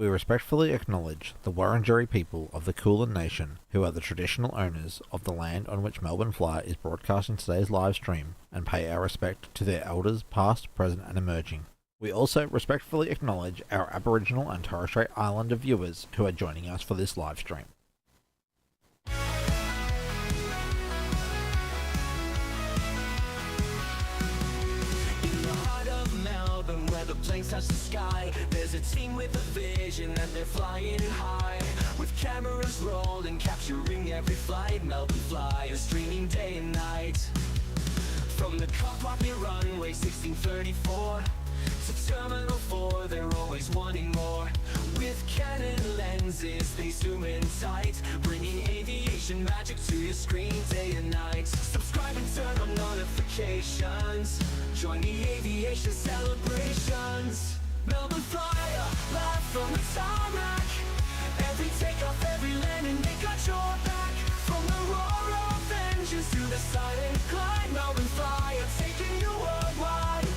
We respectfully acknowledge the Wurundjeri people of the Kulin Nation, who are the traditional owners of the land on which Melbourne Flyer is broadcasting today's live stream, and pay our respect to their elders past, present and emerging. We also respectfully acknowledge our Aboriginal and Torres Strait Islander viewers who are joining us for this live stream. The planes touch the sky. There's a team with a vision and they're flying high, with cameras rolling, capturing every flight. Melbourne Flyers streaming day and night. From the car park near runway 1634 to Terminal 4, they're always wanting more. With Canon lenses they zoom in tight, bringing aviation magic to your screen day and night. Subscribe and turn on notifications, join the aviation celebrations. Melbourne Flyer, live from the tarmac. Every takeoff, every landing, they got your back. From the roar of engines to the silent climb, Melbourne Flyer taking you worldwide.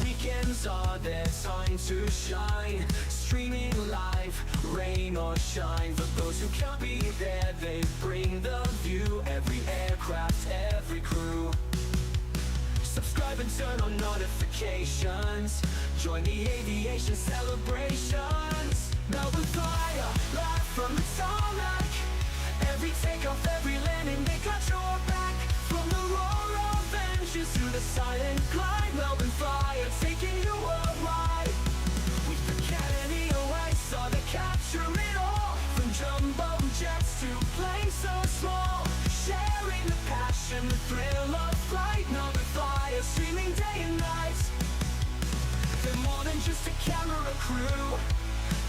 Weekends are their time to shine, streaming live, rain or shine. For those who can't be there, they bring the view. Every aircraft, every crew. Subscribe and turn on notifications, join the aviation celebrations. Melbourne Flyer, live from the tarmac. Every takeoff, every landing, they got your back. From the roar of engines to the silent climb, Melbourne Flyer taking you worldwide. With the Kennedy away, saw the capture it all. From jumbo jets to planes so small, sharing the passion, the thrill of flight. Melbourne Flyer streaming day and night. They're more than just a camera crew,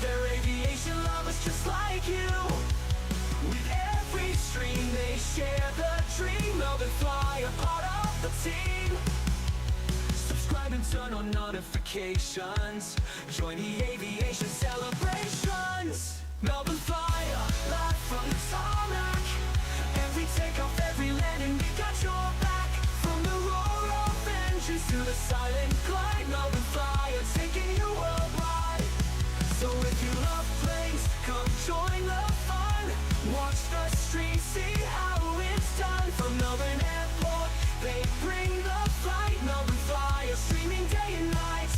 they're aviation lovers just like you. With every stream they share the dream. Melbourne Flyer, part of the team. Subscribe and turn on notifications, join the aviation celebrations. Melbourne Flyer, live from the tarmac. Every takeoff, every landing, we got your back. From the roar of engines to the silent glide, Melbourne Flyer taking you worldwide. So if you love planes, come join the fun. Watch the stream, see how it's done. From Melbourne Airport, they bring the flight. Melbourne Flyer streaming day and night.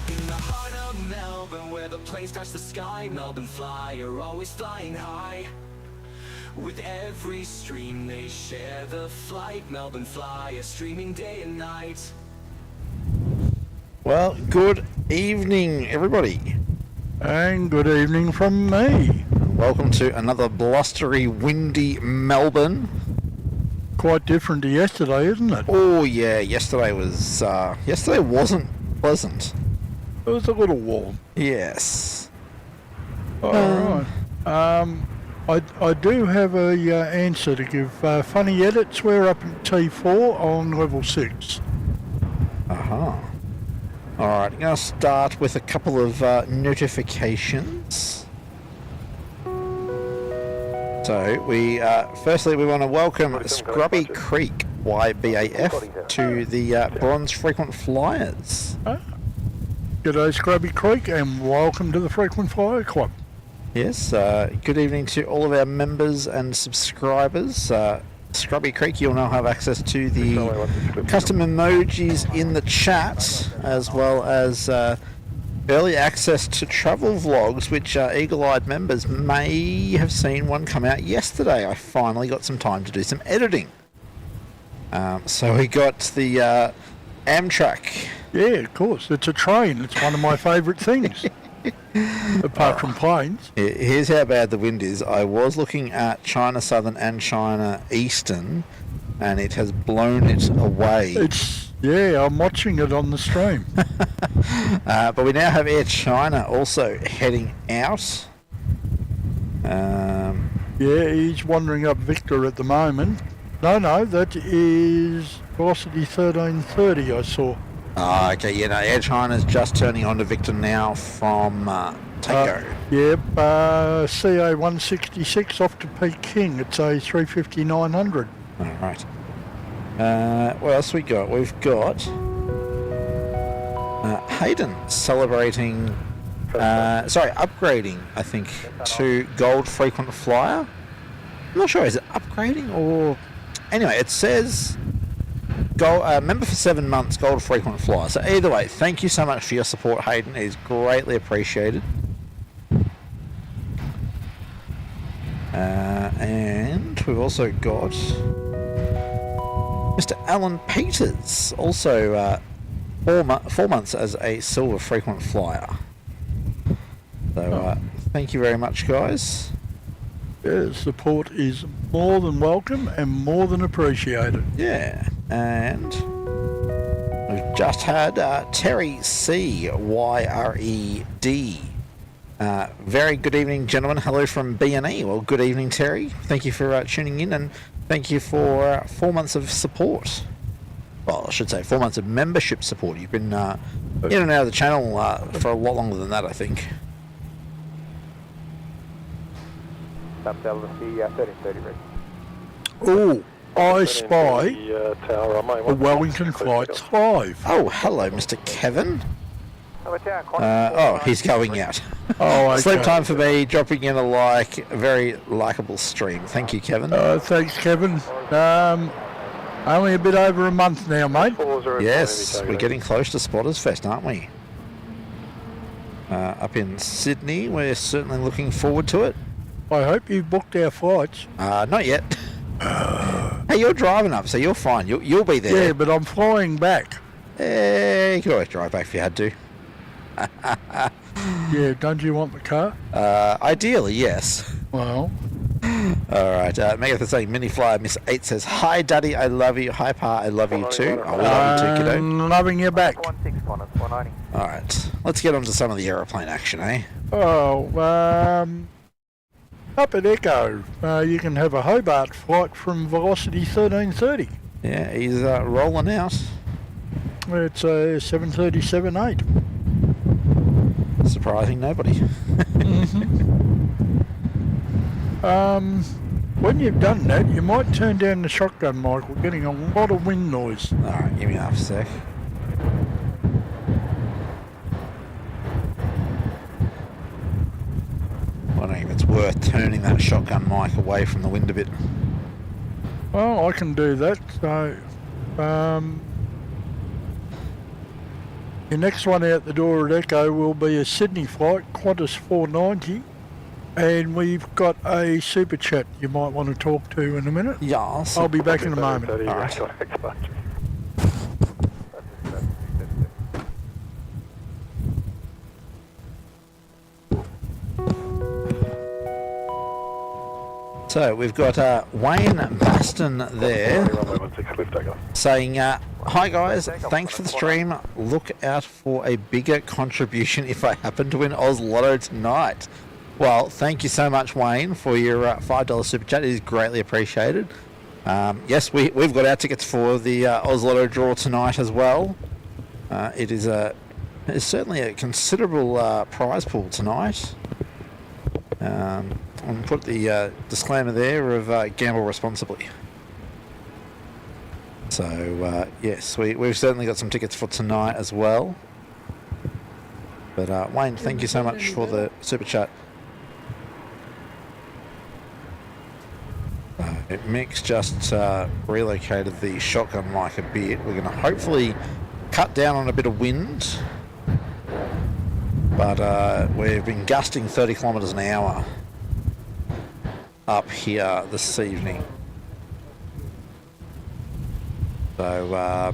In the heart of Melbourne, where the planes touch the sky, Melbourne Flyer always flying high. With every stream they share the flight. Melbourne Flyer streaming day and night. Well, good evening everybody. And good evening from me. Welcome to another blustery, windy Melbourne. Quite different to yesterday, isn't it? Oh yeah, yesterday wasn't pleasant. It was a little warm. Yes. Alright. I do have a answer to give. Funny edits, we're up at T4 on level 6. Alright, I'm going to start with a couple of notifications. So, firstly we want to welcome Scrubby Creek YBAF to the Bronze Frequent Flyers. G'day Scrubby Creek and welcome to the Frequent Flyer Club. Yes, good evening to all of our members and subscribers. Scrubby Creek, you'll now have access to the custom emojis in the chat, as well as early access to travel vlogs, which eagle-eyed members may have seen one come out yesterday. I finally got some time to do some editing. So we got the Amtrak. Yeah, of course. It's a train. It's one of my favourite things. Apart from planes. Here's how bad the wind is. I was looking at China Southern and China Eastern, and it has blown it away. Yeah, I'm watching it on the stream. But we now have Air China also heading out. Yeah, he's wandering up Victor at the moment. No, that is Velocity 1330 I saw. Okay, yeah, no, Air China's just turning on to Victor now from Takeo. Yep, CA 166 off to Peking. It's a 350-900. Alright. What else we got? We've got Hayden celebrating Sorry, upgrading, I think, to Gold Frequent Flyer. I'm not sure, is it upgrading or... Anyway, it says member for 7 months, Gold Frequent Flyer. So either way, thank you so much for your support, Hayden. It is greatly appreciated. And we've also got Mr. Alan Peters, also 4 months as a Silver Frequent Flyer. So thank you very much, guys. Yeah, support is more than welcome and more than appreciated. Yeah, and we've just had Terry C. YRED. Very good evening, gentlemen. Hello from B&E. Well, good evening, Terry. Thank you for tuning in, and thank you for 4 months of support. Well, I should say 4 months of membership support. You've been in and out of the channel for a lot longer than that, I think. Oh, I spy a Wellington Flight 5. Oh, hello, Mr. Kevin. Oh, he's going out. Oh, okay. Sleep time for me, dropping in a very likeable stream. Thank you, Kevin. Thanks, Kevin. Only a bit over a month now, mate. Yes, we're getting close to Spotters Fest, aren't we? Up in Sydney, we're certainly looking forward to it. I hope you've booked our flights. Not yet. Hey, you're driving up, so you're fine. You'll be there. Yeah, but I'm flying back. You could always drive back if you had to. Yeah, don't you want the car? Ideally, yes. Well. Alright, Megadeth saying Mini Flyer Miss 8 says, "Hi Daddy, I love you. Hi Pa, I love you too." Oh, we love you too, kiddo. Loving you back. Alright, let's get on to some of the aeroplane action, eh? Oh, up at Echo, you can have a Hobart flight from Velocity 1330. Yeah, he's rolling out. It's a 737-8. Surprising nobody. When you've done that, you might turn down the shotgun mic. We're getting a lot of wind noise. Alright, give me half a sec. I don't think it's worth turning that shotgun mic away from the wind a bit. Well, I can do that. So, your next one out the door at Echo will be a Sydney flight, Qantas 490. And we've got a super chat you might want to talk to in a minute. Yes. I'll be back in a moment. All right. So we've got Wayne Baston there saying, "Hi guys, thanks for the stream. Look out for a bigger contribution if I happen to win Oz Lotto tonight." Well, thank you so much, Wayne, for your $5 super chat. It is greatly appreciated. Yes, we've got our tickets for the Oz Lotto draw tonight as well. It's certainly a considerable prize pool tonight. And put the disclaimer there of gamble responsibly. So yes, we've certainly got some tickets for tonight as well. But Wayne, thank you so much for the super chat. Mick's just relocated the shotgun mic a bit. We're going to hopefully cut down on a bit of wind. But we've been gusting 30 kilometres an hour up here this evening. So,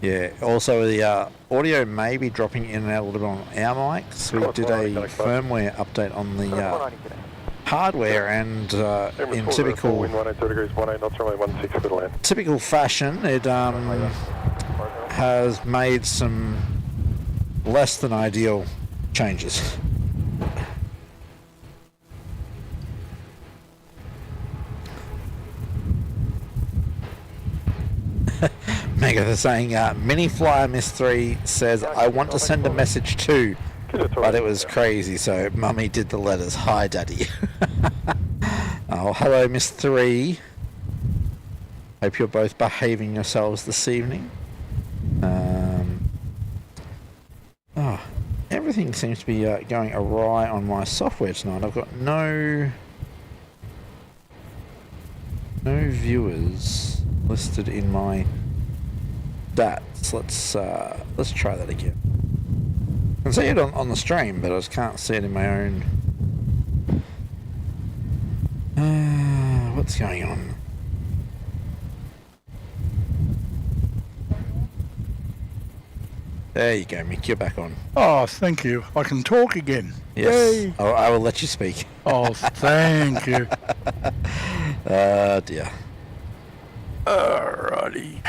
yeah, also the audio may be dropping in and out a little bit on our mics. We did a firmware update on the hardware, and in typical fashion, it has made some less than ideal changes. Mega saying, Mini Flyer Miss 3 says, "I want to send a message too, but it was crazy, so Mummy did the letters. Hi, Daddy." Oh, hello, Miss 3. Hope you're both behaving yourselves this evening. everything seems to be going awry on my software tonight. I've got no viewers listed in my stats. Let's try that again. I can see it on the stream, but I just can't see it in my own. What's going on? There you go, Mick. You're back on. Oh, thank you. I can talk again. Yes. Yay. I will let you speak. Oh, thank you. Dear. Alrighty.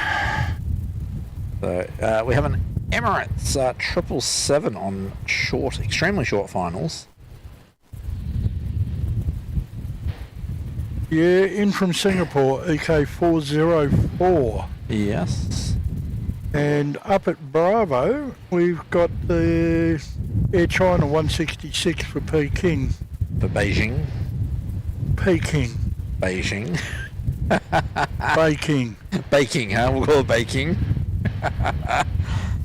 So we have an Emirates 777 on extremely short finals. Yeah, in from Singapore, EK404. Yes. And up at Bravo, we've got the Air China 166 for Peking. For Beijing. Peking. Beijing. Baking. Baking, huh? We'll call it baking.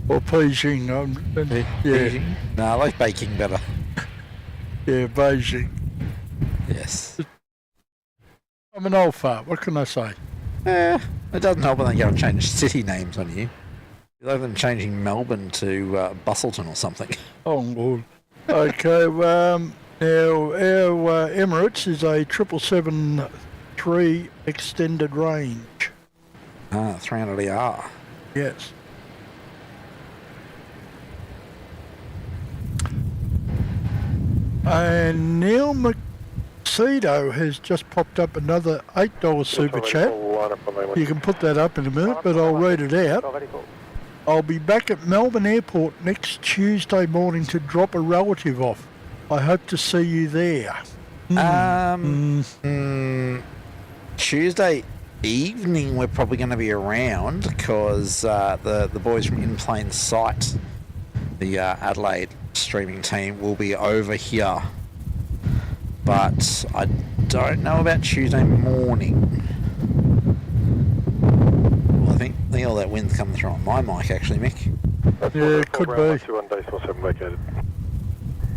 Or Beijing. Yeah. Beijing? No, I like baking better. Yeah, Beijing. Yes. I'm an old fart, what can I say? It doesn't help when they go and change city names on you. You like them changing Melbourne to Bustleton or something. Oh, Lord. Okay, now our Emirates is a 777-3 extended range. 300ER. Yes. And Neil McCedo has just popped up another $8 super chat. You can put that up in a minute, but I'll read it out. I'll be back at Melbourne Airport next Tuesday morning to drop a relative off. I hope to see you there. Tuesday evening we're probably going to be around because the boys from In Plain Sight, the Adelaide streaming team, will be over here. But I don't know about Tuesday morning. Well, I think all that wind's coming through on my mic actually, Mick. Yeah, it could be.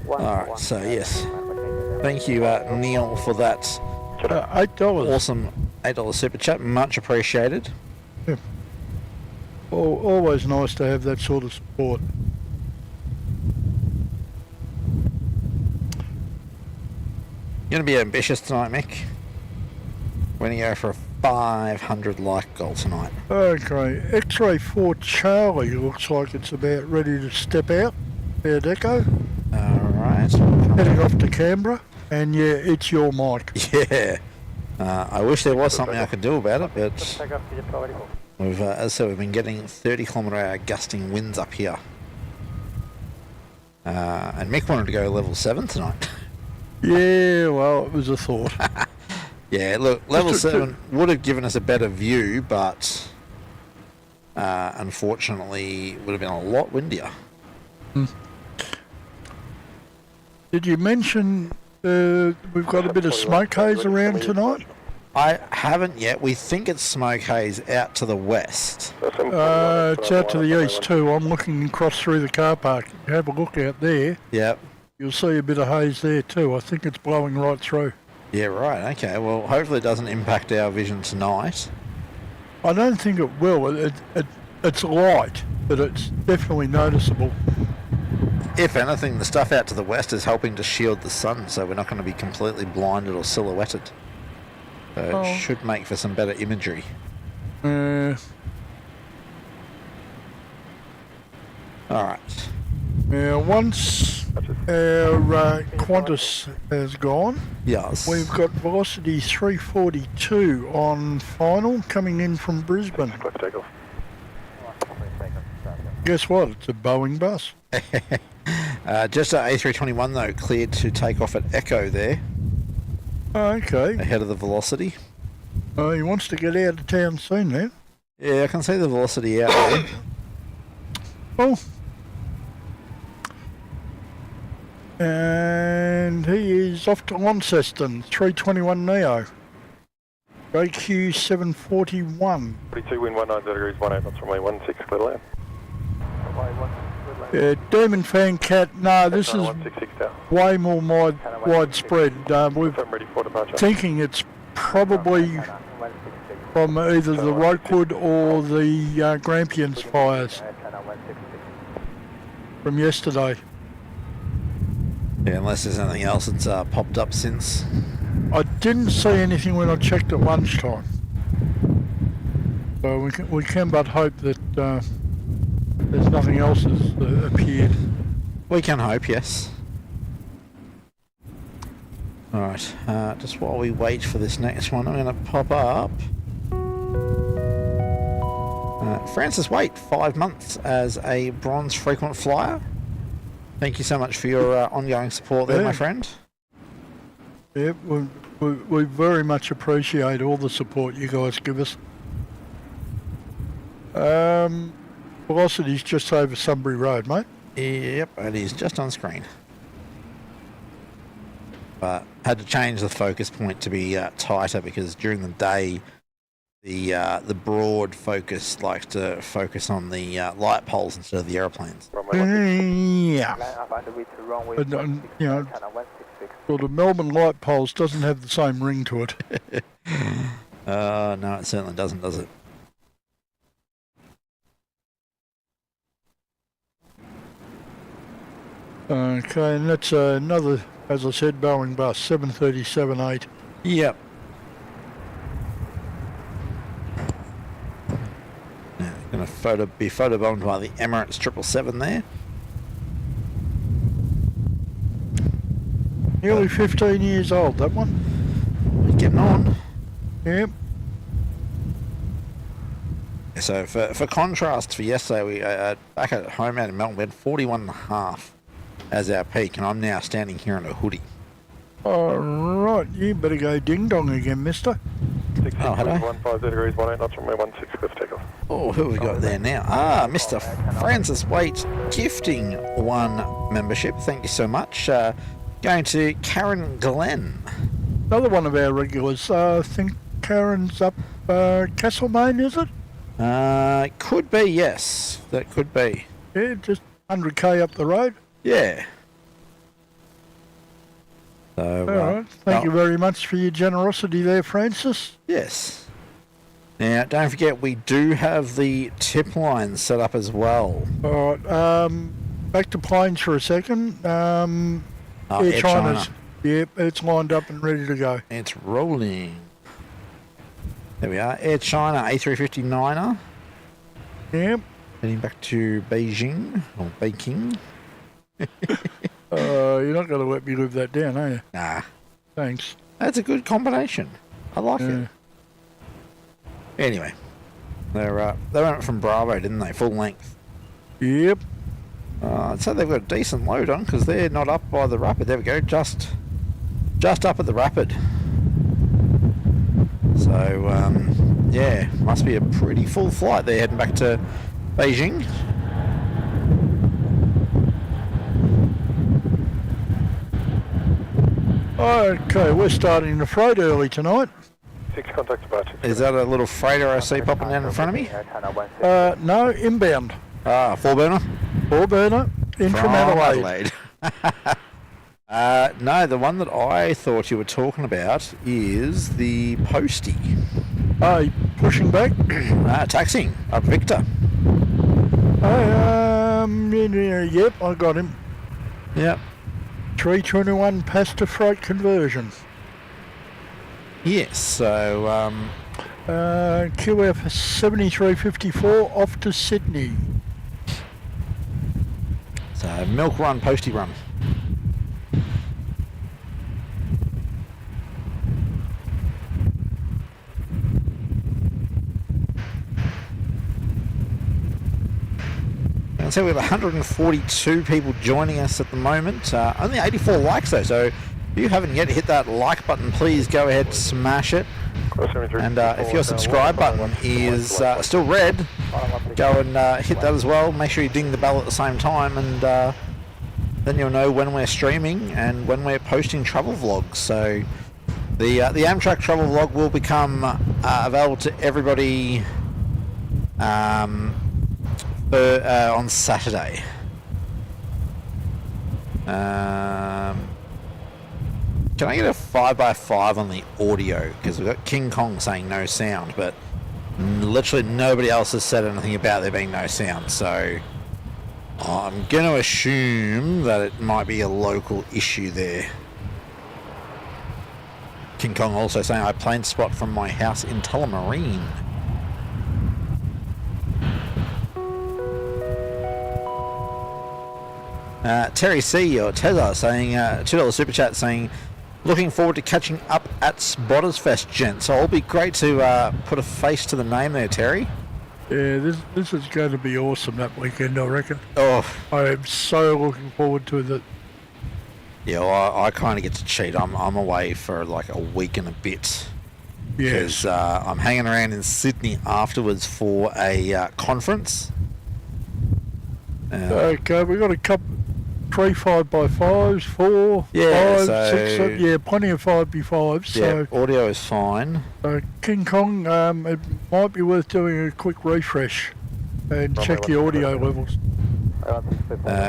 Alright, so yes. Thank you, Neil, for that $8. awesome $8 super chat. Much appreciated. Yeah. Always nice to have that sort of support. You're going to be ambitious tonight, Mick. We're going to go for a 500 like goal tonight. Okay, X-Ray 4 Charlie looks like it's about ready to step out. Fair deco. Alright. Heading off to Canberra. And yeah, it's your mic. Yeah. I wish there was something I could do about it, but we've, as I said, we've been getting 30km/h gusting winds up here. And Mick wanted to go level 7 tonight. Yeah, well, it was a thought. Yeah, look, level 7 would have given us a better view, but unfortunately would have been a lot windier. Did you mention we've got a bit of smoke haze around tonight? I haven't yet. We think it's smoke haze out to the west. It's out to the east too. I'm looking across through the car park. Have a look out there. Yep. You'll see a bit of haze there too. I think it's blowing right through. Yeah, right. Okay. Well, hopefully it doesn't impact our vision tonight. I don't think it will. It's light, but it's definitely noticeable. If anything, the stuff out to the west is helping to shield the sun, so we're not going to be completely blinded or silhouetted. So it should make for some better imagery. Alright. Now, once our Qantas has gone, Yes. we've got velocity 342 on final coming in from Brisbane. Guess what? It's a Boeing bus. Jetstar A321 though, cleared to take off at Echo there, Okay. ahead of the velocity. He wants to get out of town soon then. Yeah, I can see the velocity out there. Oh. And he is off to Launceston, 321 Neo. JQ 741. 42, wind 190 degrees, 18 knots from me, 16, clear land. Demon Fan Cat, no, this is way more widespread. We're thinking it's probably from either the Rokewood or the Grampians fires from yesterday. Yeah, unless there's anything else that's popped up since. I didn't see anything when I checked at lunchtime. So we can but hope that there's nothing else has appeared. We can hope, yes. Alright, just while we wait for this next one, I'm going to pop up. Francis Waite, 5 months as a bronze frequent flyer. Thank you so much for your ongoing support there, my friend. Yeah, we very much appreciate all the support you guys give us. Velocity's just over Sunbury Road, mate. Yep, it is just on screen. But had to change the focus point to be tighter because during the day the broad focus likes to focus on the light poles instead of the aeroplanes. Yeah. But, you know, well, the Melbourne light poles doesn't have the same ring to it. No, it certainly doesn't, does it? Okay, and that's another, as I said, Boeing bus, 737-8. Yep. Going to be photobombed by the Emirates 777 there. Nearly 15 years old, that one. We're getting on. Yep. So for contrast, for yesterday, we back at home out in Melbourne, we had 41.5 as our peak, and I'm now standing here in a hoodie. All right, you better go ding-dong again, mister. Oh, hello. 150 degrees, 18 knots, runway 16 cliff takeoff. Oh, who have we got there now? Ah, Mr. Francis Waite gifting 1 membership. Thank you so much. Going to Karen Glenn. Another one of our regulars. I think Karen's up Castlemaine, is it? Could be, yes. That could be. Yeah, just 100k up the road. Yeah. So, all right. Thank you very much for your generosity there, Francis. Yes. Now, don't forget, we do have the tip line set up as well. All right. Back to planes for a second. Air China's, yep, it's lined up and ready to go. It's rolling. There we are. Air China A350-9er. Yep. Heading back to Beijing, or Peking. You're not going to let me live that down, are you? Nah. Thanks. That's a good combination. I like it. Anyway, they went from Bravo, didn't they? Full length. Yep. I'd say they've got a decent load on because they're not up by the rapid. There we go, just up at the rapid. So yeah, must be a pretty full flight. They're heading back to Beijing. Okay, we're starting the freight early tonight. 6 contact departure. Is that a little freighter I see popping down in front of me? No, inbound. Ah, 4-burner? 4-burner, in from Adelaide. No, the one that I thought you were talking about is the Postie. Oh, pushing back? Taxiing, up Victor. Yep, I got him. Yep. 321 passenger freight conversion. Yes, so QF 7354 off to Sydney. So milk run, Postie run. And so we have 142 people joining us at the moment. Only 84 likes though, so if you haven't yet hit that like button, please go ahead, smash it. And if your subscribe button is still red, go and hit that as well. Make sure you ding the bell at the same time, and then you'll know when we're streaming and when we're posting travel vlogs. So the Amtrak travel vlog will become available to everybody on Saturday. Can I get a 5x5 on the audio? Because we've got King Kong saying no sound, but literally nobody else has said anything about there being no sound. So I'm going to assume that it might be a local issue there. King Kong also saying I plane spot from my house in Tullamarine. Terry C or Tezza saying $2 super chat saying looking forward to catching up at Spotters Fest, gents. So it'll be great to put a face to the name there, Terry. Yeah, this is going to be awesome that weekend, I reckon. Oh, I am so looking forward to it. yeah, well, I kind of get to cheat. I'm away for like a week and a bit. Yes. Because I'm hanging around in Sydney afterwards for a conference. Okay, we've got a couple, 3 5x5s, 4, Yeah, 5, so- 6, 7, yeah, plenty of 5x5s. Yeah, So, audio is fine. King Kong, it might be worth doing a quick refresh and check the audio levels.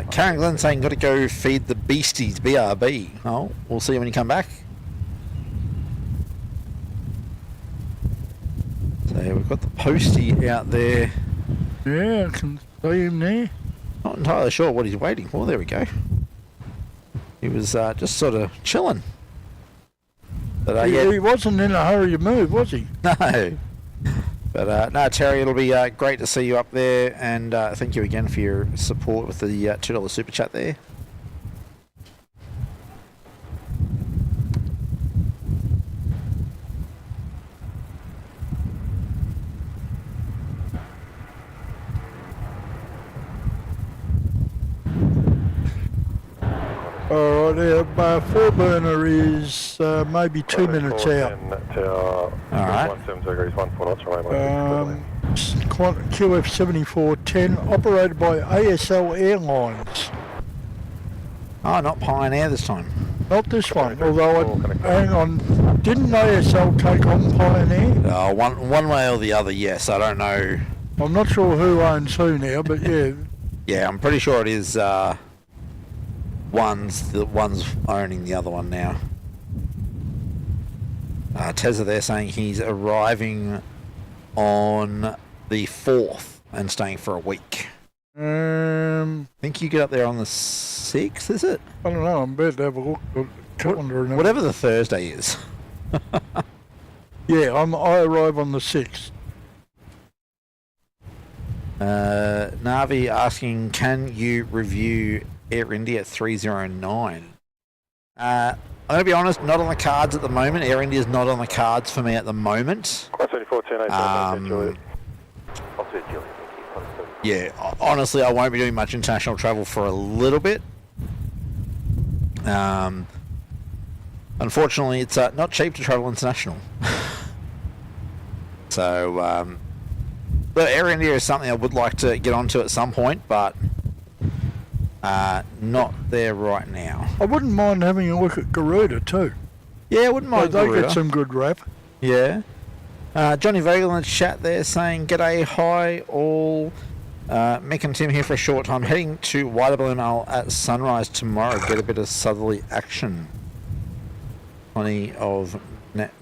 Karen Glenn saying got to go feed the beasties, BRB. Oh, we'll see when you come back. So we've got the postie out there. Yeah, I can see him there. Not entirely sure what he's waiting for. There we go. He was just sort of chilling. But He wasn't in a hurry to move, was he? No. But no, Terry, it'll be great to see you up there, and thank you again for your support with the $2 super chat there. Alright, our 4-burner is maybe 2 minutes out. Alright. 17 degrees, 14 knots, QF7410, operated by ASL Airlines. Oh, not Pioneer this time. Not this one, although, hang on, didn't ASL take on Pioneer? One way or the other, yes. I don't know. I'm not sure who owns who now, but yeah. Yeah, I'm pretty sure it is one's owning the other one now. Tezza there saying he's arriving on the 4th and staying for a week. I think you get up there on the 6th, is it? I don't know, I'm about to have a look at the calendar. And Whatever the Thursday is. yeah, I arrive on the 6th. Navi asking, can you review Air India 309? I'm going to be honest, not on the cards at the moment. Air India is not on the cards for me at the moment. Yeah, honestly, I won't be doing much international travel for a little bit. Unfortunately, it's not cheap to travel international. So, but Air India is something I would like to get onto at some point, but not there right now. I wouldn't mind having a look at Garuda too. Yeah, I wouldn't mind. They Garuda. get some good rap. Yeah. Johnny Vogel in the chat there saying, g'day, hi all. Mick and Tim here for a short time. Heading to YMML at sunrise tomorrow. Get a bit of southerly action. Plenty of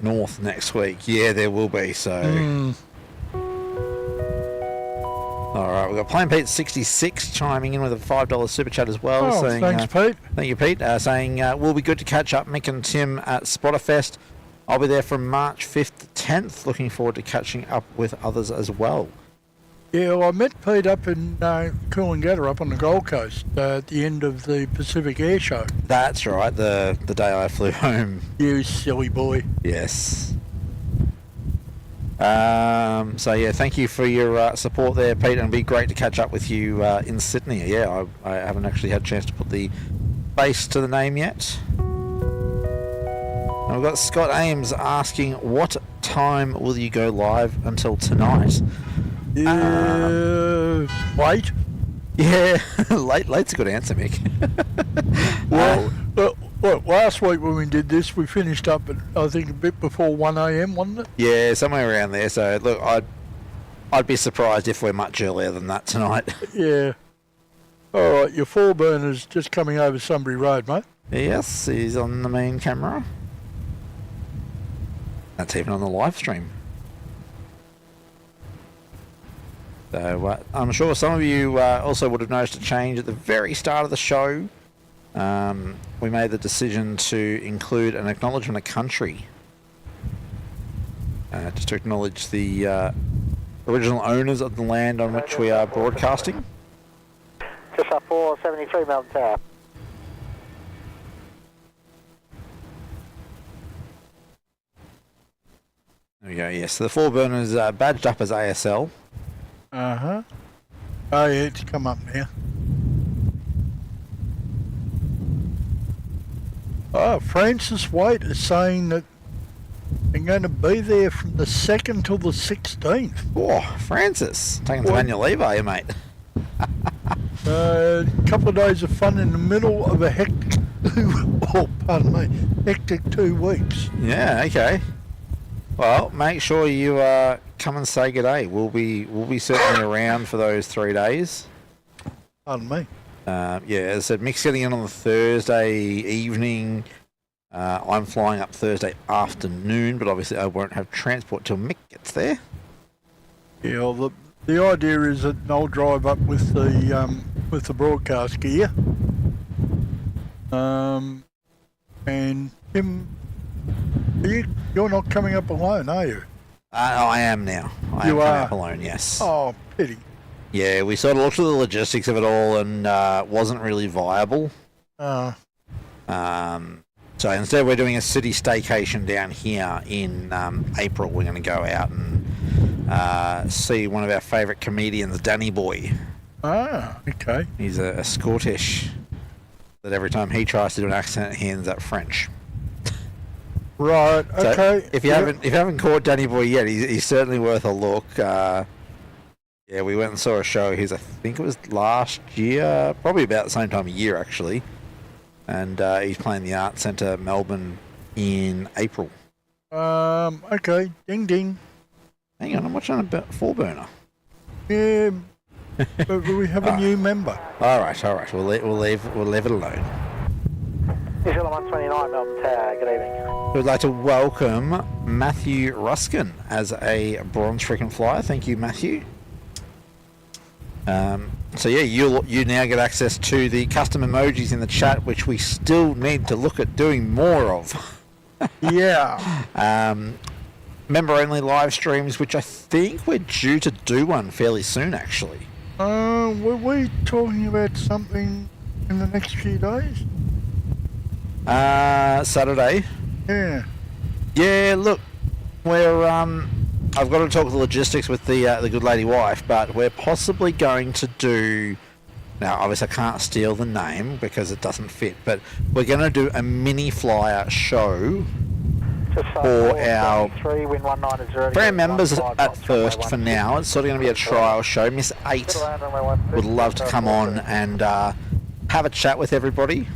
north next week. Yeah, there will be, so... Alright, we've got Plain Pete 66 chiming in with a $5 super chat as well. Oh, saying, thanks, Pete. Thank you, Pete. Saying, we'll be good to catch up, Mick and Tim, at Spotterfest. I'll be there from March 5th to 10th. Looking forward to catching up with others as well. Yeah, well, I met Pete up in Coolangatta up on the Gold Coast at the end of the Pacific Air Show. That's right, the day I flew home. You silly boy. Yes. So yeah, thank you for your support there, Pete, and it'd be great to catch up with you in Sydney. Yeah, I haven't actually had a chance to put the base to the name yet. And we've got Scott Ames asking, what time will you go live until tonight? Late? Yeah, late's a good answer, Mick. Well, look, last week when we did this, we finished up at, I think, a bit before 1 a.m, wasn't it? Yeah, somewhere around there. So, look, I'd be surprised if we're much earlier than that tonight. Yeah. All right, your 4-burner's just coming over Sunbury Road, mate. Yes, he's on the main camera. That's even on the live stream. So I'm sure some of you also would have noticed a change at the very start of the show. We made the decision to include an acknowledgement of country. Just to acknowledge the original owners of the land on which we are broadcasting. Just up 473 Melbourne Tower. There we go, yes. So the 4-burner's badged up as ASL. Uh-huh. Oh, yeah, it's come up now. Oh, Francis Waite is saying that they're going to be there from the 2nd till the 16th. Oh, Francis. Taking some annual leave, are you, mate? A couple of days of fun in the middle of a hectic, hectic 2 weeks. Yeah, okay. Well, make sure you come and say good day. We'll be certainly around for those 3 days. Pardon me. Yeah, as I said, Mick's getting in on the Thursday evening. I'm flying up Thursday afternoon, but obviously I won't have transport till Mick gets there. Yeah, well, the idea is that I'll drive up with the broadcast gear. And Tim, you're not coming up alone, are you? I am now. I am coming up alone, yes. Oh, pity. Yeah, we sort of looked at the logistics of it all and wasn't really viable. So instead we're doing a city staycation down here in April. We're going to go out and see one of our favourite comedians, Danny Boy. Ah, okay. He's a Scottish that every time he tries to do an accent, he ends up French. Right, So okay. if you haven't caught Danny Boy yet, he's certainly worth a look. Yeah, we went and saw a show. I think it was last year, probably about the same time of year actually. And he's playing the Arts Centre Melbourne in April. Okay, ding ding. Hang on, I'm watching a 4-burner. Yeah, but we have a new member. All right. We'll leave it alone. New Zealand 129 Melbourne Tower, good evening. We'd like to welcome Matthew Ruskin as a bronze frequent flyer. Thank you, Matthew. So yeah, you now get access to the custom emojis in the chat, which we still need to look at doing more of. Yeah. Member-only live streams, which I think we're due to do one fairly soon, actually. Were we talking about something in the next few days? Saturday. Yeah. Yeah, look, we're I've got to talk the logistics with the good lady wife, but we're possibly going to do. Now, obviously, I can't steal the name because it doesn't fit, but we're going to do a mini flyer show for our members at first. For now, it's sort of going to be a trial show. Miss 8 would love to come on and have a chat with everybody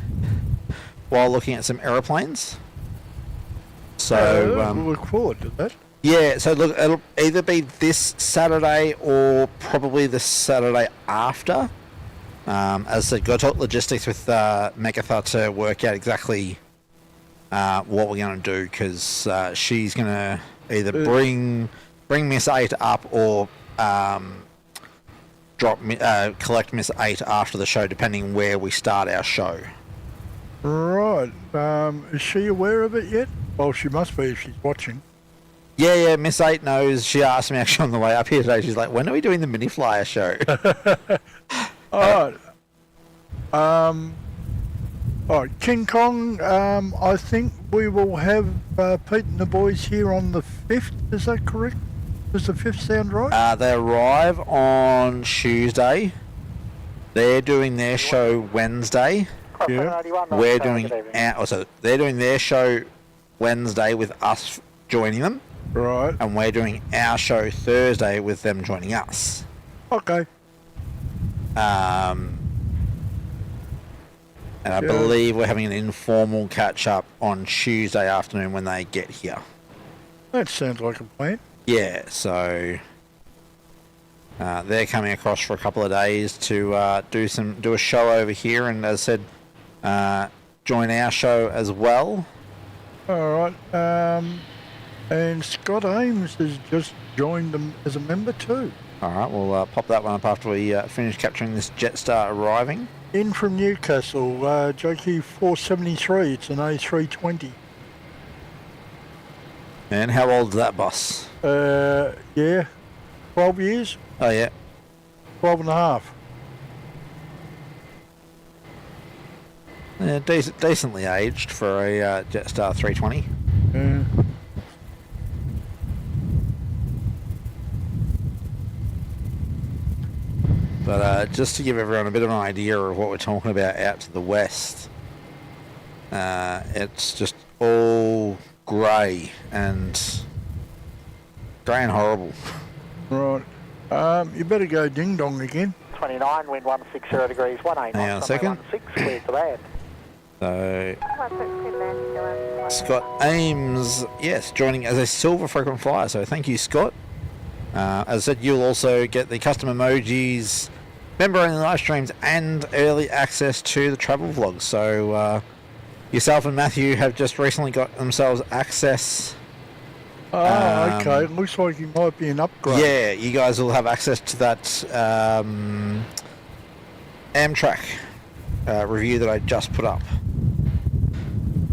while looking at some aeroplanes. So we'll look forward to that. Yeah, so look, it'll either be this Saturday or probably the Saturday after. As I said, got to talk logistics with Megatha to work out exactly what we're going to do, because she's going to either bring Miss 8 up or collect Miss 8 after the show, depending where we start our show. Right. Is she aware of it yet? Well, she must be if she's watching. Yeah, Miss 8 knows. She asked me actually on the way up here today. She's like, when are we doing the mini flyer show? Alright. Alright, King Kong, I think we will have Pete and the boys here on the 5th. Is that correct? Does the 5th sound right? They arrive on Tuesday. They're doing their show Wednesday. Yeah. We're doing they're doing their show Wednesday with us joining them. Right. And we're doing our show Thursday with them joining us. Okay. And I believe we're having an informal catch-up on Tuesday afternoon when they get here. That sounds like a plan. Yeah, so They're coming across for a couple of days to do a show over here, and as I said, join our show as well. All right. And Scott Ames has just joined them as a member too. All right, we'll pop that one up after we finish capturing this Jetstar arriving. In from Newcastle, JQ 473. It's an A320. And how old is that bus? Yeah, 12 years. Oh yeah. 12 and a half. Yeah, decently aged for a Jetstar 320. Yeah. But just to give everyone a bit of an idea of what we're talking about out to the west, it's just all grey and horrible. Right. You better go ding dong again. 29, wind 160 degrees, 18 Hang on a second. 16, clear to land. So, Scott Ames, yes, joining as a silver frequent flyer. So thank you, Scott. As I said, you'll also get the custom emojis, member-only live streams, and early access to the travel vlogs. So yourself and Matthew have just recently got themselves access. Oh, okay. It looks like it might be an upgrade. Yeah, you guys will have access to that Amtrak review that I just put up.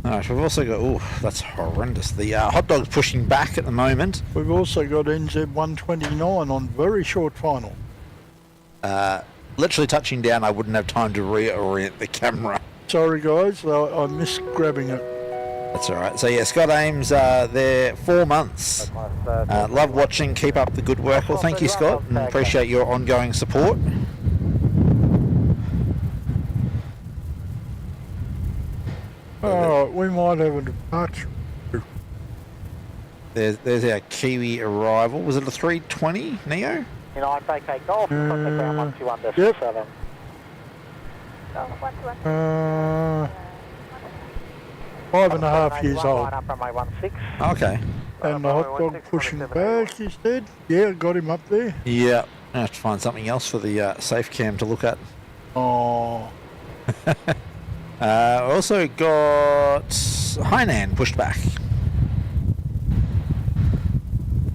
Alright, we've also got, oh, that's horrendous. The hot dog's pushing back at the moment. We've also got NZ 129 on very short final. Literally touching down, I wouldn't have time to reorient the camera. Sorry guys, I missed grabbing it. That's alright. So yeah, Scott Ames, there 4 months. Love watching, keep up the good work. Well, thank you, Scott, and appreciate your ongoing support. Alright, we might have a departure. There's our Kiwi arrival. Was it a 320 Neo? You know, I'd vacate golf, contact ground 121 Yep. 7. Five and a half years old. Line up runway 16. Okay. And the hot dog pushing back, he said. Yeah, got him up there. Yeah. I have to find something else for the safe cam to look at. Oh. Also got Hainan pushed back.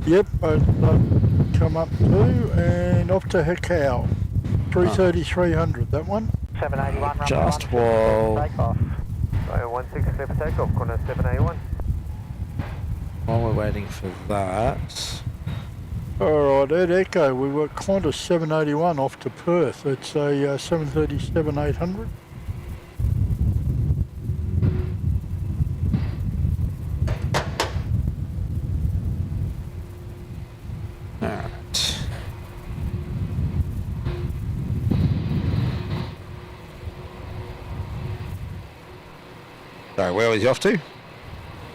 Yep, I've come up too, and off to Hekau. 330-300, that one. 781 runway Just 16, while- takeoff. 16 clear for takeoff, corner 781. While we're waiting for that. Alright, at Echo, we've got Qantas 781 off to Perth. It's a 737-800. Alright. Sorry, where was you off to?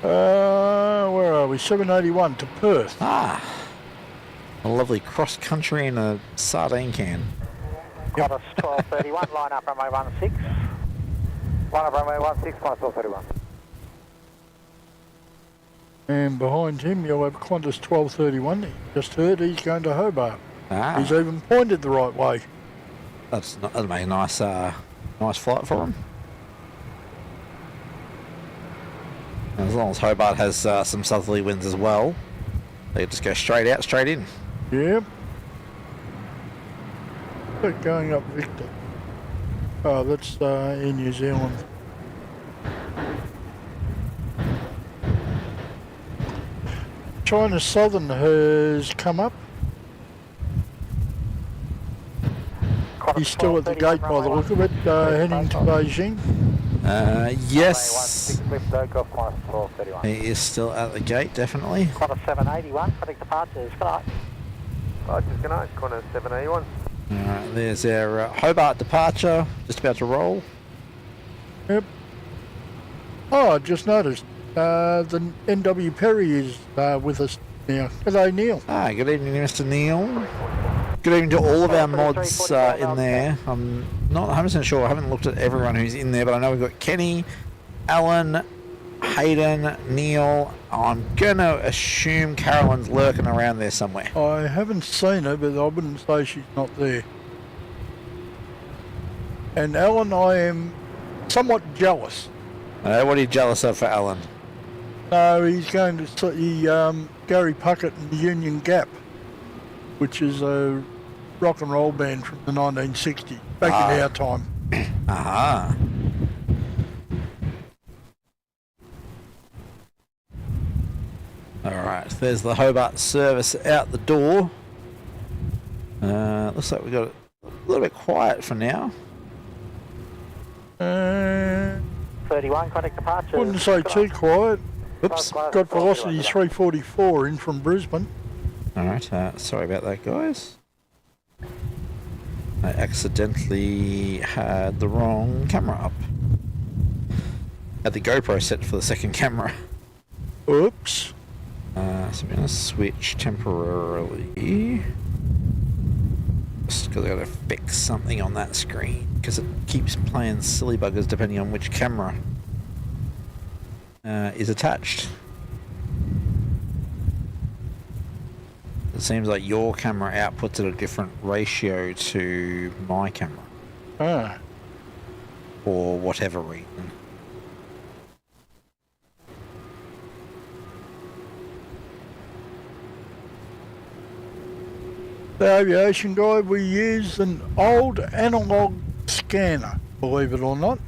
Where are we? 781 to Perth. Ah. A lovely cross country in a sardine can. Qantas 1231, line up runway 16. Line up runway 16, Qantas 1231. And behind him, you'll have Qantas 1231. You just heard he's going to Hobart. Ah. He's even pointed the right way. That'll make a nice, nice flight for him. As long as Hobart has some southerly winds as well, they just go straight out, straight in. Yep. But going up Victor. Oh, that's in New Zealand. China Southern has come up. He's still at the gate by the look of it, heading to Beijing. Yes. Lift takeoff, Qantas 1231. He is still at the gate, definitely. Qantas 781, predict departures, good night. Departures, good night, corner 781. Alright, there's our Hobart departure, just about to roll. Yep. Oh, I just noticed the NW Perry is with us now. G'day, Neil. Ah, good evening, Mr. Neil. Good evening to all of our mods in there. I'm not 100% sure. I haven't looked at everyone who's in there, but I know we've got Kenny, Alan, Hayden, Neil. I'm gonna assume Carolyn's lurking around there somewhere. I haven't seen her, but I wouldn't say she's not there. And Alan, I am somewhat jealous. What are you jealous of for Alan? No, he's going to see Gary Puckett and the Union Gap, which is a rock and roll band from the 1960s, back in our time. Aha. Alright, there's the Hobart service out the door. Looks like we got it a little bit quiet for now. 31, contact departure. Wouldn't say too quiet. Oops, got velocity 344 in from Brisbane. Alright, sorry about that, guys. I accidentally had the wrong camera up. Had the GoPro set for the second camera. Oops. So I'm going to switch temporarily. Just because I've got to fix something on that screen, because it keeps playing silly buggers depending on which camera is attached. It seems like your camera outputs at a different ratio to my camera. Ah. For whatever reason. The aviation guide, we use an old analog scanner, believe it or not.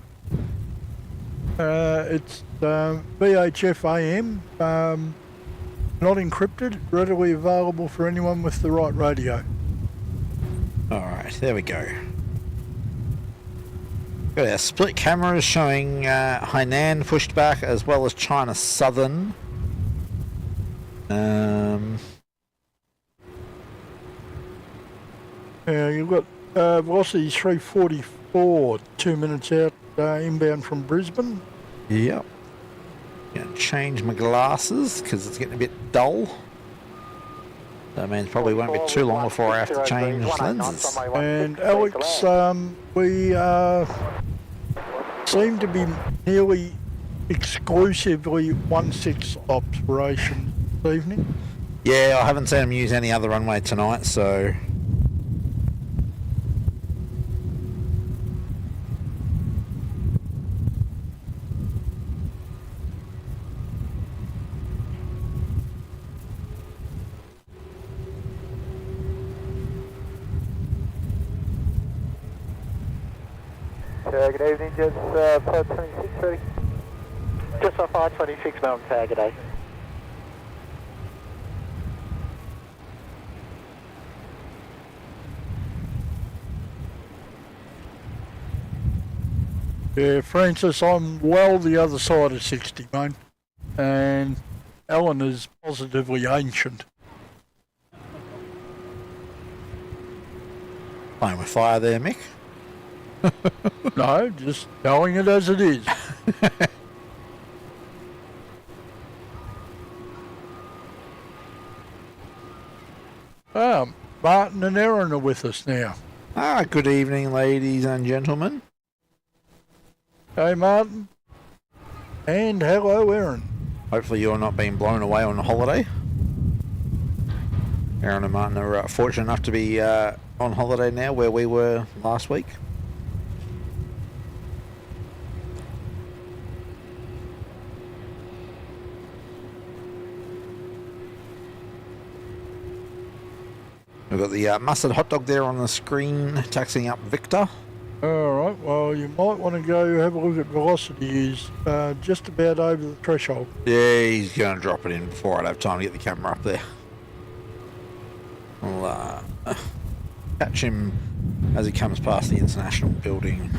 It's VHF AM, not encrypted, readily available for anyone with the right radio. Alright, there we go. Got our split cameras showing Hainan pushed back as well as China Southern. You've got velocity 344, 2 minutes out inbound from Brisbane. Yep. Gonna change my glasses because it's getting a bit dull. That means probably won't be too long before I have to change lenses. And Alex, we seem to be nearly exclusively 1-6 operations this evening. Yeah, I haven't seen them use any other runway tonight, so... Good evening, Jets, 526 ready. Just off 526 Melbourne Tower, g'day. Yeah, Francis, I'm well the other side of 60, mate. And Alan is positively ancient. Playing with fire there, Mick. No, just telling it as it is. Martin and Aaron are with us now. Good evening, ladies and gentlemen. Hey, Martin. And hello, Aaron. Hopefully you're not being blown away on holiday. Aaron and Martin are fortunate enough to be on holiday now where we were last week. We've got the mustard hot dog there on the screen, taxiing up Victor. Alright, well, you might want to go have a look at velocity. He's just about over the threshold. Yeah, he's going to drop it in before I'd have time to get the camera up there. We'll catch him as he comes past the international building.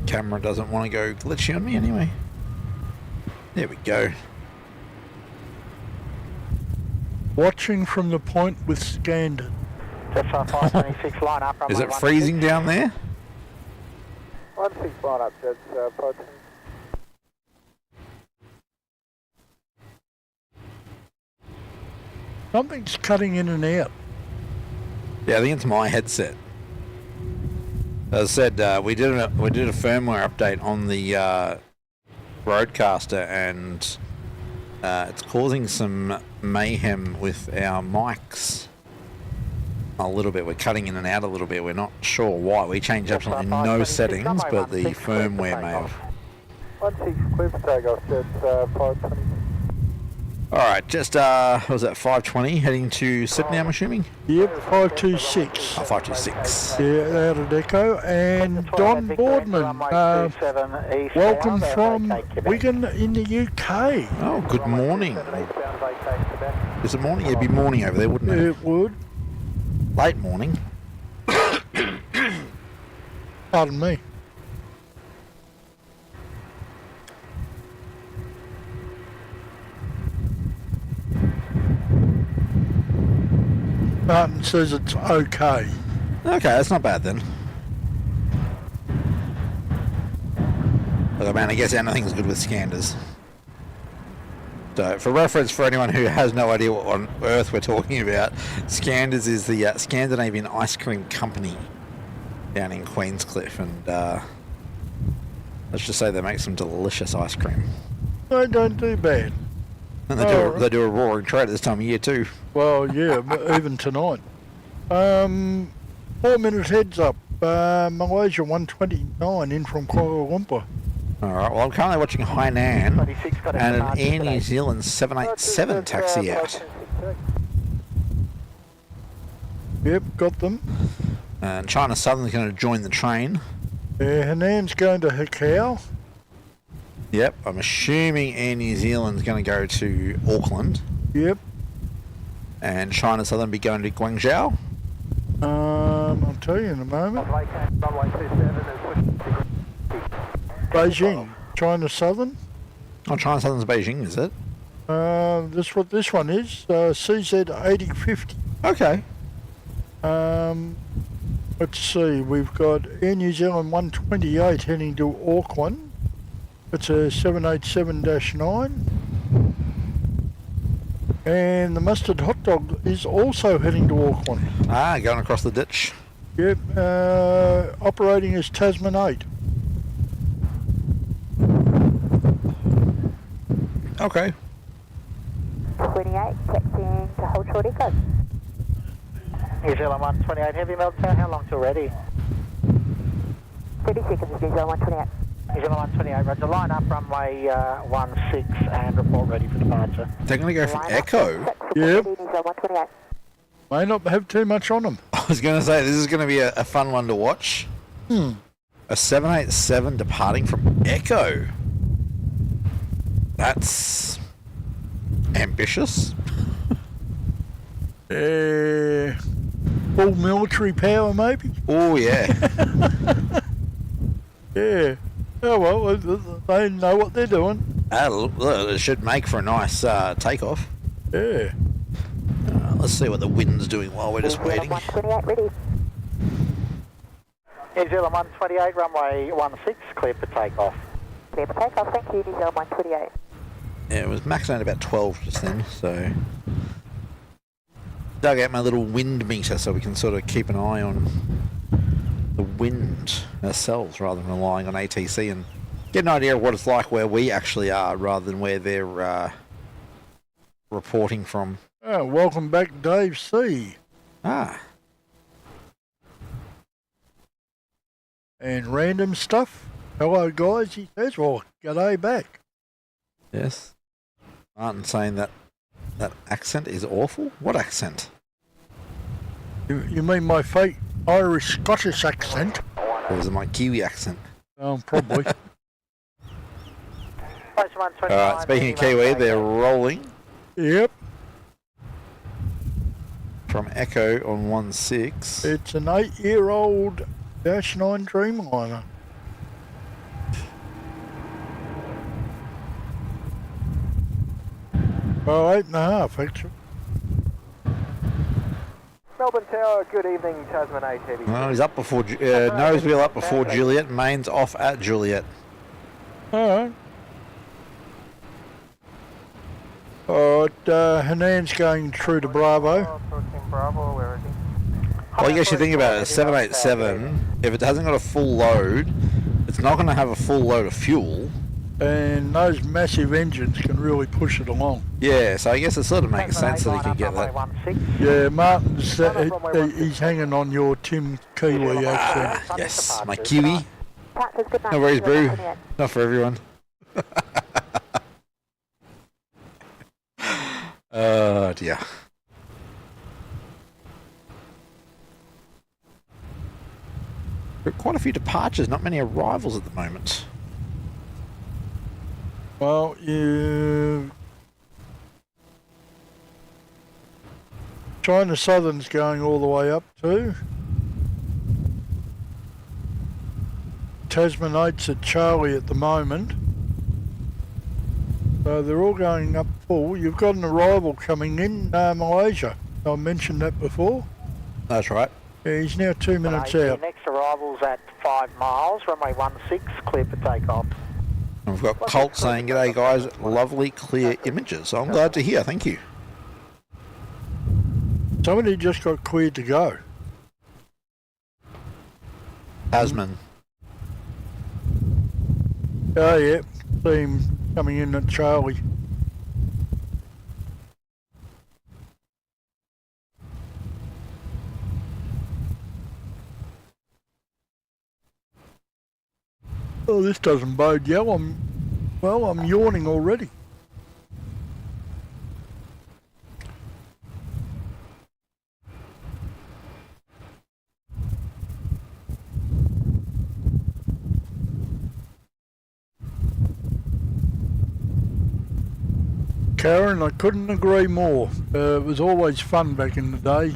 Camera doesn't want to go glitchy on me anyway. There we go. Watching from the point with standard. Just off 526 line up. Is it freezing down there? 16 line up, Jets, 526. Something's cutting in and out. Yeah, I think it's my headset. As I said, we did a firmware update on the Roadcaster, and it's causing some mayhem with our mics a little bit. We're cutting in and out a little bit. We're not sure why. We changed absolutely no settings, but the firmware may have. 16 clear for takeoff, Jets 520. Alright, just, what was that, 520 heading to Sydney, I'm assuming? Yep, 526. Oh, 526. Yeah, out of Echo. And Don Boardman, welcome from Wigan in the UK. Oh, good morning. Is it morning? It'd be morning over there, wouldn't it? It would. Late morning. Pardon me. Martin says it's okay. Okay, that's not bad then. Look, man, I guess anything's good with Scanders. So, for reference, for anyone who has no idea what on earth we're talking about, Scanders is the Scandinavian ice cream company down in Queenscliff, and let's just say they make some delicious ice cream. They don't do bad. And they do a roaring trade at this time of year too. Well, yeah, even tonight. 4-minute heads up. Malaysia 129 in from Kuala Lumpur. Alright, well I'm currently watching Hainan and an Air New Zealand 787 taxi out. Yep, got them. And China Southern's going to join the train. Hanan's going to Hekau. Yep, I'm assuming Air New Zealand's going to go to Auckland. Yep. And China Southern be going to Guangzhou. I'll tell you in a moment. Beijing. China Southern. Oh, China Southern's Beijing, is it? This what this one is. CZ8050. Okay. Let's see. We've got Air New Zealand 128 heading to Auckland. It's a 787-9. And the mustard hot dog is also heading to Auckland. Ah, going across the ditch. Yep, operating as Tasman 8. Okay. 28, taxiing to hold short echo. New Zealand 128 heavy melt tower, how long till ready? 30 seconds, New Zealand 128. New Zealand 128, roger, line up runway 16 and report ready for departure. They're going to go from Echo. Yep. New Zealand 128. May not have too much on them. I was going to say, this is going to be a fun one to watch. A 787 departing from Echo. That's ambitious. Full military power, maybe? Oh, yeah. Yeah. Oh, well, they know what they're doing. It should make for a nice takeoff. Yeah. Let's see what the wind's doing while we're just waiting. 128 ready. New Zealand 128, runway 16, clear for takeoff. Clear for takeoff, thank you, New Zealand 128. Yeah, it was maxing out about 12 just then, so... Dug out my little wind meter so we can sort of keep an eye on the wind ourselves rather than relying on ATC and get an idea of what it's like where we actually are rather than where they're reporting from. Oh, welcome back, Dave C. Ah. And random stuff. Hello, guys, he says. Well, g'day back. Yes. Martin saying that accent is awful? What accent? You mean my fake Irish-Scottish accent? Or is it my Kiwi accent? Probably. Alright, speaking of Kiwi, they're rolling Yep. from Echo on 16. It's an 8-year-old Dash 9 Dreamliner. Well, 8.5 actually. Melbourne Tower, good evening, Tasman 8 heavy. Well, he's up before, nose wheel up before Juliet, mains off at Juliet. Alright. Alright, Hanan's going through to Bravo. Bravo, where is he? Well, I guess you think about it, a 787, if it hasn't got a full load, it's not going to have a full load of fuel. And those massive engines can really push it along. Yeah, so I guess it sort of makes sense that he could get that. Yeah, Martin's, he's hanging on your Tim Kiwi accent. Yes, my Kiwi. Taxes, good night. No worries, You're boo. welcome in. Not for everyone. Oh dear. There are quite a few departures, not many arrivals at the moment. Well, China Southern's going all the way up too. Tasman 8's at Charlie at the moment. So they're all going up full. You've got an arrival coming in, Malaysia. I mentioned that before. That's right. Yeah, he's now 2 minutes The out. next arrival's at 5 miles, runway 16, clear for takeoff. And we've got Colt saying, "G'day guys, lovely clear images." I'm glad to hear, thank you. Somebody just got cleared to go. Tasman. Oh yeah, see him coming in at Charlie. Oh, this doesn't bode well. I'm yawning already. Karen, I couldn't agree more. It was always fun back in the day.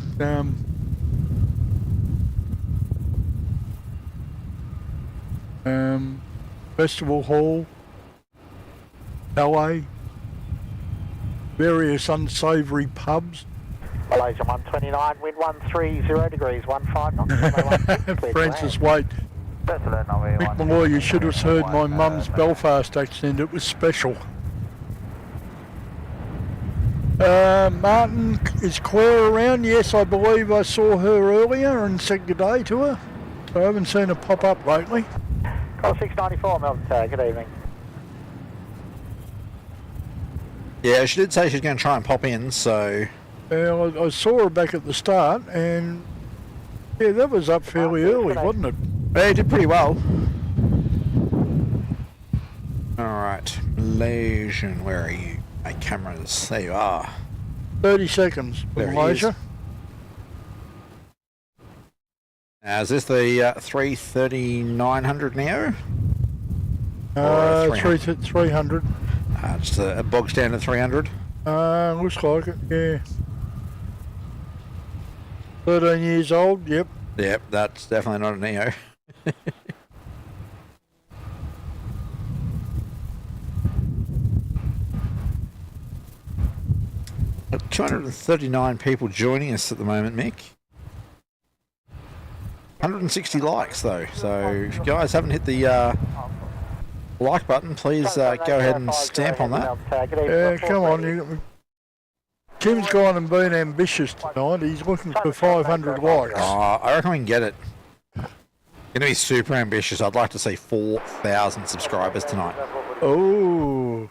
Festival Hall, LA, various unsavoury pubs. Malaysia 129, wind 130 degrees, 15 knots. Francis Wade. Mick Malloy, you should have heard my mum's Belfast accent, it was special. Martin, is Claire around? Yes, I believe I saw her earlier and said good day to her. I haven't seen her pop up lately. Call 694, Melbourne Tower, good evening. Yeah, she did say she's going to try and pop in, so... Yeah, I saw her back at the start, and yeah, that was up fairly early, wasn't it? Yeah, did pretty well. Alright, Malaysian, where are you? My cameras, there you are. 30 seconds for There he Malaysia. Now, is this the 330-900 Neo? 300. Just a bog standard 300. Looks like it, yeah. 13 years old, yep. Yep, that's definitely not a Neo. 239 people joining us at the moment, Mick. 160 likes though, so if you guys haven't hit the like button, please go ahead and stamp on that. Yeah, come on. Tim's gone and been ambitious tonight. He's looking for 500 likes. I reckon we can get it. Going to be super ambitious. I'd like to see 4,000 subscribers tonight. Oh.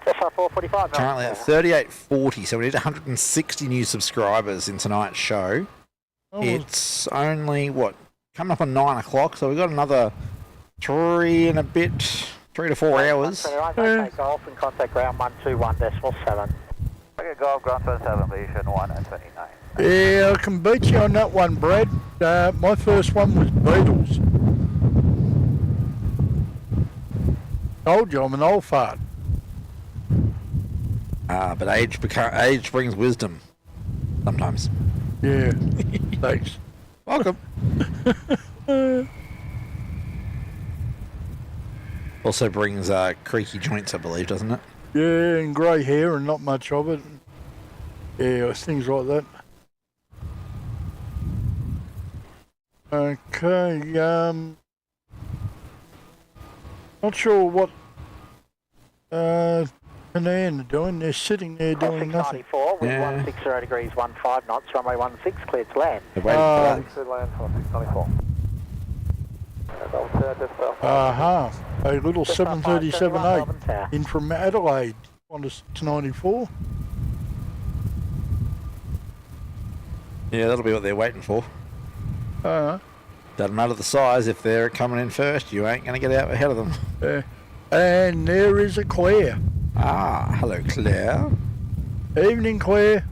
Currently at 3840, so we need 160 new subscribers in tonight's show. Oh. It's only, what, coming up on 9 o'clock, so we've got another 3 to 4 hours. Take off and contact ground 121.7. Okay, golf ground 27, position 1 and 29. Yeah, I can beat you on that one, Brad. My first one was Beatles. Told you I'm an old fart. But age brings wisdom. Sometimes. Yeah, thanks. Welcome. Also brings creaky joints, I believe, doesn't it? Yeah, and grey hair and not much of it. Yeah, things like that. Okay, not sure what Penang are doing. They're sitting there doing nothing. 694, MEL, wind Yeah. 160 degrees, 15 knots, runway 16, cleared to land. They're waiting for that. Clear to land for 694. A little Just up 737-8 Melbourne Tower. in from Adelaide on to 694. Yeah, that'll be what they're waiting for. Doesn't matter the size. If they're coming in first, you ain't going to get out ahead of them. And there is a Claire. Ah, hello, Claire. Evening, Claire.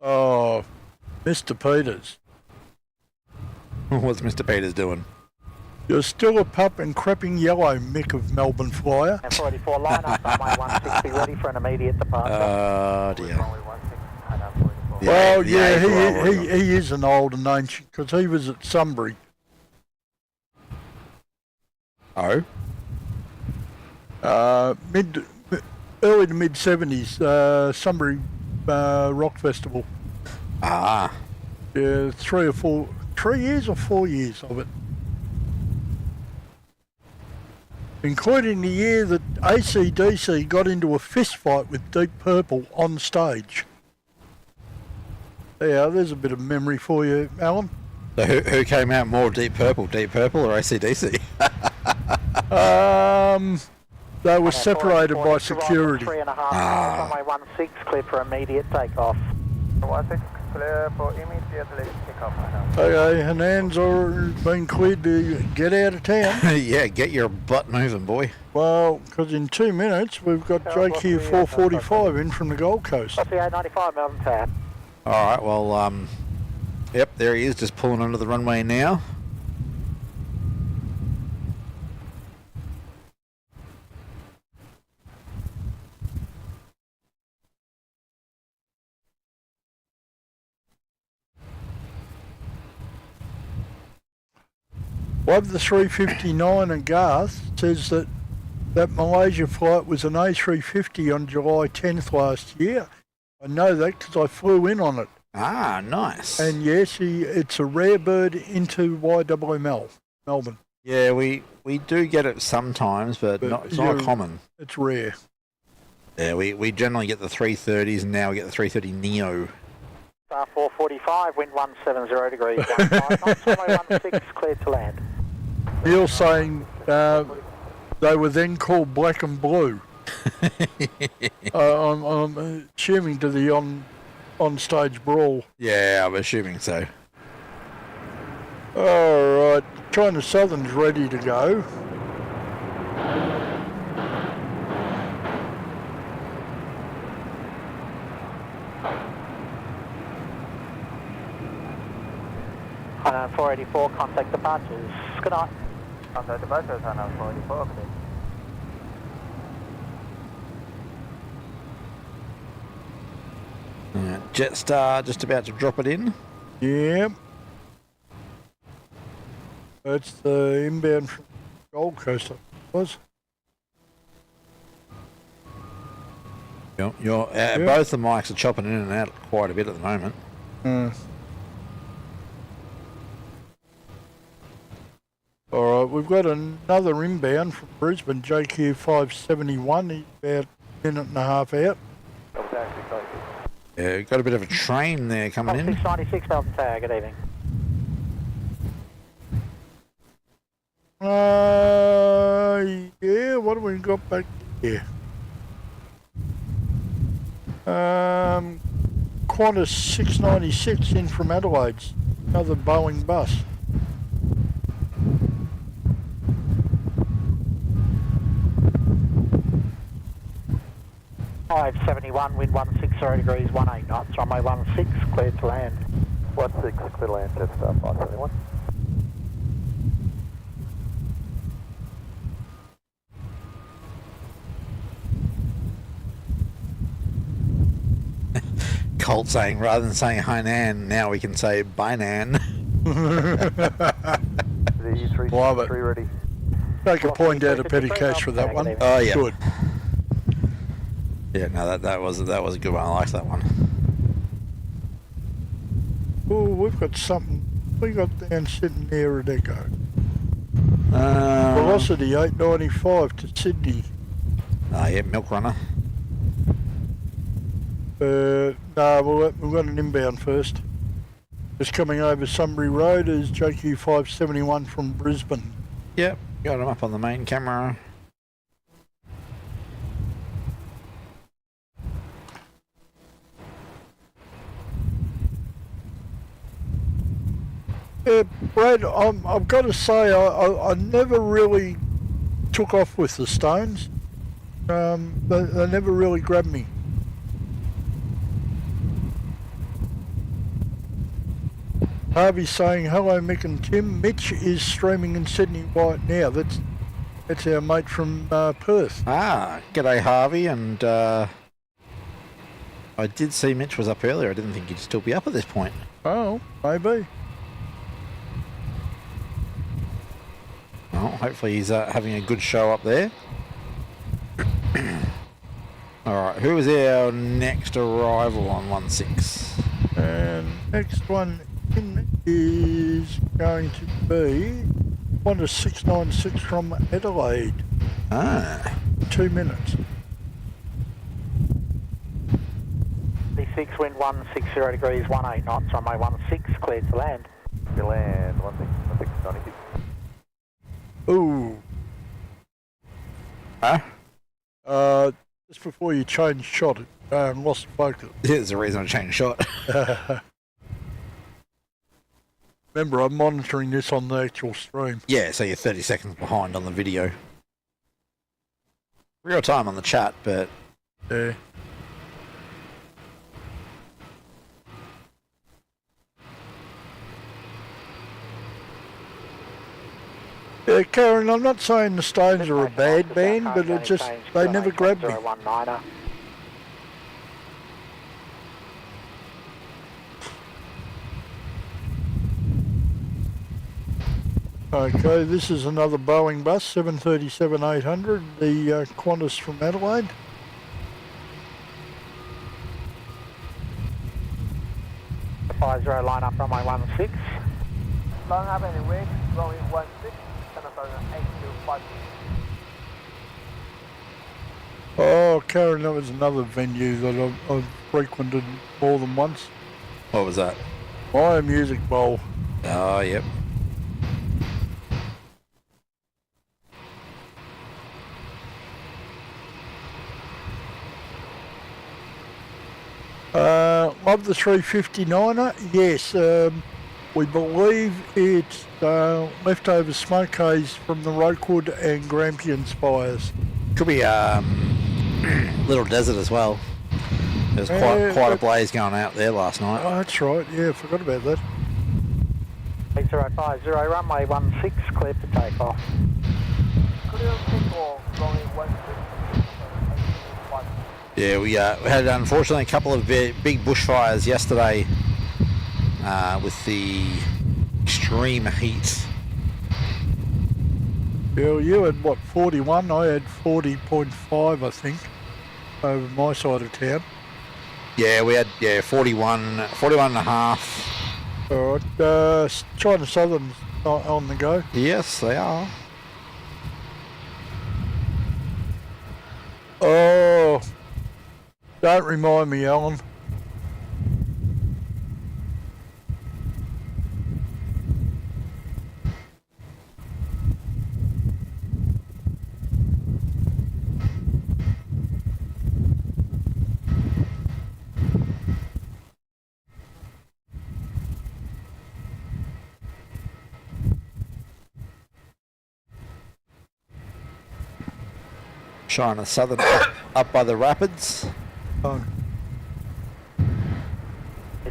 Oh, Mr. Peters. What's Mr. Peters doing? You're still a pup and crapping yellow, Mick of Melbourne Flyer. And 44, line up, runway 16, ready for an immediate departure. Dear. Runway 16, and 44. Well, the yeah, A380. he is an old and ancient because he was at Sunbury. Oh? Early to mid 70s, Sunbury Rock Festival. Ah. Yeah, 3 years or 4 years of it. Including the year that AC/DC got into a fist fight with Deep Purple on stage. Yeah, there's a bit of memory for you, Alan. So who came out more, Deep Purple or AC/DC? They were separated by security. 3.5 miles, runway 16, cleared for immediate takeoff. 16, clear for immediately takeoff. Okay, Hanan's already been cleared to get out of town. Yeah, get your butt moving, boy. Well, because in 2 minutes we've got JQ 445 in from the Gold Coast. CA 95, Melbourne Tower. All right, well, yep, there he is, just pulling onto the runway now. Love the 359 and Garth says that Malaysia flight was an A350 on July 10th last year. I know that because I flew in on it. Ah, nice. And yes, it's a rare bird into YMML, Melbourne. Yeah, we do get it sometimes, but it's not common. It's rare. Yeah, we generally get the 330s, and now we get the 330 Neo. Star 445, wind 170 degrees, 15 knots, runway 16, cleared to land. Neil saying they were then called Black and Blue. I'm assuming to the on-stage brawl. Yeah, I'm assuming so. All right, China Southern's ready to go. Hainan 484, contact departures. Good night. Contact departures, Hainan 484, okay. Jetstar just about to drop it in. Yeah. That's the inbound from Gold Coast, it was. Both the mics are chopping in and out quite a bit at the moment. All right, we've got another inbound from Brisbane, JQ 571. He's about a minute and a half out. Yeah, got a bit of a train there coming in. 696 Melbourne Tower, good evening. Yeah, what have we got back here? Qantas 696 in from Adelaide. Another Boeing bus. .571, wind 160 degrees, 18 knots, runway 16, cleared to land. 16, clear to land, Jetstar 571. Colt saying, rather than saying Hainan, now we can say Bainan. The E3 Love it. ready. Take a point out of petty cash for that one. Oh, yeah. Good. Yeah, no, that was a good one. I liked that one. Oh, we've got something. We got down sitting there at Echo. Velocity 895 to Sydney. Yeah, Milk Runner. No, we've got an inbound first. Just coming over Sunbury Road is JQ571 from Brisbane. Yep, got him up on the main camera. Yeah, Brad, I've got to say, I never really took off with the Stones. They never really grabbed me. Harvey's saying, hello Mick and Tim. Mitch is streaming in Sydney right now. That's our mate from Perth. Ah, g'day Harvey, and I did see Mitch was up earlier. I didn't think he'd still be up at this point. Oh, maybe. Well, hopefully he's having a good show up there. Alright, who is our next arrival on 16? And next one in is going to be 696 from Adelaide. Ah. 2 minutes. B6, wind 160 degrees, 18 knots, runway 16, cleared to land. To land, 1696. Ooh. Huh? Just before you change shot, lost focus. There's a reason I changed shot. Remember, I'm monitoring this on the actual stream. Yeah, so you're 30 seconds behind on the video. Real time on the chat, but... Yeah. Yeah, Karen, I'm not saying the Stones are a bad band, but it just, they never grabbed me. Okay, this is another Boeing bus, 737-800, the Qantas from Adelaide. Fire 0, line up runway 16. Line up any wind, runway 16, 7,825. Oh, Karen, that was another venue that I've frequented more than once. What was that? My Music Bowl. Oh, yep. Love the 359er. Yes, we believe it's leftover smoke haze from the Rokewood and Grampian spires. Could be Little Desert as well. There's quite a blaze going out there last night. Oh, that's right. Yeah, I forgot about that. 8050, runway 16, cleared to take off. Clear takeoff, runway 16. Yeah, we had unfortunately a couple of big bushfires yesterday with the extreme heat. Yeah, you had what, 41? I had 40.5, I think, over my side of town. Yeah, we had 41 and a half. All right, China Southern's on the go. Yes, they are. Oh, don't remind me, Alan. China Southern up by the rapids. Oh.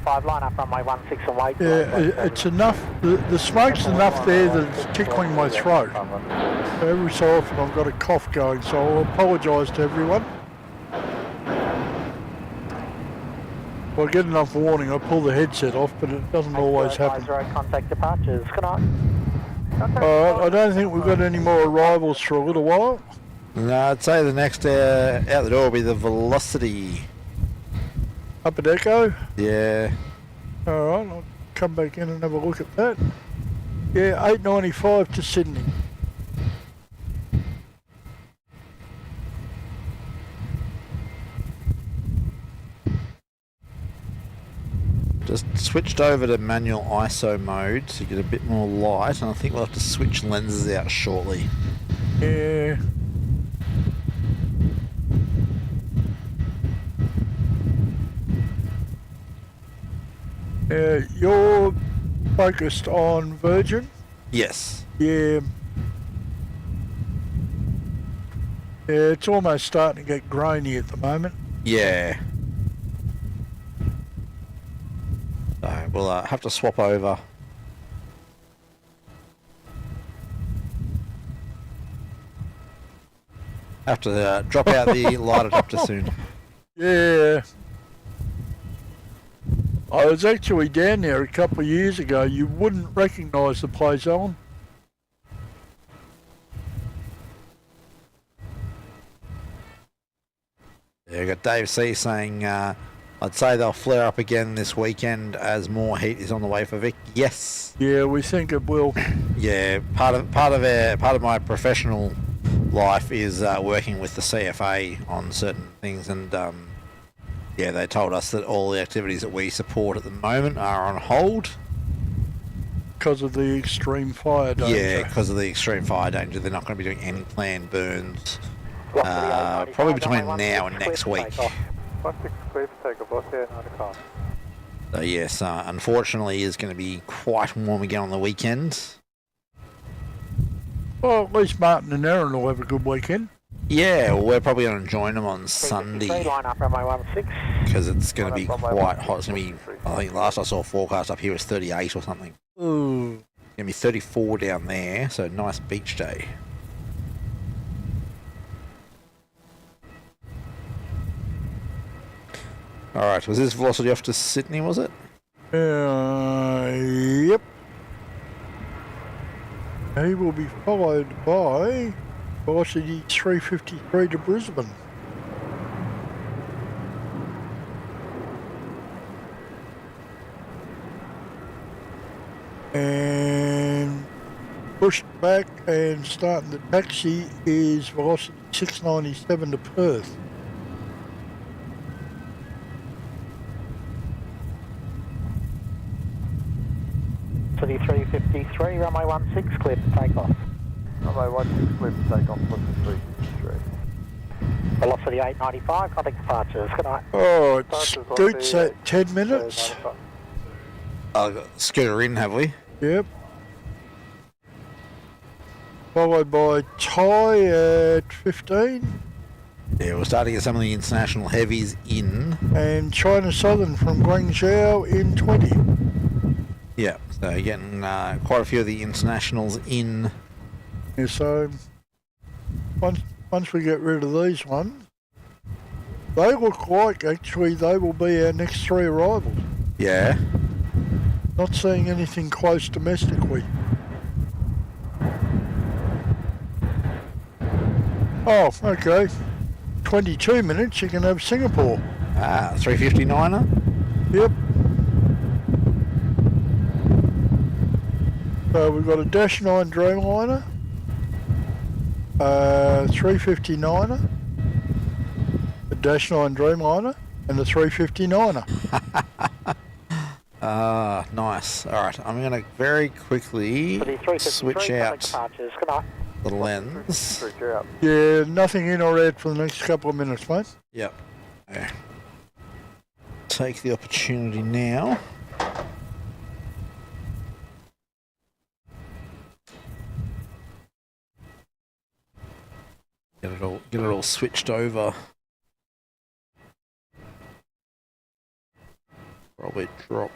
5, line up runway 16 and wait. Yeah, it's enough. The smoke's enough there that it's tickling my throat. Every so often I've got a cough going, so I'll apologise to everyone. If I get enough warning, I pull the headset off, but it doesn't always happen. Contact departures. Good night. Alright, I don't think we've got any more arrivals for a little while. No, I'd say the next out the door will be the Velocity. Up at Echo? Yeah. Alright, come back in and have a look at that. Yeah, 895 to Sydney. Just switched over to manual ISO mode to get a bit more light, and I think we'll have to switch lenses out shortly. Yeah. You're focused on Virgin? Yes. Yeah. Yeah, it's almost starting to get grainy at the moment. Yeah. So we'll have to swap over. Have to drop out the light adapter soon. Yeah. I was actually down there a couple of years ago. You wouldn't recognise the place, Alan. Yeah, we got Dave C saying, I'd say they'll flare up again this weekend as more heat is on the way for Vic. Yes. Yeah, we think it will. Yeah, part of my professional life is working with the CFA on certain things, and yeah, they told us that all the activities that we support at the moment are on hold. Because of the extreme fire danger. Yeah, because of the extreme fire danger. They're not going to be doing any planned burns probably between now and next week. 16 clear for takeoff, boss, yeah, 9 o'clock. So yes, unfortunately it's going to be quite warm again on the weekend. Well, at least Martin and Aaron will have a good weekend. Yeah, well, we're probably going to join them on Sunday Line up runway 16. because it's going to be quite hot. It's going to be, I think last I saw forecast up here was 38 or something. Ooh. It's going to be 34 down there, so nice beach day. Alright, was this velocity off to Sydney, was it? Yep. He will be followed by velocity 353 to Brisbane. And pushed back and starting the taxi is velocity 697 to Perth. City 353, runway 16, clear for takeoff. Runway 16, clear for takeoff, velocity 353. Velocity 895, contact departures. Good night. Oh, it scoots at 10 minutes. Scooter in, have we? Yep. Followed by Thai at 15. Yeah, we're starting to get some of the international heavies in. And China Southern from Guangzhou in 20. Yeah, so you're getting quite a few of the internationals in. Yeah, so once we get rid of these ones, they look like actually they will be our next 3 arrivals. Yeah. Not seeing anything close domestically. Oh, okay. 22 minutes you can have Singapore. 359er? Yep. So we've got a Dash 9 Dreamliner, 359er, a Dash 9 Dreamliner, and a 359er. Nice. Alright, I'm going to very quickly switch out the lens. Yeah, nothing in or out for the next couple of minutes, mate. Yep. Okay. Take the opportunity now. Get it all switched over. Probably drop.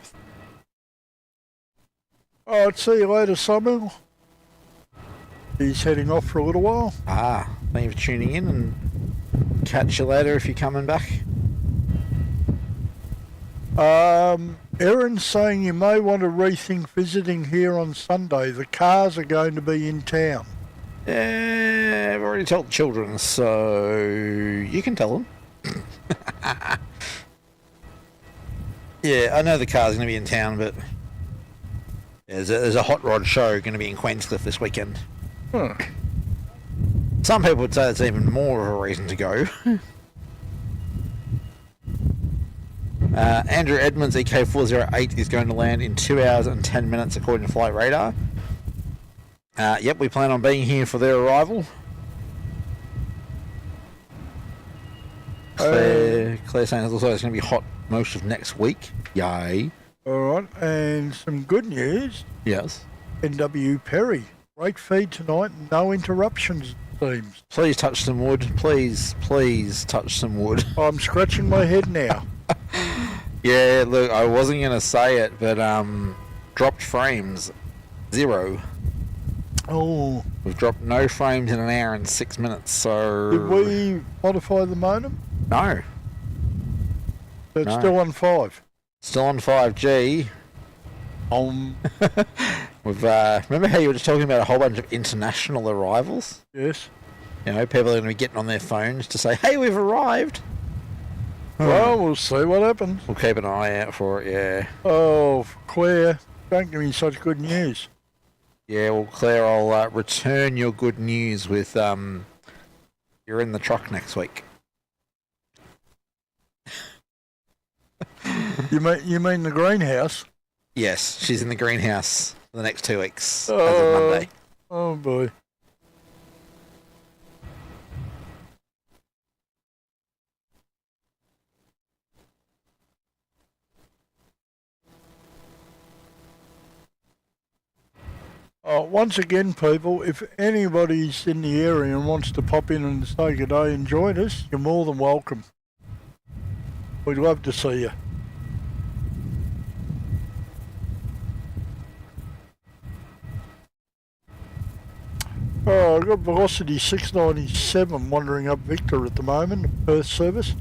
Alright, see you later, Samuel. He's heading off for a little while. Thank you for tuning in, and catch you later if you're coming back. Erin's saying you may want to rethink visiting here on Sunday. The cars are going to be in town. Yeah, I've already told the children, so you can tell them. Yeah, I know the car's going to be in town, but There's a hot rod show going to be in Queenscliff this weekend. Huh. Some people would say it's even more of a reason to go. Andrew Edmonds EK408 is going to land in 2 hours and 10 minutes according to Flight Radar. Yep, we plan on being here for their arrival. Claire saying it looks like it's going to be hot most of next week. Yay. Alright, and some good news. Yes. NW Perry. Great feed tonight, no interruptions, it seems. Please touch some wood. Please touch some wood. I'm scratching my head now. Yeah, look, I wasn't going to say it, but dropped frames, 0. Oh. We've dropped no frames in an hour and 6 minutes, so... Did we modify the modem? No. So it's No. still on 5. Still on 5G. We've remember how you were just talking about a whole bunch of international arrivals? Yes. You know, people are going to be getting on their phones to say, hey, we've arrived. Well, we'll see what happens. We'll keep an eye out for it, yeah. Oh, Claire, don't give me such good news. Yeah, well, Claire, I'll return your good news with you're in the truck next week. You mean the greenhouse? Yes, she's in the greenhouse for the next 2 weeks as of Monday. Oh boy. Once again, people, if anybody's in the area and wants to pop in and say good day and join us, you're more than welcome. We'd love to see you. Oh, I've got Velocity 697 wandering up Victor at the moment, Perth service.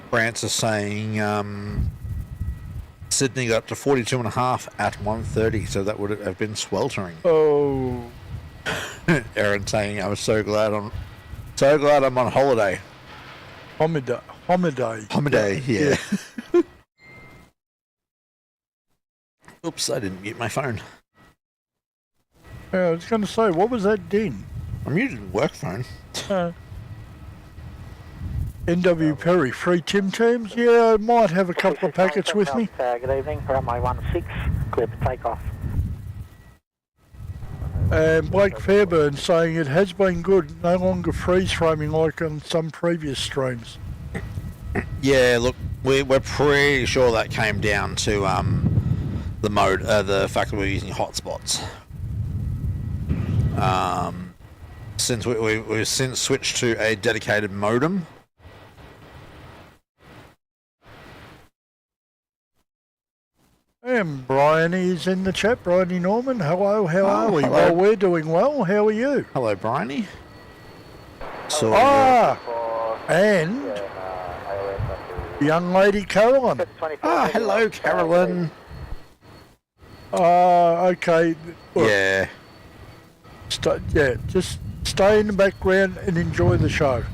France is saying Sydney got up to 42.5 at 1:30, so that would have been sweltering. Oh. Aaron saying, "I'm so glad I'm on holiday." Holiday, yeah. Oops, I didn't mute my phone. Yeah, I was going to say, what was that din? I muted work phone. NW Perry, free Tim Tams? Yeah, I might have a couple of packets with me. Good evening, runway 16, clear for takeoff. And Blake Fairburn saying it has been good, no longer freeze framing like on some previous streams. Yeah, look, we're pretty sure that came down to the fact that we're using hotspots. Since we've since switched to a dedicated modem. And Bryony is in the chat. Bryony Norman, hello, how are we? Hello. Well, we're doing well. How are you? Hello, Bryony. So, And young lady Carolyn. hello, Carolyn. Okay. Look, Yeah. Just stay in the background and enjoy the show.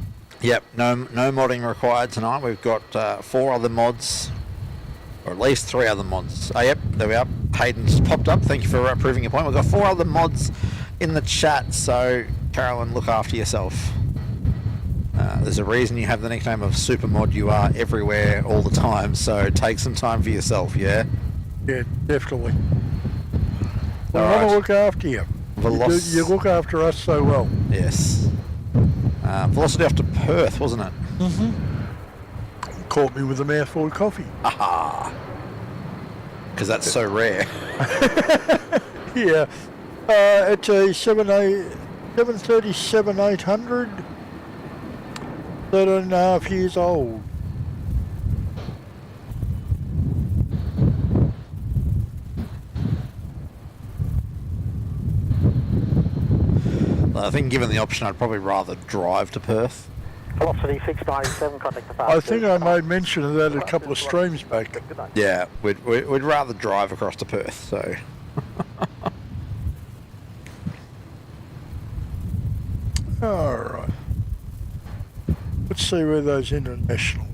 Yep, no modding required tonight. We've got 4 other mods, or at least 3 other mods. Oh, yep, there we are. Hayden's popped up. Thank you for proving your point. We've got 4 other mods in the chat, so Carolyn, look after yourself. There's a reason you have the nickname of Super Mod. You are everywhere all the time, so take some time for yourself, yeah? Yeah, definitely. We All want right. to look after you. You look after us so well. Yes. Velocity off to Perth, wasn't it? Mm-hmm. Caught me with a mouthful of coffee. Aha! Because that's so rare. Yeah. It's a 737-800. 13.5 years old. I think given the option, I'd probably rather drive to Perth. Velocity 697, contact the I think I made mention of that a couple of streams back. Yeah, we'd rather drive across to Perth, so. Alright. Let's see where those international.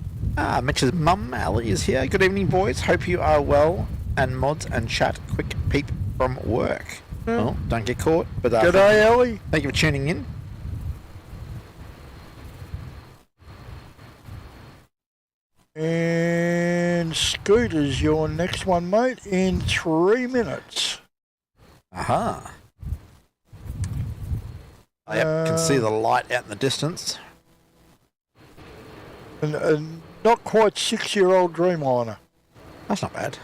Mitch's mum, Ali, is here. Good evening, boys. Hope you are well. And mods and chat. Quick peep from work. Well, don't get caught. But G'day, Ellie. thank you for tuning in. And Scooter's your next one, mate, in 3 minutes. Aha. Yep, can see the light out in the distance. And not quite 6-year-old Dreamliner. That's not bad.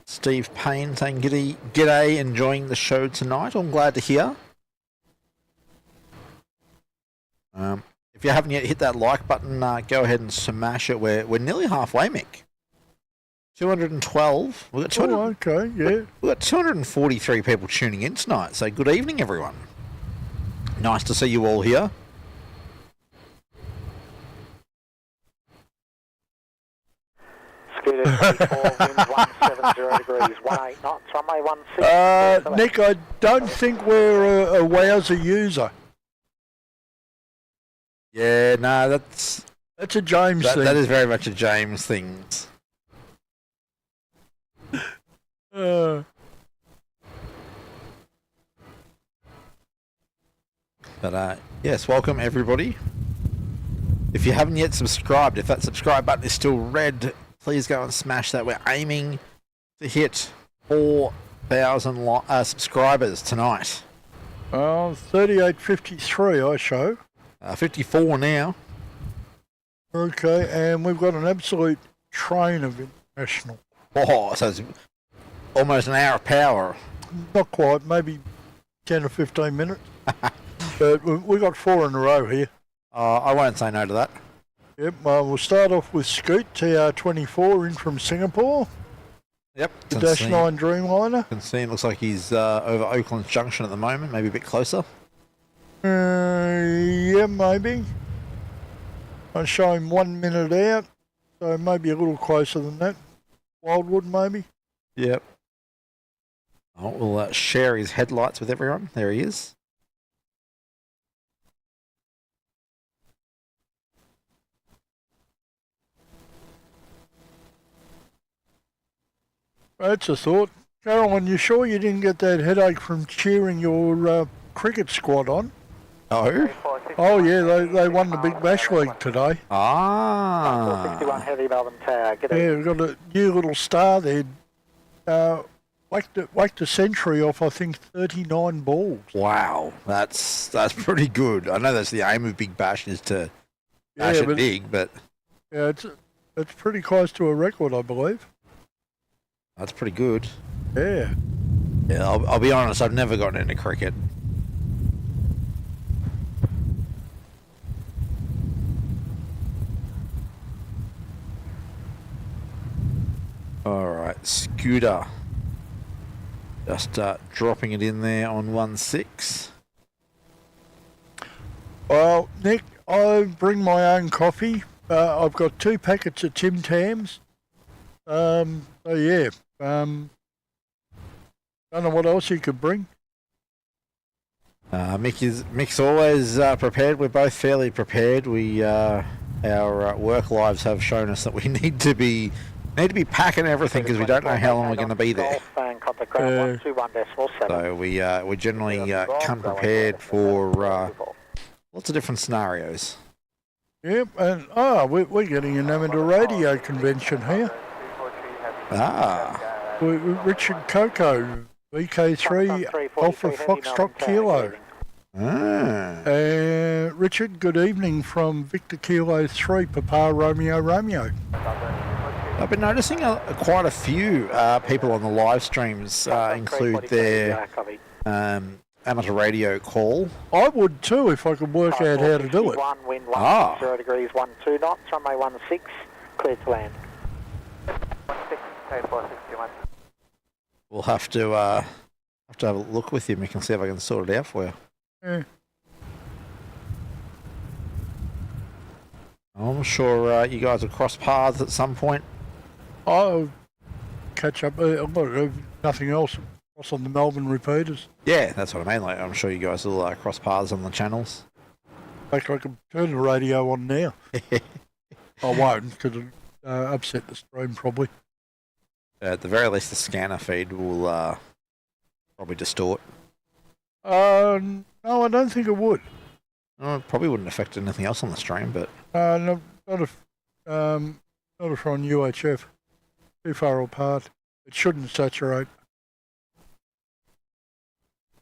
Steve Payne saying g'day, enjoying the show tonight. I'm glad to hear. If you haven't yet hit that like button, go ahead and smash it. We're nearly halfway, Mick. 212. We've got 200, okay, yeah. we've got 243 people tuning in tonight. So good evening, everyone. Nice to see you all here. Scooter 24, wind 170 degrees, 18 knots, runway 16. Nick, I don't think we're a Wowser user. Yeah, no, that's a James thing. That is very much a James thing. But yes, welcome everybody. If you haven't yet subscribed, if that subscribe button is still red, please go and smash that. We're aiming to hit 4,000 subscribers tonight. 38.53 I show. 54 now. Okay, and we've got an absolute train of international. Oh, so it's almost an hour of power. Not quite, maybe 10 or 15 minutes. But we got 4 in a row here. I won't say no to that. Yep, we'll start off with Scoot, TR24 in from Singapore. Yep. The Dash 9 Dreamliner. Can see it looks like he's over Oakland Junction at the moment, maybe a bit closer. Yeah, maybe. I show him 1 minute out, so maybe a little closer than that. Wildwood, maybe. Yep. Oh, we'll share his headlights with everyone. There he is. That's a thought. Caroline, you sure you didn't get that headache from cheering your cricket squad on? Oh? Oh yeah, they won the Big Bash League today. Ah. 461 heavy Melbourne Tower. Yeah, we've got a new little star there. Whacked a century off, I think, 39 balls. Wow, that's pretty good. I know that's the aim of Big Bash is to bash it big, but yeah, it's pretty close to a record, I believe. That's pretty good. Yeah. Yeah, I'll be honest, I've never gotten into cricket. Alright, Scooter. Just dropping it in there on 1.6. Well, Nick, I bring my own coffee. I've got 2 packets of Tim Tams. So yeah. Don't know what else you could bring. Mick's always prepared. We're both fairly prepared. Our work lives have shown us that we need to be packing everything because we don't know how long we're going to be there. So we generally come prepared for lots of different scenarios. Yep, and we're getting an amateur radio convention here. Richard Coco, VK3 Alpha Foxtrot Kilo. Richard, good evening from Victor Kilo 3 Papa Romeo Romeo. I've been noticing quite a few people on the live streams include their amateur radio call. I would too if I could work out how to do it. Wind 0 degrees, 12 knots, runway 16, clear to land. 461. We'll have to have a look with you, Mick, and see if I can sort it out for you. Yeah. I'm sure you guys will cross paths at some point. I'll catch up. I've got nothing else. Cross on the Melbourne repeaters. Yeah, that's what I mean. Like, I'm sure you guys will cross paths on the channels. Like I can turn the radio on now. I won't because it'll upset the stream probably. At the very least, the scanner feed will probably distort. No, I don't think it would. It probably wouldn't affect anything else on the stream, but No, not if on UHF. Too far apart. It shouldn't saturate.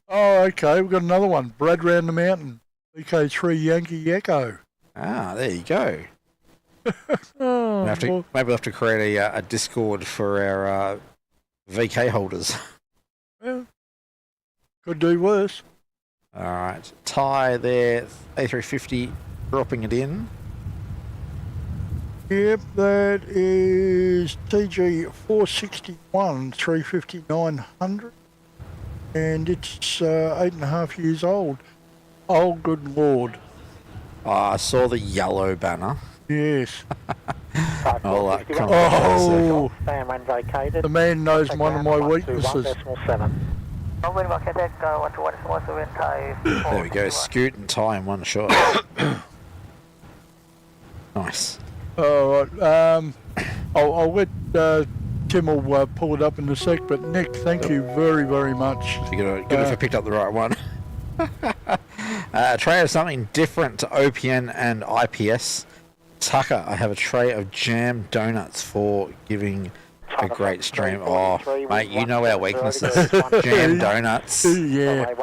Oh, okay. We've got another one. Brad round the mountain. VK3 Yankee Echo. there you go. Oh, Maybe we'll have to create a Discord for our VK holders. yeah. Could do worse. All right, Ty there, A350, dropping it in. Yep, that is TG 461 350 900, and it's 8.5 years old. Oh, good lord! I saw the yellow banner. Yes. I'll come Oh, Stand when vacated. the man knows Contact one of my ground weaknesses. 121.7. There we go, Scoot and Ty in one shot. Nice. All right. I'll let Tim will pull it up in a sec. But Nick, thank you very, very much. Good if I picked up the right one. A tray of something different to OPN and IPS. Tucker, I have a tray of jam donuts for giving a great stream. Oh, mate, you know our weaknesses. Jam donuts. Yeah.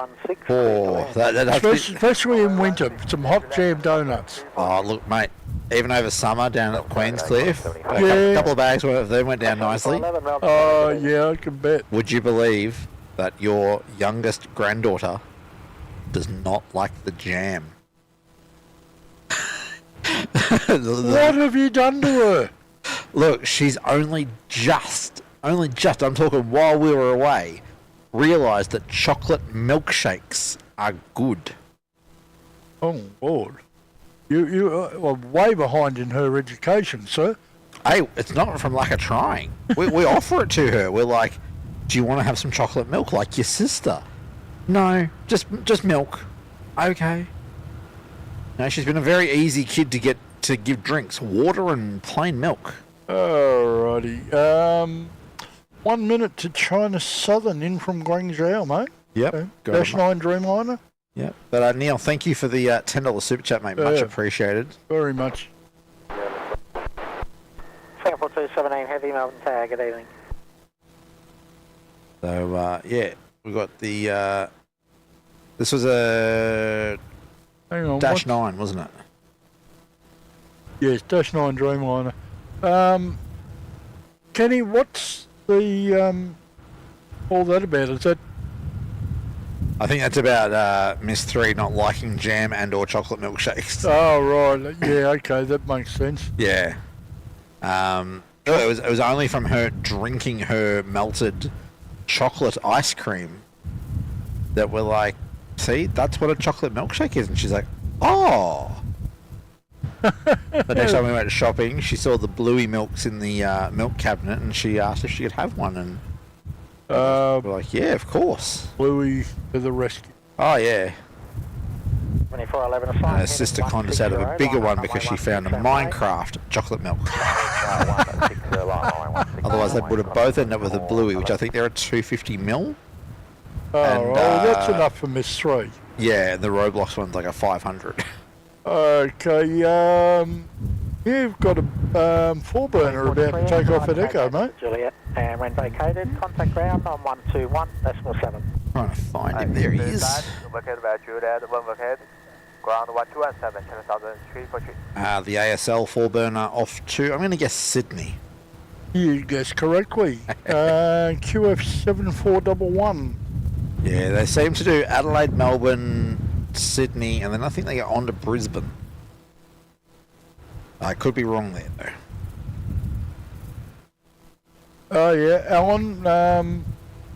Oh, Especially in winter, some hot jam donuts. Oh, look, mate. Even over summer down at Queenscliff, a Yeah. couple of bags worth of them went down nicely. Oh, yeah, I can bet. Would you believe that your youngest granddaughter does not like the jam? What have you done to her? Look, she's only just, I'm talking while we were away, realised that chocolate milkshakes are good. Oh, Lord. You are way behind in her education, sir. Hey, it's not from lack of trying. We offer it to her. We're like, do you want to have some chocolate milk like your sister? No, just milk. Okay. No, she's been a very easy kid to give drinks. Water and plain milk. Alrighty. 1 minute to China Southern in from Guangzhou, mate. Yep. Okay. Got Dash it. 9 Dreamliner. Yep. But Neil, thank you for the $10 super chat, mate. Much Yeah. appreciated. Very much. Singapore 217 Heavy Melbourne Tower, good evening. So, yeah, we got the, this was a Hang on. Dash 9, wasn't it? Yes, Dash 9 Dreamliner. Kenny, what's the all that about? Is that I think that's about Miss 3 not liking jam and or chocolate milkshakes. oh right, yeah, okay, that makes sense. Yeah. It was only from her drinking her melted chocolate ice cream that we're like, see, that's what a chocolate milkshake is. And she's like, oh. The next time we went shopping, she saw the bluey milks in the milk cabinet and she asked if she could have one. And we're like, yeah, of course. Bluey to the rescue. Oh, yeah. 2411 And her sister conned us out of a bigger one because she found a Minecraft chocolate milk. Otherwise, they would have both ended up with a bluey, which I think they're a 250 mil. Oh, And, that's enough for Miss 3. Yeah, the Roblox one's like a 500. Okay, you've got a 4-burner about to take off at Echo, mate. Juliet, and when vacated, contact ground on 121.7. Trying to find him. There he is. Ground 1217, channel Southern 343. The ASL 4-burner off to, I'm going to guess Sydney. You guessed correctly. QF7411. Yeah, they seem to do Adelaide, Melbourne, Sydney, and then I think they get on to Brisbane. I could be wrong there, though. Oh yeah, Alan.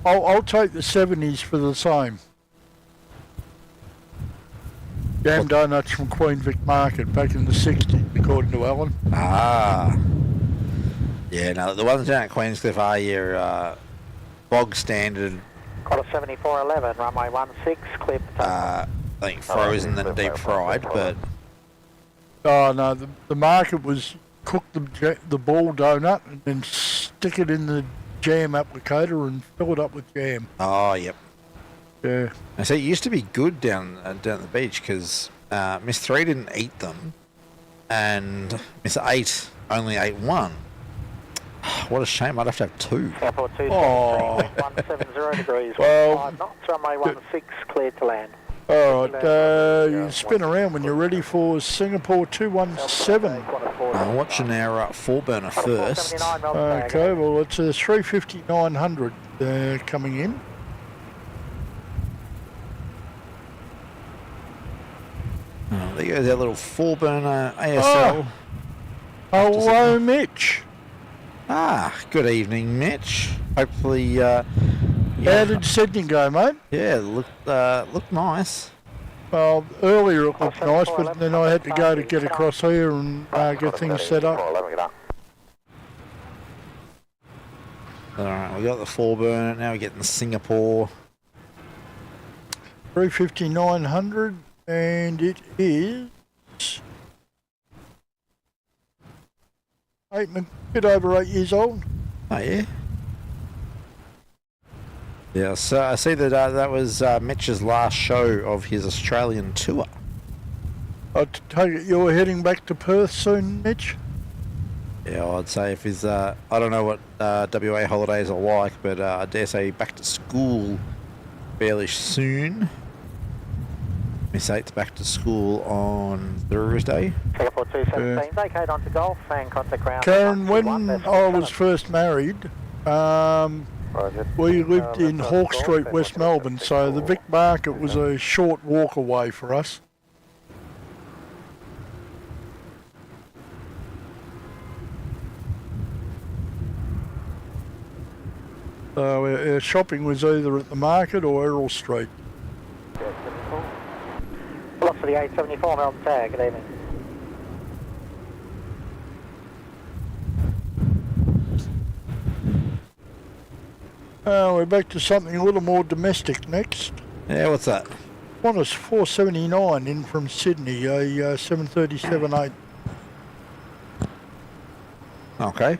I'll take the 70s for the same. Jam donuts from Queen Vic Market back in the 60s, according to Alan. Ah. Yeah, no, the ones down at Queenscliff are your bog standard. Got a 7411, runway 16, clear for I think frozen and deep fried, but Oh no, the market was cook the ball donut and then stick it in the jam applicator and fill it up with jam. oh, yep. Yeah. I see it used to be good down at the beach because Miss 3 didn't eat them, and Miss 8 only ate one. What a shame! I'd have to have two. Airport 2, Oh. 170 degrees, Well, 5 knots, runway 16, cleared to land. All right, you spin around when you're ready for Singapore 217. I'm watching our 4-burner first. Okay, well it's a 350-900 coming in. Oh, there goes our little 4-burner ASL. Hello, Mitch. Ah, good evening, Mitch. Hopefully, How did Sydney go, mate? yeah, looked nice. Well, earlier it looked nice, but then I had to go to get across here and get things set up. Alright, we got the 4-burner, now we're getting Singapore. 350-900, and it is a bit over 8 years old. Oh, yeah? Yeah, so I see that that was Mitch's last show of his Australian tour. I take it you're heading back to Perth soon, Mitch? Yeah, I'd say if he's, I don't know what WA holidays are like, but I dare say back to school fairly soon. Miss 8's back to school on Thursday. Singapore 217, vacate onto Golf and contact ground. Karen, when I was first married, we lived in Hawke Street, West Melbourne, so the Vic Market was a short walk away for us. So our shopping was either at the market or Errol Street. Velocity 874, Melbourne tag, good evening. We're back to something a little more domestic next. Yeah, what's that? Qantas 479 in from Sydney, a 737-8. Okay.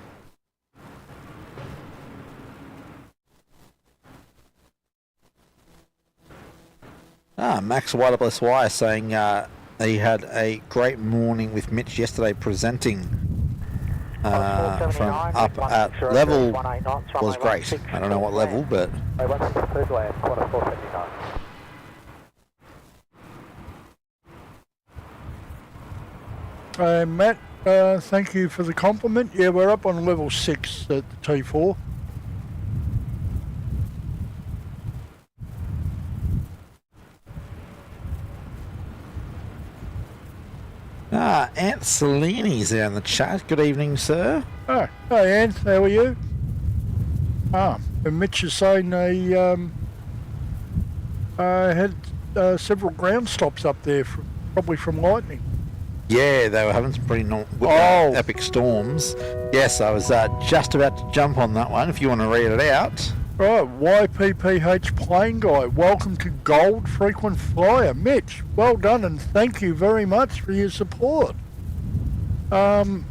Max Y saying he had a great morning with Mitch yesterday presenting from up at level was great. I don't know what level, but Matt, thank you for the compliment. Yeah, we're up on level 6 at the T4. Ant Salini's there in the chat. Good evening, sir. Oh, hey Ant, how are you? And Mitch is saying they had several ground stops up there, probably from lightning. Yeah, they were having some pretty epic storms. Yes, I was just about to jump on that one if you want to read it out. Right, YPPH Plane Guy, welcome to Gold Frequent Flyer. Mitch, well done and thank you very much for your support. That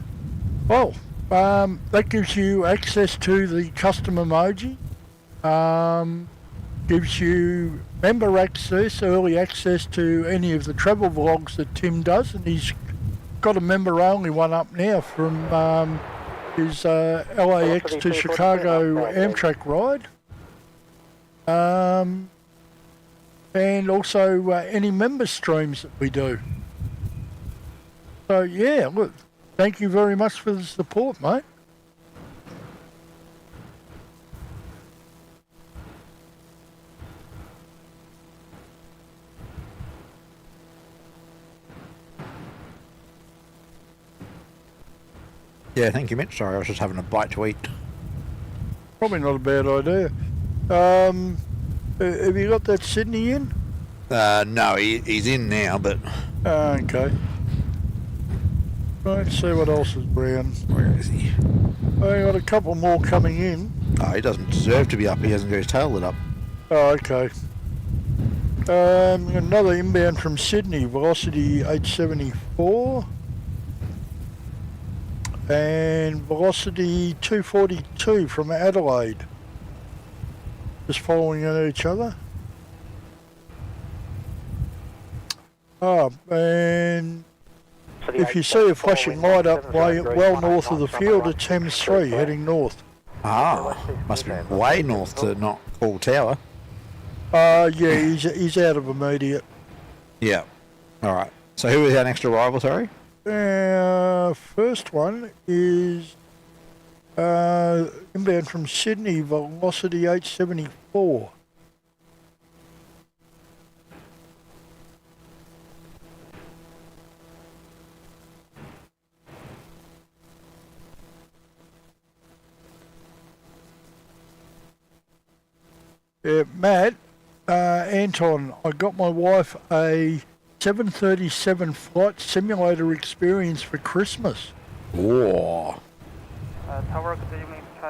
gives you access to the custom emoji, gives you member access, early access to any of the travel vlogs that Tim does, and he's got a member only one up now from his LAX to Chicago Amtrak ride. And also any member streams that we do. So yeah, look, thank you very much for the support, mate. Yeah, thank you, Mitch. Sorry, I was just having a bite to eat. Probably not a bad idea. Have you got that Sydney in? No, he's in now, but... Okay. Let's see what else is around. Where is he? I got a couple more coming in. Oh, he doesn't deserve to be up. He hasn't got his tail lit up. Oh, okay. Another inbound from Sydney, velocity 874. And velocity 242 from Adelaide. Just following each other. Oh, and if you see a flashing light up well north of the field, it's Hems 3 heading north. Ah, must be way north to not call tower. Yeah, he's out of immediate. Yeah. Alright. So who is our next arrival, sorry? First one is inbound from Sydney, velocity 874. Matt, Anton, I got my wife a 737 flight simulator experience for Christmas. Whoa.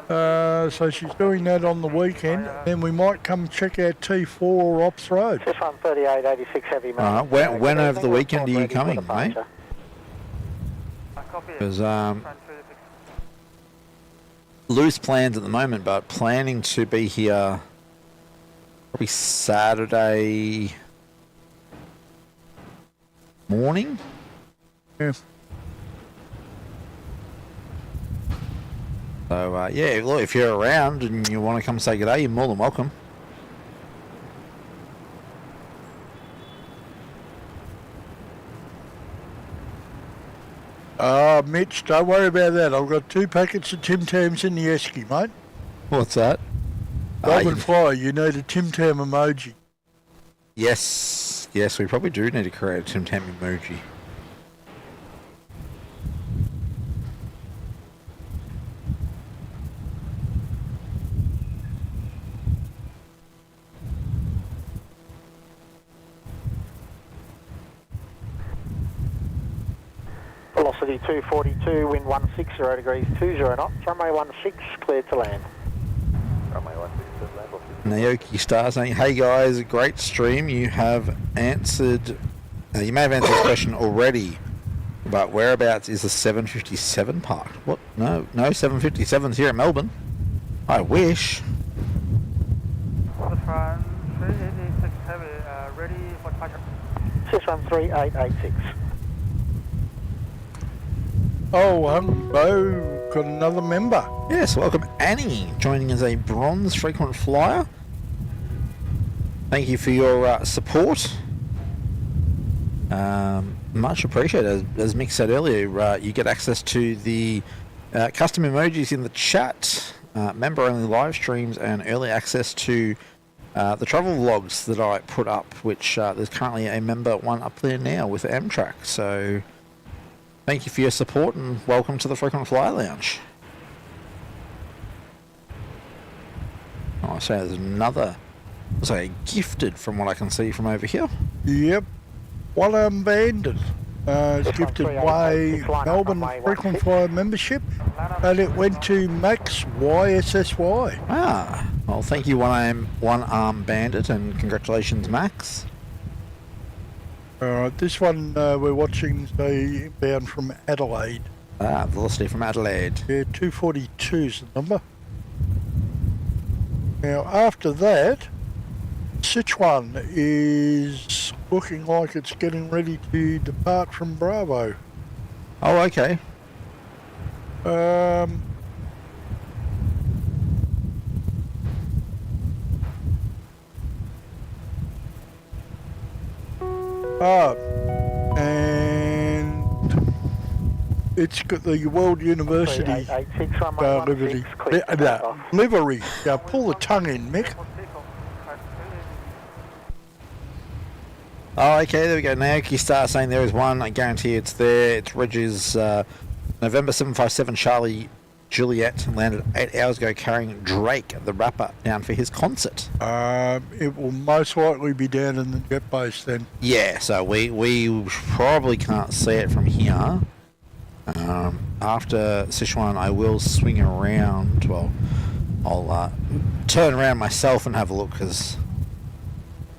So she's doing that on the weekend, and we might come check out T4 or Ops Road. 3886 heavy. When over the weekend are you coming, mate? Because loose plans at the moment, but planning to be here probably Saturday morning. Yeah. So yeah, look, if you're around and you want to come say good day, you're more than welcome. Mitch, don't worry about that. I've got 2 packets of Tim Tams in the esky, mate. What's that? Bob and Fly, you need a Tim Tam emoji. Yes, we probably do need to create a Tim Tam emoji. Velocity 242, wind 160 degrees, 20 knots, runway 16, cleared to land. Runway 16, land. Naoki Star saying, hey guys, great stream. You have answered, you may have answered this question already, but whereabouts is the 757 parked? What? No 757s here in Melbourne. I wish. Ready for departure. 613-886. Oh, hello, got another member. Yes, welcome Annie, joining as a bronze frequent flyer. Thank you for your support. Much appreciated. As Mick said earlier, you get access to the custom emojis in the chat, member-only live streams, and early access to the travel vlogs that I put up, which there's currently a member one up there now with Amtrak. So thank you for your support and welcome to the Frequent Flyer Lounge. Oh, so there's another, say, gifted from what I can see from over here. Yep. One bandit. It's gifted by Melbourne Frequent Flyer membership, and it went to Max YSSY. Ah, well, thank you, One Arm Bandit, and congratulations, Max. Alright, this one we're watching the inbound from Adelaide. Ah, velocity from Adelaide. Yeah, 242 is the number. Now, after that, Sichuan is looking like it's getting ready to depart from Bravo. Oh, okay. And it's got the World University livery. Pull the tongue in, Mick. Oh, okay, there we go. Naoki Star saying there is one. I guarantee it's there. It's Reg's November 757 Charlie Juliet landed 8 hours ago carrying Drake, the rapper, down for his concert. It will most likely be down in the jet base then. Yeah, so we probably can't see it from here. After Sichuan, I will swing around. Well, I'll turn around myself and have a look because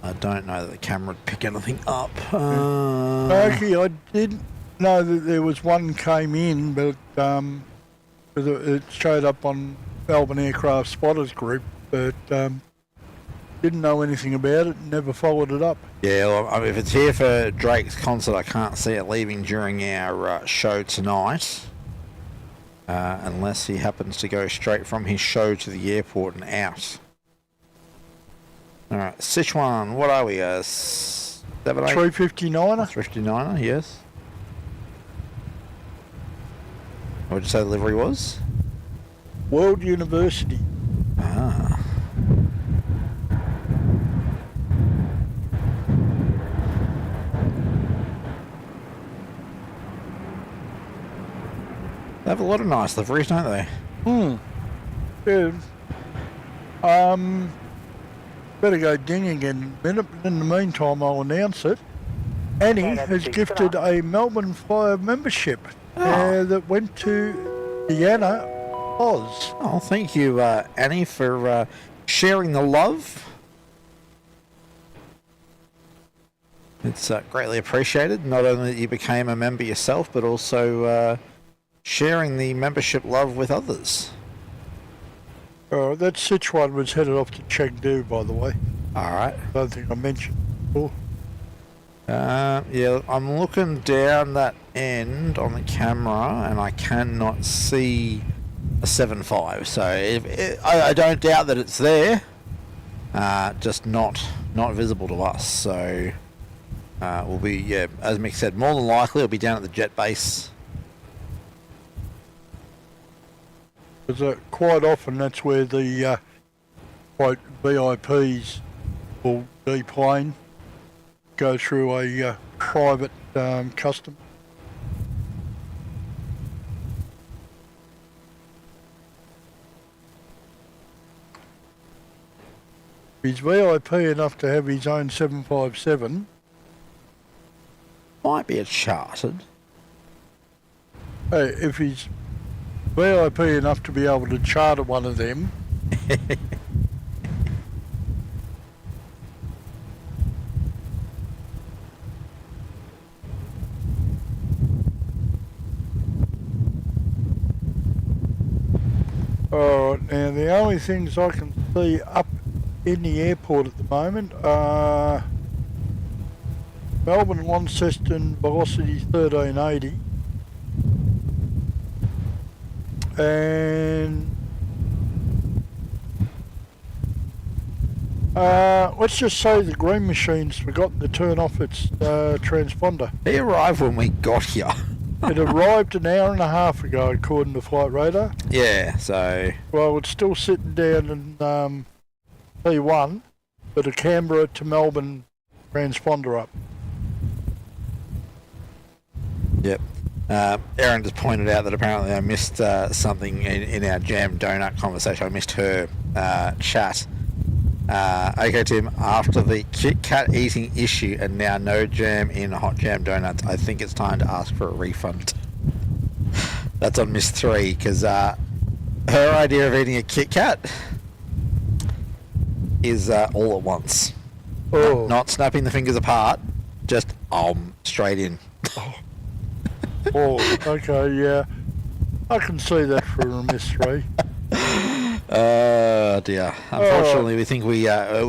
I don't know that the camera would pick anything up. Actually, I didn't know that there was one came in, but it showed up on Melbourne Aircraft Spotters Group, but didn't know anything about it and never followed it up. Yeah, well, I mean, if it's here for Drake's concert, I can't see it leaving during our show tonight. Unless he happens to go straight from his show to the airport and out. Alright, Sichuan, what are we? 359er? 359er, yes. What did you say the livery was? World University. Ah. They have a lot of nice liveries, don't they? Yeah. Better go dinging in a minute, but in the meantime I'll announce it. Annie has gifted a Melbourne Flyer membership that went to Deanna Oz. Oh, thank you, Annie, for sharing the love. It's greatly appreciated. Not only that you became a member yourself, but also sharing the membership love with others. That Sichuan was headed off to Chengdu, by the way. Alright. I don't think I mentioned before. Yeah, I'm looking down that end on the camera and I cannot see a 7.5, so I don't doubt that it's there, just not visible to us. So we'll be, yeah, as Mick said, more than likely it'll be down at the jet base. Because quite often that's where the quote VIPs will deplane, go through a private custom. He's VIP enough to have his own 757. Might be a chartered. Hey, if he's VIP enough to be able to charter one of them. Alright, now the only things I can see up in the airport at the moment are Melbourne Launceston velocity 1380. And let's just say the green machine's forgotten to turn off its transponder. He arrived when we got here. It arrived an hour and a half ago, according to Flight Radar. Yeah, so... Well, it's still sitting down in P1, but a Canberra to Melbourne transponder up. Yep. Erin just pointed out that apparently I missed something in our jam donut conversation. I missed her chat. Okay, Tim, after the Kit Kat eating issue and now no jam in hot jam donuts, I think it's time to ask for a refund. That's on Miss 3, because her idea of eating a Kit Kat is all at once. Oh. Not snapping the fingers apart, just straight in. Oh, okay, yeah. I can see that for a Miss 3. Oh dear. Unfortunately, we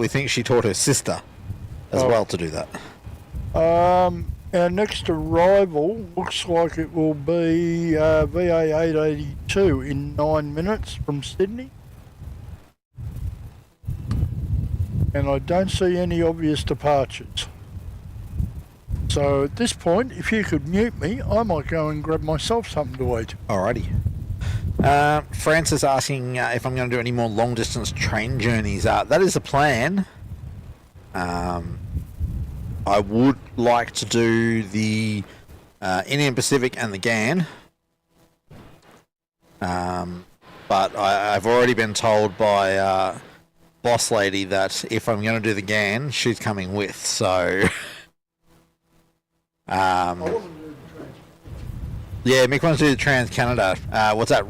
think she taught her sister as well to do that. Our next arrival looks like it will be VA 882 in 9 minutes from Sydney. And I don't see any obvious departures. So at this point, if you could mute me, I might go and grab myself something to eat. Alrighty. Francis asking if I'm going to do any more long distance train journeys. That is a plan. I would like to do the Indian Pacific and the GAN. But I've already been told by boss lady that if I'm going to do the GAN, she's coming with. So, yeah, Mick wants to do the Trans Canada. What's that?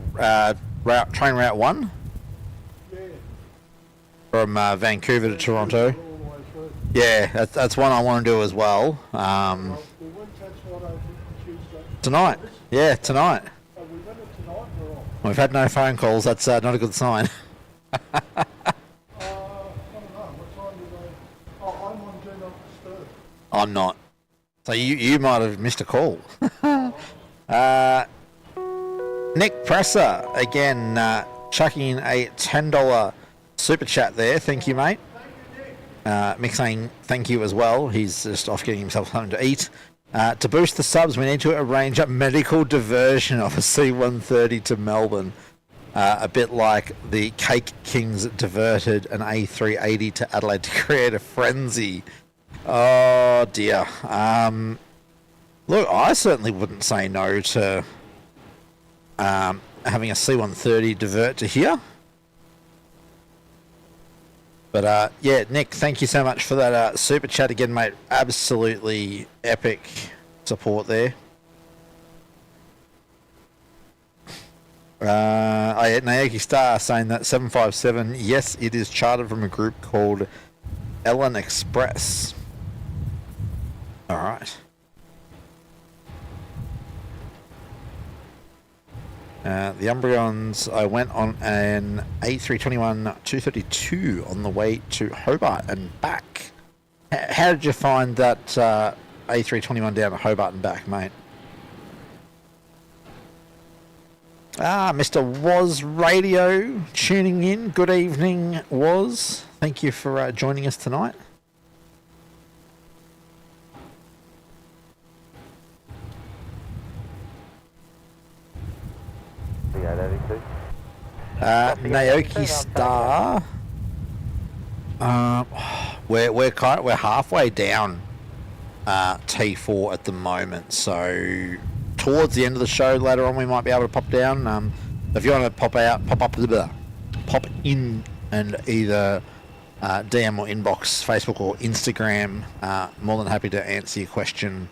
Train route 1? Yeah. From Vancouver to Toronto. Yeah, that's one I want to do as well. Tonight. Yeah, tonight. We've had no phone calls. That's not a good sign. I'm not. So you might have missed a call. Nick Presser, again, chucking in a $10 super chat there. Thank you, mate. Mick saying thank you as well. He's just off getting himself something to eat. To boost the subs, we need to arrange a medical diversion of a C-130 to Melbourne. A bit like the Cake Kings diverted an A380 to Adelaide to create a frenzy. Oh, dear. Look, I certainly wouldn't say no to having a C-130 divert to here. But, yeah, Nick, thank you so much for that super chat again, mate. Absolutely epic support there. Naoki Star saying that 757, yes, it is chartered from a group called Ellen Express. All right. The Umbreons, I went on an A321-232 on the way to Hobart and back. How did you find that A321 down to Hobart and back, mate? Mr. Was Radio tuning in. Good evening, Was. Thank you for joining us tonight. Naoki Star. We're halfway down T4 at the moment, so towards the end of the show later on we might be able to pop down. If you want to pop in and either DM or inbox Facebook or Instagram, more than happy to answer your question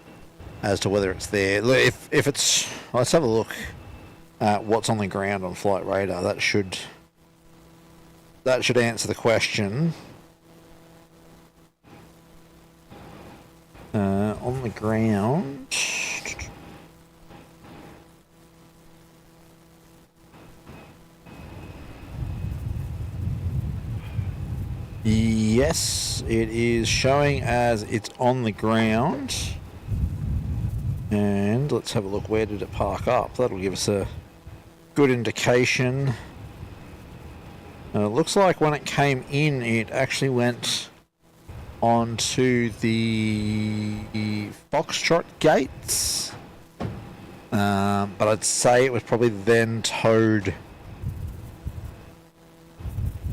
as to whether it's there. Look, if it's, let's have a look. What's on the ground on Flight Radar? That should answer the question. On the ground. Yes, it is showing as it's on the ground. And let's have a look. Where did it park up? That'll give us a good indication. It looks like when it came in, it actually went onto the Foxtrot gates. But I'd say it was probably then towed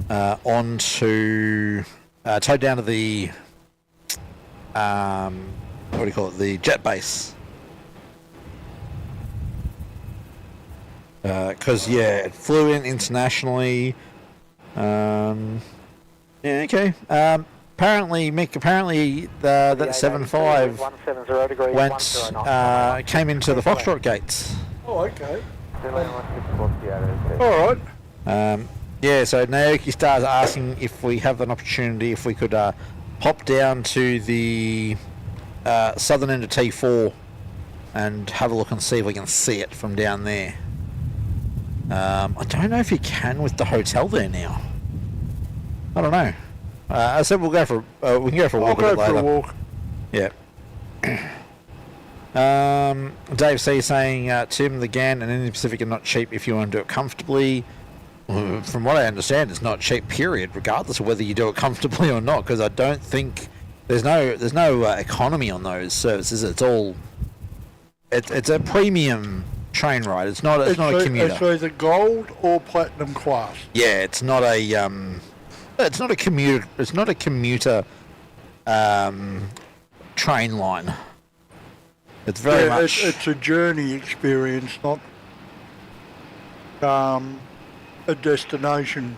towed down to the what do you call it? The jet base. Because yeah, it flew in internationally. Yeah, okay. Apparently, Mick. That 75 went came into the Foxtrot gates. Oh, okay. All right. Yeah. So Naoki Star's asking if we have an opportunity, if we could pop down to the southern end of T4 and have a look and see if we can see it from down there. I don't know if you can with the hotel there now. I don't know. I said we'll go for we can go for a walk a bit later. I'll go for a walk. Yeah. Dave C saying Tim, the GAN and Indian Pacific are not cheap if you want to do it comfortably. From what I understand, it's not cheap. Period, regardless of whether you do it comfortably or not. Because I don't think there's no economy on those services. It's all it's a premium train ride. It's not a commuter. It's either gold or platinum class. Yeah, it's not a commuter. It's not a commuter train line. It's very much. It's a journey experience, not a destination.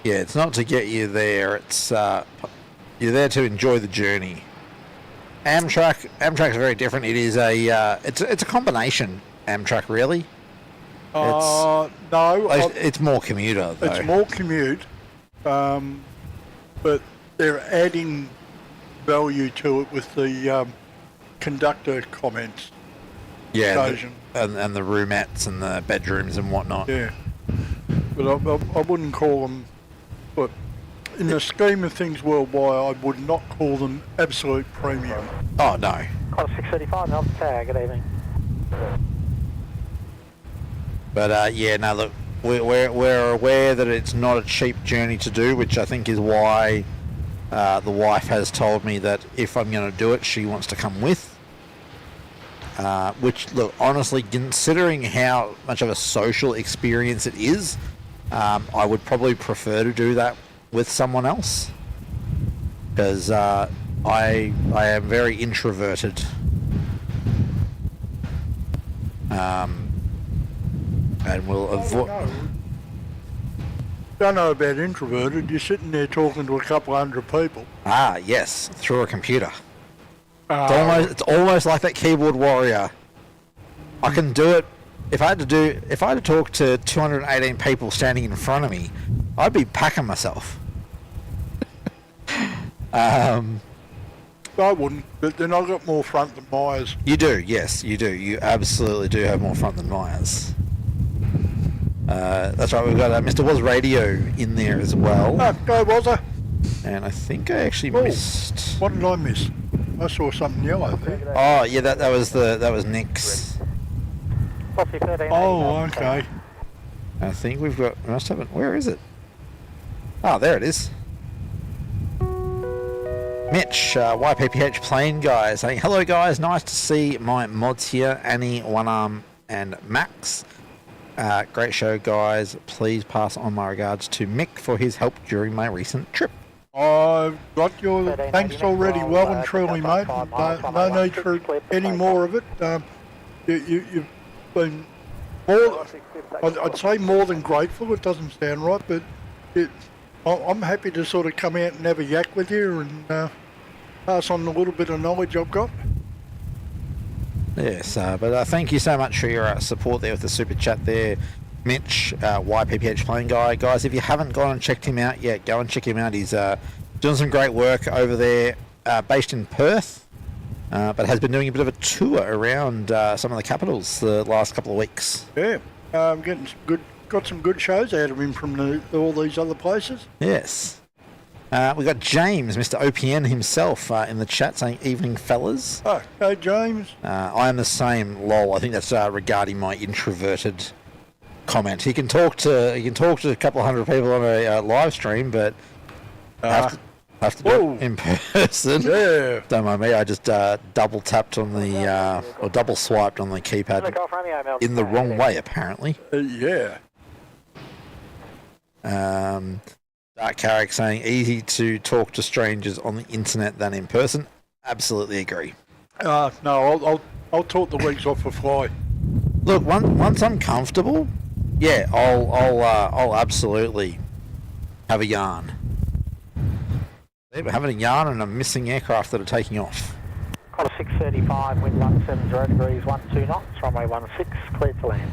Yeah, it's not to get you there. It's you're there to enjoy the journey. Amtrak's very different. It is it's a combination Amtrak, really. No, It's more commuter, though. it's more commute, but they're adding value to it with the conductor comments. Yeah, Occasion. and the roomettes and the bedrooms and whatnot. Yeah, but I wouldn't call them. But in the scheme of things worldwide, I would not call them absolute premium. Oh no. Call 635, Melbourne Tower, good evening. But yeah, no. Look, we're aware that it's not a cheap journey to do, which I think is why the wife has told me that if I'm going to do it, she wants to come with. Which, look, honestly, considering how much of a social experience it is, I would probably prefer to do that with someone else, because I am very introverted. And will avoid. Don't know about introverted. You're sitting there talking to a couple hundred people. Ah, yes, through a computer. It's almost like that keyboard warrior. I can do it. If I had to talk to 218 people standing in front of me, I'd be packing myself. I wouldn't, but then I've got more front than Myers. You do, yes, you do. You absolutely do have more front than Myers. That's right, we've got Mr. Was Radio in there as well. Go was I? And I think I actually missed. What did I miss? I saw something yellow there. Oh yeah, that was Nick's. Oh, okay. I think we must have it. Where is it? Oh, there it is. Mitch, YPPH plane guy, saying, hello guys, nice to see my mods here, Annie, One Arm and Max. Great show guys, please pass on my regards to Mick for his help during my recent trip. I've got your thanks already well and truly, mate. No need for any more of it. You've been more, I'd say more than grateful, it doesn't sound right, but I'm happy to sort of come out and have a yak with you and pass on a little bit of knowledge I've got. Yes, but thank you so much for your support there with the super chat there, Mitch, YPPH playing guy. Guys, if you haven't gone and checked him out yet, go and check him out. He's doing some great work over there, based in Perth, but has been doing a bit of a tour around some of the capitals the last couple of weeks. Yeah, got some good shows out of him from all these other places. Yes. We've got James, Mr. OPN himself, in the chat saying, evening fellas. Oh, hey James. I am the same, lol. I think that's regarding my introverted comment. He can talk to a couple of hundred people on a live stream, but have to do it in person. Yeah. Don't mind me. I just double tapped on the or double swiped on the keypad in the wrong way, apparently. Yeah. Dark Carrick saying easy to talk to strangers on the internet than in person. Absolutely agree. No, I'll talk the wigs off a fly. Look, once I'm comfortable, yeah, I'll absolutely have a yarn. We're having a yarn and a missing aircraft that are taking off. Call 635, wind 170 degrees, 12 knots, runway 16, clear to land.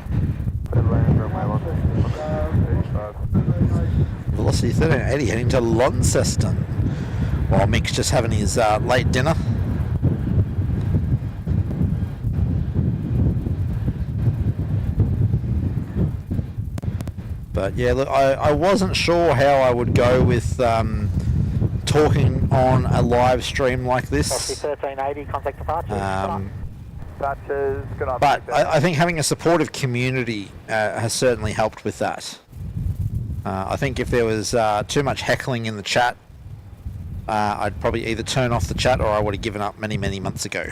Velocity 1380 heading to Launceston, while Mick's just having his late dinner. But yeah, look, I wasn't sure how I would go with talking on a live stream like this. 1380, contact departure. But I think having a supportive community has certainly helped with that. I think if there was too much heckling in the chat, I'd probably either turn off the chat or I would have given up many, many months ago.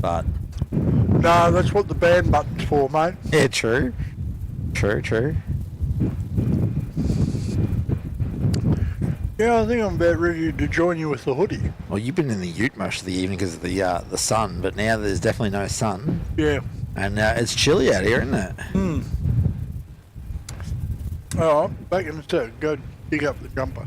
But no, that's what the ban button's for, mate. Yeah, true. True. Yeah, I think I'm about ready to join you with the hoodie. Well, you've been in the ute most of the evening because of the sun, but now there's definitely no sun. Yeah, And it's chilly out here, isn't it? Alright, back in the set. Go dig up the jumper.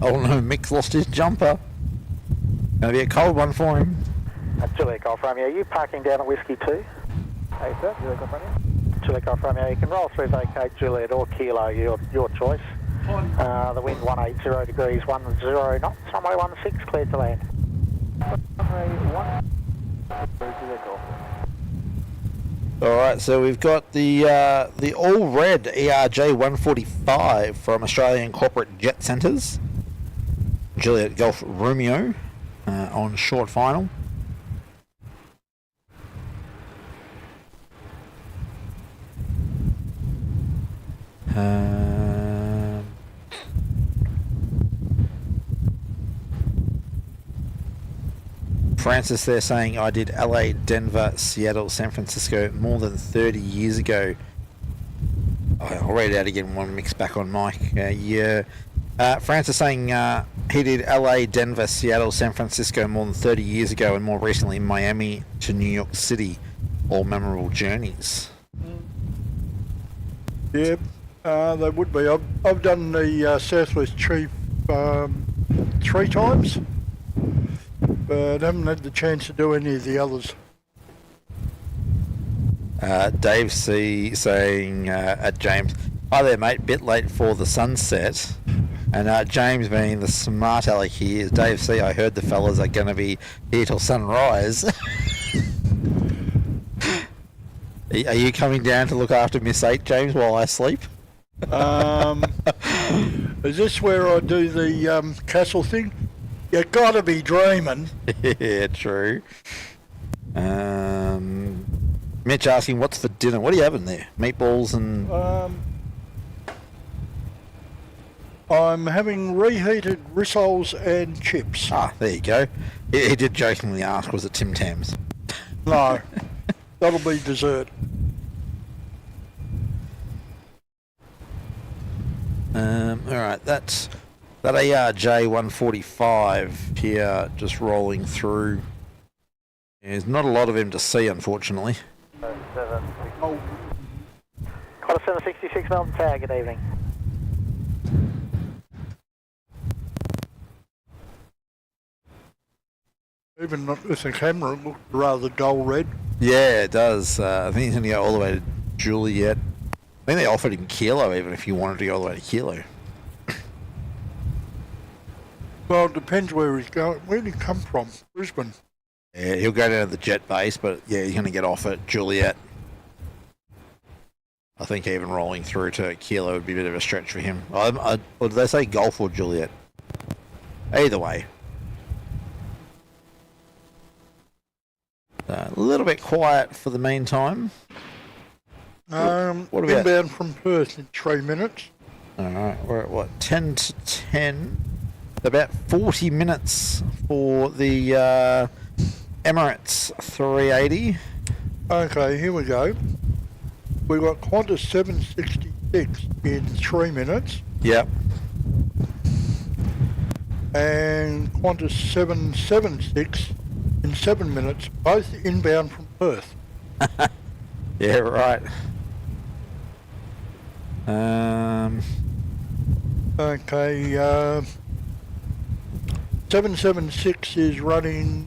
Oh no, Mick's lost his jumper. Gonna be a cold one for him. Juliet Golf Romeo, are you parking down at Whiskey 2? Hey sir, Juliet Golf Romeo. Juliet Golf Romeo, you can roll through vacate Juliet or Kilo, your choice. The wind 180 degrees, 10 knots, runway 16, cleared to land. Runway 1, Juliet Golf. Alright, so we've got the all red ERJ 145 from Australian Corporate Jet Centres. Juliet Golf Romeo on short final. Francis there saying I did LA, Denver, Seattle, San Francisco more than 30 years ago. I'll read it out again when Mick's back on mic. Francis saying he did LA, Denver, Seattle, San Francisco more than 30 years ago, and more recently Miami to New York City. All memorable journeys. Yeah, they would be. I've done the Southwest Chief 3 times, but haven't had the chance to do any of the others. Dave C saying at James, hi there mate, bit late for the sunset. And James being the smart aleck he is, Dave C, I heard the fellas are going to be here till sunrise. Are you coming down to look after Miss 8, James, while I sleep? Is this where I do the castle thing? You gotta be dreaming. Yeah, true. Mitch asking, what's for dinner? What are you having there? Meatballs and... I'm having reheated rissoles and chips. Ah, there you go. He did jokingly ask, was it Tim Tams? No, that'll be dessert. Alright, that ARJ 145 here just rolling through. There's not a lot of him to see, unfortunately. Oh, Colour 766 Melbourne Tower, good evening. even with the camera, it looked rather dull red. Yeah, it does. I think he's going to go all the way to Juliet. I think they offered him Kilo even if you wanted to go all the way to Kilo. Well, it depends where he's going. Where did he come from? Brisbane. Yeah, he'll go down to the jet base, but yeah, he's going to get off at Juliet. I think even rolling through to Kilo would be a bit of a stretch for him. Or did they say Gulf or Juliet? Either way. A little bit quiet for the meantime. What about inbound from Perth in 3 minutes. Alright, we're at what, 10 to 10? About 40 minutes for the Emirates A380. Okay, here we go. We've got Qantas 766 in 3 minutes. Yep. And Qantas 776 in 7 minutes, both inbound from Perth. Yeah, right. Okay, 776 is running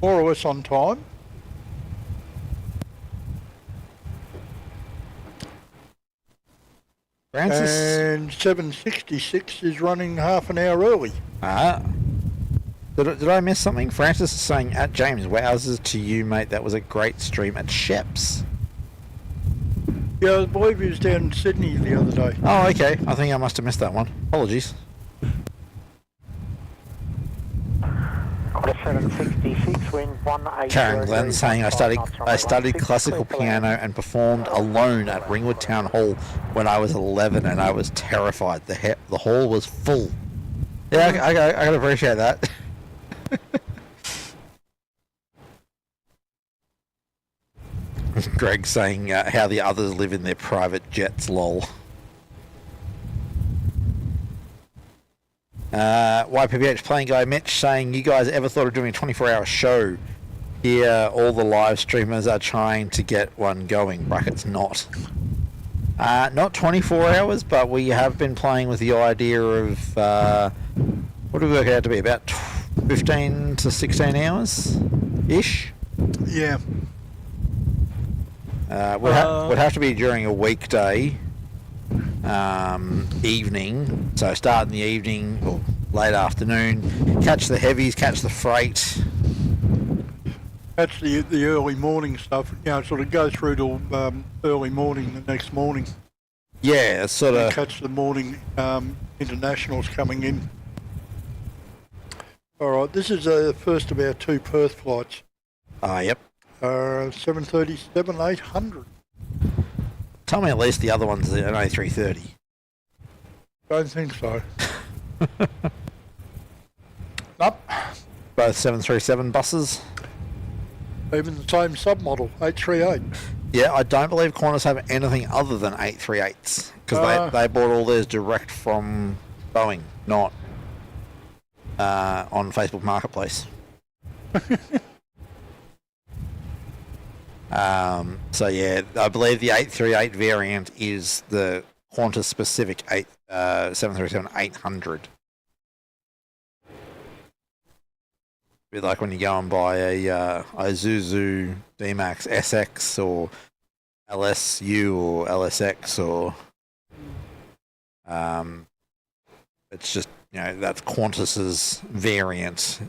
more or less on time. Francis? And 766 is running half an hour early. Ah. Did I miss something? Francis is saying, at James, wowzers to you, mate. That was a great stream at Sheps. Yeah, I believe he was down in Sydney the other day. Oh, okay. I think I must have missed that one. Apologies. Qantas 766, wind 180. Karen Glenn saying I studied classical piano and performed alone at Ringwood Town Hall when I was 11 and I was terrified. The hall was full. Yeah, I can appreciate that. Greg saying how the others live in their private jets, lol. YPPH playing guy Mitch saying, you guys ever thought of doing a 24-hour show? Here all the live streamers are trying to get one going, brackets not. Not 24 hours, but we have been playing with the idea of, what do we work it out to be, about 15 to 16 hours-ish? Yeah. Would have to be during a weekday evening, so start in the evening or late afternoon, catch the heavies, catch the freight. That's the early morning stuff, you know, sort of go through till early morning the next morning. Yeah, it's sort of... Catch the morning internationals coming in. Alright, this is the first of our 2 Perth flights. Yep. 737-800. Tell me at least the other one's an A330. Don't think so. Nope. Both 737 buses. Even the same submodel, 838. Yeah, I don't believe Qantas have anything other than 838s because they bought all theirs direct from Boeing, not on Facebook Marketplace. So yeah, I believe the 838 variant is the Qantas specific 737-800. Be like when you go and buy a Isuzu D-Max SX or LSU or LSX or it's just, you know, that's Qantas's variant.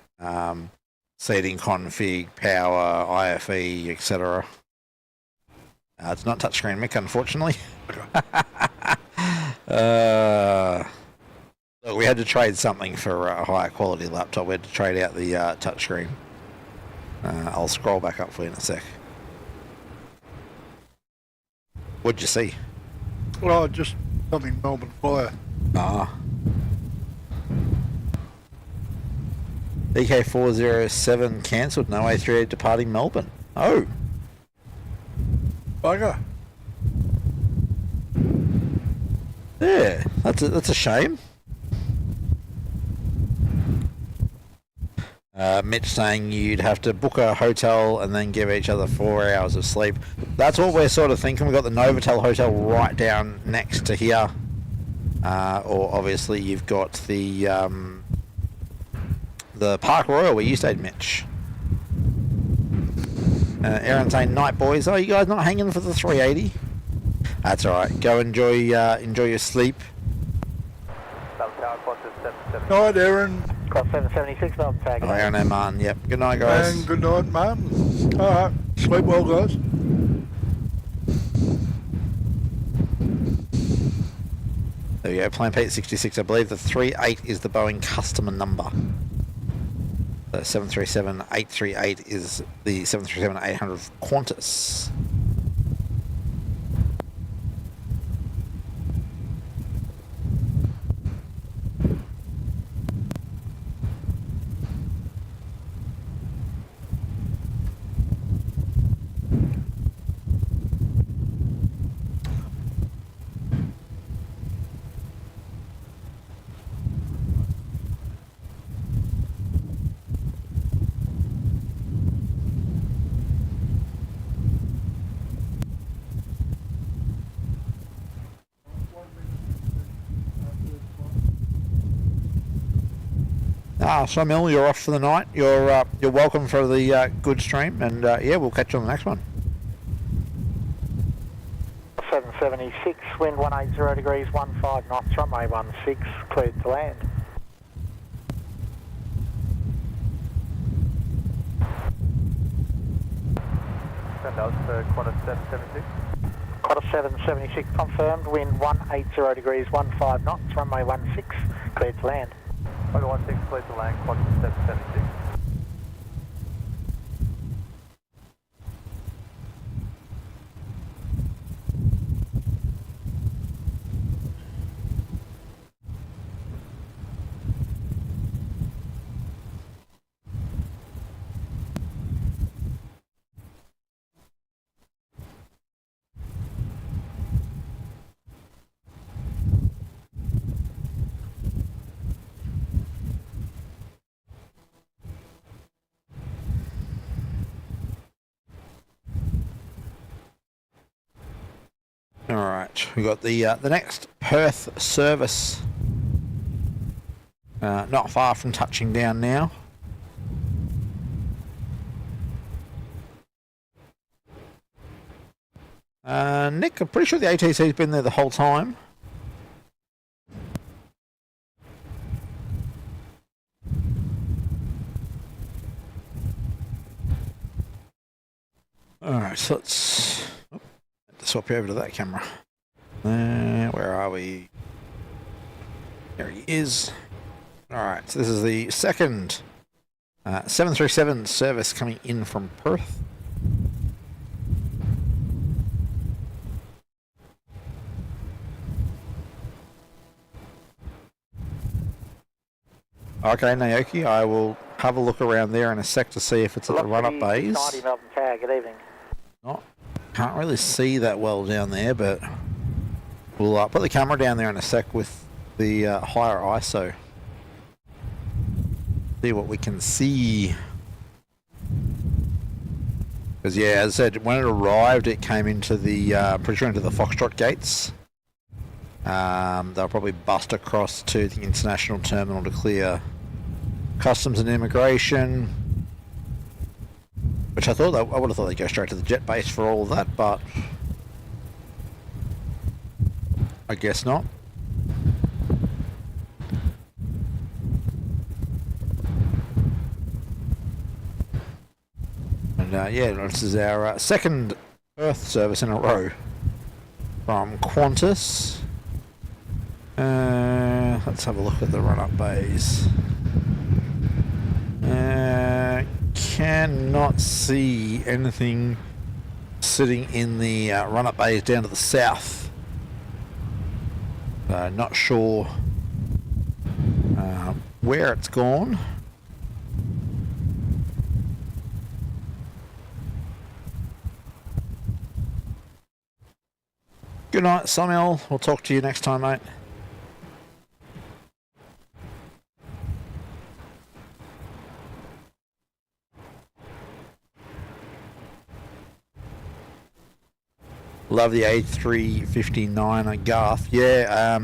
Seating config, power, IFE, etc. It's not touchscreen, Mick, unfortunately. Look, we had to trade something for a higher quality laptop. We had to trade out the touchscreen. I'll scroll back up for you in a sec. What'd you see? Well, just something Melbourne Flyer. EK407 cancelled, no A380 departing Melbourne. Oh. Bugger. Yeah, that's a shame. Mitch saying you'd have to book a hotel and then give each other 4 hours of sleep. That's what we're sort of thinking. We've got the Novotel Hotel right down next to here. Or obviously you've got the Park Royal where you stayed, Mitch. Aaron saying, night boys. Oh, you guys not hanging for the 380? That's alright. Go enjoy your sleep. Night, Aaron. Cross 776, Melbourne tag. Oh, Aaron and Martin, yep. Good night, guys. And good night, Martin. Alright. Sleep well, guys. There we go. Plane Pete 66. I believe the 38 is the Boeing customer number. The 737-838 is the 737-800 Qantas. So Mel, you're off for the night. You're welcome for the good stream, and yeah, we'll catch you on the next one. 776, wind 180 degrees, 15 knots, runway 16, cleared to land. Send out to Qantas 776. Qantas 776 confirmed, wind 180 degrees, 15 knots, runway 16, cleared to land. Qantas 16, cleared to land, Qantas 776. Alright, we got the next Perth service not far from touching down now. Nick, I'm pretty sure the ATC's been there the whole time. Alright, so let's swap you over to that camera. Where are we? There he is. Alright, so this is the second 737 service coming in from Perth. Okay, Naoki, I will have a look around there in a sec to see if it's at the run-up bays. 90 Melbourne Tower, good evening. Can't really see that well down there, but we'll put the camera down there in a sec with the higher ISO. See what we can see. Because yeah, as I said, when it arrived, it came into the pretty sure into the Foxtrot gates. They'll probably bust across to the international terminal to clear customs and immigration. Which I would have thought they'd go straight to the jet base for all of that, but I guess not. And yeah, this is our second Perth service in a row from Qantas. Let's have a look at the run-up bays. Cannot see anything sitting in the run-up bays down to the south. Not sure where it's gone. Good night, Samuel. We'll talk to you next time, mate. Love the A350 Garth. Yeah,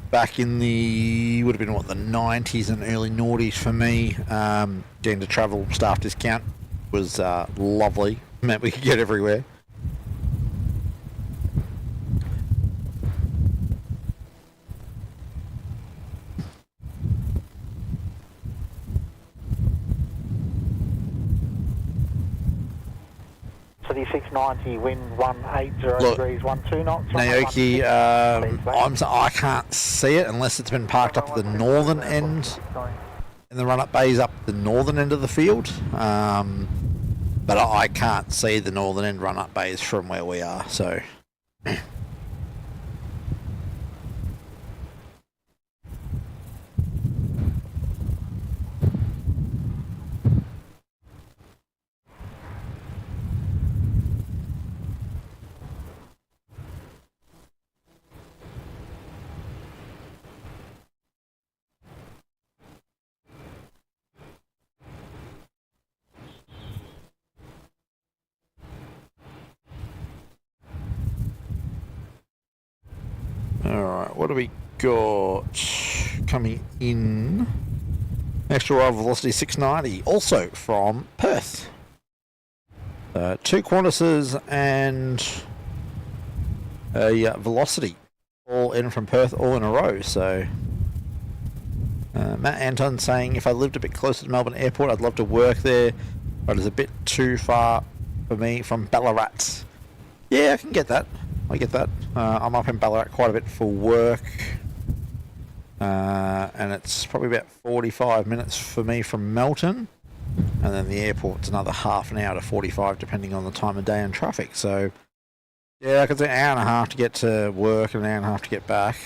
back in the, would have been what, the 90s and early noughties for me. Getting to travel staff discount was lovely. Meant we could get everywhere. City 690, wind 180 degrees, 12 knots. Naoki, I can't see it unless it's been parked up at the northern end, in the run-up bays up the northern end of the field. But I can't see the northern end run-up bays from where we are, so... Alright, what do we got coming in? Extra arrival velocity 690, also from Perth. 2 Qantases and a velocity, all in from Perth, all in a row. So Matt Anton saying, if I lived a bit closer to Melbourne Airport, I'd love to work there, but it's a bit too far for me from Ballarat. Yeah, I can get that. I get that. I'm up in Ballarat quite a bit for work, and it's probably about 45 minutes for me from Melton, and then the airport's another half an hour to 45 depending on the time of day and traffic. So yeah, I could say an hour and a half to get to work and an hour and a half to get back.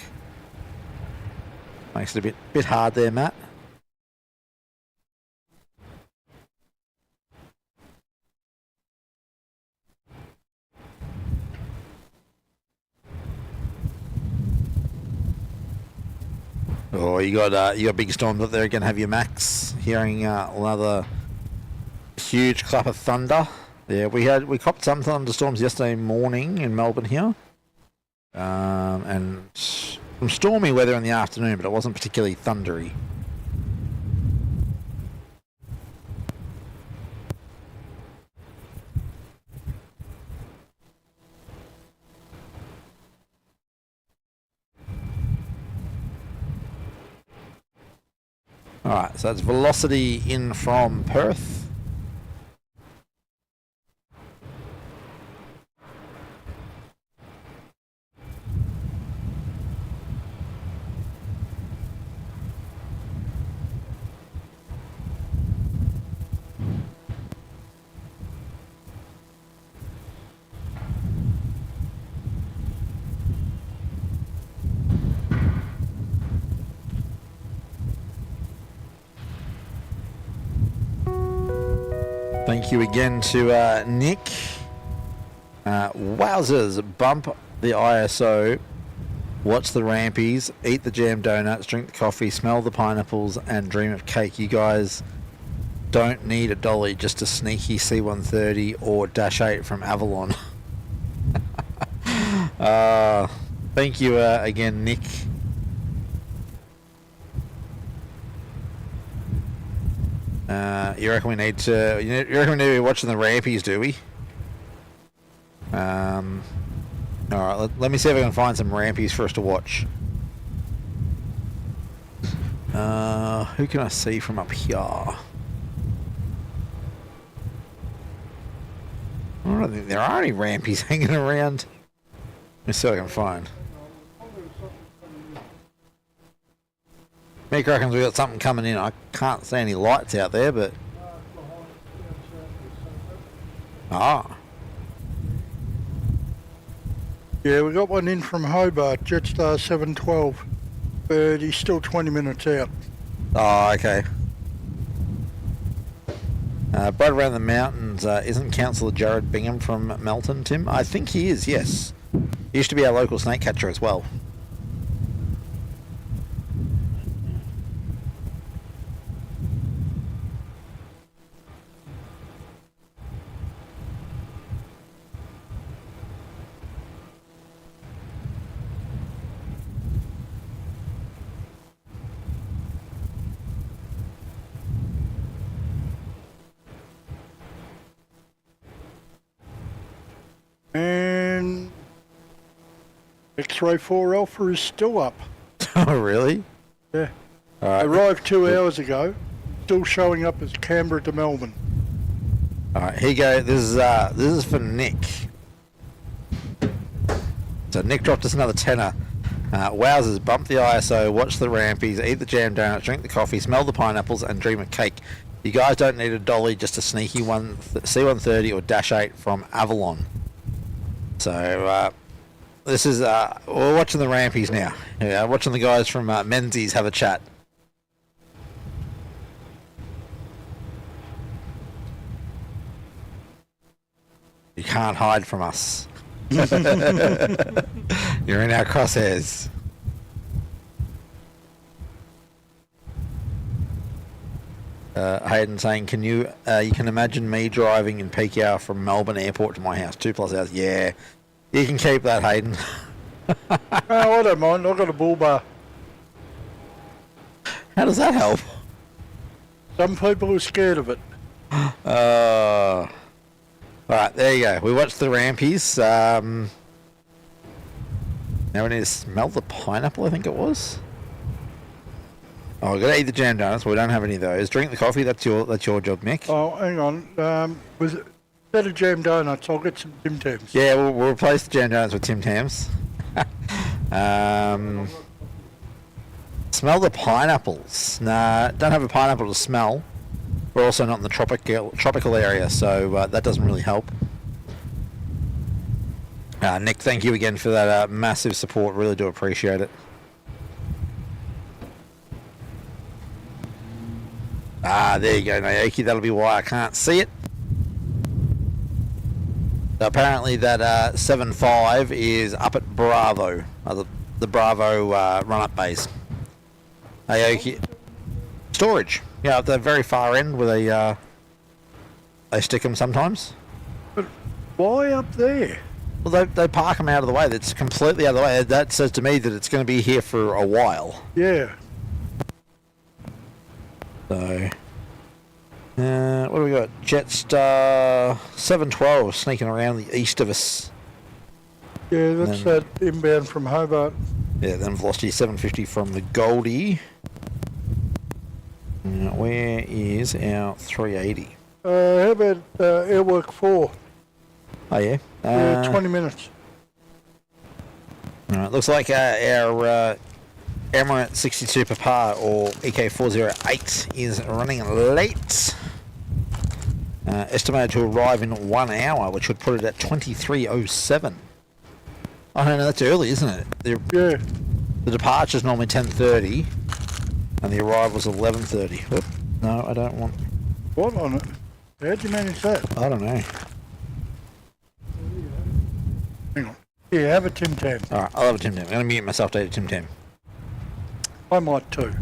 Makes it a bit hard there, Matt. Oh, you got big storms up there. Going to have your Max hearing another huge clap of thunder. Yeah, we copped some thunderstorms yesterday morning in Melbourne here. And some stormy weather in the afternoon, but it wasn't particularly thundery. Alright, so that's velocity in from Perth. Thank you again to Nick. Wowzers, bump the ISO, watch the rampies, eat the jam donuts, drink the coffee, smell the pineapples, and dream of cake. You guys don't need a dolly, just a sneaky C-130 or Dash 8 from Avalon. Thank you again, Nick. You reckon we need to? You reckon we need to be watching the rampies, do we? All right. Let me see if I can find some rampies for us to watch. Who can I see from up here? I don't think there are any rampies hanging around. Let me see what I can find. Mick reckons we got something coming in. I can't see any lights out there, but... Ah. Yeah, we got one in from Hobart, Jetstar 712, but he's still 20 minutes out. Oh, okay. Right around the mountains, isn't Councillor Jared Bingham from Melton, Tim? I think he is, yes. He used to be our local snake catcher as well. And X-Ray 4 Alpha is still up. Oh, really? Yeah. All right. Arrived 2 hours ago, still showing up as Canberra to Melbourne. All right, here you go. This is for Nick. So Nick dropped us another tenner. Wowzers, bump the ISO, watch the rampies, eat the jam donuts, drink the coffee, smell the pineapples, and dream of cake. You guys don't need a dolly, just a sneaky C-130 or Dash 8 from Avalon. So this is we're watching the rampies now. Yeah, watching the guys from Menzies have a chat. You can't hide from us. You're in our crosshairs. Hayden saying, "Can you can imagine me driving in peak hour from Melbourne Airport to my house, 2+ hours?" Yeah, you can keep that, Hayden. Oh, I don't mind. I've got a bull bar. How does that help? Some people are scared of it. All right, there you go. We watched the rampies. Now we need to smell the pineapple, I think it was. Oh, we've got to eat the jam donuts. We don't have any of those. Drink the coffee. That's your job, Mick. Oh, hang on. Instead of jam donuts, I'll get some Tim Tams. Yeah, we'll replace the jam donuts with Tim Tams. Smell the pineapples. Nah, don't have a pineapple to smell. We're also not in the tropical area, so that doesn't really help. Nick, thank you again for that massive support. Really do appreciate it. There you go, Naoki. That'll be why I can't see it. So apparently that 7.5 is up at Bravo, the Bravo run-up base. Naoki. Storage. Yeah, at the very far end where they stick them sometimes. But why up there? Well, they park them out of the way. That's completely out of the way. That says to me that it's going to be here for a while. Yeah. So, what do we got? Jetstar 712 sneaking around the east of us. Yeah, that's that inbound from Hobart. Yeah, then velocity 750 from the Goldie. Where is our 380? How about Airwork 4? Oh, yeah? 20 minutes. Alright, looks like our Emirates 62 Papa or EK408 is running late. Estimated to arrive in 1 hour, which would put it at 23:07. Oh no, that's early, isn't it? Yeah. The departure's normally 10:30, and the arrival's 11:30. Whoop. No, I don't want. What on it? How'd you manage that? I don't know. Hang on. Yeah, have a Tim Tam. Alright, I'll have a Tim Tam. I'm going to mute myself to Tim Tam. I might too.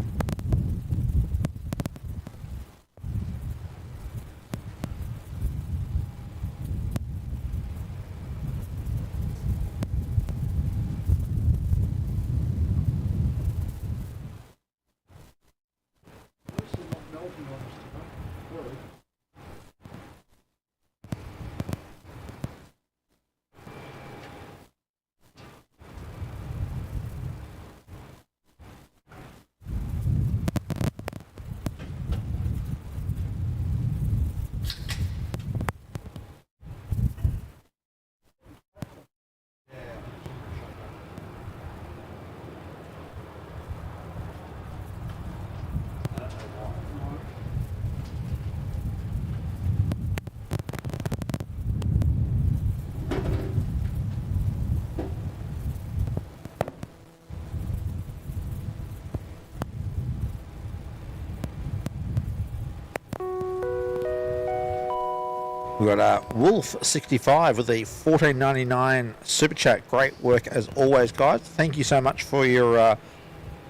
We've got Wolf65 with a $14.99 super chat. Great work as always, guys. Thank you so much for your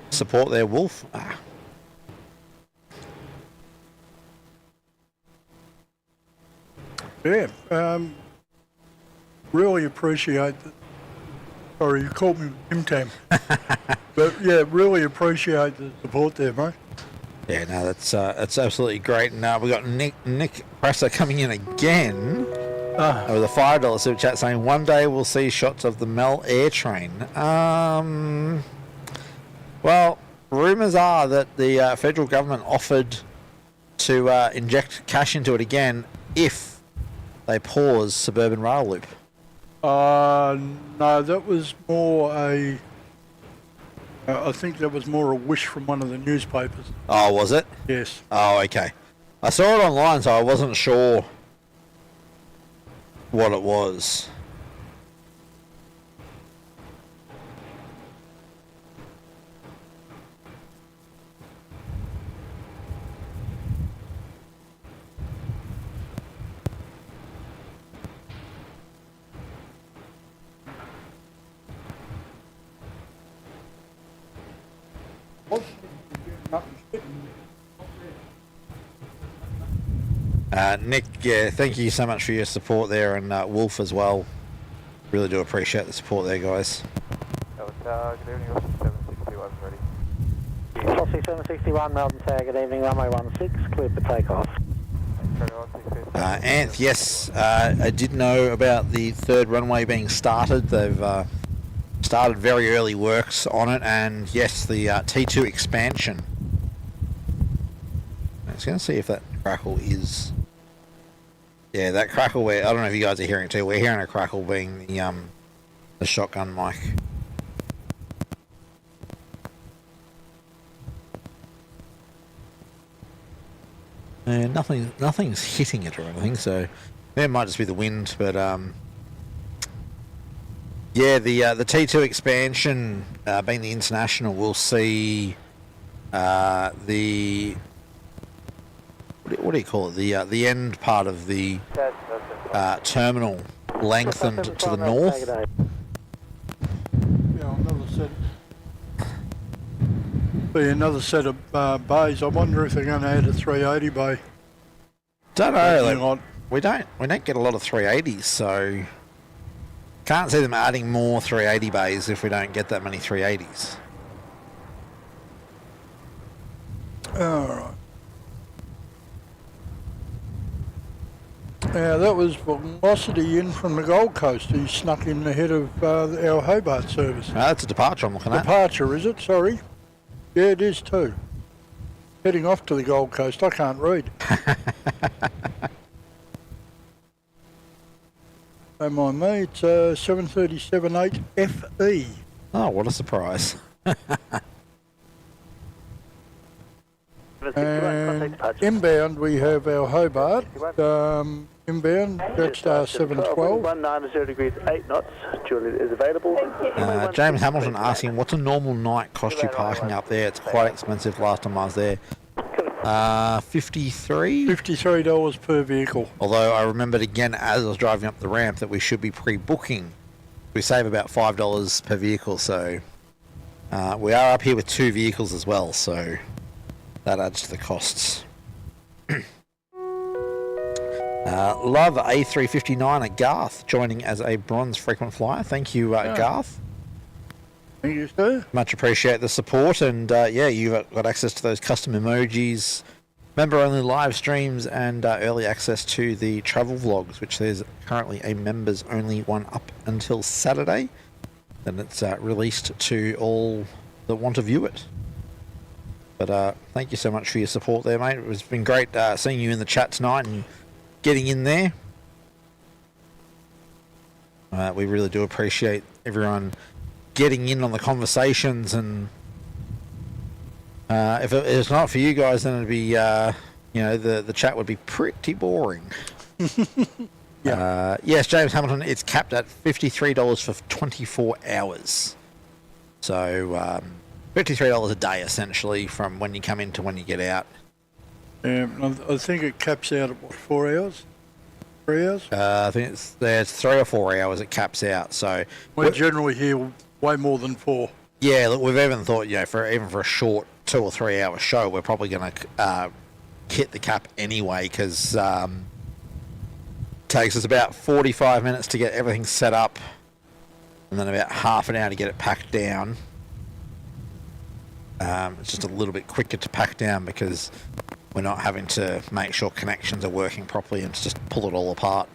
support there, Wolf. Yeah, really appreciate that. Sorry, you called me Tim Tam. But yeah, really appreciate the support there, mate. Yeah, no, that's absolutely great. And we've got Nick Presser coming in again with a $5 super chat saying, one day we'll see shots of the MEL air train. Well, rumours are that the federal government offered to inject cash into it again if they pause Suburban Rail Loop. No, that was more a... I think that was more a wish from one of the newspapers. Oh, was it? Yes. Oh, okay. I saw it online, so I wasn't sure what it was. Nick, yeah, thank you so much for your support there, and Wolf as well. Really do appreciate the support there, guys. Good evening, Austin 761 ready. Aussie 761, Melbourne Tower, good evening, runway 16, cleared for takeoff. Anth, yes, I did know about the third runway being started. They've started very early works on it, and yes, the T2 expansion. I was going to see if that crackle is... Yeah, that crackle, I don't know if you guys are hearing it too. We're hearing a crackle being the shotgun mic. And nothing's hitting it or anything, so it might just be the wind. But yeah, the T2 expansion being the international, we'll see the what do you call it? The end part of the terminal lengthened to the north. Yeah, another set of bays. I wonder if they're going to add a 380 bay. Don't know. Like, we don't get a lot of 380s, so Can't see them adding more 380 bays if we don't get that many 380s. Alright. Now that was Velocity in from the Gold Coast. He snuck in ahead of our Hobart service. That's a departure I'm looking at. Departure, is it? Sorry. Yeah, it is too. Heading off to the Gold Coast. I can't read. Don't mind me. It's 737-8 FE. Oh, what a surprise. And inbound we have our Hobart. Inbound Jetstar 712. 190 degrees 8 knots. Juliet is available. James Hamilton asking, what's a normal night cost you parking up there? It's quite expensive last time I was there. 53? $53 per vehicle. Although I remembered again as I was driving up the ramp that we should be pre-booking. We save about $5 per vehicle, so we are up here with 2 vehicles as well, so that adds to the costs. Love A359 at Garth joining as a bronze frequent flyer. Thank you, Garth. Thank you, sir. Much appreciate the support, and yeah, you've got access to those custom emojis, member-only live streams, and early access to the travel vlogs, which there's currently a members-only one up until Saturday. Then it's released to all that want to view it. But thank you so much for your support there, mate. It's been great seeing you in the chat tonight and getting in there. We really do appreciate everyone getting in on the conversations, and if it's not for you guys, then it'd be you know, the chat would be pretty boring. Yeah. Yes, James Hamilton, it's capped at $53 for 24 hours, so $53 a day essentially from when you come in to when you get out. I think it caps out at what, 4 hours? 3 hours? I think there's 3 or 4 hours it caps out, so We're generally here way more than 4. yeah, look, we've even thought, you know, for a short 2 or 3 hour show, we're probably going to hit the cap anyway, because it takes us about 45 minutes to get everything set up, and then about half an hour to get it packed down. It's just a little bit quicker to pack down because we're not having to make sure connections are working properly and just pull it all apart.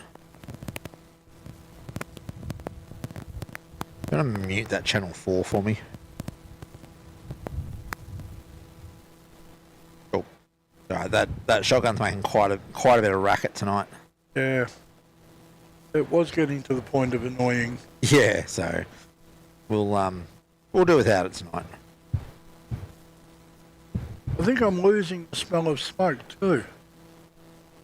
I'm going to mute that channel 4 for me. Oh, right, that shotgun's making quite a bit of racket tonight. Yeah. It was getting to the point of annoying. Yeah, so we'll do without it tonight. I think I'm losing the smell of smoke too.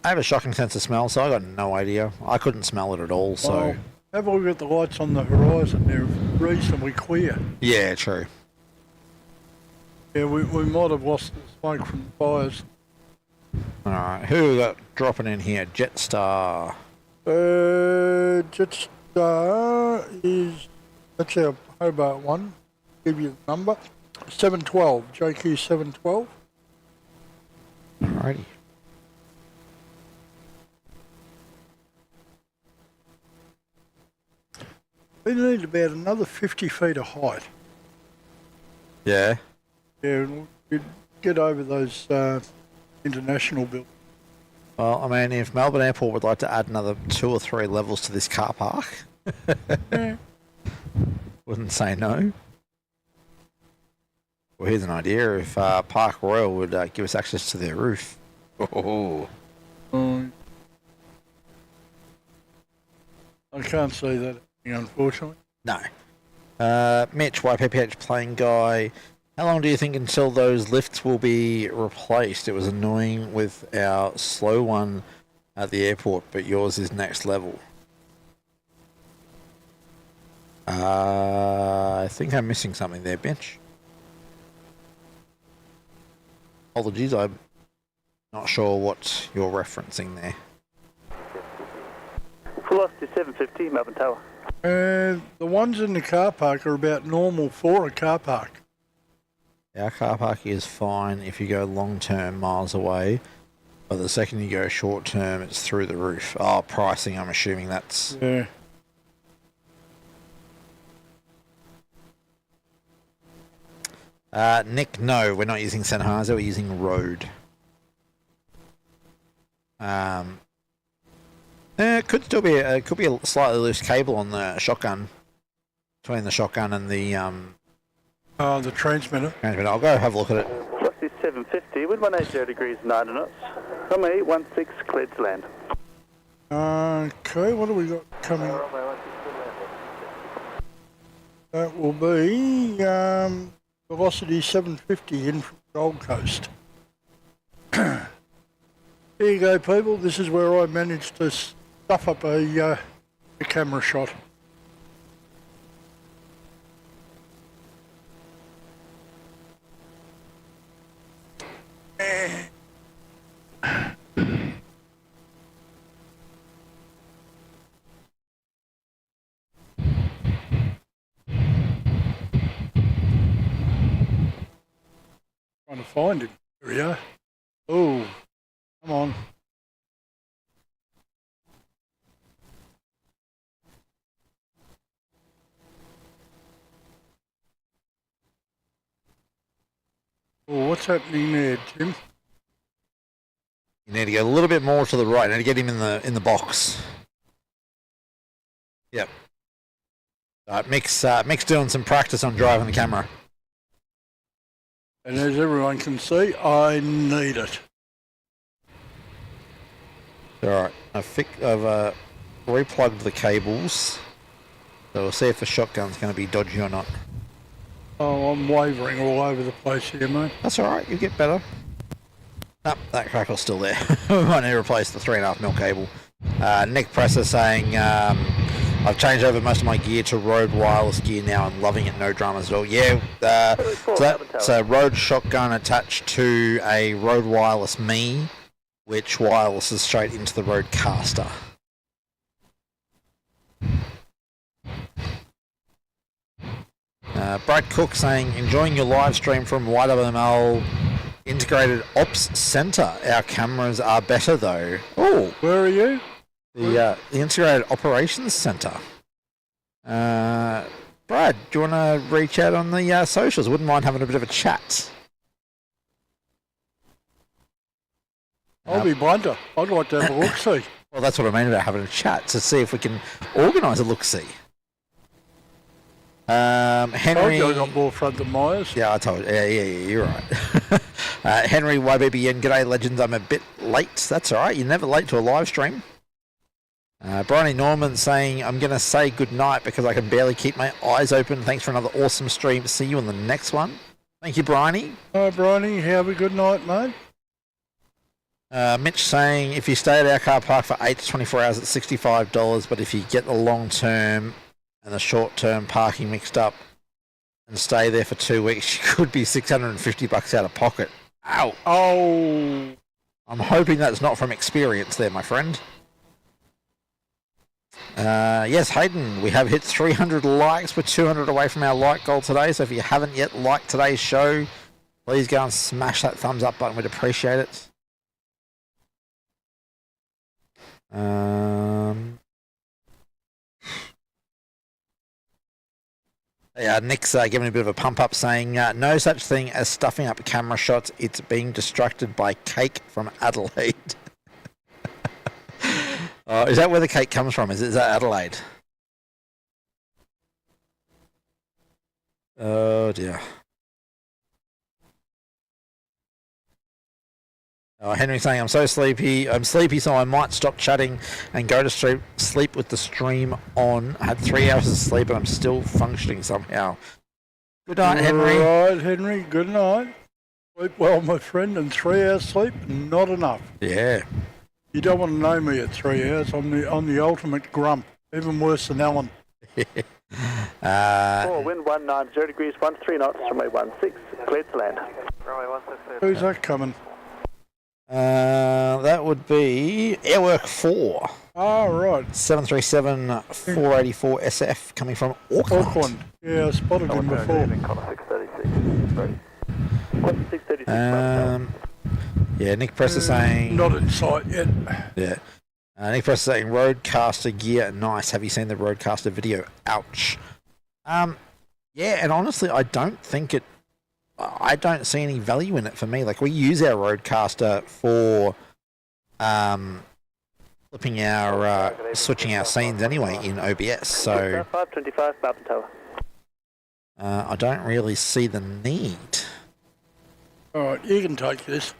I have a shocking sense of smell, so I got no idea. I couldn't smell it at all, so... Well, have a look at the lights on the horizon. They're reasonably clear. Yeah, true. Yeah, we might have lost the smoke from the fires. Alright, who we got dropping in here? Jetstar. Jetstar is... That's our Hobart one. Give you the number. 712. JQ 712. Alrighty. We need about another 50 feet of height. Yeah. Yeah, we'd get over those international buildings. Well, I mean, if Melbourne Airport would like to add another 2 or 3 levels to this car park, wouldn't say no. Well, here's an idea. If Park Royal would give us access to their roof. Oh. I can't see that, unfortunately. No. Mitch, YPPH Plane Guy, how long do you think until those lifts will be replaced? It was annoying with our slow one at the airport, but yours is next level. I think I'm missing something there, Mitch. Apologies, I'm not sure what you're referencing there. Velocity 750, Melbourne Tower. The ones in the car park are about normal for a car park. Our car park is fine if you go long term miles away, but the second you go short term, it's through the roof. Oh, pricing, I'm assuming that's... Yeah. Nick, no, we're not using Sennheiser, we're using Rode. Could still be a slightly loose cable on the shotgun, between the shotgun and the transmitter. I'll go have a look at it. Foxy 750, wind 180 degrees 9 knots. Runway 16, cleared to land. Okay, what do we got coming? That will be velocity 750 in from Gold Coast. There you go, people. This is where I managed to stuff up a camera shot. Trying to find it. Here we are. Oh, come on. Oh, what's happening there, Tim? You need to go a little bit more to the right. You need to get him in the box. Yep. Mick's doing some practice on driving the camera. And as everyone can see, I need it. Alright, I've replugged the cables. So we'll see if the shotgun's going to be dodgy or not. Oh, I'm wavering all over the place here, mate. That's alright, you'll get better. Nope, that crackle's still there. We might need to replace the 3.5mm cable. Nick Presser saying, I've changed over most of my gear to Rode wireless gear now. I'm loving it, no dramas at all. Yeah, so that's a Rode shotgun attached to a Rode wireless Me, which wirelesses straight into the Rode caster. Brad Cook saying, enjoying your live stream from YMML Integrated Ops Center. Our cameras are better though. Oh, where are you? The Integrated Operations Center. Brad, do you want to reach out on the socials? Wouldn't mind having a bit of a chat. I'll be blunder. I'd like to have a look-see. Well, that's what I mean about having a chat, to see if we can organise a look-see. Henry, I got more front than Myers. Yeah, I told you. Yeah, you're right. Henry YBBN, g'day legends. I'm a bit late. That's all right. You're never late to a live stream. Bryony Norman saying, I'm going to say good night because I can barely keep my eyes open. Thanks for another awesome stream. See you on the next one. Thank you, Bryony. Hi, Bryony. Have a good night, mate. Mitch saying, if you stay at our car park for 8 to 24 hours, it's $65, but if you get the long-term and the short-term parking mixed up and stay there for 2 weeks, you could be $650 out of pocket. Ow! Oh! I'm hoping that's not from experience there, my friend. Yes, Hayden, we have hit 300 likes. We're 200 away from our like goal today, so if you haven't yet liked today's show, please go and smash that thumbs up button. We'd appreciate it. Yeah, Nick's giving a bit of a pump up saying, no such thing as stuffing up camera shots. It's being distracted by cake from Adelaide. Is that where the cake comes from? Is that Adelaide? Oh dear. Henry saying, I'm so sleepy. I'm sleepy, so I might stop chatting and go to sleep with the stream on. I had 3 hours of sleep, and I'm still functioning somehow. Good night, Henry. All right, Henry. Good night. Sleep well, my friend, and 3 hours sleep, not enough. Yeah. You don't want to know me at 3 hours. I'm the ultimate grump, even worse than Alan. Wind 190 degrees, 13 knots, runway 16, cleared to land. Who's that coming? That would be Airwork 4. Oh, right. 737-484 SF coming from Auckland. Yeah, I spotted him before. Yeah, Nick Presser saying... Not in sight yet. Yeah. Nick Presser saying, Roadcaster gear, nice. Have you seen the Roadcaster video? Ouch. Yeah, and honestly, I don't think it I don't see any value in it for me. Like, we use our Roadcaster for flipping our switching our scenes anyway in OBS, so 525 Melbourne Tower. I don't really see the need. Alright, you can take this.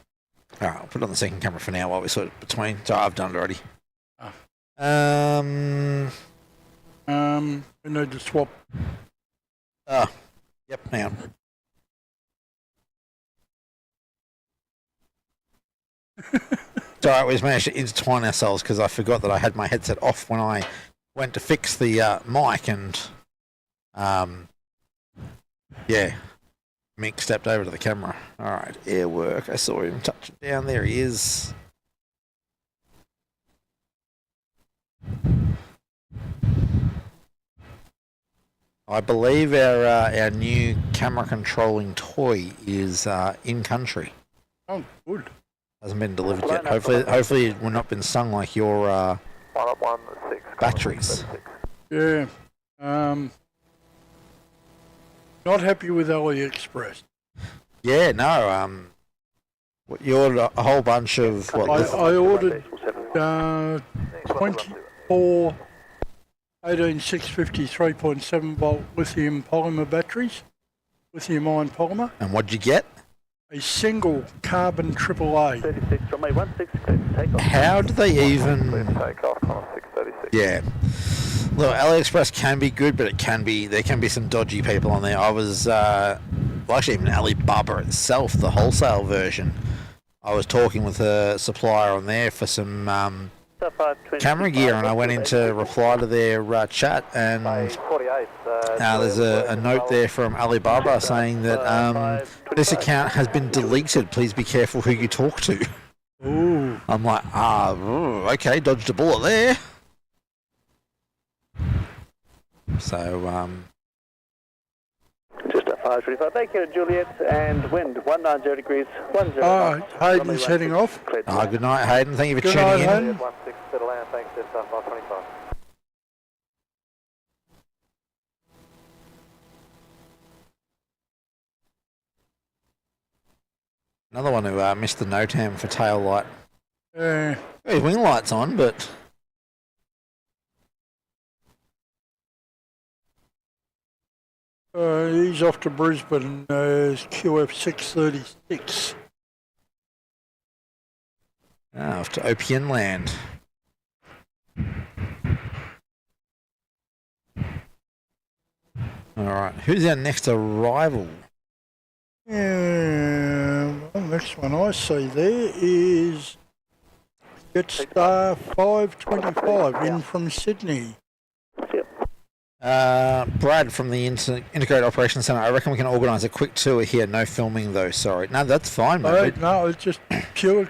Alright, I'll put it on the second camera for now while we sort it between. So I've done it already. We need to swap. Yep, hang on. It's alright, we just managed to intertwine ourselves because I forgot that I had my headset off when I went to fix the mic, and yeah, Mick stepped over to the camera. Alright, air work. I saw him touch it down. There he is. I believe our new camera controlling toy is in country. Oh, good. Hasn't been delivered yet. Hopefully it will not been sung like your batteries. Yeah. Not happy with AliExpress. Yeah, no. You ordered a whole bunch of what? I ordered 24 18650 3.7 volt lithium polymer batteries, lithium ion polymer. And what'd you get? A single carbon AAA. 36 from me, 16 clear to take off. How do they even? Take off on 636. Yeah. Look, AliExpress can be good, but there can be some dodgy people on there. I was well, actually even Alibaba itself, the wholesale version. I was talking with a supplier on there for some camera gear, and I went in to reply to their chat, and there's a note there from Alibaba saying that this account has been deleted. Please be careful who you talk to. Ooh. I'm like, okay, dodged a bullet there. So, just a 525. Thank you, Juliet, and wind 190 degrees, 10. Hayden's heading off. good night, Hayden. Thank you for Good tuning night, in. Hayden. 16 to land, thanks, Jetstar 525. Another one who missed the NOTAM for tail light. Yeah. His wing light's on, but He's off to Brisbane, QF 636. off to OPN land. Alright, who's our next arrival? Yeah, the next one I see there is Jetstar 525 in from Sydney. Brad from the Integrated Operations Centre. I reckon we can organise a quick tour here. No filming though, sorry. No, that's fine, mate. No, it's just pure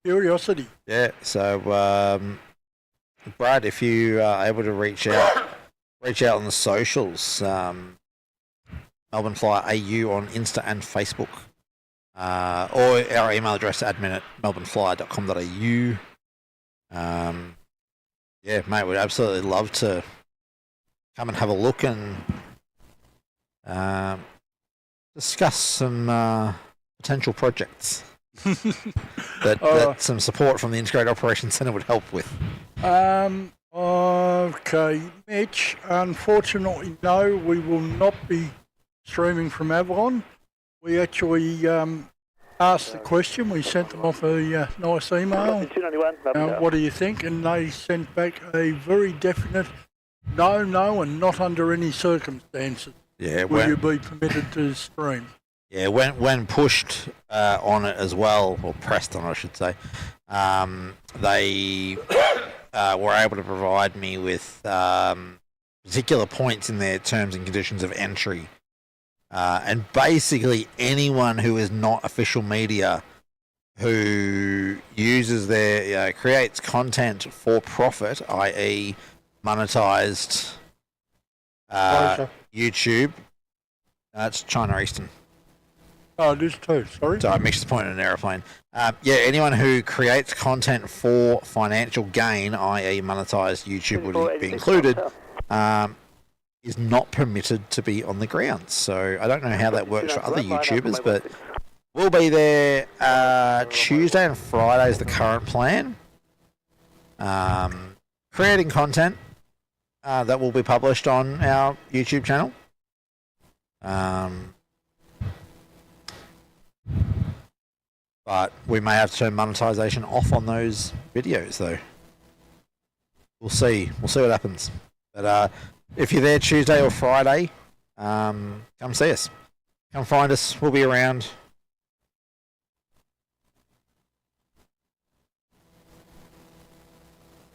curiosity. Yeah, so Brad, if you are able to reach out on the socials, Melbourne Flyer AU on Insta and Facebook, or our email address admin@melbourneflyer.com.au. Yeah, mate, we'd absolutely love to come and have a look and discuss some potential projects that some support from the Integrated Operations Centre would help with. Okay, Mitch, unfortunately, no, we will not be streaming from Avalon. We actually asked the question. We sent them off a nice email. What do you think? And they sent back a very definite no, and not under any circumstances will you be permitted to stream. Yeah, when pushed on it as well, or pressed on, I should say, they were able to provide me with particular points in their terms and conditions of entry. And basically anyone who is not official media who uses their, creates content for profit, i.e. monetized YouTube, it's China Eastern. Oh, it is too, sorry. So I mixed the point in an aeroplane. Anyone who creates content for financial gain, i.e. monetized YouTube, would be included. is not permitted to be on the ground. So I don't know how that works for other YouTubers, but we'll be there Tuesday and Friday is the current plan. Creating content that will be published on our YouTube channel. But we may have to turn monetization off on those videos, though. We'll see. We'll see what happens. But if you're there Tuesday or Friday, come see us. Come find us. We'll be around.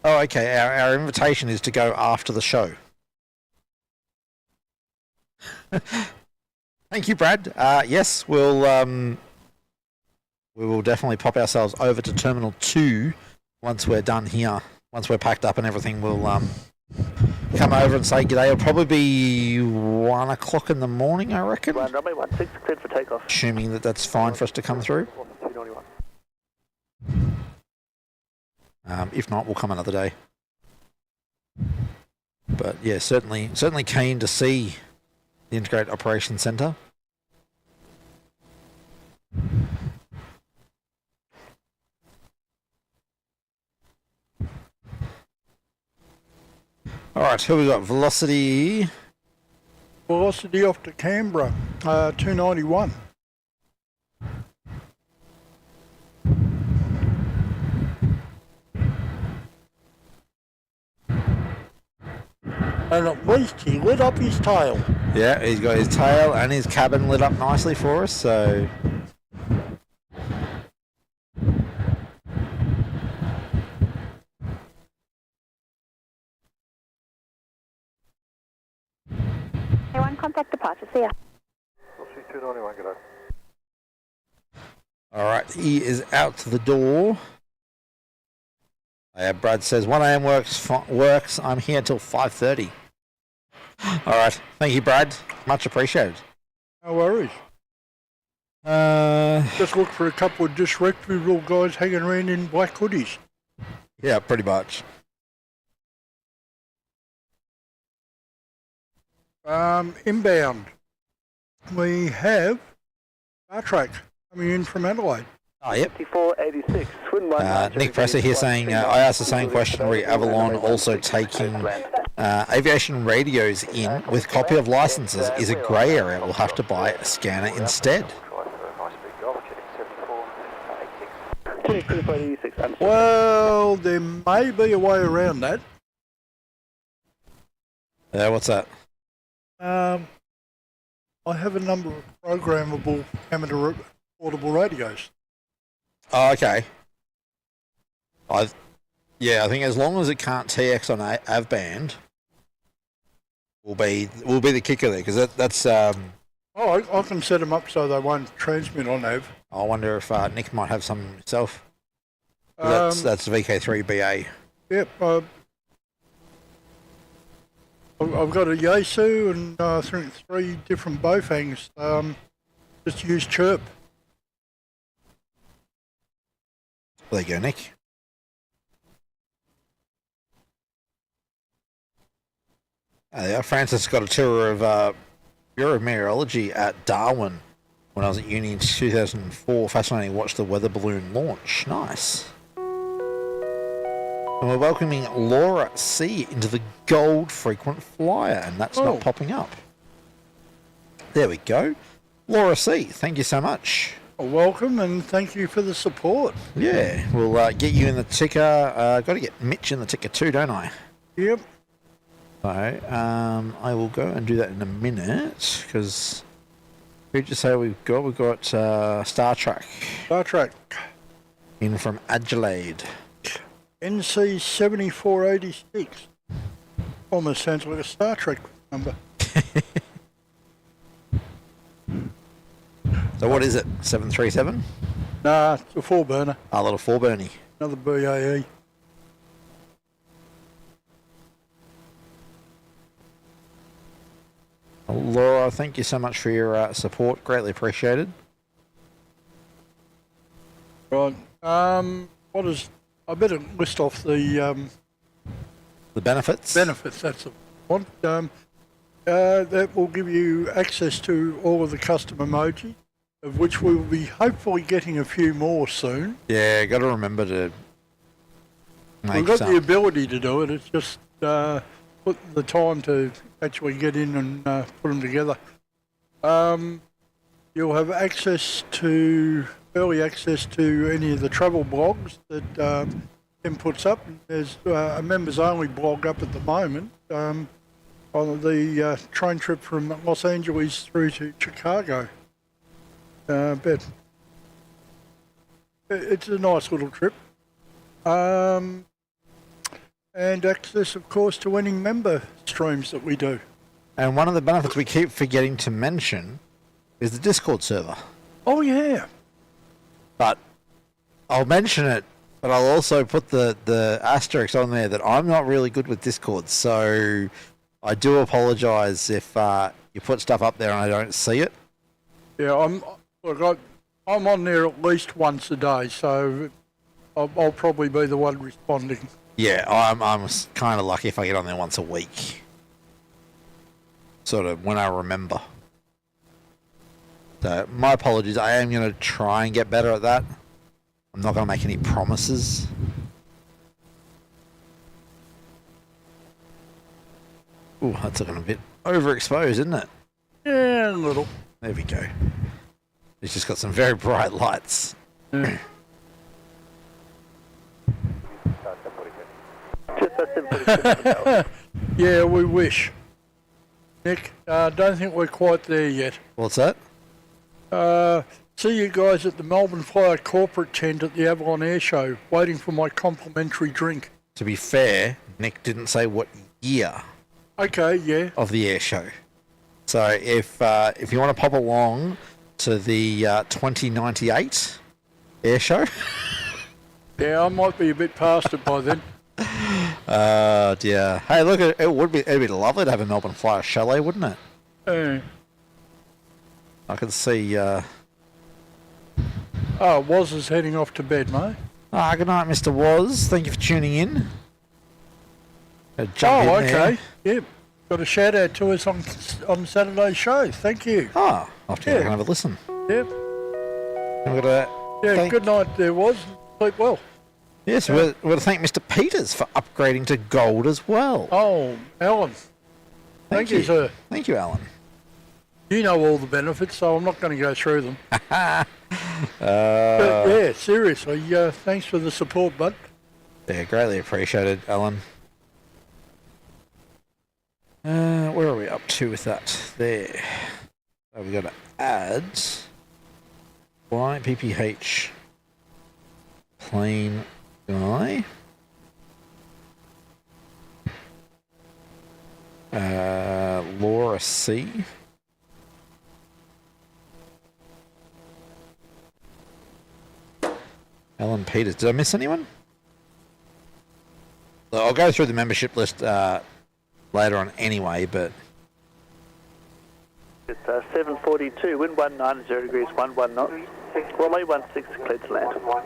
Oh, okay. Our invitation is to go after the show. Thank you, Brad. Yes, we will definitely pop ourselves over to Terminal 2 once we're done here. Once we're packed up and everything, we'll come over and say g'day. It'll probably be 1 o'clock in the morning, I reckon. Runway 16, cleared for takeoff. Assuming that that's fine for us to come through. If not, we'll come another day. But yeah, certainly keen to see the Integrated Operations Centre. Alright, who we got? Velocity. Velocity off to Canberra, 291. And at least he lit up his tail. Yeah, he's got his tail and his cabin lit up nicely for us, so... Anyone contact departure, see ya. 291, good day. Alright, he is out to the door. Yeah, Brad says 1 AM works. I'm here till 5:30. Alright, thank you, Brad. Much appreciated. No worries. Just look for a couple of disreputable guys hanging around in black hoodies. Yeah, pretty much. Inbound, we have Star Trek coming in from Adelaide. Oh, yep. 5486. Nick Presser here saying, I asked the same question, re Avalon also taking aviation radios in with copy of licenses is a grey area. We'll have to buy a scanner instead. Well, there may be a way around that. What's that? I have a number of programmable amateur portable radios. Oh, okay. I think as long as it can't TX on avband, will be the kicker there, because that's. I can set them up so they won't transmit on av. I wonder if Nick might have some himself. That's VK3BA. Yep. I've got a Yaesu and I think 3 different Bofangs. Just use chirp. There you go, Nick. Francis got a tour of Bureau of Meteorology at Darwin when I was at uni in 2004. Fascinating. Watched the weather balloon launch. Nice. And we're welcoming Laura C into the gold frequent flyer, and that's not popping up. There we go. Laura C, thank you so much. Welcome, and thank you for the support. Yeah, we'll get you in the ticker. Got to get Mitch in the ticker too, don't I? Yep. So, I will go and do that in a minute, because who'd you say we've got? We've got Star Trek. Star Trek. In from Adelaide. NC 7486. Almost sounds like a Star Trek number. So what is it? 737? Nah, it's a 4-burner. A little 4-burny. Another BAE. Laura, thank you so much for your support. Greatly appreciated. Right. What is... I better list off the benefits. Benefits, that's the one. That will give you access to all of the custom emoji, of which we will be hopefully getting a few more soon. Yeah, got to remember to make We've got some. the ability to do it. It's just put the time to actually get in and put them together. You'll have early access to any of the travel blogs that Tim puts up. There's a members only blog up at the moment on the train trip from Los Angeles through to Chicago. But it's a nice little trip. And access, of course, to any member streams that we do. And one of the benefits we keep forgetting to mention is the Discord server. Oh, yeah. But I'll mention it, but I'll also put the asterisk on there that I'm not really good with Discord. So I do apologise if you put stuff up there and I don't see it. Yeah, I'm on there at least once a day, so I'll probably be the one responding. Yeah, I'm kind of lucky if I get on there once a week. Sort of when I remember. So my apologies. I am going to try and get better at that. I'm not going to make any promises. Ooh, that's looking a bit overexposed, isn't it? Yeah, a little. There we go. It's just got some very bright lights. Yeah. Yeah, we wish. Nick, don't think we're quite there yet. What's that? See you guys at the Melbourne Flyer corporate tent at the Avalon Air Show, waiting for my complimentary drink. To be fair, Nick didn't say what year Okay, yeah. of the air show. So if you want to pop along to the 2098 air show. Yeah, I might be a bit past it by then. Dear. Hey, look, it'd be lovely to have a Melbourne Flyer chalet, wouldn't it? I can see. Woz is heading off to bed, mate. Good night, Mr. Woz. Thank you for tuning in. Jump in Okay. there. Yep. Got a shout out to us on Saturday's show. Thank you. I'll have to have a listen. Yep. And we've got Good night there, Woz. Sleep well. Yes, we're going to thank Mr. Peters for upgrading to gold as well. Oh, Alan. Thank you, sir. Thank you, Alan. You know all the benefits, so I'm not going to go through them. But yeah, seriously, thanks for the support, bud. Yeah, greatly appreciated, Alan. Where are we up to with that? There. So we've got to add YPPH plane guy. Laura C. Alan Peters. Did I miss anyone? So I'll go through the membership list later on anyway, but... It's 742, wind 190 degrees, 11 knots. Runway 16, clear to land.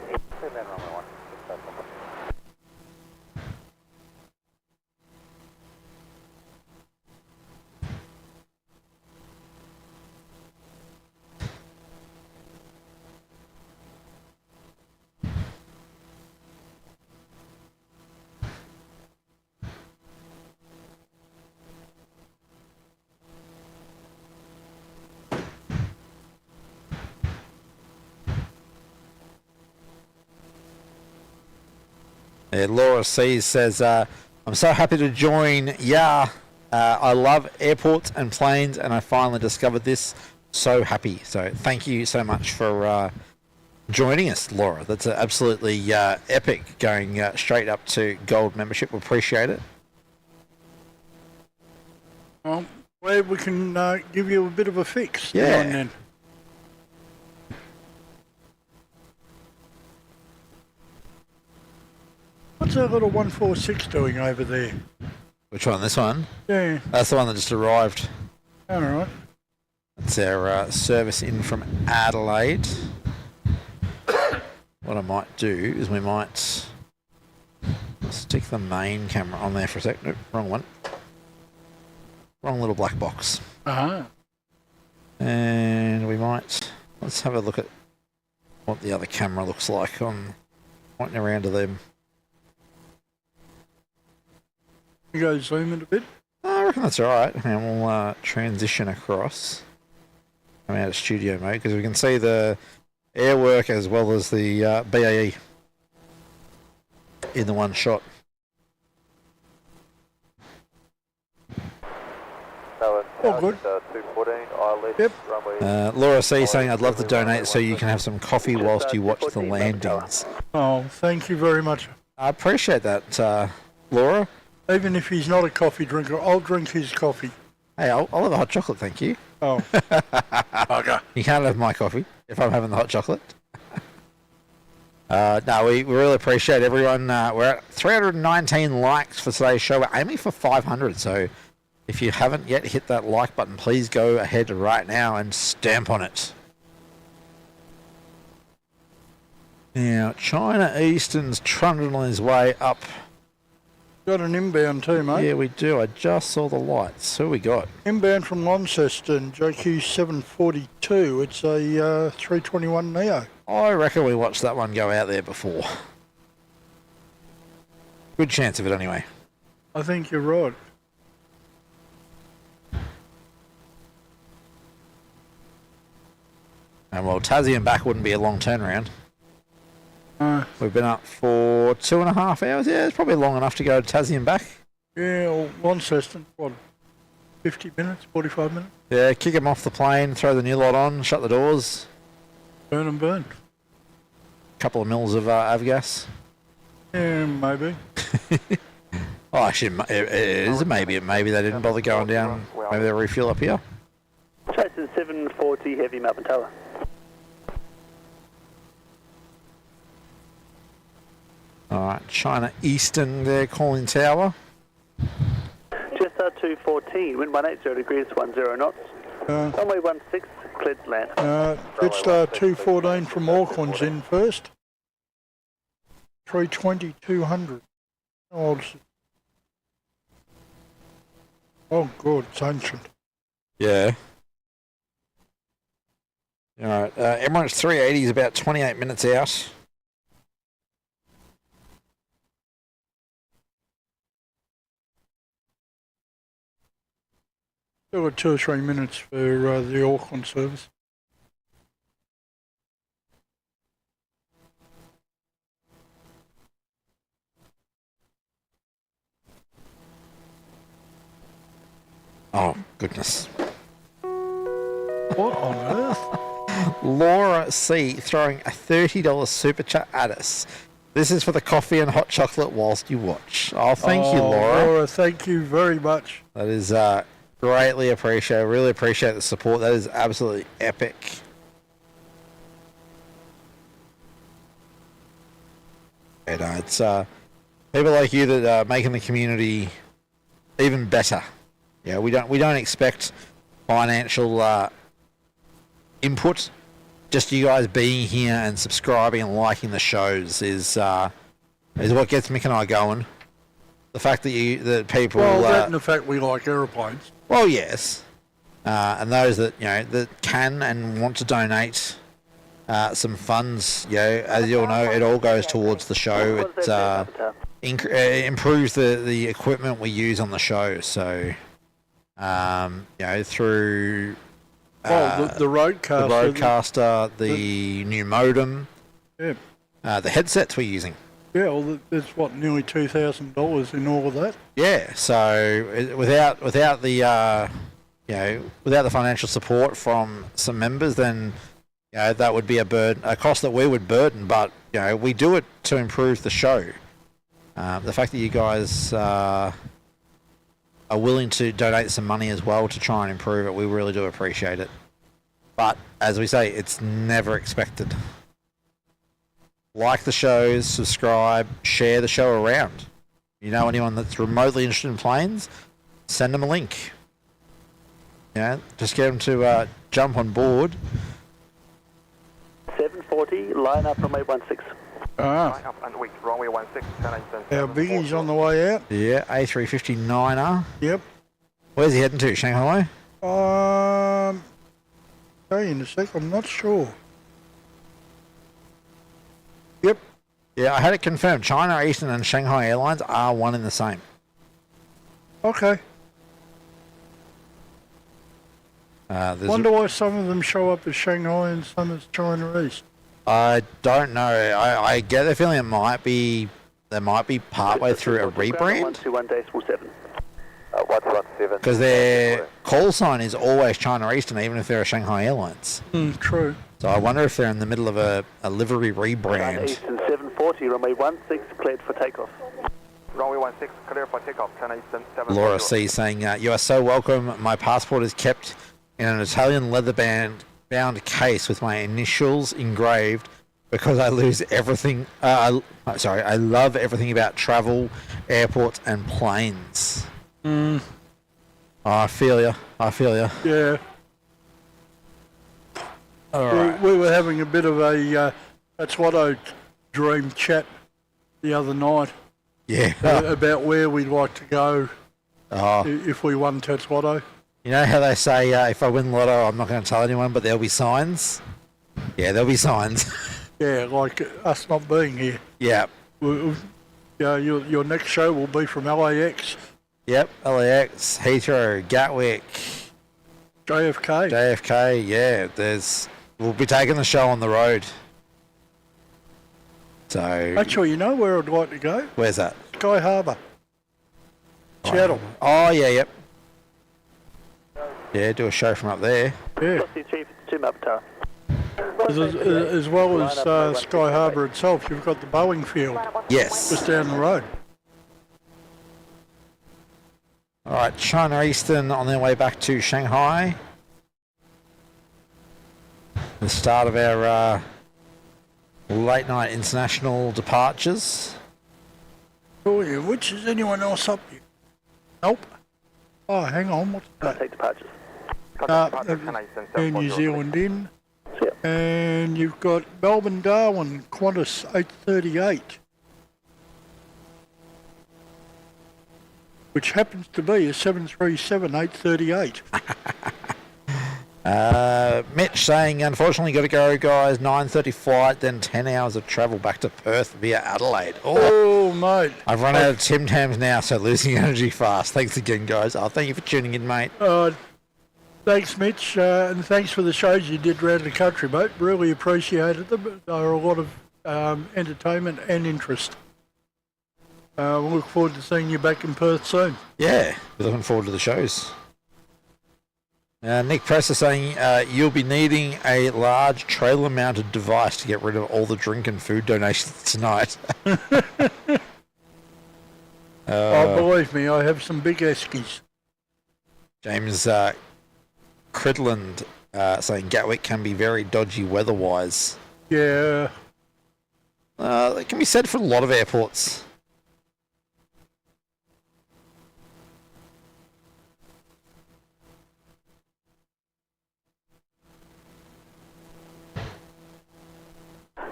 Laura C says, I'm so happy to join. Yeah, I love airports and planes, and I finally discovered this. So happy. So thank you so much for joining us, Laura. That's absolutely epic, going straight up to gold membership. We appreciate it. Well, glad we can give you a bit of a fix. Yeah. Now and then. What's that little 146 doing over there? Which one? This one? Yeah. That's the one that just arrived. All right. That's our service in from Adelaide. What I might do is we might stick the main camera on there for a sec. Nope, wrong one. wrong little black box. Uh-huh. And we might, let's have a look at what the other camera looks like on pointing around to them. You go zoom in a bit. I reckon that's alright. And we'll transition across. Come out of studio mode because we can see the airwork as well as the BAE in the one shot. Oh, good. 214, ILS, Yep. runway. Laura C saying, I'd love to donate so you can have some coffee whilst you watch the landings. Oh, thank you very much. I appreciate that, Laura. Even if he's not a coffee drinker, I'll drink his coffee. Hey, I'll have a hot chocolate, thank you. Oh. Okay. You can't have my coffee if I'm having the hot chocolate. No, we really appreciate everyone. We're at 319 likes for today's show. We're aiming for 500, so if you haven't yet hit that like button, please go ahead right now and stamp on it. Now, China Eastern's trundling on his way up. Got an inbound too, mate. Yeah, we do. I just saw the lights. Who we got? Inbound from Launceston, JQ 742. It's a 321 Neo. I reckon we watched that one go out there before. Good chance of it anyway. I think you're right. And well, Tassie and back wouldn't be a long turnaround. We've been up for 2.5 hours. Yeah, it's probably long enough to go to Tassie and back. Yeah, well, Launceston, what, 50 minutes, 45 minutes? Yeah, kick them off the plane, throw the new lot on, shut the doors. Burn and burn. Couple of mils of avgas. Yeah, maybe. Oh, actually, it is a maybe. Maybe they didn't bother going down. Maybe they refuel up here. Chasing 740 heavy Melbourne Tower. Alright, China Eastern there calling tower. Jetstar 214, wind 180 degrees, 10 knots. Runway 16, cleared to land. Jetstar 214 from Auckland's in first. 320, 200. How old is it? Oh, good, it's ancient. Yeah. Alright, Emirates 380 is about 28 minutes out. Still got 2 or 3 minutes for the Auckland service. Oh, goodness. What on earth? Laura C throwing a $30 super chat at us. This is for the coffee and hot chocolate whilst you watch. Oh, thank you, Laura. Laura, thank you very much. That is greatly appreciated. Really appreciate the support. That is absolutely epic. And it's people like you that are making the community even better. Yeah, we don't expect financial input. Just you guys being here and subscribing and liking the shows is what gets Mick and I going. The fact that people that and the fact we like aeroplanes. Well, yes, and those that that can and want to donate some funds. As you all know, it all goes towards the show. It improves the equipment we use on the show. So through the roadcaster, the new modem, yeah, the headsets we're using. Yeah, well, there's what, nearly $2,000 in all of that. Yeah, so without the without the financial support from some members, then that would be a cost that we would burden. But we do it to improve the show. The fact that you guys are willing to donate some money as well to try and improve it, we really do appreciate it. But as we say, it's never expected. Like the shows, subscribe, share the show around. You know anyone that's remotely interested in planes, send them a link. Just get them to jump on board. 740, line up runway 16. Line up and wait, runway 16, Our biggie's on the way out. Yeah, A350-9er. Yep. Where's he heading to? Shanghai? Tell you in a sec, I'm not sure. Yep. Yeah, I had it confirmed. China Eastern and Shanghai Airlines are one and the same. Okay. Wonder why some of them show up as Shanghai and some as China East. I don't know. I get the feeling they might be partway through a rebrand. 121.7. 117. Because their call sign is always China Eastern, even if they're a Shanghai Airlines. True. So I wonder if they're in the middle of a livery China rebrand. Eastern 740, runway 16 cleared for takeoff. Runway 16 clear for takeoff. China Eastern 740. Laura C saying, you are so welcome. My passport is kept in an Italian leather-bound case with my initials engraved because I lose everything. I love everything about travel, airports, and planes. Oh, I feel ya. Yeah. All right. We were having a bit of a that's what I dream chat the other night. Yeah. About where we'd like to go if we won Tatsuato. You know how they say, if I win Lotto, I'm not going to tell anyone, but there'll be signs? Yeah, there'll be signs. Yeah, like us not being here. Yeah. Your next show will be from LAX. Yep, LAX, Heathrow, Gatwick, JFK, yeah, we'll be taking the show on the road. So... Actually, you know where I'd like to go? Where's that? Sky Harbour. Seattle. Oh, yeah, yep. Yeah, do a show from up there. Yeah. As well as Sky Harbour itself, you've got the Boeing field. Yes. Just down the road. All right, China Eastern on their way back to Shanghai. The start of our late night international departures. Oh, yeah. Which is anyone else up here? Nope. Oh, hang on. What's that? Take departures. New Zealand in. And you've got Melbourne Darwin Qantas 838. Which happens to be a 737-838. Mitch saying, unfortunately, got to go, guys. 9:30 flight, then 10 hours of travel back to Perth via Adelaide. Oh, mate. I've run out of Tim Tams now, so losing energy fast. Thanks again, guys. Oh, thank you for tuning in, mate. Thanks, Mitch, and thanks for the shows you did around the country, mate. Really appreciated them. They were a lot of entertainment and interest. We look forward to seeing you back in Perth soon. Yeah, we're looking forward to the shows. Nick Press is saying you'll be needing a large trailer-mounted device to get rid of all the drink and food donations tonight. Believe me, I have some big eskies. James Cridland saying Gatwick can be very dodgy weather-wise. Yeah. That can be said for a lot of airports.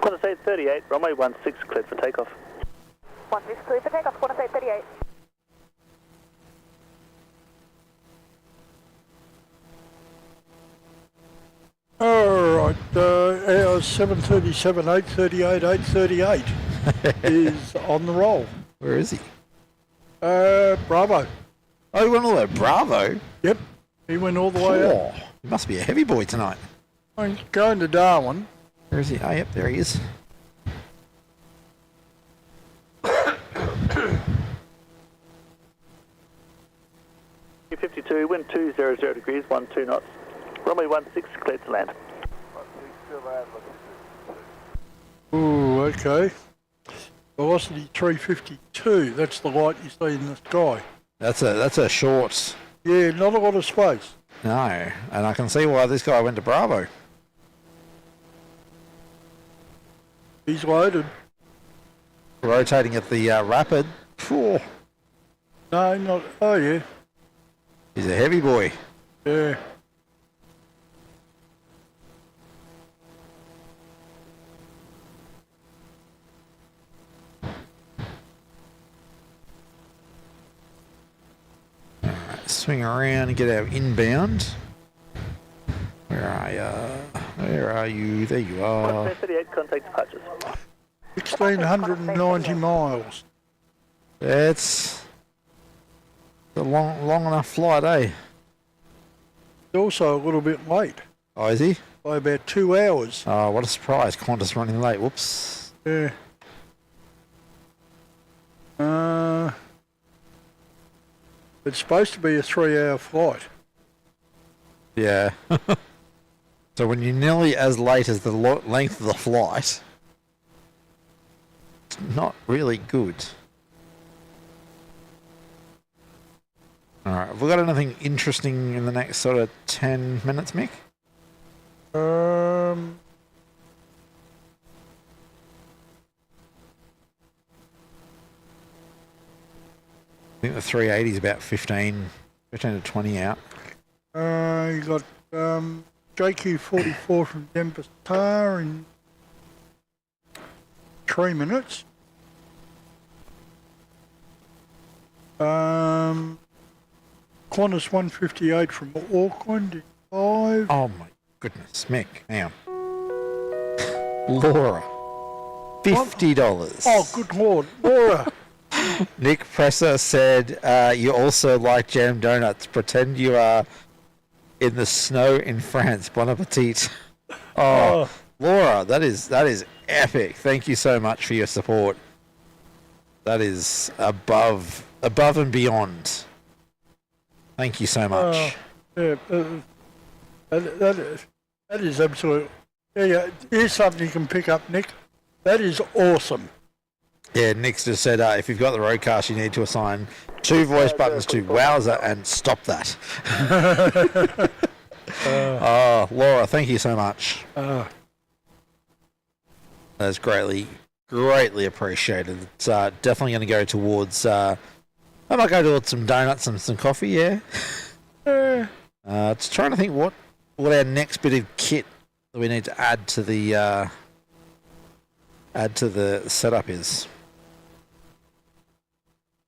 Qantas 838, runway 16 cleared for takeoff. 16 cleared for takeoff, Qantas 838. Alright, our 737, 838, 838 is on the roll. Where is he? Bravo. Oh, he went all the way to Bravo? Yep, he went all the way up. He must be a heavy boy tonight. I'm going to Darwin. Where is he? Oh, yep, there he is. U-52, wind 200 degrees, 12 knots. Runway 16 cleared to land. Ooh, okay. Velocity 352, that's the light you see in the sky. That's a short... Yeah, not a lot of space. No, and I can see why this guy went to Bravo. He's loaded. Rotating at the Rapid. Phew. No, not... Oh, yeah. He's a heavy boy. Yeah. swing around and get our inbound. Where are you? Where are you? There you are. 38, contact departures. 1,690 miles. It's a long enough flight, eh? He's also a little bit late. Oh, is he? By about 2 hours. Oh, what a surprise. Qantas running late. Whoops. Yeah. It's supposed to be a 3-hour flight. Yeah. So when you're nearly as late as the length of the flight, it's not really good. Alright, have we got anything interesting in the next sort of 10 minutes, Mick? I think the 380 is about 15 to 20 out. You got JQ44 from Jetstar in 3 minutes. Qantas 158 from Auckland in 5. Oh my goodness, Mick, hang on. Laura, $50. Oh, good lord, Laura. Nick Presser said, you also like jam donuts. Pretend you are in the snow in France. Bon appetit. Oh, Laura, that is epic. Thank you so much for your support. That is above and beyond. Thank you so much. Yeah, that is absolute. Yeah, here's something you can pick up, Nick. That is awesome. Yeah, Nick's just said, if you've got the roadcast, you need to assign 2 voice buttons to Wowzer and stop that. Oh, Laura, thank you so much. That's greatly appreciated. It's definitely going to go towards... I might go towards some donuts and some coffee, yeah. Just trying to think what our next bit of kit that we need to add to the setup is.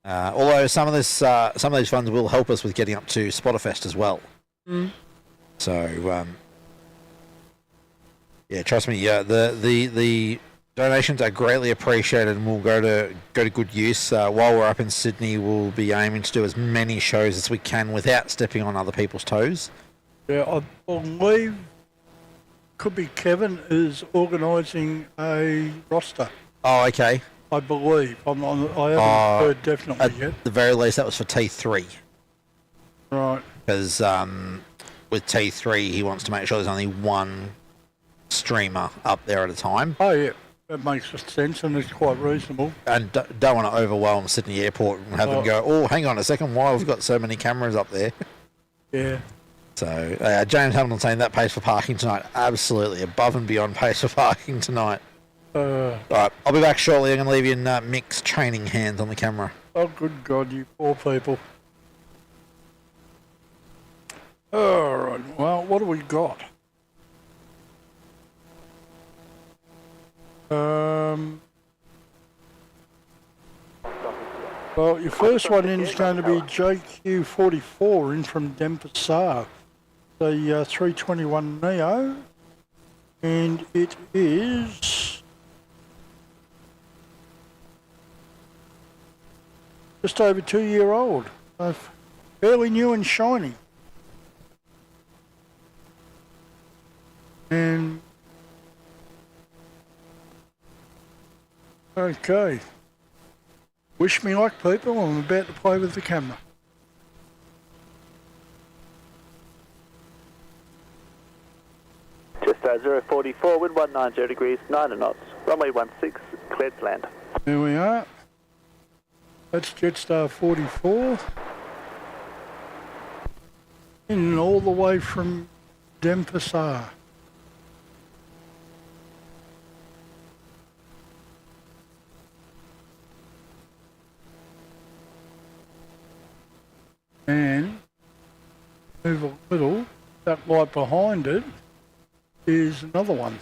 Although some of these funds will help us with getting up to Spotterfest as well. So yeah, trust me. Yeah, the donations are greatly appreciated and will go to good use. While we're up in Sydney, we'll be aiming to do as many shows as we can without stepping on other people's toes. Yeah, I believe could be Kevin is organising a roster. Oh, okay. I believe. I haven't heard definitely yet. At the very least, that was for T3. Right. Because with T3, he wants to make sure there's only one streamer up there at a time. Oh, yeah. That makes sense and it's quite reasonable. And don't want to overwhelm Sydney Airport and have them go, oh, hang on a second, why have we got so many cameras up there? Yeah. So, James Hamilton saying that pays for parking tonight. Absolutely, above and beyond pays for parking tonight. Alright, I'll be back shortly. I'm going to leave you in Mick's training hands on the camera. Oh, good God, you poor people. Alright, well, what do we got? Well, your first one in is going to be JQ44 in from Denpasar, the 321 Neo, and it is just over 2-year-old, fairly new and shiny. And okay. Wish me luck, people. I'm about to play with the camera. Just 044, wind 190 degrees, 9 knots, runway 16, cleared to land. There we are. That's Jetstar 44. In all the way from Denpasar. And move a little, that light behind it is another one.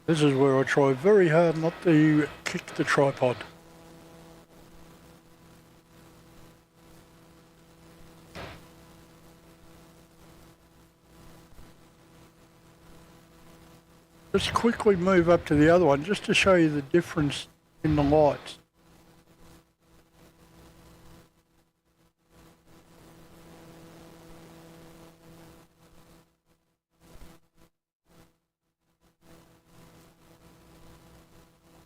This is where I try very hard not to kick the tripod. Just quickly move up to the other one just to show you the difference in the lights.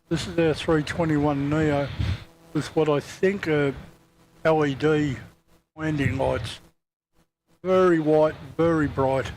This is our 321 Neo with what I think are LED landing lights. Very white, very bright.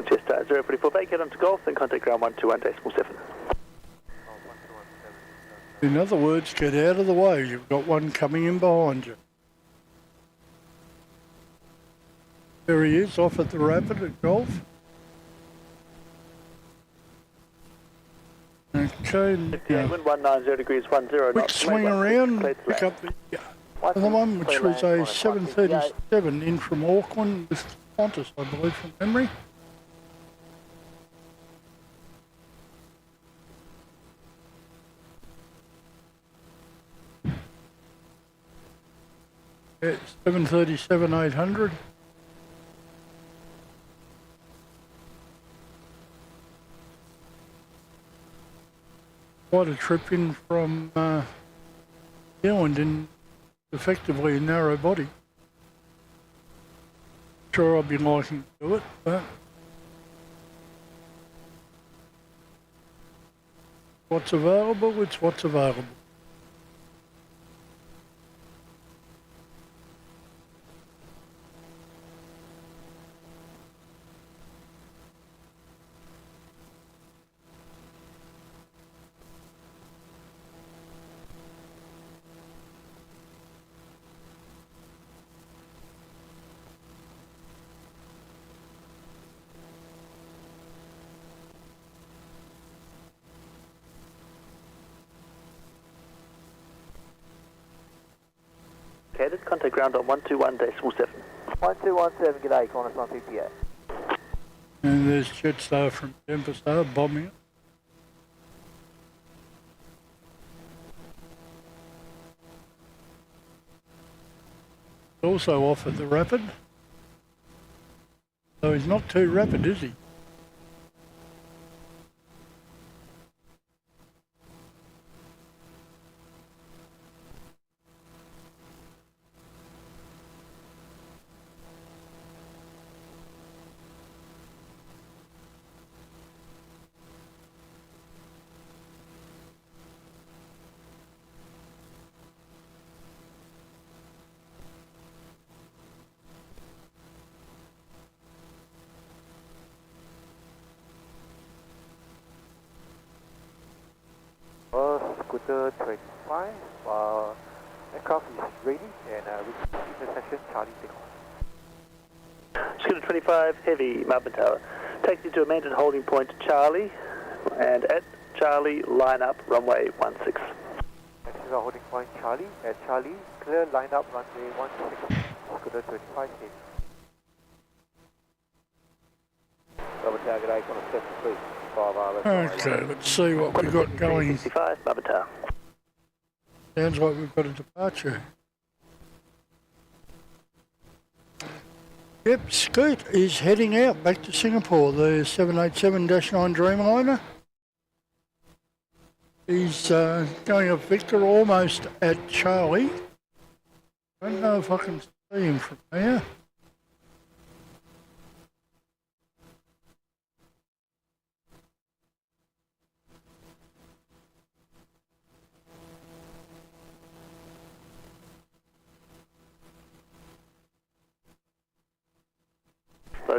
Jetstar 044, vacate onto Golf, then contact ground 121.7. In other words, get out of the way. You've got one coming in behind you. There he is, off at the Rapid at Golf. Okay, now, Wind 190 degrees 10 quick knots. swing around, pick up the other one, which was a 737 in from Auckland with Qantas, I believe, from memory. It's 737-800. Quite a trip in from New Zealand in effectively a narrow body. Sure, I'll be liking to do it, but what's available, it's what's available. Contact ground on 121.7. 1217, g'day, Qantas on PPA. And there's Jetstar from Tempestar bombing it. Also off at the Rapid. So he's not too rapid, is he? Scooter 25, aircraft is ready and intersection Charlie takeoff. Scooter 25, heavy, Melbourne Tower. Taxi to amended holding point Charlie, and at Charlie, line up runway 16. This is our holding point Charlie. At Charlie, clear line up runway 16. Scooter 25 heavy. Melbourne Tower, g'day, Qantas 73. Okay, let's see what we've got going. 65, Melbourne Tower. Sounds like we've got a departure. Yep, Scoot is heading out back to Singapore, the 787-9 Dreamliner. He's going up Victor almost at Charlie. I don't know if I can see him from there. .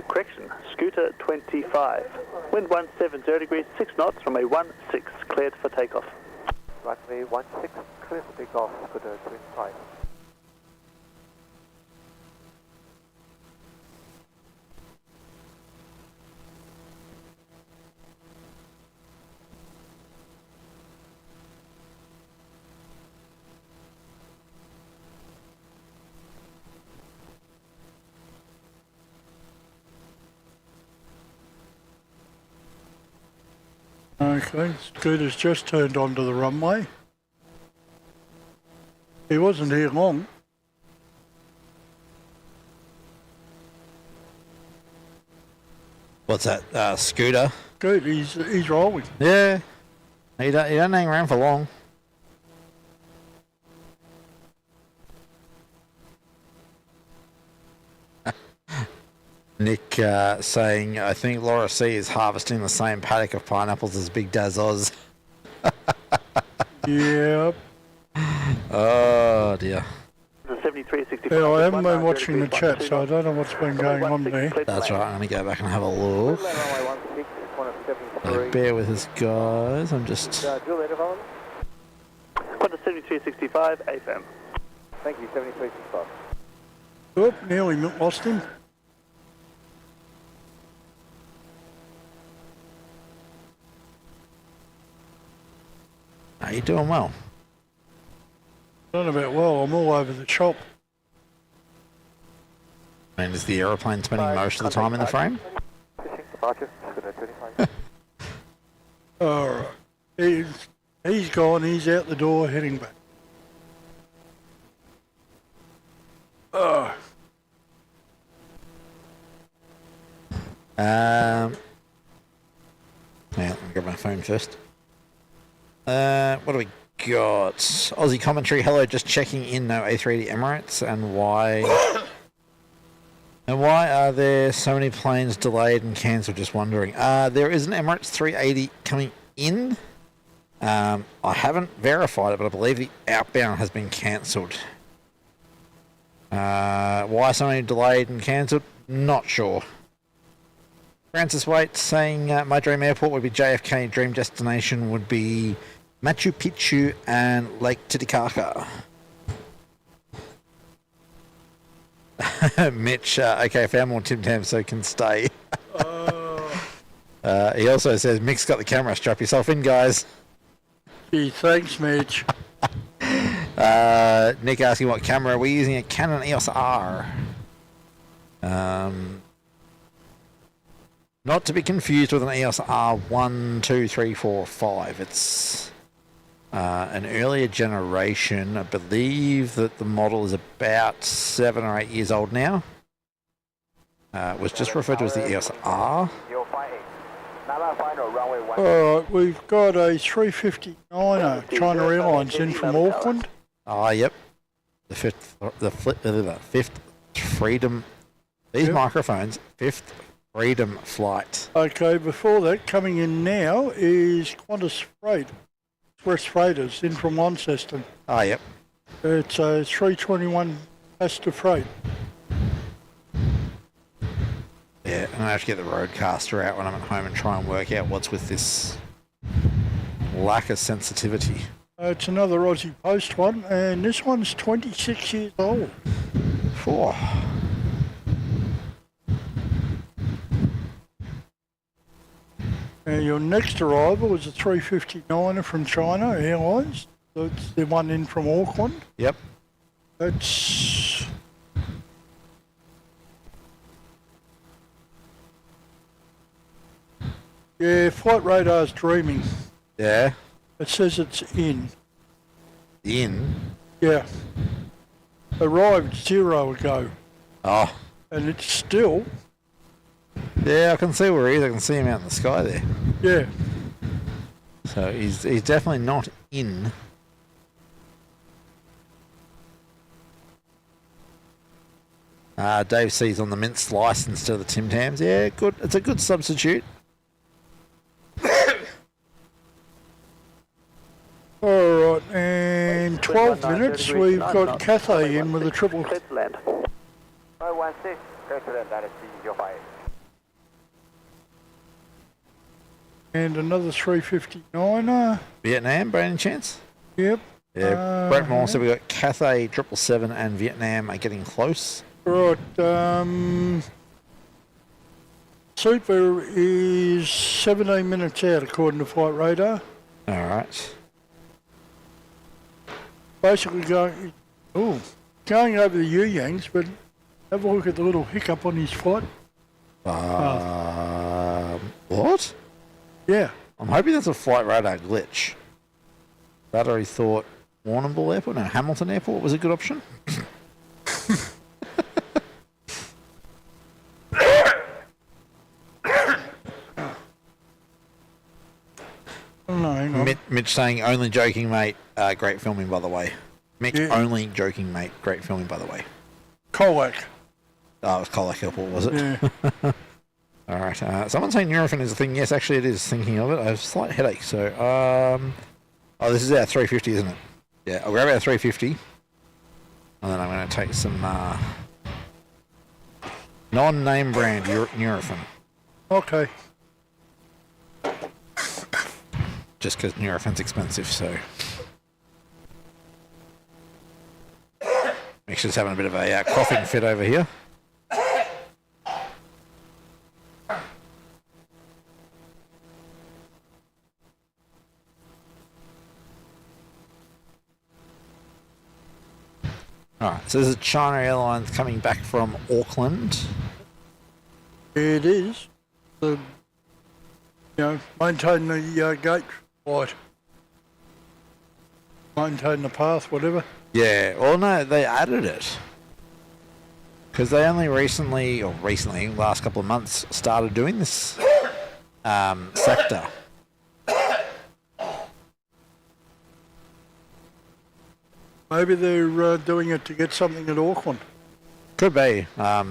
correction, Scooter 25. Wind 170 degrees, 6 knots, runway 16, cleared for takeoff. Runway 16, clear for takeoff, Scooter 25. Okay, Scooter's just turned onto the runway. He wasn't here long. What's that? Scooter? Good, he's rolling. Yeah. He don't hang around for long. Nick saying, I think Laura C is harvesting the same paddock of pineapples as Big Daz Oz. Yep. Oh dear. The 7365. Yeah, I haven't been watching the chat, so I don't know what's been going on there. That's right, I'm going to go back and have a look. Bear with us, guys. I'm just... Juliet available? Qantas 7365, AFM. Thank you, 7365. Oop, nearly lost him. You're doing well. Done about well, I'm all over the shop. And is the aeroplane spending most of the time in the frame? Departure, Scooter 25. Alright. He's gone, he's out the door, heading back. Yeah, let me grab my phone first. What do we got? Aussie commentary. Hello, just checking in. No A380 Emirates, and why? And why are there so many planes delayed and cancelled? Just wondering. There is an Emirates 380 coming in. I haven't verified it, but I believe the outbound has been cancelled. Why so many delayed and cancelled? Not sure. Francis Waite saying my dream airport would be JFK, dream destination would be Machu Picchu and Lake Titicaca. Mitch, okay, found more Tim Tam so can stay. He also says, Mick's got the camera, strap yourself in, guys. Gee, thanks, Mitch. Nick asking what camera. We're using a Canon EOS R. Not to be confused with an EOS R1, 2, 3, 4, 5. It's an earlier generation. I believe that the model is about 7 or 8 years old now. It was just referred to as the EOS R. Alright, we've got a 359er China Airlines in from Auckland. Yep. The fifth Freedom. These microphones, fifth Freedom flight. Okay, before that, coming in now is Qantas Freight. Express Freighters in from Launceston. Yep. It's a 321 passenger freight. Yeah, and I have to get the roadcaster out when I'm at home and try and work out what's with this lack of sensitivity. It's another Aussie Post one, and this one's 26 years old. Four. Your next arrival is a 359er from China Airlines. That's the one in from Auckland. Yep. It's... Yeah, flight radar's dreaming. Yeah. It says it's in. In? Yeah. Arrived 0 ago. Oh. And it's still... Yeah, I can see where he is. I can see him out in the sky there. Yeah. So he's definitely not in. Dave C's on the mint slice instead of the Tim Tams. Yeah, good. It's a good substitute. Alright, and 12 minutes we've got Cathay in with a triple... 016, clear to land, that is the 05. And another 359er. Vietnam, by any chance? Yep. Yeah, Brett Moore said we got Cathay 777 and Vietnam are getting close. Right. Super is 17 minutes out according to flight radar. Alright. Basically going over the Yuyangs, but have a look at the little hiccup on his flight. What? Yeah. I'm hoping that's a flight radar glitch. That or he thought Warrnambool Airport, no, Hamilton Airport was a good option. No, hang on. Mitch saying, only joking, mate. Great filming, by the way. Mitch, Yeah. only joking, mate. Great filming, by the way. Colac. Oh, it was Colac Airport, was it? Yeah. All right. Someone saying Nurofen is a thing. Yes, actually it is. Thinking of it, I have a slight headache. So, oh, this is our 350, isn't it? Yeah, I'll grab our 350, and then I'm going to take some non-name brand Nurofen, Okay. just because Nurofen's expensive. So, Mick's just having a bit of a coughing fit over here. Alright, so this is China Airlines coming back from Auckland. It is. Maintain the gate flight. Maintain the path, whatever. Yeah, well no, they added it. Because they only recently, last couple of months, started doing this sector. Maybe they're doing it to get something at Auckland. Could be. I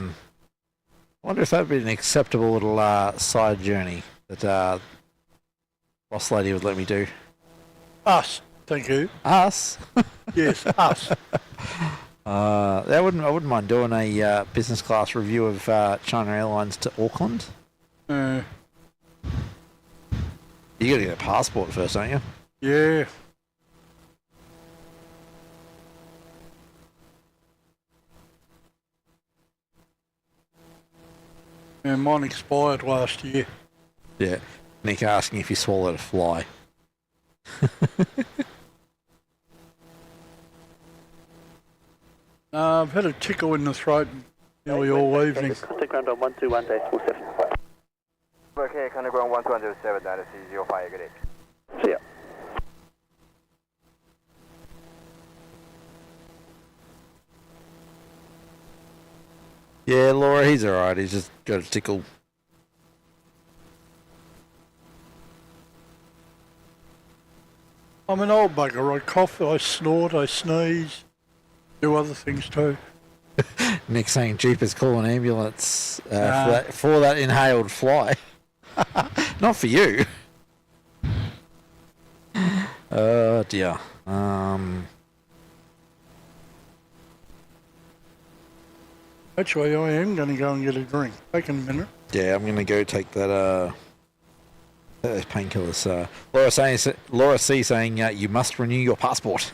wonder if that would be an acceptable little side journey that boss lady would let me do. Us, thank you. Us? Yes, us. I wouldn't mind doing a business class review of China Airlines to Auckland. You got to get a passport first, don't you? Yeah. And mine expired last year. Yeah. Nick asking if you swallowed a fly. I've had a tickle in the throat nearly all evening. Contact ground on 121.47. Okay, contact ground 1207, that is 05, good day. See ya. Yeah, Laura, he's alright. He's just got a tickle. I'm an old bugger. I cough, I snort, I sneeze, do other things too. Nick saying Jeepers, call an ambulance for that inhaled fly. Not for you. Oh dear. Actually, I am going to go and get a drink. Take a minute. Yeah, I'm gonna go take that those painkillers. Laura C saying you must renew your passport.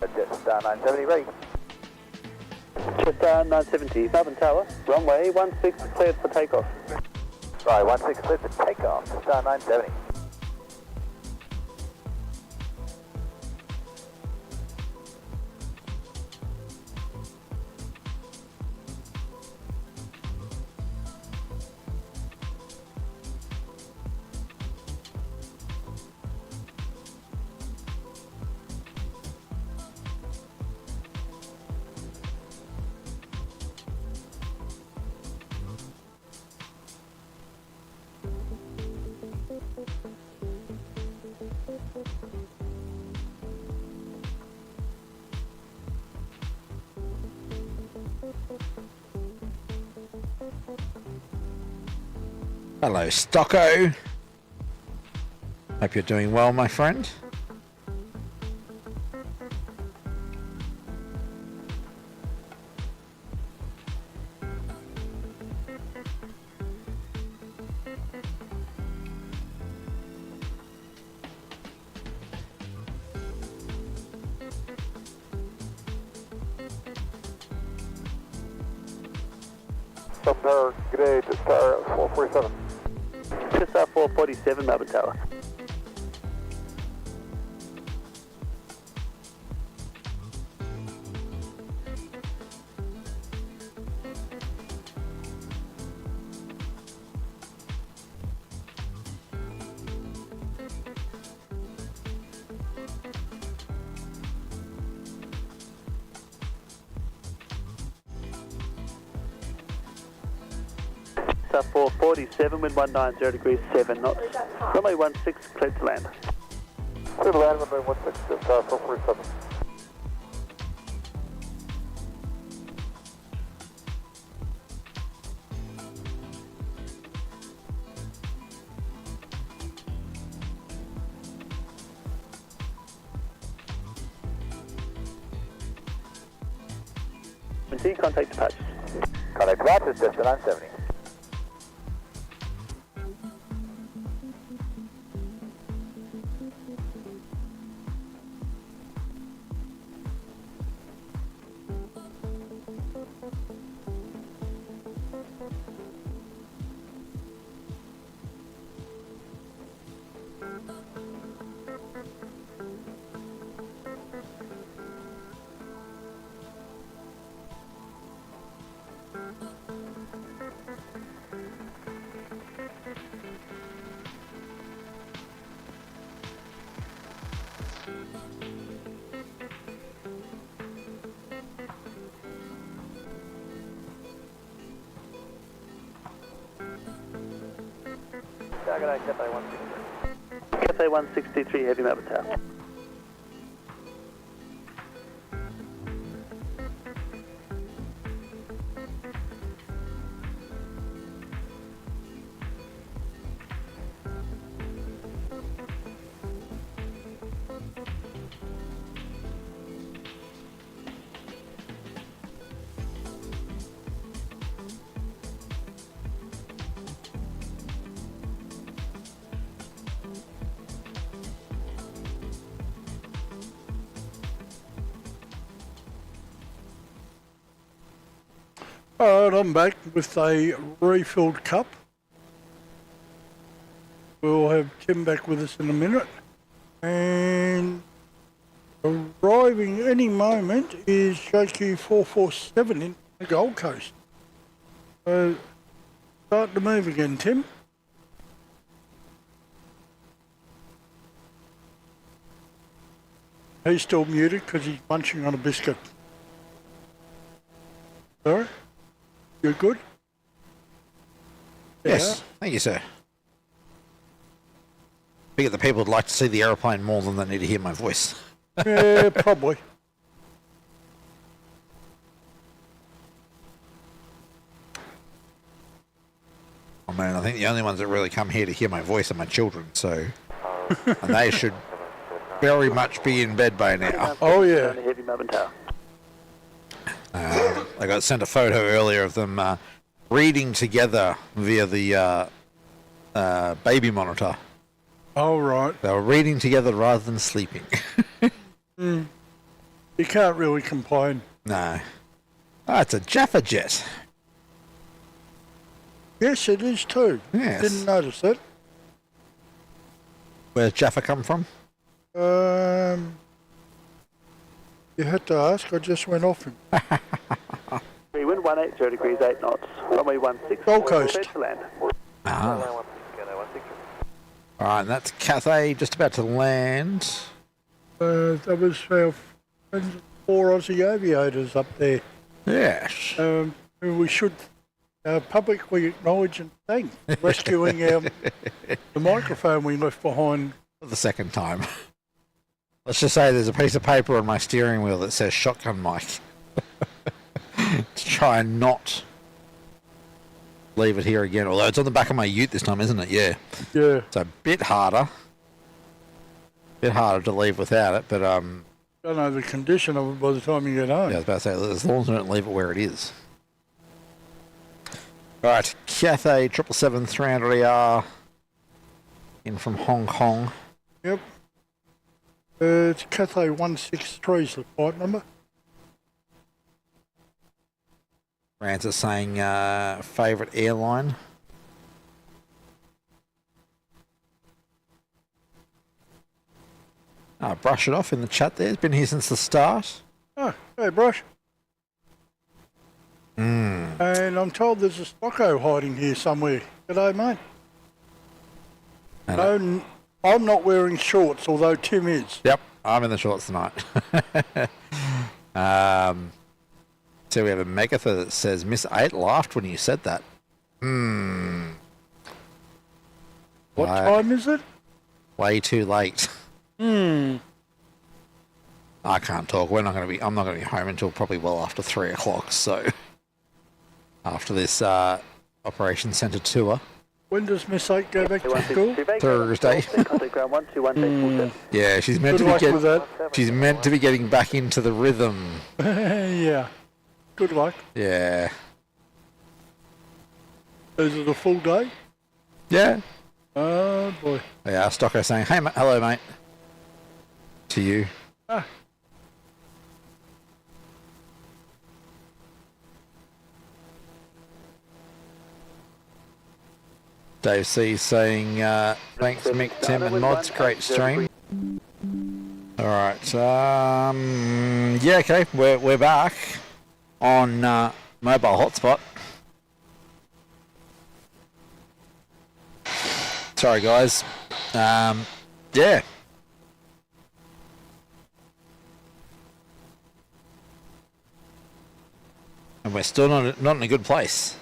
Jetstar 970 ready. Jetstar 970, Melbourne Tower, runway 16 cleared for takeoff. Right, 16 cleared for takeoff. Jetstar 970. Hello, Stocko. Hope you're doing well, my friend. Thunder, good day, Jetstar 447. Jetstar 447, Melbourne Tower. Jetstar 447, wind 190 degrees 7 knots. Runway 16, cleared to land. Clear to land, runway 16, Jetstar 447. Contact departures. Contact departures, Jetstar 970. Cathay 163, heavy Melbourne Tower. Alright, I'm back with a refilled cup. We'll have Tim back with us in a minute. And arriving any moment is JQ 447 in the Gold Coast. So, start to move again, Tim. He's still muted because he's munching on a biscuit. Sorry? You're good? Yes, Yeah. thank you, sir. I figure the people would like to see the aeroplane more than they need to hear my voice. Yeah, probably. I mean, I think the only ones that really come here to hear my voice are my children, so... and they should very much be in bed by now. Oh, yeah. Heavy Melbourne Tower. I got sent a photo earlier of them reading together via the baby monitor. Oh, right. They were reading together rather than sleeping. You can't really complain. No. Oh, it's a Jaffa jet. Yes, it is too. Yes. Didn't notice it. Where's Jaffa come from? You had to ask, I just went off him. Wind 180 degrees 8 knots. Runway 16, Gold Coast. cleared to land. Ah. Alright, that's Cathay just about to land. That was our friends, 4 Aussie aviators up there. Yes. Who we should publicly acknowledge and thank for rescuing the microphone we left behind. For the second time. Let's just say there's a piece of paper on my steering wheel that says shotgun mic. To try and not leave it here again. Although it's on the back of my ute this time, isn't it? Yeah. Yeah. So a bit harder. Bit harder to leave without it, but Don't know the condition of it by the time you get home. yeah, I was about to say, as long as I don't leave it where it is. Alright, Cathay 777-300ER in from Hong Kong. Yep. It's Cathay 163 is the flight number. Francis saying favourite airline. Brush it off in the chat there. It's been here since the start. Oh, hey, Brush. Mm. And I'm told there's a stocko hiding here somewhere. G'day, mate. No, I'm not wearing shorts, although Tim is. Yep, I'm in the shorts tonight. So we have a Megatha that says, Miss 8 laughed when you said that. What time is it? Way too late. I can't talk. I'm not going to be home until probably well after 3 o'clock. So after this Operation Centre tour. When does Miss 8 go back to school? Thursday. Yeah, she's meant she's meant to be getting back into the rhythm. Yeah. Good luck. Yeah. Is it a full day? Yeah. Oh boy. Yeah, Stocko saying, hey, hello, mate. To you. Ah. Dave C saying, thanks Mick, Tim and Mods, great stream. Alright, yeah, okay, we're back on mobile hotspot. Sorry guys, yeah. And we're still not in a good place.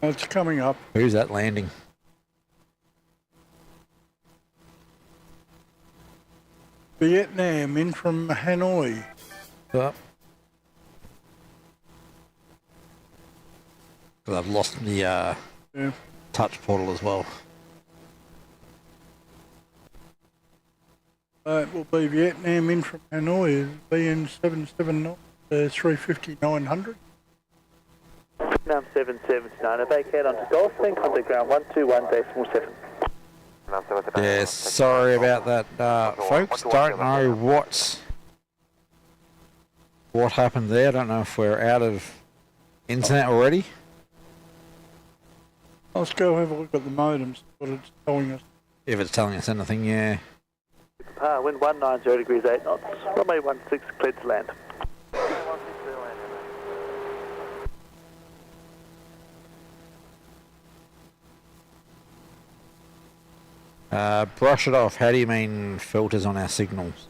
It's coming up. Who's that landing? Vietnam in from Hanoi. Because I've lost the touch portal as well. It will be Vietnam in from Hanoi, BN 779, 350-900. Vietnam 779, vacate onto Golf, then contact ground 121.7. Yeah, sorry about that, folks. Don't know what happened there. Don't know if we're out of internet already. Let's go have a look at the modems, what it's telling us. If it's telling us anything, yeah. Wind 190 degrees 8 knots. Runway 16 cleared to land. Brush it off. How do you mean filters on our signals?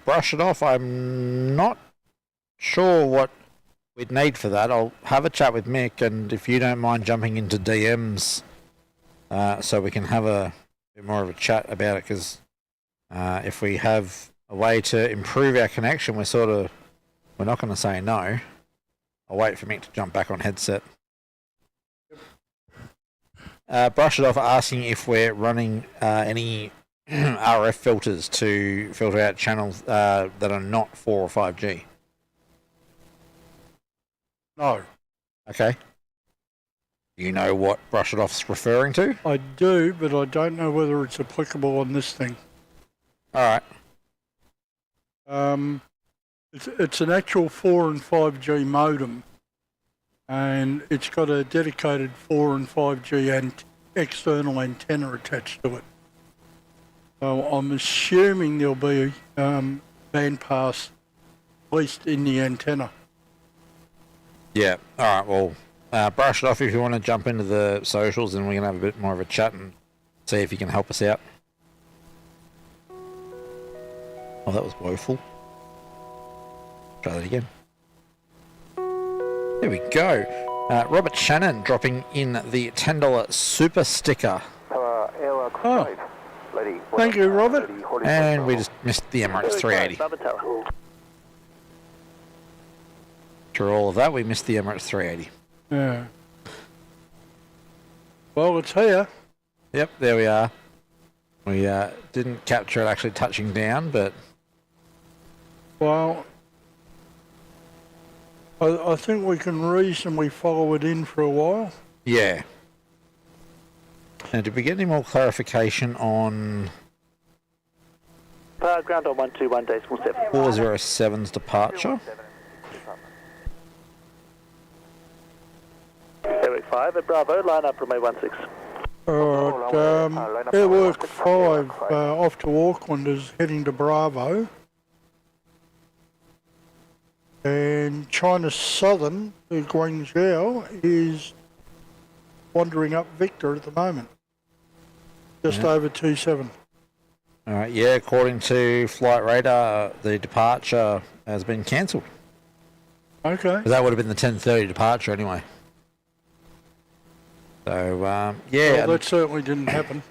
Brush it off. I'm not sure what we'd need for that. I'll have a chat with Mick, and if you don't mind jumping into DMs so we can have a bit more of a chat about it, because if we have a way to improve our connection, we're not going to say no. I'll wait for Mick to jump back on headset. Brush it off asking if we're running any RF filters to filter out channels that are not 4 or 5G. No. Okay. Do you know what brush it off's referring to? I do, but I don't know whether it's applicable on this thing. All right. It's an actual 4 and 5G modem, and it's got a dedicated 4 and 5G and external antenna attached to it. So I'm assuming there'll be bandpass at least in the antenna. Yeah. All right. Well, brush it off if you want to jump into the socials, and we can have a bit more of a chat and see if you can help us out. Oh, that was woeful. Try that again. There we go. Robert Shannon dropping in the $10 super sticker. Oh, thank you, Robert. And we just missed the Emirates 380. Through all of that, we missed the Emirates 380. Yeah. Well, it's here. Yep, there we are. We didn't capture it actually touching down, but... Well, I think we can reasonably follow it in for a while. Yeah. Now, did we get any more clarification on... Ground on 121.7. 407's departure? Airwork 5 at Bravo, line up runway 16. Alright, Airwork 5 off to Auckland is heading to Bravo. And China Southern, the Guangzhou, is wandering up Victor at the moment. Just over 27. Alright, yeah, according to Flight Radar, the departure has been cancelled. Okay. That would have been the 10:30 departure anyway. So, yeah. Well, that certainly didn't happen.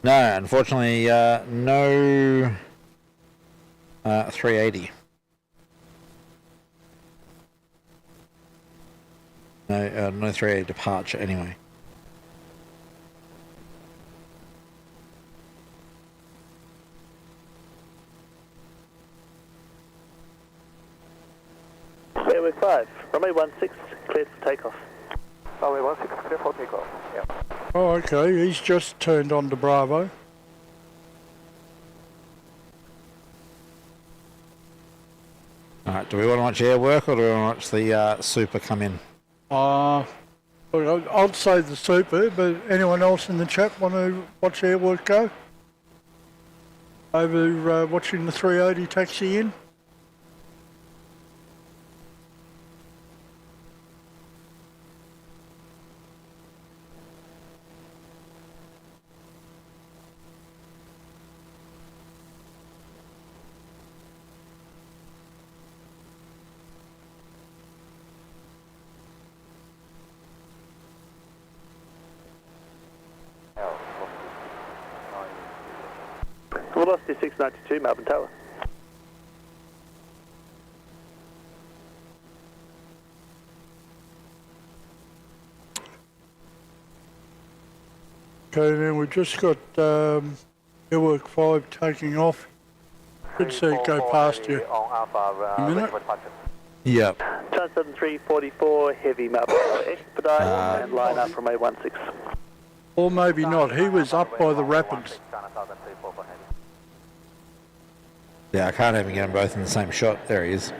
No, unfortunately, no 380. No 380 departure anyway. Airwork 5, runway 16, cleared for takeoff. Runway 16, clear for takeoff. Yeah. Oh, okay. He's just turned on to Bravo. Alright, do we want to watch air work or do we want to watch the super come in? Look, I'd say the super, but anyone else in the chat want to watch Airwork go? Over watching the 380 taxi in? Velocity 692, Melbourne Tower. Okay, then we've just got Airwork 5 taking off. Should see it go past you. A minute. Yep. China Southern 344, heavy Melbourne Tower expedite, and line up from A16. Or maybe not. He was up by the rapids. Yeah, I can't even get them both in the same shot. There he is.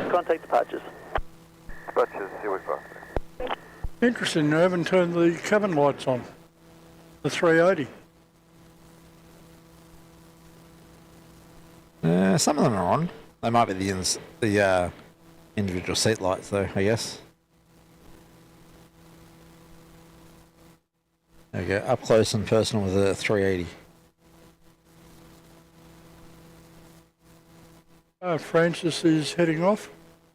Contact departures. Departures, here we go. Interesting, they haven't turned the cabin lights on. The 380. Some of them are on. They might be the individual seat lights though, I guess. There we go, up close and personal with a 380. Francis is heading off.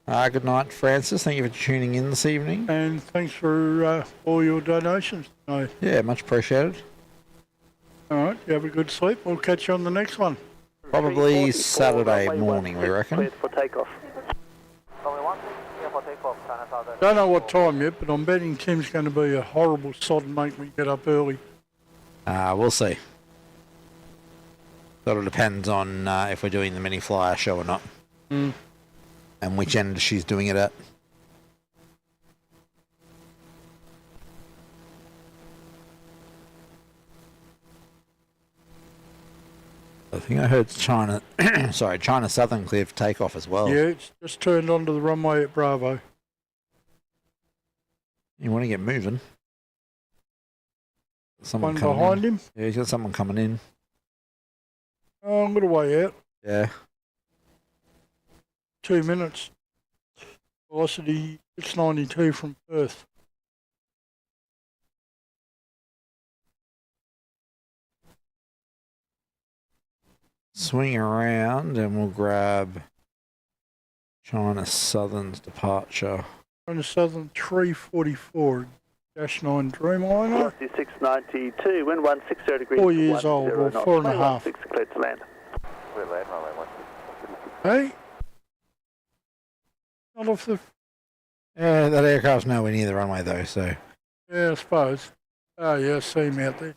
Good night, Francis. Thank you for tuning in this evening. And thanks for all your donations tonight. Yeah, much appreciated. Alright, you have a good sleep. We'll catch you on the next one. Probably Saturday morning, we reckon. Cleared for takeoff. Don't know what time yet, but I'm betting Tim's going to be a horrible sod and make me get up early. We'll see. Sort of depends on if we're doing the mini flyer show or not. Mm. And which end she's doing it at. I think I heard China, sorry, China Southern clear for takeoff as well. Yeah, it's just turned onto the runway at Bravo. You want to get moving. Someone One coming behind in. him. Yeah, he's got someone coming in. Oh, I'm a little way out. Yeah. 2 minutes. Velocity 692 from Perth. Swing around and we'll grab China Southern's departure. On the Southern 344 -9 Dreamliner. Velocity 692, wind 160 degrees. 4 years old, or 4.5. 6 cleared to land. We'll land runway 16. Hey? Not off the... Yeah, that aircraft's nowhere near the runway though, so. Yeah, I suppose. Oh, yeah, I see him out there.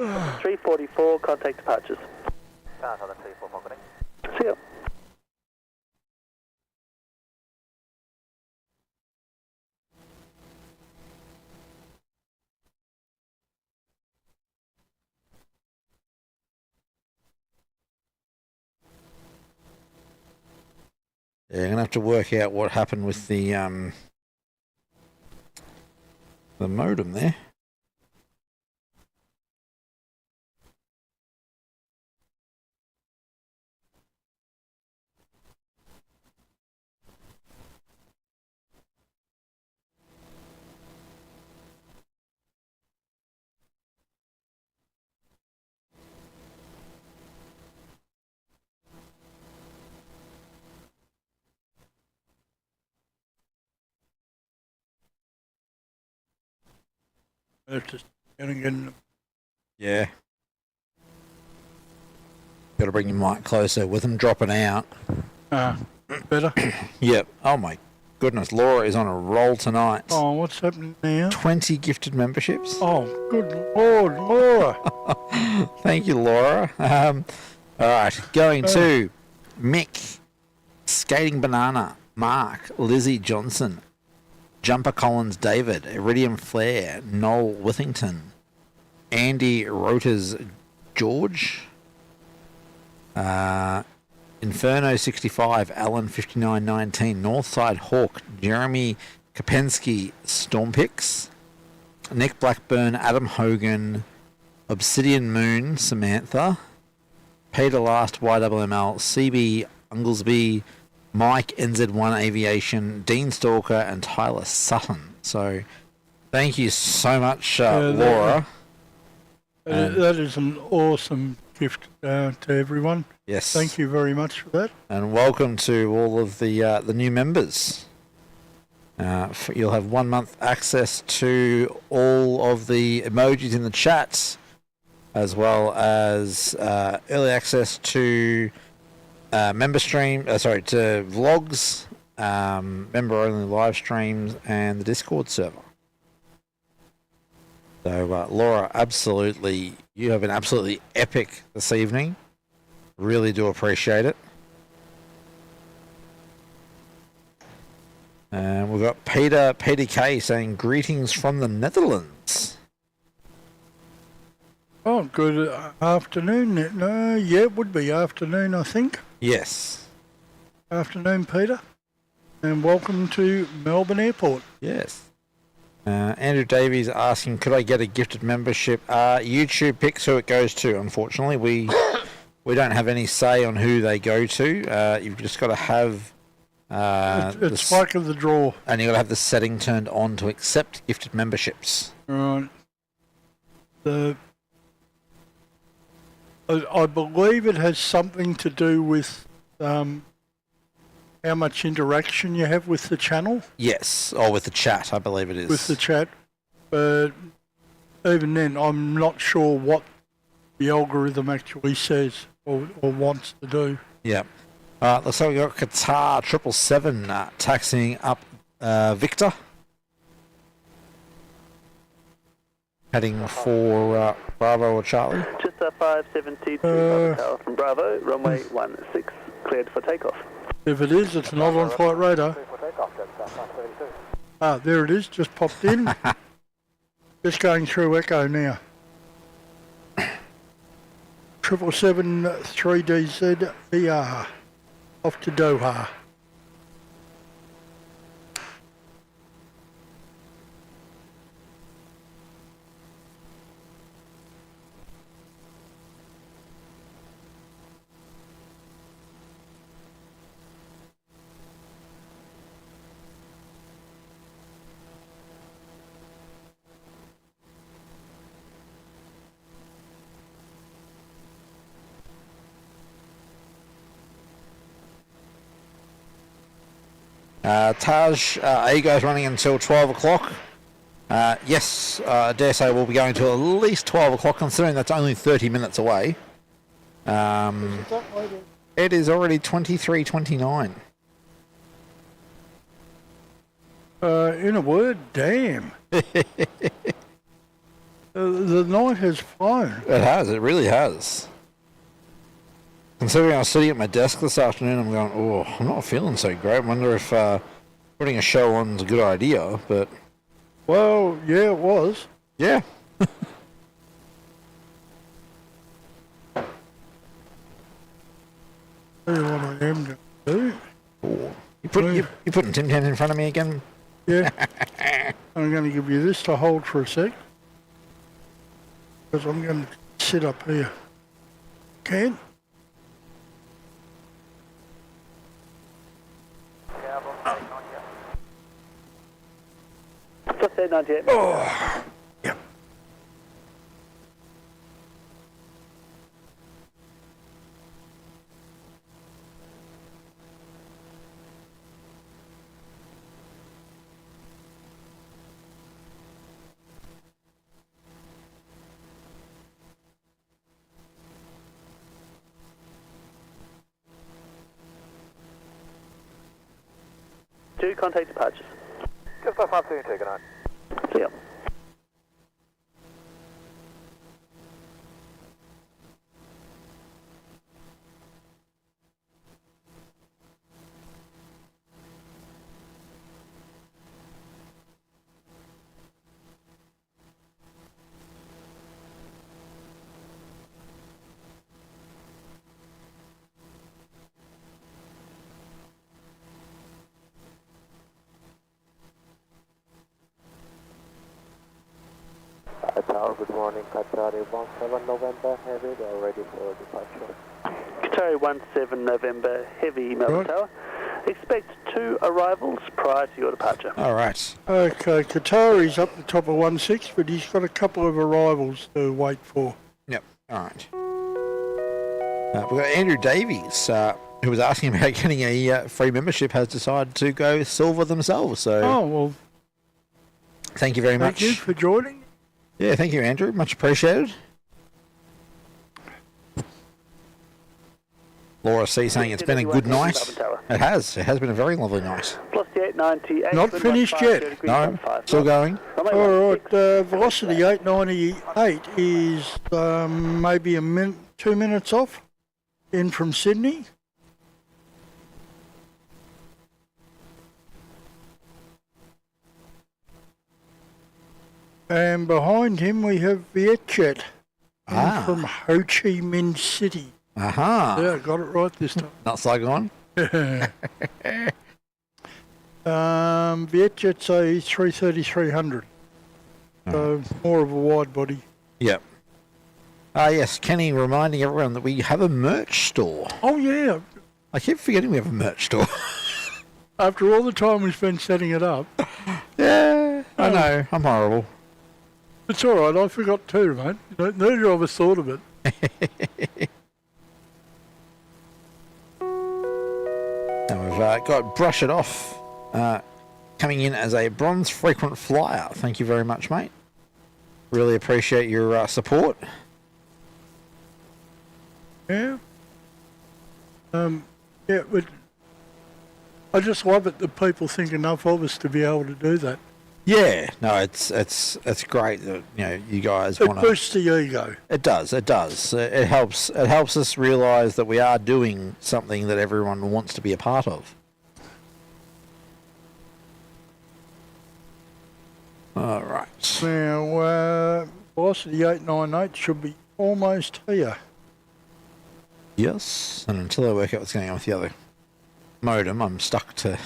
Ah, 344, contact departures. Southern 34 pocketing. See ya. Yeah, I'm gonna have to work out what happened with the modem there. they're just getting in. Yeah. Got to bring your mic closer with them dropping out. Better. Yep. Oh my goodness, Laura is on a roll tonight. Oh, what's happening now? 20 gifted memberships. Oh, good Lord, Laura. Thank you, Laura. All right, going to Mick, Skating Banana, Mark, Lizzie Johnson, Jumper Collins David, Iridium Flare, Noel Withington, Andy Roters George, Inferno 65, Alan 5919, Northside Hawk, Jeremy Kopensky, Stormpix, Nick Blackburn, Adam Hogan, Obsidian Moon, Samantha, Peter Last, YMML, CB Unglesby, Mike NZ1 Aviation, Dean Stalker, and Tyler Sutton. So, thank you so much, Laura. That is an awesome gift to everyone. Yes. Thank you very much for that. And welcome to all of the new members. You'll have 1 month access to all of the emojis in the chat, as well as early access to to vlogs, member-only live streams, and the Discord server. So, Laura, absolutely, you have been absolutely epic this evening. Really do appreciate it. And we've got Peter K saying greetings from the Netherlands. Oh, good afternoon. No, yeah, it would be afternoon, I think. Yes. Afternoon, Peter. And welcome to Melbourne Airport. Yes. Andrew Davies asking, could I get a gifted membership? YouTube picks who it goes to. Unfortunately, we don't have any say on who they go to. You've just got to have it's luck of the draw. And you've got to have the setting turned on to accept gifted memberships. Right. I believe it has something to do with how much interaction you have with the channel. Yes, or with the chat, I believe it is. With the chat. But even then, I'm not sure what the algorithm actually says or wants to do. Yeah. Looks like we've got Qatar 777 taxiing up Victor. Heading for Bravo or Charlie. Jetstar 572 Melbourne Tower from Bravo, runway 16, cleared for takeoff. If it is, it's not on flight radar. Ah, there it is, just popped in. Just going through Echo now. 777-3DZ ER, off to Doha. Taj, you guys running until 12 o'clock? Yes, I dare say we'll be going to at least 12 o'clock, considering that's only 30 minutes away. It is already 23:29. In a word, damn. The night has flown. It has, it really has. Considering I was sitting at my desk this afternoon, I'm going, oh, I'm not feeling so great. I wonder if putting a show on is a good idea, but... Well, yeah, it was. Yeah. Tell you what I am going to do. Oh. You putting Tim Tams in front of me again? Yeah. I'm going to give you this to hold for a sec. Because I'm going to sit up here. Can? Just 98. Oh, yep. Do contact departures. Just by 572, good night. See ya. Tower, good morning. Qatari 17 November, heavy, they are ready for departure. Qatari 17 November, heavy Melbourne Tower. Expect 2 arrivals prior to your departure. All right. Okay, Qatari's up the top of 16, but he's got a couple of arrivals to wait for. Yep. All right. We've got Andrew Davies, who was asking about getting a free membership, has decided to go silver themselves. So, Oh, well, thank you very much. thank you for joining. Yeah, thank you, Andrew. Much appreciated. Laura C saying it's been a good night. It has. It has been a very lovely night. Plus the 898. Not finished yet. No, still going. All right, velocity 898 is maybe 2 minutes off in from Sydney. And behind him we have Vietjet from Ho Chi Minh City. Aha. Yeah, I got it right this time. Not Saigon. Vietjet's a 330-300. So more of a wide body. Yep. Yes, Kenny reminding everyone that we have a merch store. Oh, yeah. I keep forgetting we have a merch store. After all the time we spent setting it up. Yeah, I know. I'm horrible. It's all right. I forgot too, mate. Neither of us thought of it. Now we've got Brush It Off coming in as a bronze frequent flyer. Thank you very much, mate. Really appreciate your support. Yeah. Yeah, but I just love it that people think enough of us to be able to do that. Yeah, no, it's great that you guys It want to. boosts the ego. It does. It does. It helps us realise that we are doing something that everyone wants to be a part of. All right. Now, velocity 898 should be almost here. Yes, and until I work out what's going on with the other modem, I'm stuck to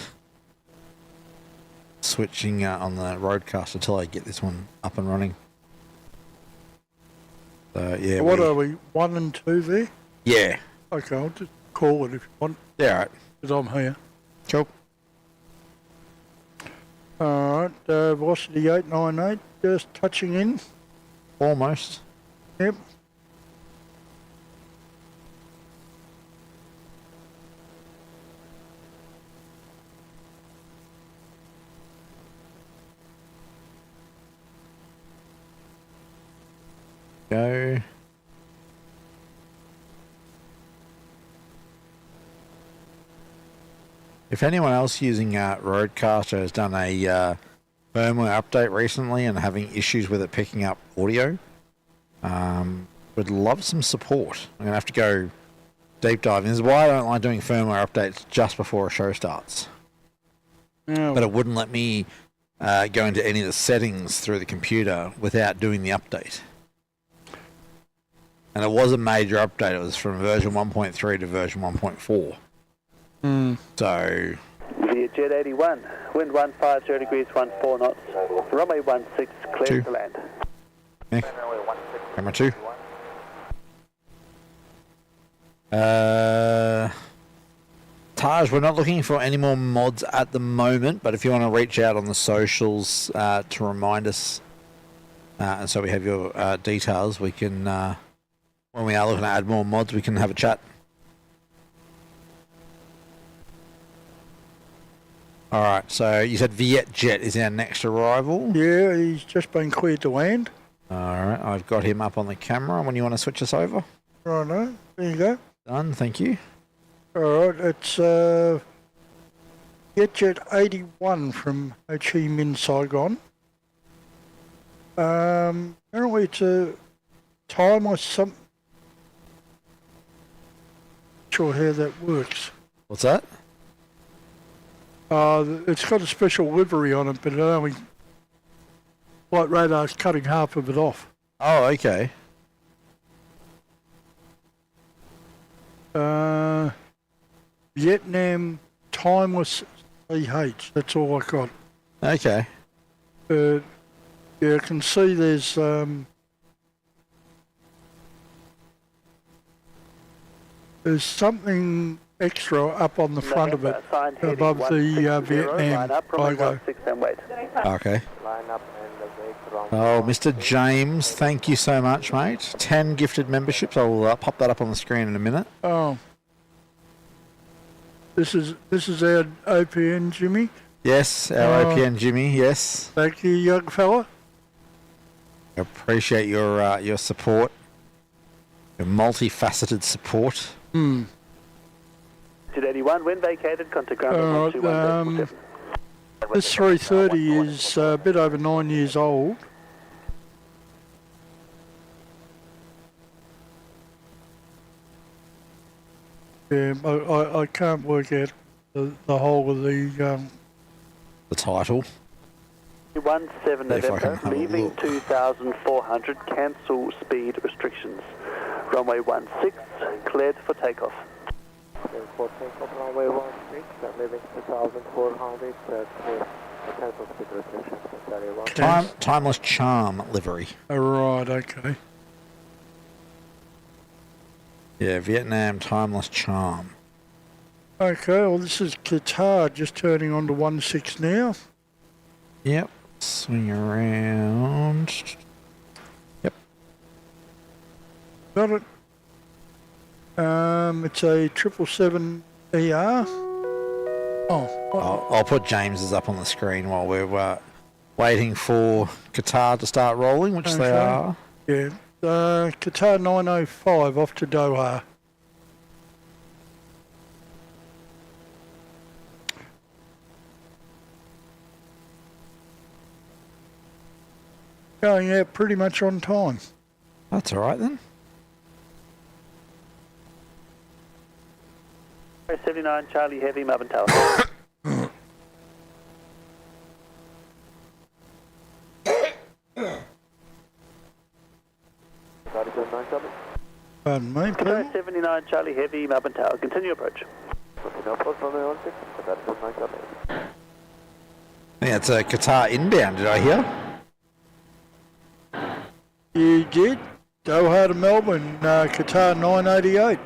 switching on the roadcast until I get this one up and running. So yeah. What are we, 1 and 2 there? Yeah. Okay, I'll just call it if you want, Yeah. All right. because I'm here. Cool. Alright, velocity 898, just touching in. Almost. Yep. Go. If anyone else using Roadcaster has done a firmware update recently and having issues with it picking up audio, would love some support. I'm going to have to go deep diving. This is why I don't like doing firmware updates just before a show starts. Oh. But it wouldn't let me go into any of the settings through the computer without doing the update. And it was a major update. It was from version 1.3 to version 1.4. So... Via Jet 81, wind 150 degrees, 14 knots, runway 16, clear to land. Yeah. Camera 2. Taj, we're not looking for any more mods at the moment, but if you want to reach out on the socials to remind us, and so we have your details, we can, when we are looking to add more mods, we can have a chat. Alright, so you said Vietjet is our next arrival. Yeah, he's just been cleared to land. Alright, I've got him up on the camera. When you want to switch us over? Righto, there you go. Done, thank you. Alright, it's Jet 81 from Ho Chi Minh, Saigon. Apparently it's a time or something. Not sure how that works. What's that? It's got a special livery on it, but it only, flight radar's cutting half of it off. Oh, okay. Vietnam Timeless CH, that's all I got. Okay. Yeah, I can see there's something extra up on the front of it above the Vietnam logo. Okay. Line up and the wake wrong. Oh, Mr. James, thank you so much, mate. 10 gifted memberships. I'll pop that up on the screen in a minute. Oh. This is our OPN, Jimmy. Yes, our OPN Jimmy, yes. Thank you, young fella. I appreciate your support. Your multifaceted support. Jet 81, wind vacated, contact ground 121.7. This 330 is a bit over 9 years old. Yeah, I can't work out the whole of the title. 17 November, leaving 2,400, cancel speed restrictions. Runway 16, cleared for takeoff. For takeoff, runway 16, leaving 2,400, clear. Cancel speed restrictions. Timeless Charm livery. Oh, right, okay. Yeah, Vietnam Timeless Charm. Okay, well this is Qatar just turning on to 16 now. Yep. Swing around. Yep. Got it. It's a 777 ER. Oh. I'll put James's up on the screen while we're waiting for Qatar to start rolling, which they are. Yeah. Qatar 905 off to Doha. Going out pretty much on time. That's all right then. 79 Charlie Heavy, Melbourne Tower. Pardon me, Control please. 79 Charlie Heavy, Melbourne Tower. Continue approach. I think it's a Qatar inbound, did I hear? You did. Doha to Melbourne, Qatar 988.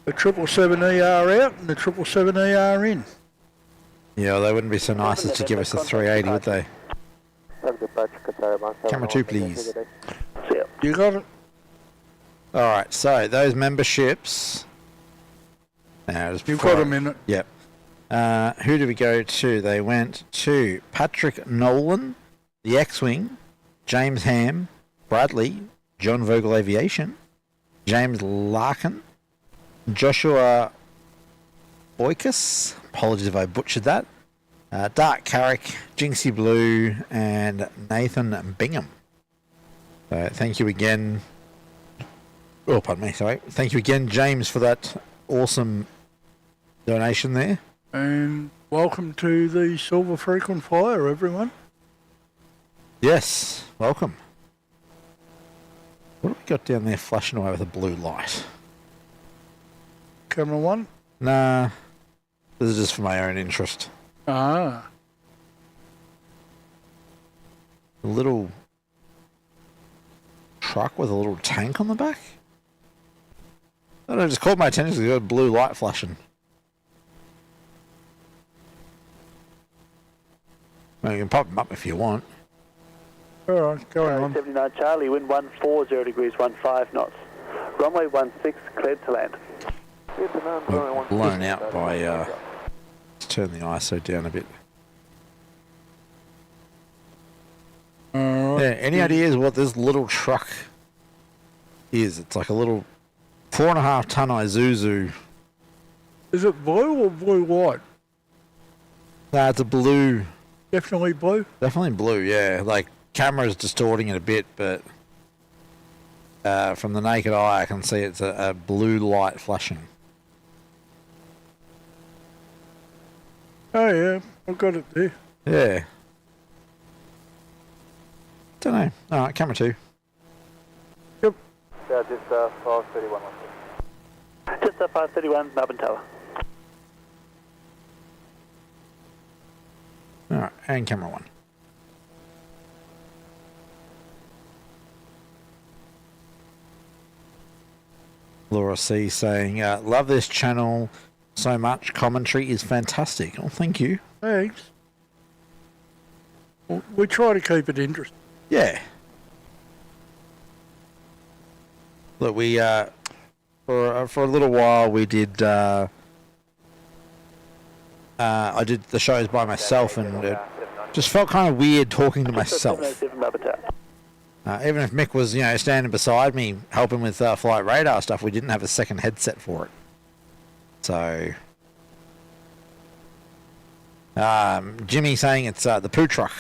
The 777ER out and the 777ER in. Yeah, well, they wouldn't be so nice as to give us a 380, would they? Camera 2, please. See ya. You got it? Alright, so those memberships. Now, just You've before got I- a minute. Yep. Who did we go to? They went to Patrick Nolan, the X-Wing, James Ham, Bradley, John Vogel Aviation, James Larkin, Joshua Boykus, apologies if I butchered that, Dark Carrick, Jinxie Blue, and Nathan Bingham. So thank you again. Oh, pardon me, sorry. Thank you again, James, for that awesome donation there. And welcome to the Silver Frequent Flyer, everyone. Yes, welcome. What have we got down there flashing away with a blue light? Camera 1. Nah, this is just for my own interest. Ah. A little truck with a little tank on the back? I don't know, it just caught my attention because it got a blue light flashing. Well, you can pop them up if you want. Alright, going on. 79 Charlie, wind 140 degrees, 15 knots. Runway 16, cleared to land. Blown out by, let's turn the ISO down a bit. Alright. Yeah, any ideas what this little truck is? It's like a little 4.5 ton Isuzu. Is it blue or blue-white? Nah, it's a blue. Definitely blue. Definitely blue, yeah. Like, camera's distorting it a bit, but from the naked eye, I can see it's a blue light flashing. Oh yeah, I've got it there. Yeah. Don't know. Alright, camera 2. Yep. Yeah, just 531. Just 531, Melbourne Tower. Alright, and camera 1. Laura C saying, love this channel so much. Commentary is fantastic. Oh, thank you. Thanks. Well, we try to keep it interesting. Yeah. Look, we for a little while we did. I did the shows by myself, and it just felt kind of weird talking to myself. 707, Melbourne Tower. Even if Mick was, standing beside me helping with flight radar stuff, we didn't have a second headset for it. So, Jimmy saying it's the poo truck.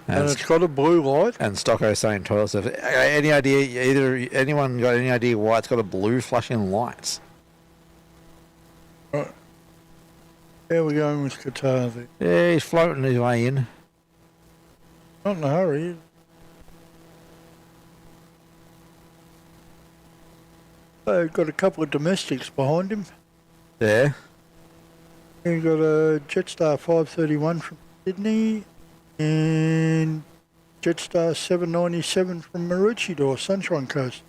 And it's got a blue light. And Stocko saying toilet service. Any idea? Anyone got any idea why it's got a blue flashing lights? Right. How we going with Qatar there? Yeah, he's floating his way in. Not in a hurry. Got a couple of domestics behind him. Yeah. He got a Jetstar 531 from Sydney and Jetstar 797 from Maroochydore, Sunshine Coast.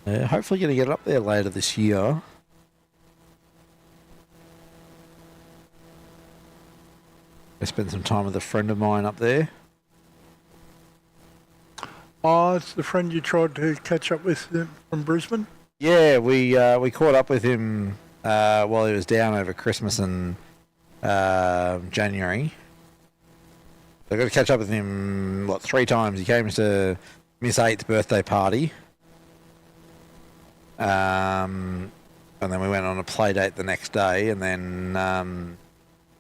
Hopefully going to get up there later this year. I spent some time with a friend of mine up there. Oh, it's the friend you tried to catch up with from Brisbane? Yeah, we caught up with him while he was down over Christmas and January. I got to catch up with him, 3 times. He came to Miss 8's birthday party. and then we went on a play date the next day, and then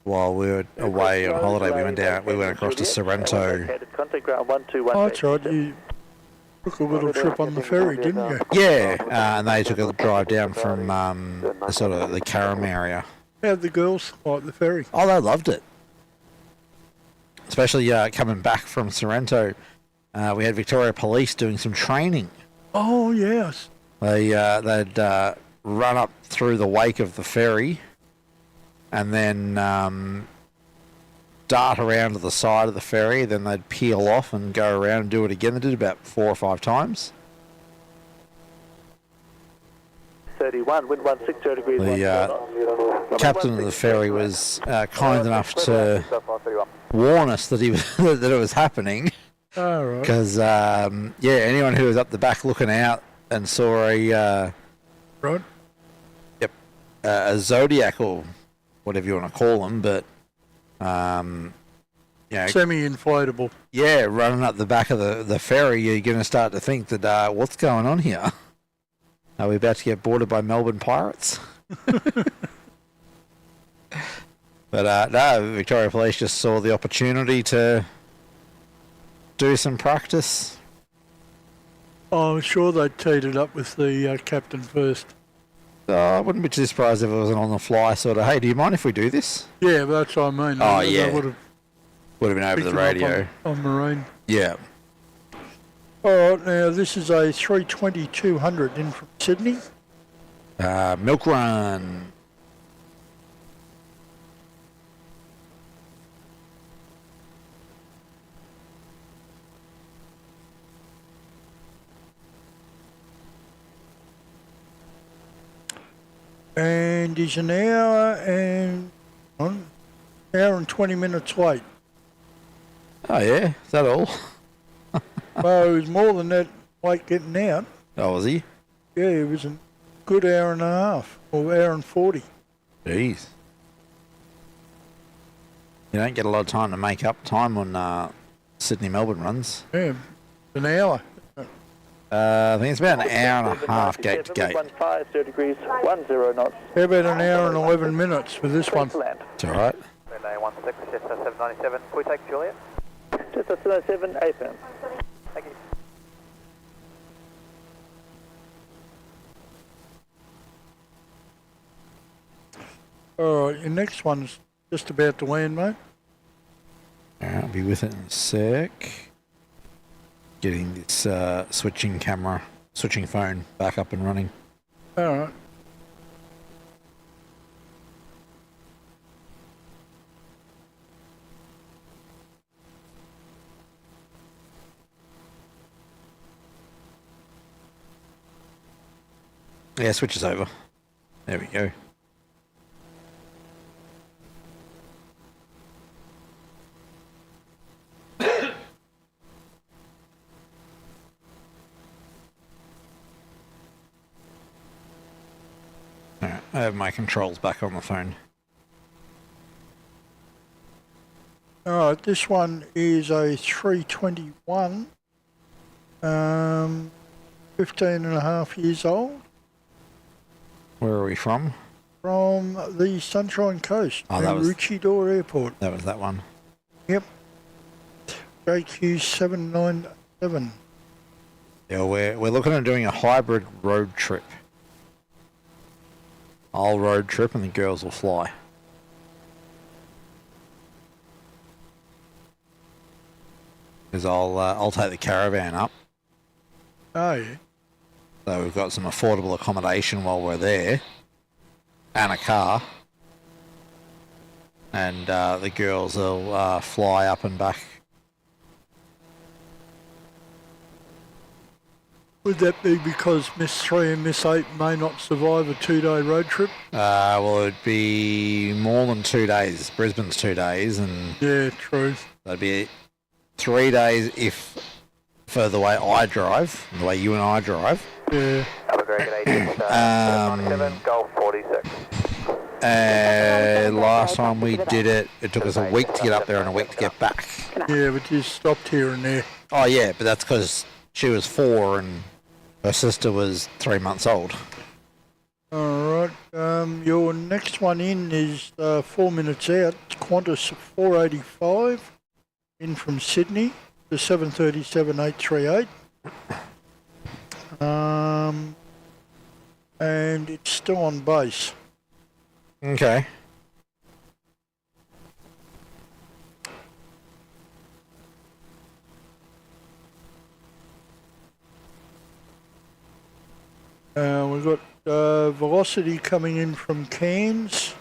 while we were away on holiday, we went across to Sorrento. Contact ground 121. Oh, that's right. You took a little trip on the ferry, didn't you? Yeah, and they took a drive down from the sort of the Carrum area. How'd the girls like the ferry? Oh, they loved it. Especially coming back from Sorrento, we had Victoria Police doing some training. Oh, yes. They'd run up through the wake of the ferry and then dart around to the side of the ferry, then they'd peel off and go around and do it again. They did about 4 or 5 times. 31, wind 16 degrees. The captain of the ferry was kind enough to warn us that that it was happening. Oh, right. Because anyone who was up the back looking out and saw a a Zodiac or whatever you want to call them, but semi-inflatable. Yeah, running up the back of the ferry, you're going to start to think that what's going on here? Are we about to get boarded by Melbourne pirates? But no, Victoria Police just saw the opportunity to do some practice. Oh, I'm sure they teed it up with the captain first. I wouldn't be too surprised if it was an on-the-fly sort of, hey, do you mind if we do this? Yeah, that's what I mean. Oh, yeah. Would have been over the radio. On marine. Yeah. All right, now this is a 320-200 in from Sydney. Milk Run. And he's an hour and 20 minutes late. Oh yeah, is that all? Well, it was more than that late getting out. Oh, was he? Yeah, it was a good hour and a half, or hour and 40. Jeez. You don't get a lot of time to make up time on Sydney-Melbourne runs. Yeah, an hour. I think it's about an hour and a half gate to gate. 15 degrees, 10 knots. How about an hour and 11 minutes for this one? It's all right. Relay 16, Jetstar 797, can we take Juliet? Jetstar 797, APM. Thank you. All right, your next one's just about to land, mate. All right, I'll be with it in a sec. Getting this switching phone back up and running. All right. Yeah, switch is over. There we go. Alright, I have my controls back on the phone. All right, this one is a 321, 15 and a half years old. Where are we from? From the Sunshine Coast, Maroochydore Airport. That was that one. Yep. JQ 797. Yeah, we're looking at doing a hybrid road trip. I'll road trip and the girls will fly. Because I'll take the caravan up. Oh, yeah. So we've got some affordable accommodation while we're there. And a car. And the girls will fly up and back. Would that be because Miss 3 and Miss 8 may not survive a 2-day road trip? Well, it'd be more than 2 days. Brisbane's 2 days, and yeah, true. That'd be 3 days if for the way I drive, the way you and I drive. Yeah. Have a very good day. 797, Golf 46. Last time we did it, it took us a week to get up there and a week to get back. Yeah, but you stopped here and there. Oh yeah, but that's because she was 4 and her sister was 3 months old. Alright, your next one in is 4 minutes out. It's Qantas 485 in from Sydney, the 737 838. And it's still on base. Okay. We've got velocity coming in from Cairns,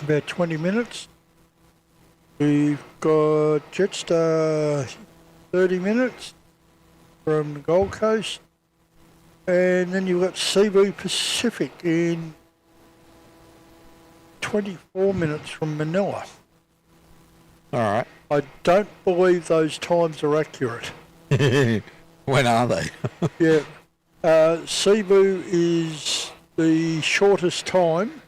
about 20 minutes. We've got Jetstar 30 minutes from the Gold Coast. And then you've got Cebu Pacific in 24 minutes from Manila. All right. I don't believe those times are accurate. When are they? Yeah. Cebu is the shortest time,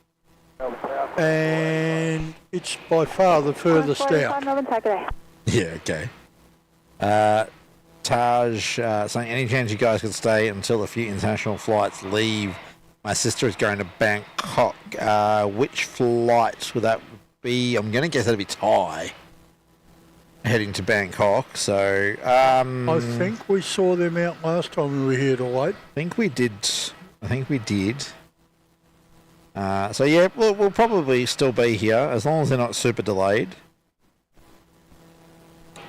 and it's by far the furthest out. Yeah, okay. Taj saying, any chance you guys could stay until a few international flights leave? My sister is going to Bangkok. Which flight would that be? I'm going to guess that'd be Thai. Heading to Bangkok, so... I think we saw them out last time we were here to wait. I think we did. So yeah, we'll probably still be here, as long as they're not super delayed.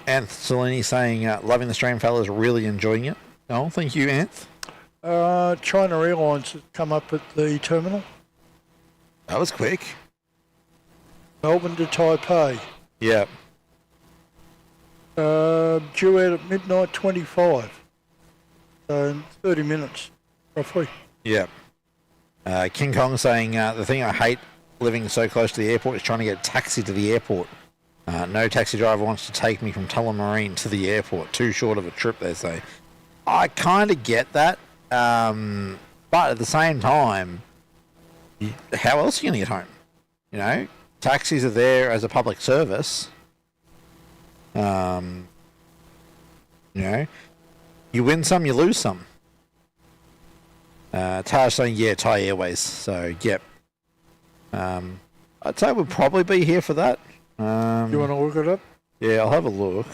Anth Salini saying, loving the stream, fellas, really enjoying it. Oh, thank you, Anth. China Airlines has come up at the terminal. That was quick. Melbourne to Taipei. Yeah. Due out at midnight 25. So 30 minutes, roughly. Yeah. King Kong saying, the thing I hate living so close to the airport is trying to get a taxi to the airport. No taxi driver wants to take me from Tullamarine to the airport. Too short of a trip, they say. I kind of get that. But at the same time, how else are you going to get home? You know, taxis are there as a public service. You know, you win some, you lose some. Taj saying, yeah, Thai Airways. So, yep. I'd say we'll probably be here for that. You want to look it up? Yeah, I'll have a look.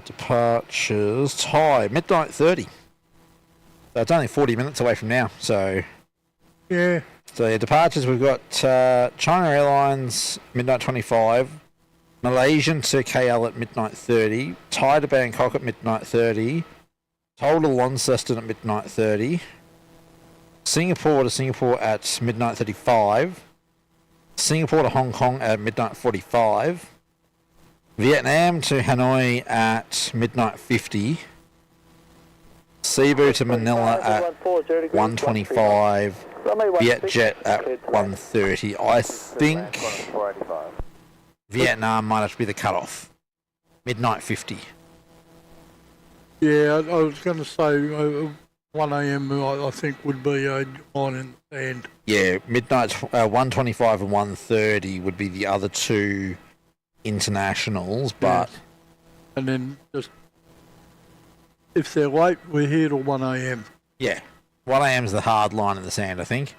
Departures, Thai, midnight 30. So it's only 40 minutes away from now, so... Yeah. So yeah, departures, we've got China Airlines, midnight 25. Malaysian to KL at midnight 30. Thai to Bangkok at midnight 30. Seoul to Launceston at midnight 30. Singapore to Singapore at midnight 35. Singapore to Hong Kong at midnight 45. Vietnam to Hanoi at midnight 50. Cebu to Manila at 125. Vietjet at 130. I think Vietnam might have to be the cutoff. Midnight 50. Yeah, I was going to say 1 a.m. I think would be a line in the sand. Yeah, midnight 125 and 130 would be the other two internationals, but... Yes. And then just... If they're late, we're here till 1 a.m. Yeah. 1 a.m. is the hard line in the sand, I think.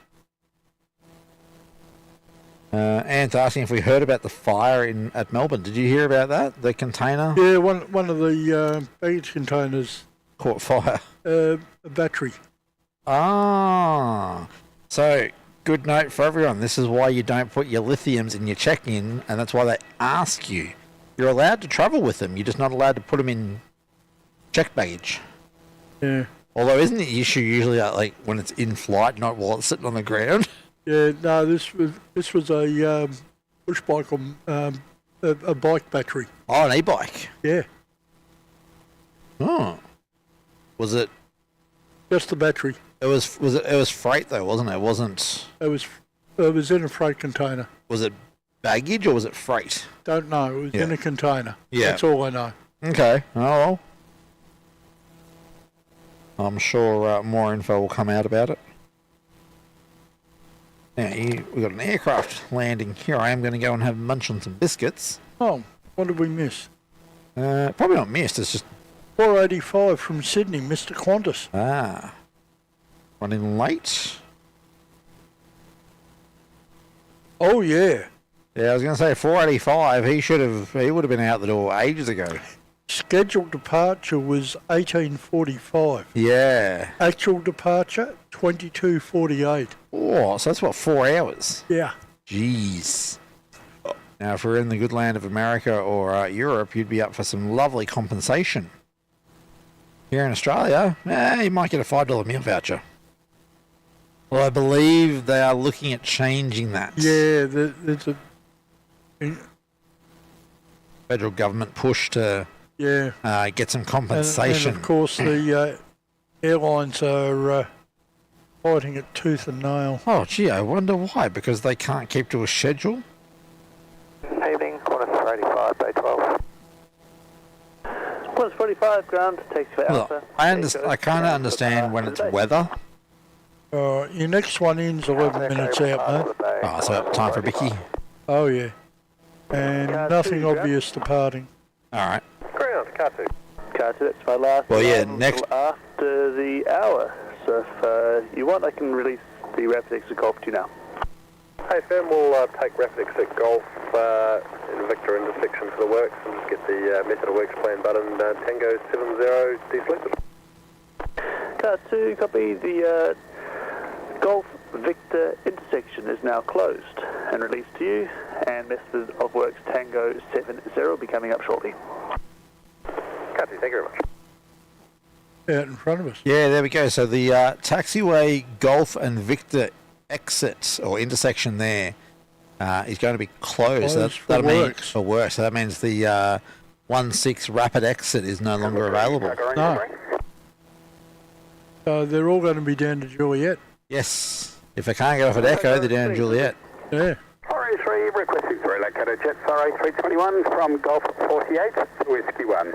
Ant's asking if we heard about the fire at Melbourne. Did you hear about that? The container? Yeah, one of the baggage containers caught fire. A battery. Ah. So, good note for everyone. This is why you don't put your lithiums in your check-in, and that's why they ask you. You're allowed to travel with them. You're just not allowed to put them in checked baggage. Yeah. Although, isn't the issue usually like when it's in flight, not while it's sitting on the ground? Yeah, no, this was a push bike on a bike battery. Oh, an e-bike. Yeah. Oh. Was it? Just the battery. It was freight though, wasn't it? It wasn't. It was in a freight container. Was it baggage or was it freight? Don't know. It was in a container. Yeah. That's all I know. Okay. Oh well. I'm sure more info will come out about it. Now, we've got an aircraft landing. Here I am going to go and have munch on some biscuits. Oh, what did we miss? Probably not missed. It's just 485 from Sydney, Mr. Qantas. Ah. Running late. Oh, yeah. Yeah, I was going to say 485. He would have been out the door ages ago. Scheduled departure was 18:45. Yeah. Actual departure, 22:48. Oh, so that's what, 4 hours? Yeah. Jeez. Now, if we're in the good land of America or Europe, you'd be up for some lovely compensation. Here in Australia, you might get a $5 meal voucher. Well, I believe they are looking at changing that. Yeah, there's a... Federal government push to get some compensation. And of course, the airlines are fighting it tooth and nail. Oh, gee, I wonder why. Because they can't keep to a schedule? Evening, Qantas 485, day 12. Qantas 45, ground, taxi for Alpha. I kind of understand when it's weather. Your next one in's 11 minutes out, mate. Oh, so time for Vicky. Oh, yeah. And nothing obvious departing. All right. Ground, car 2. Car 2, that's my last. Well, yeah, one next... After the hour. So if you want, I can release the Rapid Exit Golf to you now. Hey, Sam, we'll take Rapid Exit Golf in Victor intersection for the works and just get the method of works plan button, Tango 70 deselected. Car 2, copy. The Golf Victor intersection is now closed and released to you, and method of works Tango 70 will be coming up shortly. Car 2, thank you very much. Out in front of us. Yeah, there we go. So the taxiway Golf and Victor exit or intersection there is going to be closed. So that means for work. So that means the 16 rapid exit is no longer available. No. So they're all going to be down to Juliet. Yes. If they can't get off at Echo, they're down to Juliet. Yeah. 483, requesting for relocated Jetstar A321 from Golf 48 to Whiskey 1.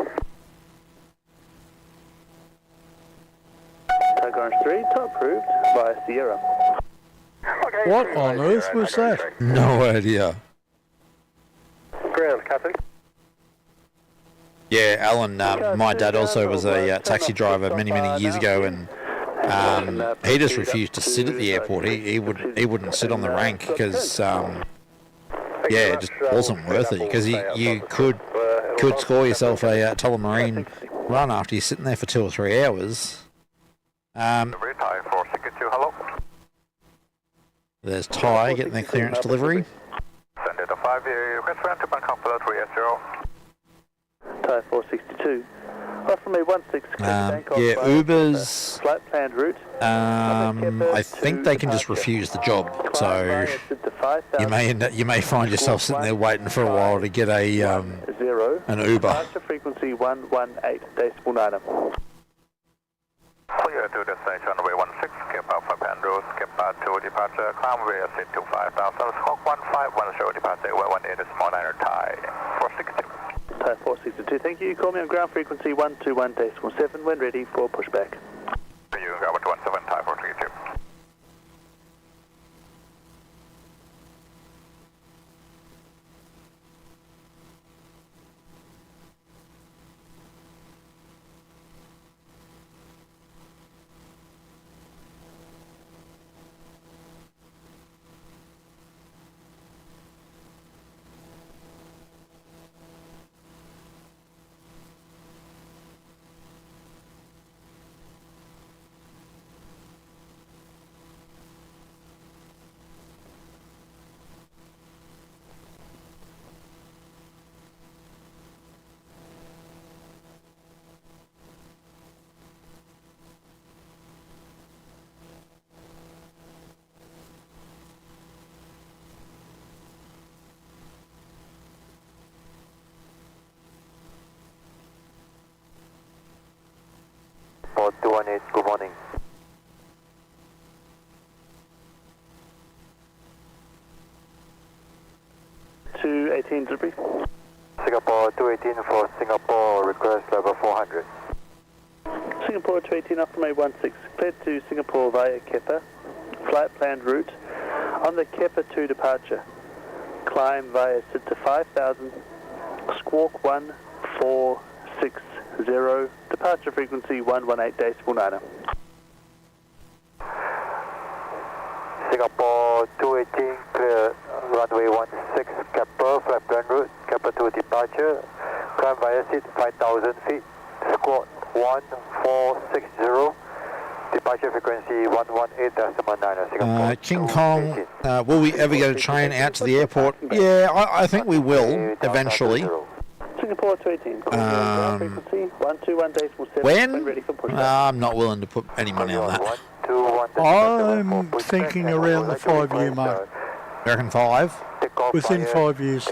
Tug Orange 3, top approved by Sierra. Okay, What on earth was that? No idea. Ground, car 2. Yeah, Alan, my dad also was a taxi driver many years ago, and he just refused to sit at the airport. He wouldn't sit on the rank because it just wasn't worth it. Because you could score yourself a Tullamarine run after you're sitting there for 2 or 3 hours. Hello. There's Ty getting their clearance delivery. Send it a 5 request for entry bank below 380. Tyre 462. Off from a 16 yeah, Uber's. Flight planned route. I think they can just refuse the job. So you may find yourself sitting there waiting for a while to get an Uber. Departure frequency 118.9. Clear to destination runway 16, skip out 5 Andrews, skip out to departure, climb way set to 5,000, Hawk 1510, departure 18 small liner Thai 462. Thai 462, thank you. Call me on ground frequency 121.7 when ready for pushback. You can go 17 Thai 432. Good morning. To 18 delivery. Singapore 218 for Singapore, request level 400. Singapore 218 off from a 16, cleared to Singapore via Kepa. Flight planned route. On the Kepa 2 departure. Climb via SID to 5,000, squawk 1460. departure frequency 118.9. Singapore 218, clear runway 16, Kappa, flight plan route, Kappa 2 departure, climb via seat 5,000 feet, squawk 1460, departure frequency 118.9, Singapore. King Kong, will we ever get a train out to the airport? Yeah, I think we will, eventually. Singapore 218, frequency 121.7, when? ready for pushback. I'm not willing to put any money on that. I'm thinking around the 5-year mark. You reckon 5? Within 5 years.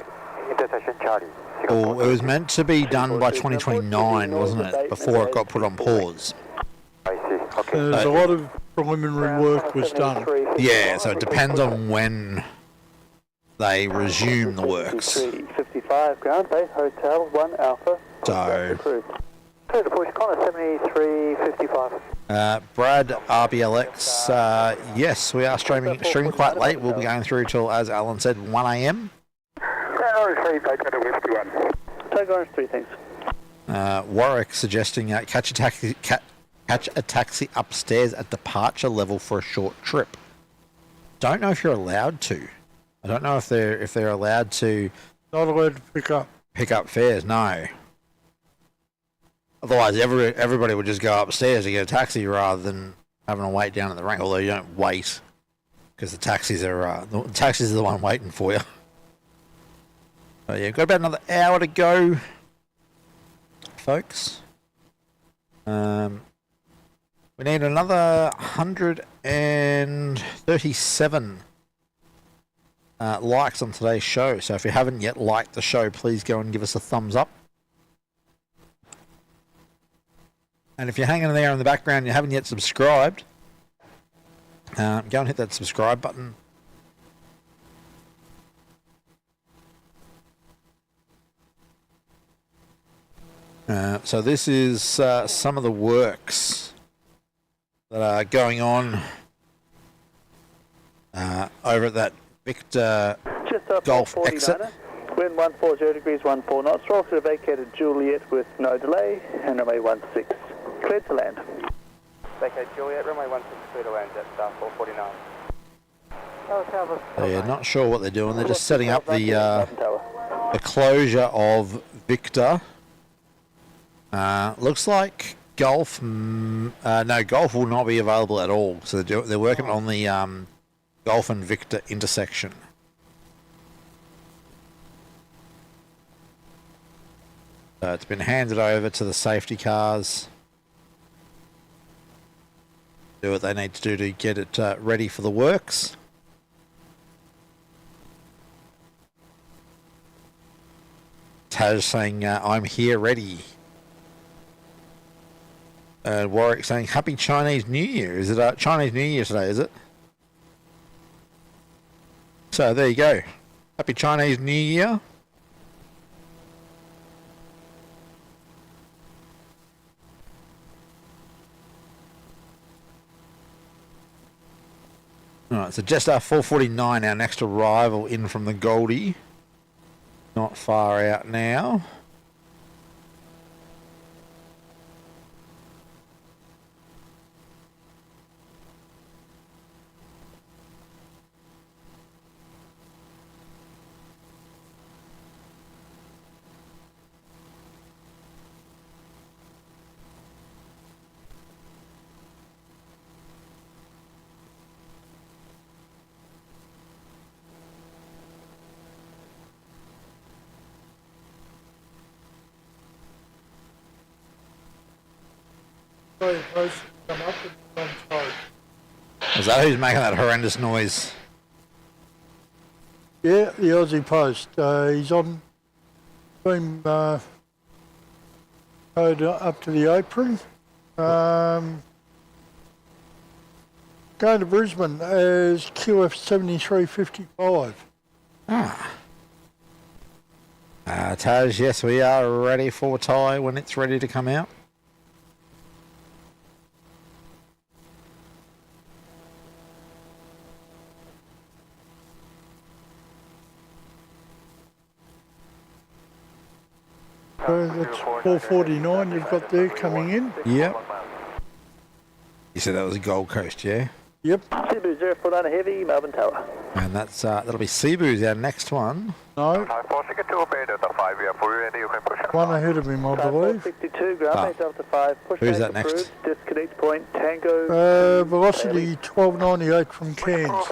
Intersection Charlie. Well, it was meant to be done by 2029, wasn't it? Before it got put on pause. I see, okay. There's a lot of preliminary work was done. Yeah, so it depends on when they resume the works. 55 ground base, hotel 1 Alpha. So, Clear to push, Connor 7355. Brad, RBLX, yes, we are streaming quite late. We'll be going through till, as Alan said, 1 a.m. Orange 3, take that to Whiskey 1. Take Orange 3, thanks. Warwick suggesting catch a taxi upstairs at departure level for a short trip. Don't know if you're allowed to. I don't know if they're allowed to. Not allowed to pick up fares. No. Otherwise, everybody would just go upstairs to get a taxi rather than having to wait down at the rank. Although you don't wait because the taxis are the one waiting for you. So yeah, got about another hour to go, folks. We need another 137 likes on today's show. So if you haven't yet liked the show, please go and give us a thumbs up. And if you're hanging there in the background and you haven't yet subscribed, go and hit that subscribe button. So this is some of the works that are going on over at that Victor Golf exit. Wind 140 degrees, 14 knots. Roll vacated Juliet with no delay, and runway 16. Cleared to land. Vacate Juliet, runway 16, clear to land, Jetstar 449. Yeah, not sure what they're doing. They're just setting up the closure of Victor. Looks like Golf. No, Golf will not be available at all. So they're working on the Golf and Victor intersection. So it's been handed over to the safety cars. Do what they need to do to get it ready for the works. Taj saying, I'm here ready. Warwick saying, Happy Chinese New Year. Is it Chinese New Year today, is it? So there you go. Happy Chinese New Year. Alright, so Jetstar 449, our next arrival in from the Goldie. Not far out now. Is that who's making that horrendous noise? Yeah, the Aussie Post. He's on beam code up to the apron. Going to Brisbane as QF 7355. Taj, yes, we are ready for Thai when it's ready to come out. That's 449 you've got there coming in. Yep. You said that was Gold Coast, yeah? Yep. Cebu 049 Heavy, Melbourne Tower. And that's that'll be Cebu's our next one. No, 462 Bay Delta 5, we are fully ready, you can push it. one ahead of him, I believe. 62, ground Delta 5, push Who's back that next? approved, disconnect point, Tango. Velocity 1298 from Cairns.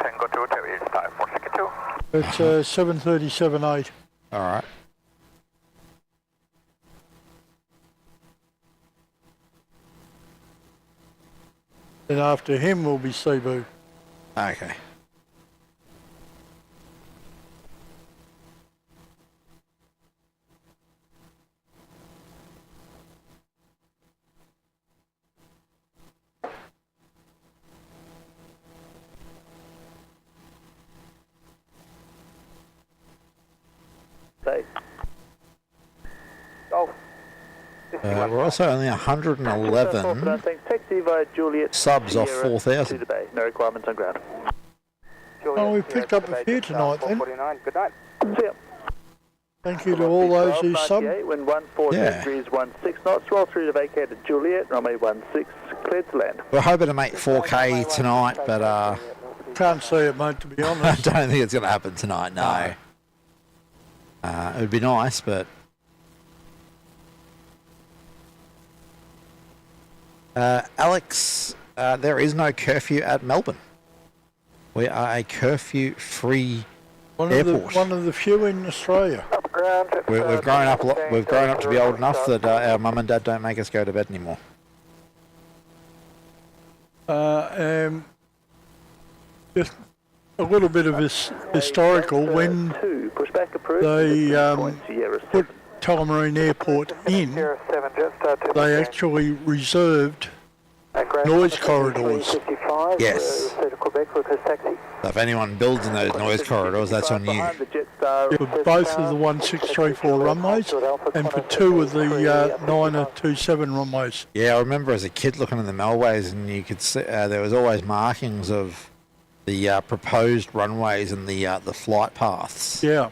Tango 2, it's time 462. It's 737.8. All right. And after him will be Cebu. Okay. Oh. We're also only 111 Taxi via Juliet subs off Sierra 4,000. to the bay. No requirements on ground. Oh, we picked up a few tonight then. 449, good night. See ya. Thank you to all those who subbed. Wind 14 Yeah. degrees 16 knots. Roll through to vacated Juliet. Runway 16 cleared to land. We're hoping to make 4K tonight, but Can't see it, mate, to be I honest. don't think it's going to happen tonight, no. It would be nice, but... Alex, there is no curfew at Melbourne. We are a curfew-free airport. One of the few in Australia. We've grown up. We've grown up to be old enough that our mum and dad don't make us go to bed anymore. Just a little bit of historical. When they put Tullamarine Airport in, they actually reserved noise corridors. Yes. So if anyone builds in those noise corridors, that's on you. For both of the 1634 runways and for two of the 927 runways. Yeah, I remember as a kid looking at the Melways, and you could see there was always markings of the proposed runways and the flight paths. Yeah.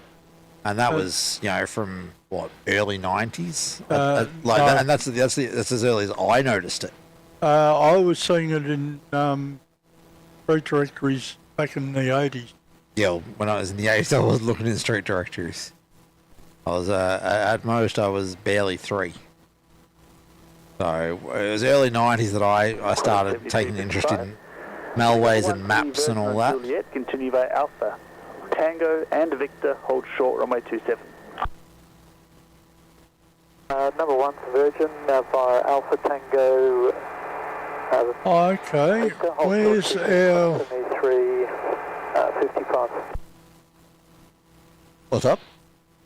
And that was, you know, from what, early 90s, no. and that's as early as I noticed it. I was seeing it in street directories back in the 80s. Yeah, well, when I was in the 80s, I was looking in street directories. I was at most I was barely 3. So it was early 90s that I started taking interest in Melways and maps and all that. Juliet, continue by Alpha. Tango and Victor, hold short, runway 27. Number 1 Virgin via Alpha Tango. Okay, where's our... 55. What's up?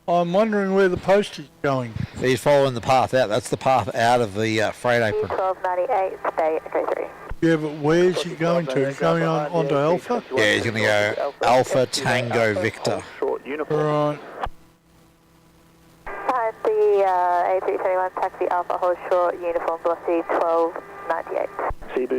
I'm wondering where the post is going. He's following the path out. That's the path out of the freight apron. 1298, stay at 3. Yeah, but where's he going to? He's going onto Alpha? Yeah, he's going to go Alpha Tango Victor. Right. Behind the A321 taxi Alpha, hold short, uniform velocity 1298.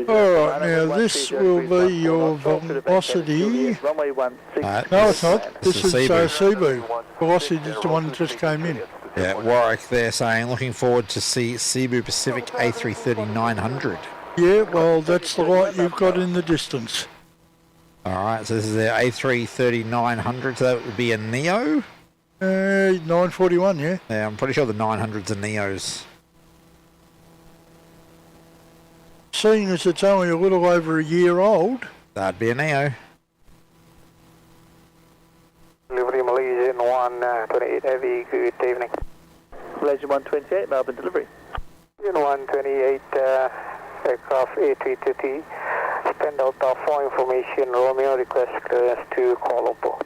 Alright, now this will be your velocity. No, it's not. This is Cebu. Velocity is the one that just came in. Yeah, Warwick there saying, looking forward to see Cebu Pacific A330-900. Yeah, well, that's the light you've got in the distance. Alright, so this is their A330-900, so that would be a Neo? 941, yeah. Yeah, I'm pretty sure the 900s are Neos. Seeing as it's only a little over a year old. That'd be a Neo. Delivery Malaysian 128 Heavy, good evening. Malaysian 128, Melbourne delivery. Malaysian 128 aircraft A330, stand Delta 4 information, Romeo request clearance to Kuala Lumpur.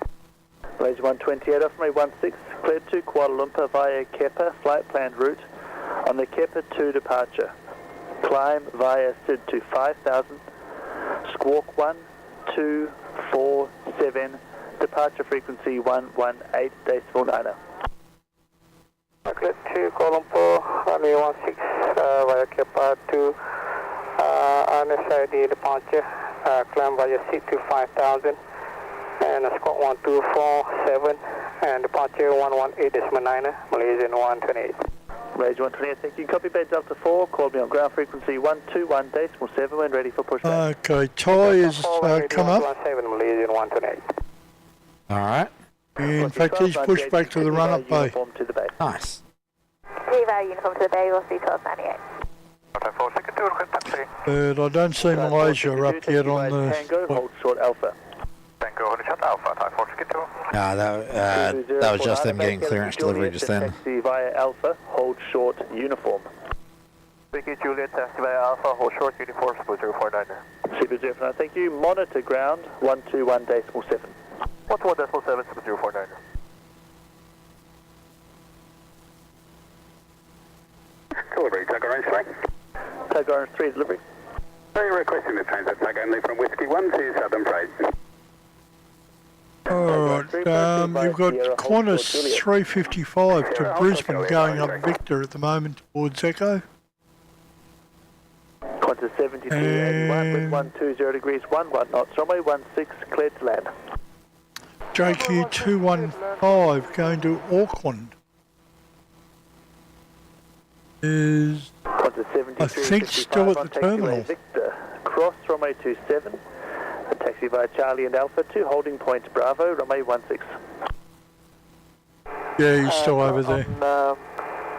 Malaysian 128 off runway 16, cleared to Kuala Lumpur via Kepa, flight planned route on the Kepa 2 departure. Climb via SID to 5000, squawk 1247, departure frequency 118 decimal 90. Cleared to Kuala Lumpur, runway 16 via Kepa 2, RSID departure, climb via SID to 5000, and squawk 1247, And departure 118.9, Malaysian 128. Malaysian 128, thank you. Copy Bay Delta 4, call me on ground frequency 121.7 when ready for pushback. Okay, Ty has come up. 117, Malaysian 128. Alright. In fact, he's pushed back to the run-up bay. To the bay. Nice. Viva uniform to the bay, we'll see 1298. But I don't see Malaysia up yet on the... Tango, hold short Alpha. Tango, hold short Alpha, Thai 462. Ah, that was just them getting clearance delivery just then. Taxi via Alpha, hold short uniform. Vicky Juliet, taxi via Alpha, hold short uniform, 049. Super 09, thank you. Monitor ground 121.7. 121.7, 049. Delivery, Tug Orange 3. Tug Orange 3, delivery. Are you requesting the transit tug only from Whiskey 1 to Southern Freight? Alright, you've got Qantas 355 to Brisbane going up Victor at the moment towards Echo. Qantas 7281 with 120 degrees 11 knots, runway 16 cleared to land. JQ 215 going to Auckland. Is, I think, still at the terminal. Victor, cross runway 27, and taxi via Charlie and Alpha to holding point Bravo, runway 16. Yeah, he's still over there.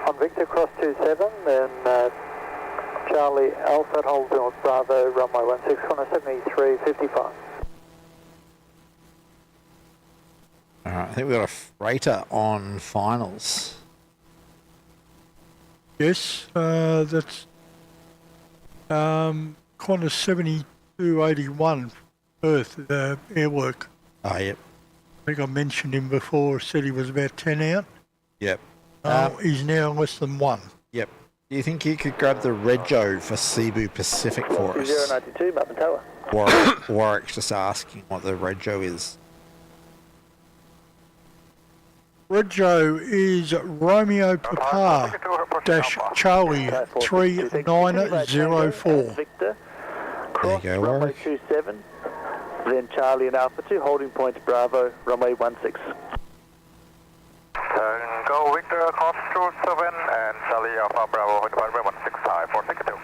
On Victor, cross 27, then Charlie Alpha, holding Bravo, runway 16, on a 73.55. Alright, I think we've got a freighter on finals. Yes, that's Qantas 7281 Perth, Airwork. Oh, yep. I think I mentioned him before, said he was about 10 out. Yep. He's now less than 1. Yep. Do you think you could grab the Rego for Cebu Pacific for us? 092, Melbourne Tower. Warwick's just asking what the Rego is. Rego is Romeo Papa dash Charlie 3904. Victor, There you go, runway Warwick. 27, then Charlie and Alpha to holding point Bravo, runway 16. Go Victor, cross 27, and Charlie Alpha Bravo, runway 16, Thai 462.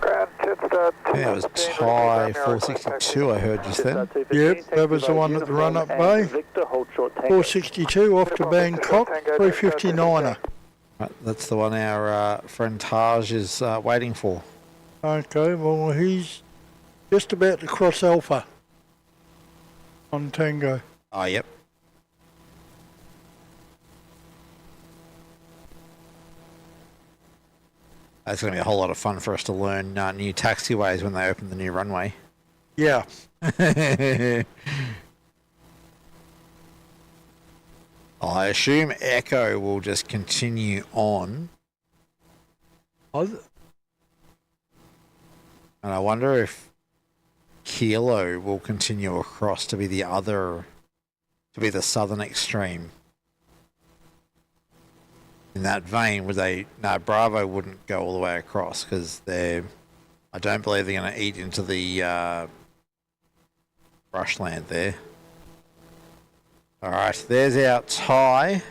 Yeah, it was Thai 462 I heard just then. Yep, that was the one at the run-up bay. Victor, hold short Tango. 462 off to Bangkok, 359er. Right, that's the one our friend Taj is waiting for. Okay, well, he's just about to cross Alpha on Tango. Oh, yep. That's going to be a whole lot of fun for us to learn new taxiways when they open the new runway. Yeah. I assume Echo will just continue on. And I wonder if Kilo will continue across to be the southern extreme. In that vein, Bravo wouldn't go all the way across because I don't believe they're going to eat into the brushland there. Alright, there's our Thai.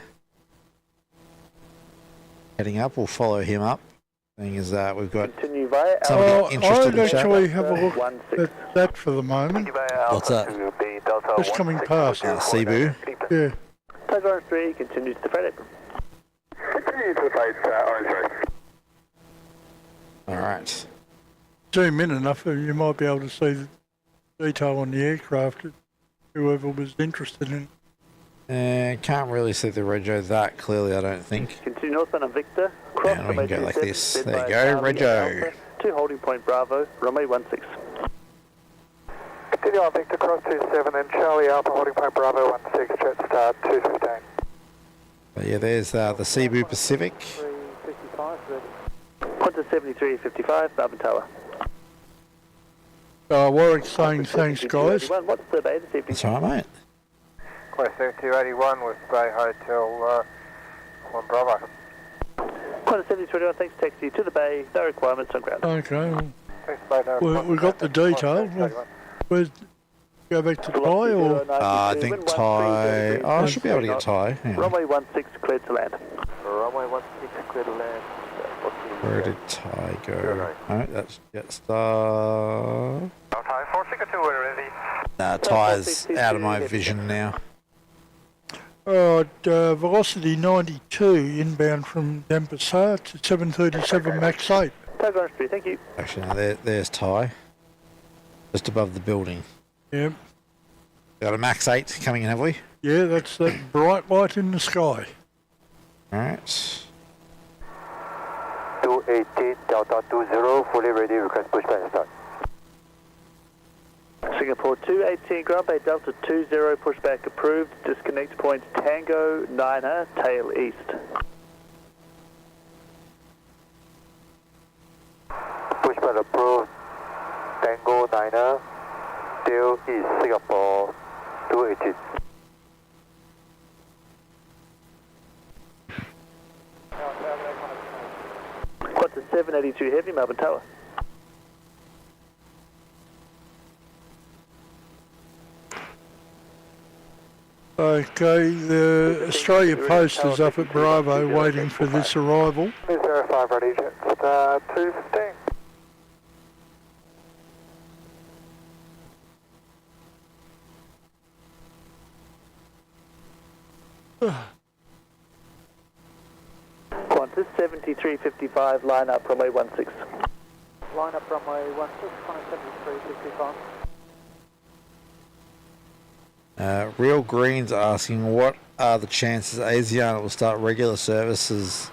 Heading up, we'll follow him up. Thing is that we've got Continue via somebody interested in I'd the actually chat. have a look at that for the moment. What's that? Just coming past. Cebu. Yeah. Tug Orange 3 continues to Fred. Continue to the flight, Orange 3. Alright. Zoom in enough, you might be able to see the detail on the aircraft, whoever was interested in it. Can't really see the Rego that clearly, I don't think. Continue northbound on Victor. Cross Yeah, we can go like this. then There you by go, Charlie and Rego. Alpha to holding point Bravo, runway 16. Continue on Victor, cross 27, and Charlie Alpha, holding point Bravo 16, Jetstar 215. But yeah, there's the Cebu Pacific. 355, ready. Qantas 7355, Melbourne Tower. Warwick's saying thanks, guys. What's the bay this evening? That's all right, mate. Quest 3281 with Bay Hotel 1 Bravo. Qantas 7021, thanks taxi to the bay, no requirements on ground. Okay, Thanks, Bay, no we got the detail. Where's Go back to Thai or? I think Thai. Oh, I should be able to get Thai. Hang on. Runway 16 cleared to land. Runway 16 clear to land. Where did Thai go? No, that's Jetstar. Thai 462, we're ready. Nah, Thai's out of my vision now. Alright, velocity 92 inbound from Denpasar to 737 max 8. Tag on street, thank you. Actually, no, there's Thai. Just above the building. Yep. Got a max 8 coming in, have we? Yeah, that's that bright light in the sky. Alright. 280 Delta 20, fully ready, request pushback and start. Singapore 218 ground bay Delta 20 pushback approved. Disconnect point Tango 9er tail east. Pushback approved. Tango 9er, tail east, Singapore 218. Qantas 782 heavy, Melbourne Tower. Okay, the Australia Post is up at Bravo waiting for this arrival. 05 ready, Jetstar 215. Qantas 7355, line up runway 16. Line up runway 16, Qantas 7355. Real Green's asking, what are the chances Asiana will start regular services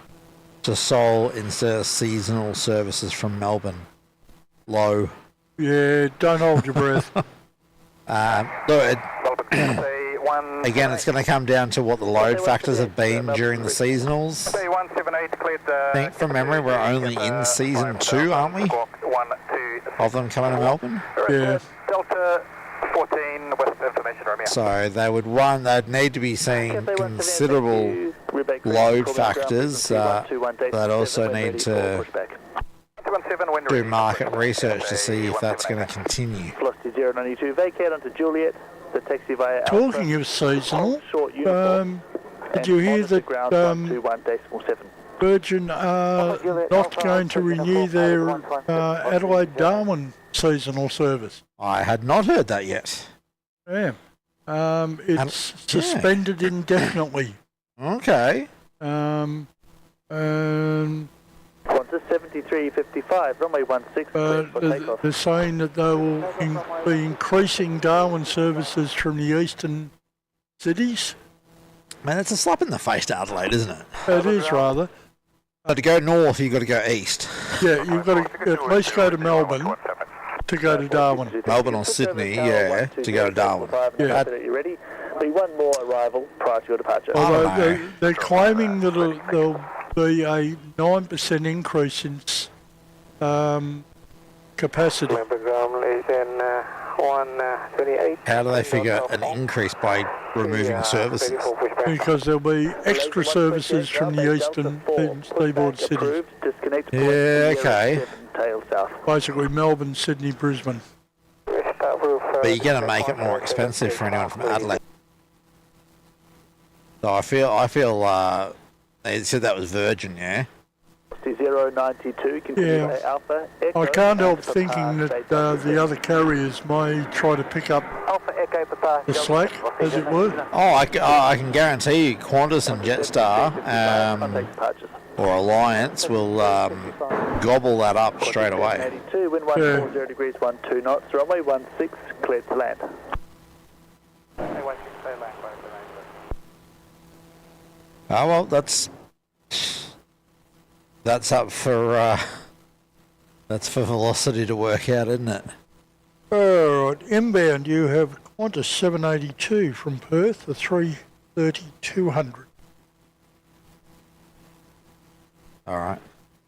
to Seoul instead of seasonal services from Melbourne? Low. Yeah, don't hold your breath. Look, again, it's going to come down to what the load factors have been during the seasonals. I think from memory we're only in season 2, aren't we? Of them coming to Melbourne? Yeah. Delta 14, west information, Romeo. So they'd need to be seeing considerable load factors. They'd also need to do market research to see if that's going to continue. Velocity 092, vacate onto Juliet. The taxi via Alpha. Talking of seasonal, did you hear that Virgin are not going to renew their Adelaide-Darwin seasonal service? I had not heard that yet. Yeah. It's suspended indefinitely. Okay. Qantas 7355, runway 16. They're saying that they will be increasing Darwin services from the eastern cities. Man, it's a slap in the face to Adelaide, isn't it? It is rather. But to go north, you've got to go east. Yeah, you've got to at least go to Melbourne to go to Darwin. Melbourne or Sydney, yeah, to go to Darwin. Yeah. You ready? Be one more arrival prior to your departure. Although they're claiming that there'll be a 9% increase in capacity. How do they figure an increase by removing services? Because there'll be extra services from the eastern seaboard cities. Yeah, okay. Basically Melbourne, Sydney, Brisbane. But you're going to make it more expensive for anyone from Adelaide. So I feel they said that was Virgin, yeah? 092, continue by Alpha. Echo, I can't help thinking that the other carriers may try to pick up the slack, as it were. Oh, I can guarantee you Qantas and Jetstar or Alliance will gobble that up straight away. 82, wind 140 degrees, 12 knots, runway 16, cleared to land. Oh, well, that's up for velocity to work out, isn't it? Alright, inbound you have Qantas 782 from Perth, the 330-200. Alright.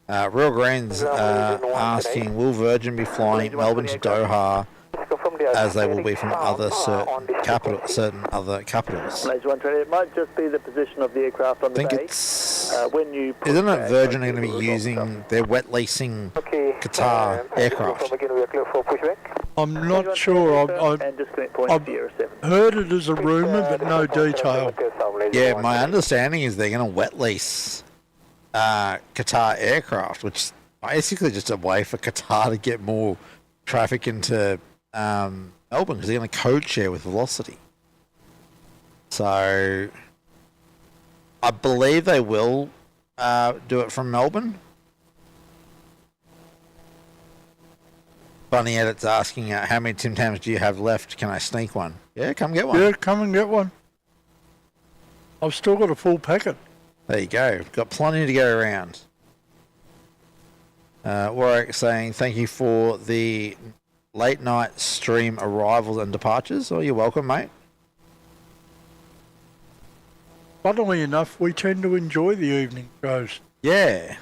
Real Green's asking, will Virgin be flying Melbourne to Doha as they will be from certain other capitals? It might just be the position of the aircraft on the bay. When you isn't it Virgin are going to be using their wet leasing Qatar aircraft? I'm not sure. And disconnect point I've Sierra 7. heard it as a rumour, but no detail. Yeah, my understanding is they're going to wet lease Qatar aircraft, which is basically just a way for Qatar to get more traffic into Melbourne, because they're going to code share with Velocity. So I believe they will do it from Melbourne. Bunny Edit's asking, how many Tim Tams do you have left? Can I sneak one? Yeah, come get one. Yeah, come and get one. I've still got a full packet. There you go. Got plenty to go around. Warwick saying, thank you for the late night stream arrivals and departures. Oh, you're welcome, mate. Funnily enough, we tend to enjoy the evening shows. Yeah.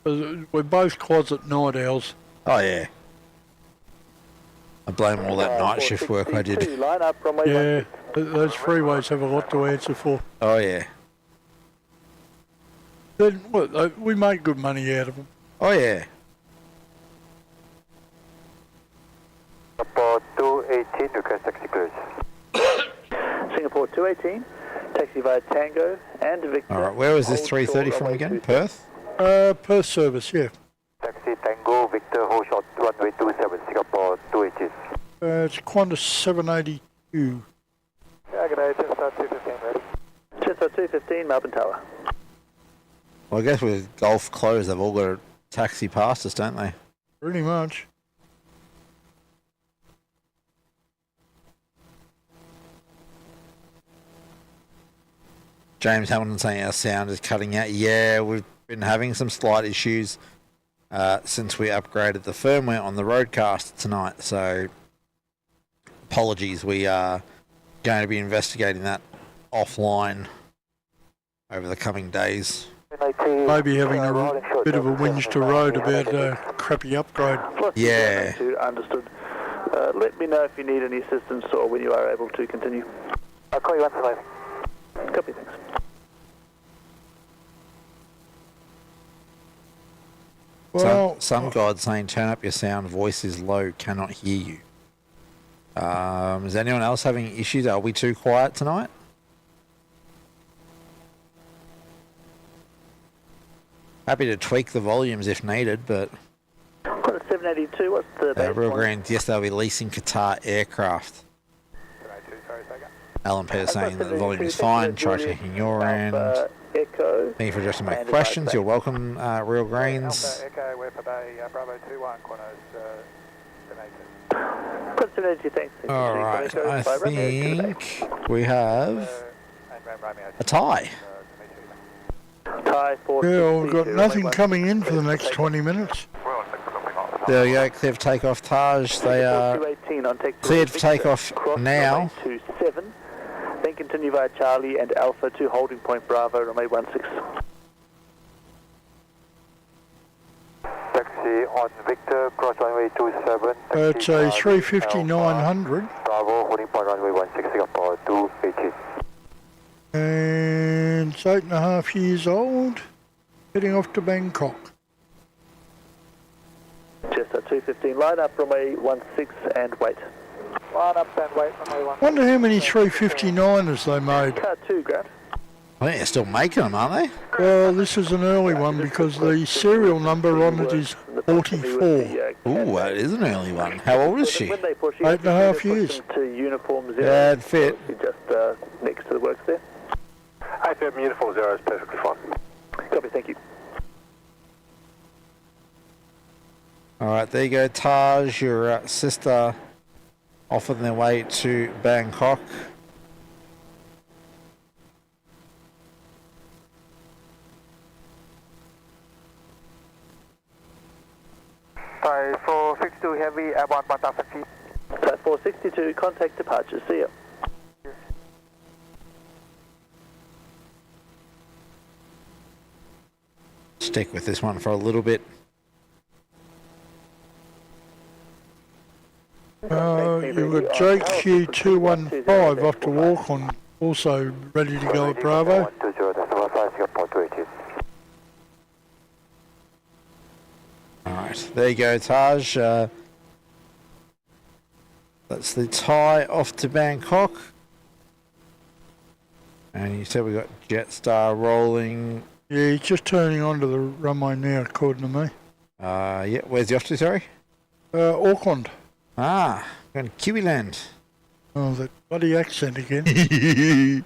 We're both closet night owls. Oh, yeah. I blame all that night shift work I did. Line up from Yeah, those freeways have a lot to answer for. Oh, yeah. Then we make good money out of them. Oh, yeah. Singapore 218, request taxi clearance. Singapore 218, taxi via Tango and Victor. All right, where was this 330 from again? Perth? Perth service, yeah. Taxi Tango, Victor, hold short, runway 27, Singapore 218. It's Qantas 782. Yeah, good day, Jetstar 215 ready. Jetstar 215, Melbourne Tower. Well, I guess with Gulf closed, they've all got a taxi past us, don't they? Pretty much. James Hamilton saying our sound is cutting out. Yeah, we've been having some slight issues since we upgraded the firmware on the Roadcaster tonight, so apologies. We are going to be investigating that offline over the coming days. Maybe having a bit of a whinge to road about a crappy upgrade. Yeah. Understood. Let me know if you need any assistance or when you are able to continue. I'll call you once alive. Copy, thanks. Well, some god saying turn up your sound, voice is low, cannot hear you. Is anyone else having issues? Are we too quiet tonight? Happy to tweak the volumes if needed, but Got a 782, what's the base Real point? Green, yes, they'll be leasing Qatar aircraft. Alan Peter saying that the volume is fine. Try checking your end. Echo. Thank you for addressing my questions. You're welcome, Real Greens. Echo, we're for Bay, Bravo 21, Qantas 780. Got 782, thanks. Alright, I think we have a tie. Tie 4. yeah, we've got nothing coming in for the next 20 minutes. There we go, clear for takeoff, Taj. They are cleared for takeoff now. 27. Then continue via Charlie and Alpha to holding point Bravo, runway 16. Taxi on Victor, cross runway 27. It's a 350-900. Bravo, holding point runway 16, Singapore 218. And it's 8.5 years old. Heading off to Bangkok. Jetstar 215, line up runway 16 and wait. Line up and wait runway 16. Wonder how many 359ers they made. Car 2, ground. I think they're still making them, aren't they? Well, this is an early one because the serial number on it is 44. Ooh, that is an early one. How old is she? When they push 8.5 years. to uniform 0. Yeah, it'd fit. Just next to the works there. IFM uniform 0 is perfectly fine. Copy, thank you. Alright, there you go, Taj, your sister off on their way to Bangkok. Sorry, 462 Heavy, airborne 1000 feet. Type 462, contact departure, see ya. Stick with this one for a little bit. You've got JQ215 off to walk on, also ready to go at Bravo. 120.5 Singapore 218. Alright, Right, there you go, Taj. That's the Thai off to Bangkok. And you said we got Jetstar rolling. Yeah, he's just turning onto the runway now, according to me. Yeah, where's the off to, sorry? Auckland. Ah, going to Kiwi Land. Oh, that bloody accent again. Dynasty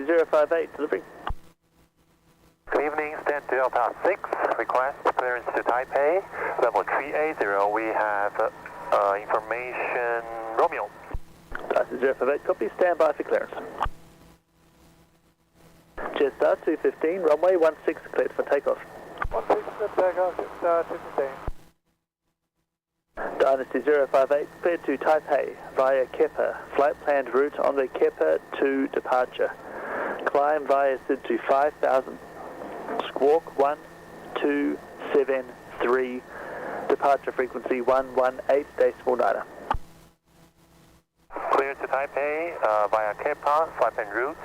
058, delivery. Good evening, stand Delta 6, request clearance to Taipei, level 380, we have information Romeo. Dynasty 058, copy, stand by for clearance. Jetstar 215, runway 16, cleared for takeoff. 16 for takeoff, Jetstar 215. Dynasty 058, cleared to Taipei via Kepa. Flight planned route on the Kepa to departure. Climb via SID to 5000. Squawk 1273. Departure frequency 118.9. Clear to Taipei via Kepa, flight planned route.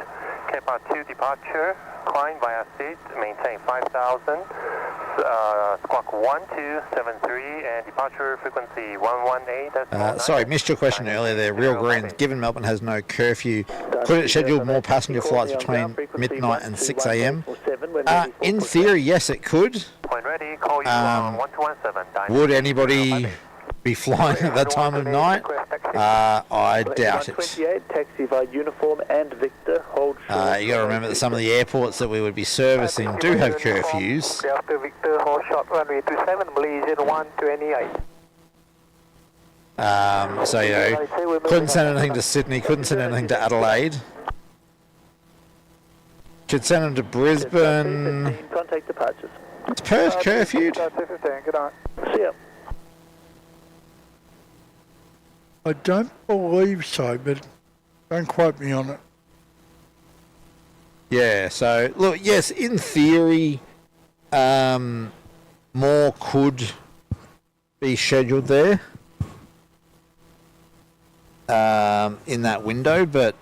Kepa 2 departure, climb via SID, maintain 5000. Squawk 1273 and departure frequency 118. Sorry, missed your question earlier there. Real Greens, given Melbourne has no curfew, could it schedule more passenger flights between midnight and 6 a.m? In theory, yes, it could. Point ready, call you on 1217. Would anybody be flying at that time of night? I doubt it. 128, taxi via uniform and Victor, hold short. You got to remember that some of the airports that we would be servicing do have curfews. After Victor, hold short runway 27, Malaysian 128. So, you know, couldn't send anything to Sydney, couldn't send anything to Adelaide. Could send them to Brisbane. Contact departures. It's Perth curfewed. 215, good night. See ya. I don't believe so, but don't quote me on it. Yeah, so, look, yes, in theory, more could be scheduled there in that window, but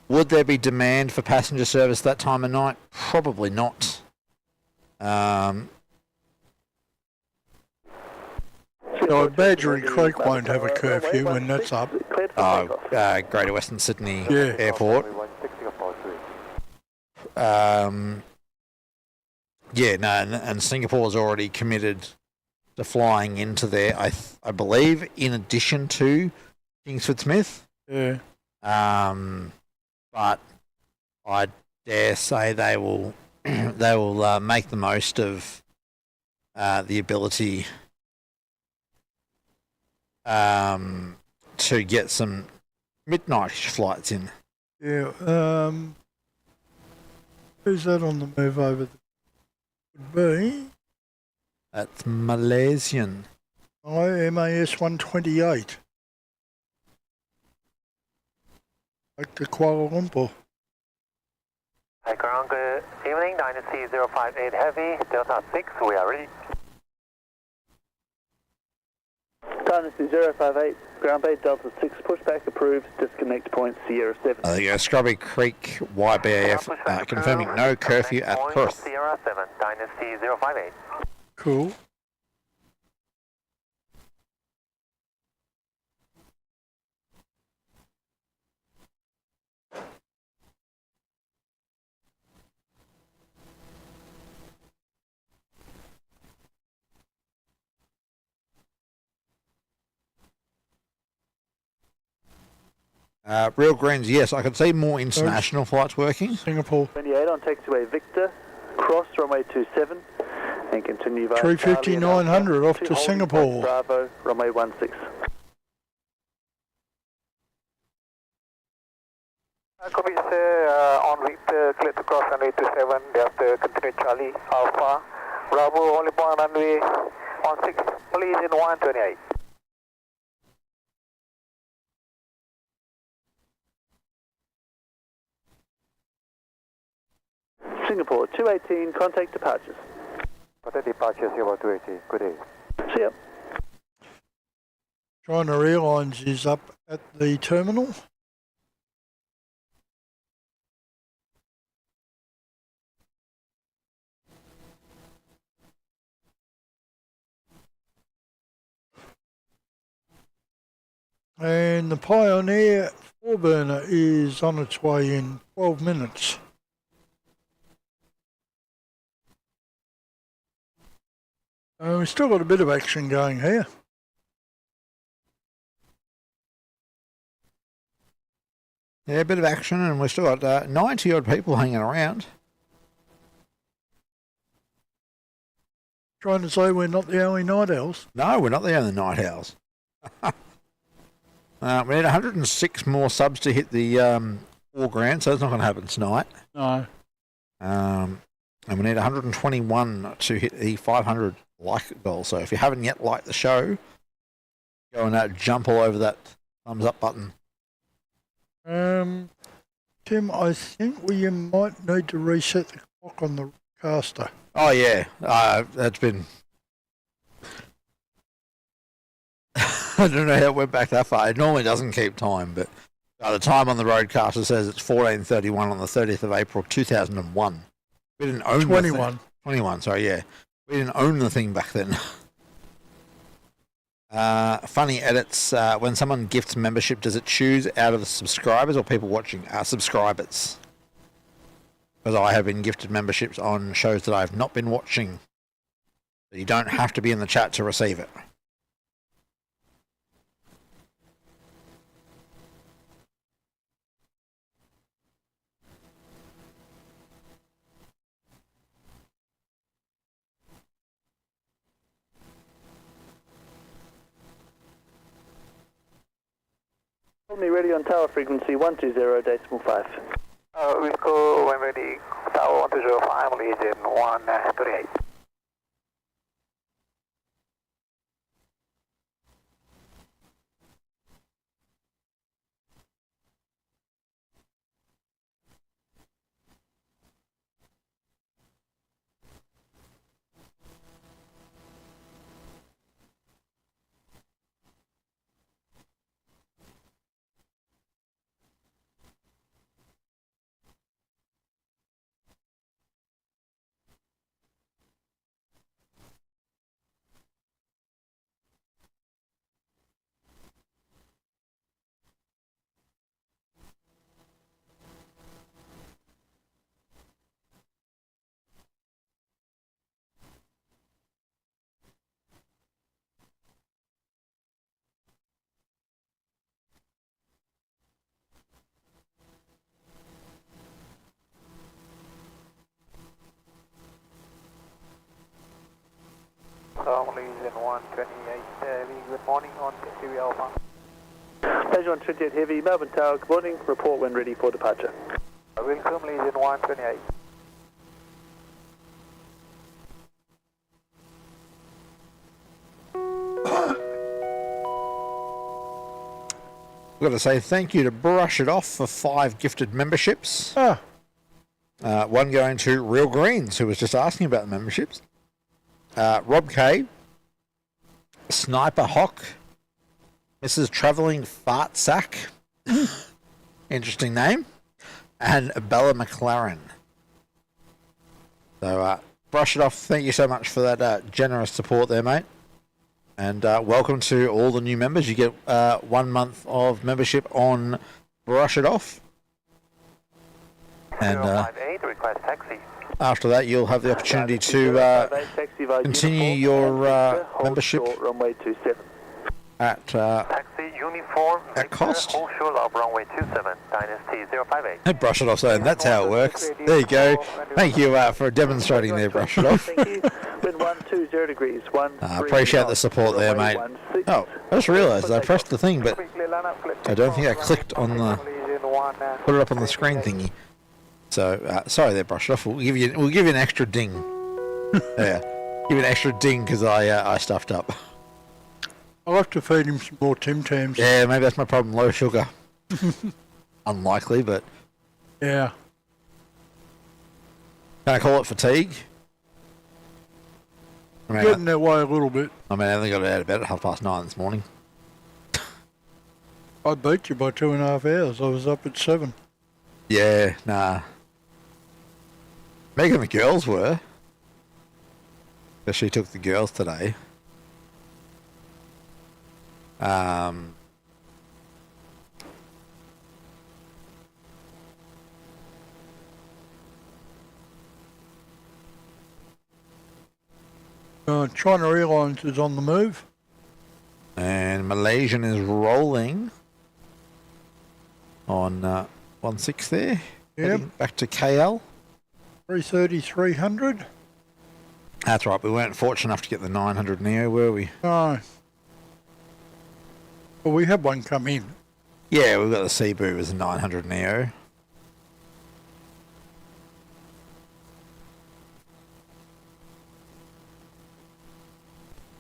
would there be demand for passenger service that time of night? Probably not. So Badger and Creek won't have a curfew when that's up. Greater Western Sydney Airport. Yeah, no, and Singapore's already committed to flying into there, I believe, in addition to Kingsford Smith. Yeah. But I dare say they will make the most of the ability to get some midnight flights in. Yeah. Who's that on the move over? Would be. That's Malaysian. MAS 128. Back to Kuala Lumpur. Hi, ground, good evening, Dynasty 058 Heavy, Delta 6, we are ready. Dynasty 058, ground base Delta 6, pushback approved, disconnect point Sierra 7. There you go, Scrubby Creek, YBAF, confirming no curfew at Perth. Sierra 7, Dynasty 058. Cool. Real Greens, yes, I could see more international flights working. Singapore. 28 on taxiway Victor, cross runway 27 and continue via 350-900 off to Singapore. Bravo, runway 16. Copy, sir, on Victor, clear to cross runway 27, thereafter continue Charlie, Alpha, Bravo, only point runway 16, Malaysian 128. Singapore 218, contact departures. Contact departures, Singapore 218, good day. See ya. China Airlines is up at the terminal. And the Pioneer 4-burner is on its way in 12 minutes. We've still got a bit of action going here. Yeah, a bit of action, and we've still got 90 odd people hanging around. Trying to say we're not the only night owls? No, we're not the only night owls. We need 106 more subs to hit the 4 grand, so it's not going to happen tonight. No. And we need 121 to hit the 500 like goal. So if you haven't yet liked the show, go and jump all over that thumbs up button. Tim, I think we might need to reset the clock on the caster. Oh yeah, that's been. I don't know how it went back that far. It normally doesn't keep time, but the time on the roadcaster says it's 14:31 on the 30th of April 2001. We didn't own 21. 21, sorry, yeah. We didn't own the thing back then. Funny edits. When someone gifts membership, does it choose out of the subscribers or people watching? Subscribers. Because I have been gifted memberships on shows that I've not been watching. You don't have to be in the chat to receive it. Hold me ready on tower frequency 120.5. We go when ready, tower 120.5, lead in 138. Lead in 128, good morning on Tues Alpha. Pleasure on 28 Heavy, Melbourne Tower, good morning, report when ready for departure. Welcome, lead in 128. I've got to say thank you to Brush It Off for 5 gifted memberships. One going to Real Greens, who was just asking about the memberships. Rob K, Sniper Hawk, Mrs. Travelling Fart Sack, interesting name, and Bella McLaren. So, Brush It Off, thank you so much for that generous support there, mate. And welcome to all the new members. You get 1 month of membership on Brush It Off. And 058, request taxi. After that, you'll have the opportunity to continue your membership runway 27. at Taxi uniform at cost. Shore Love runway 27, Dynasty 058. Brush It Off, so that's how it works. There you go. Thank you for demonstrating there, Brush It Off. Thank you. Wind 120 degrees. Appreciate the support there, mate. Oh, I just realised I pressed the thing, but I don't think I clicked on the put it up on the screen thingy. So sorry there, Brush It Off. We'll give you an extra ding. Yeah, give you an extra ding because I stuffed up. I'll have to feed him some more Tim Tams. Yeah, maybe that's my problem. Low sugar. Unlikely, but yeah. Can I call it fatigue? Getting that way a little bit. I mean, I only got out of bed at 9:30 this morning. I beat you by 2.5 hours. I was up at 7. Yeah, nah. Megan, the girls were. But she took the girls today. China Airlines is on the move. And Malaysian is rolling on 16 there. Yep. Heading back to KL. 330, 300. That's right, we weren't fortunate enough to get the 900 Neo, were we? No. Well, we had one come in. Yeah, we've got the Cebu as a 900 Neo.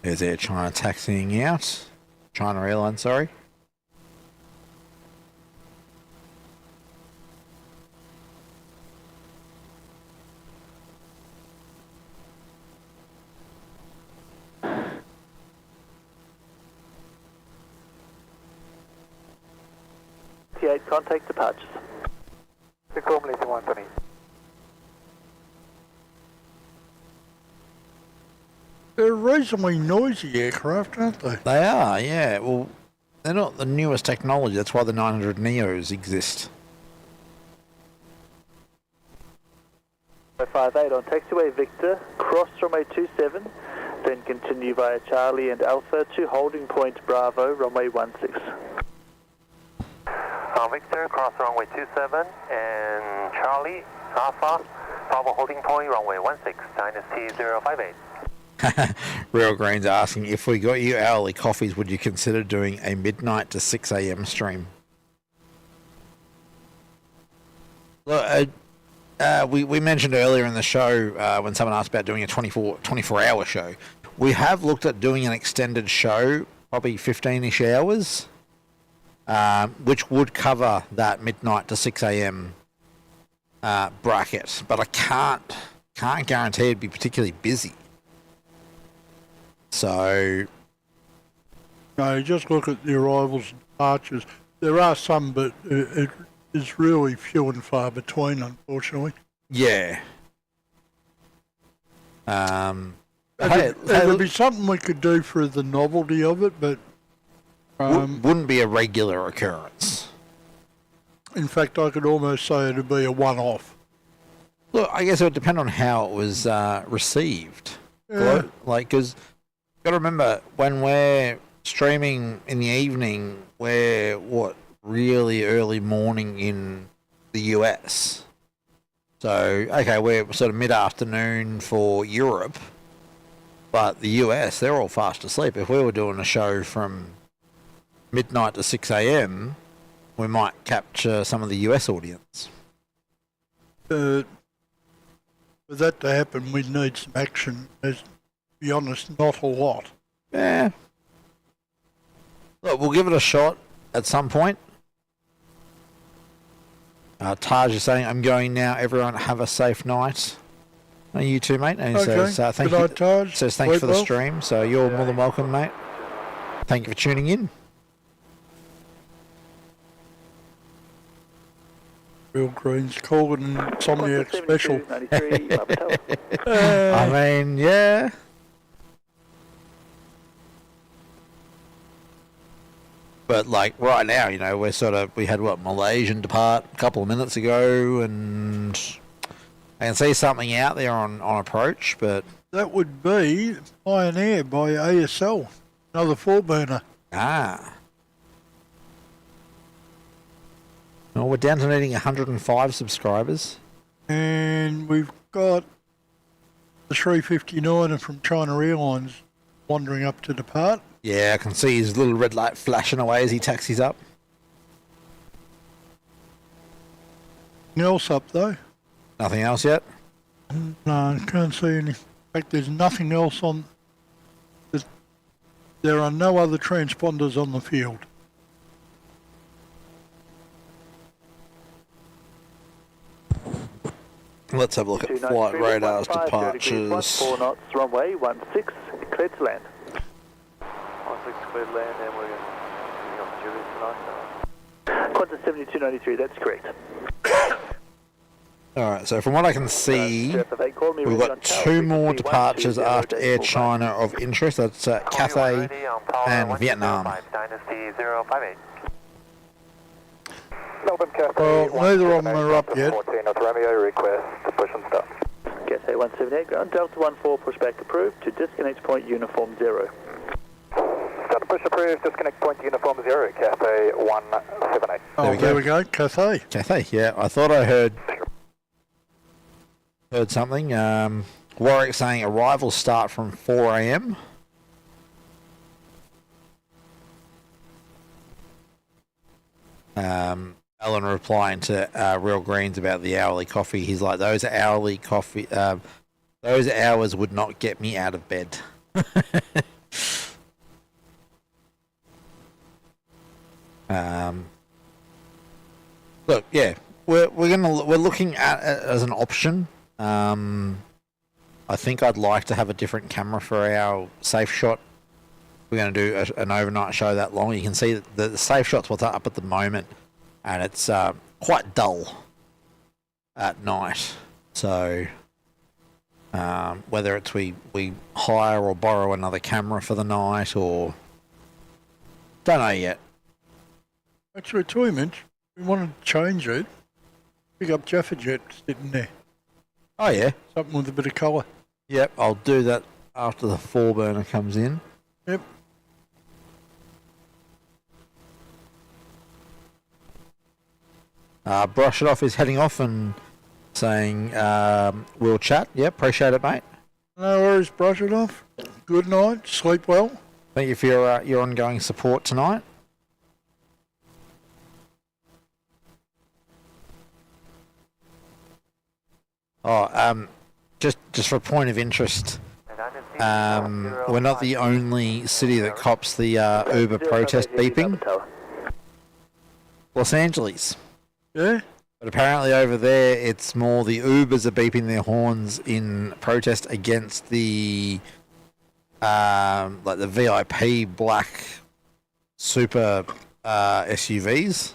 There's Air China taxiing out. China Airlines, sorry. T8 contact departures. Formally to 120. They're reasonably noisy aircraft, aren't they? They are, yeah. Well, they're not the newest technology. That's why the 900 Neos exist. 58 on taxiway Victor, cross runway 27, then continue via Charlie and Alpha to holding point Bravo, runway 16. Victor, cross runway 27 and Charlie, Alpha, Bravo holding point, runway 16, Dynasty 058. Real Green's asking, if we got you hourly coffees, would you consider doing a midnight to 6 a.m. stream? Look, we mentioned earlier in the show when someone asked about doing a 24-hour show. We have looked at doing an extended show, probably 15-ish hours, which would cover that midnight to 6 a.m. Bracket. But I can't guarantee it'd be particularly busy. So, No, just look at the arrivals and departures. There are some, but it is really few and far between, unfortunately. yeah. It would be something we could do for the novelty of it, but wouldn't be a regular occurrence. in fact, I could almost say it'd be a one-off. Look, I guess it would depend on how it was received. Yeah. Like, because got to remember, when we're streaming in the evening, we're, really early morning in the US. So, okay, we're sort of mid-afternoon for Europe, but the US, they're all fast asleep. If we were doing a show from midnight to 6 a.m., we might capture some of the US audience. For that to happen, we'd need some action. There's, to be honest, not a lot. Yeah. Look, we'll give it a shot at some point. Taj is saying, I'm going now. Everyone have a safe night. Oh, you too, mate. And he says, thank Good you. night, Taj. Says thanks Sleep for the well. stream. So you're more than welcome, mate. Thank you for tuning in. Real Green's calling an Insomniac special. 93, I mean, yeah. But like right now, you know, we had Malaysian depart a couple of minutes ago, and I can see something out there on approach, but That would be Pioneer by ASL, another 4-burner. Well, we're down to needing 105 subscribers. And we've got the 359er from China Airlines wandering up to depart. Yeah, I can see his little red light flashing away as he taxis up. Nothing else up though. Nothing else yet? No, can't see any. In fact, there's nothing else on. There are no other transponders on the field. Let's have a look at flight radars departures. 4 knots, runway 16, cleared to land. 16 cleared to land, and we're going off Tues tonight. Qantas 7293, that's correct. Alright, so from what I can see, we've got 2 more departures after Air China of interest. That's Cathay and Vietnam. Dynasty 058. Melbourne Cathay. Well, neither of them are up yet. 14 North Romeo, request push and start. Cathay 178, ground Delta 14, pushback approved to disconnect point uniform 0. Delta push approved, disconnect point uniform 0, Cathay 178. Oh, there we go, Cathay. Cathay, yeah. I thought I heard something. Warwick saying arrivals start from 4 a.m. Alan replying to Real Greens about the hourly coffee. He's like, those hourly coffee, those hours would not get me out of bed. Look, yeah, we're looking at it as an option. I think I'd like to have a different camera for our safe shot. We're going to do an overnight show that long. You can see that the safe shot's what's up at the moment, and it's quite dull at night. So whether it's we hire or borrow another camera for the night, or don't know yet. Actually, to image, we wanted to change it. Pick up Jaffa Jet sitting there. Oh yeah, Something with a bit of colour. yep. I'll do that after the 4-burner comes in. Yep. Brush It Off is heading off and saying we'll chat. Yep, appreciate it, mate. No worries, Brush It Off. Good night, sleep well. Thank you for your ongoing support tonight. Oh, just for a point of interest, we're not the only city that cops the Uber protest beeping. Los Angeles. Yeah? But apparently over there, it's more the Ubers are beeping their horns in protest against the like the VIP black super SUVs.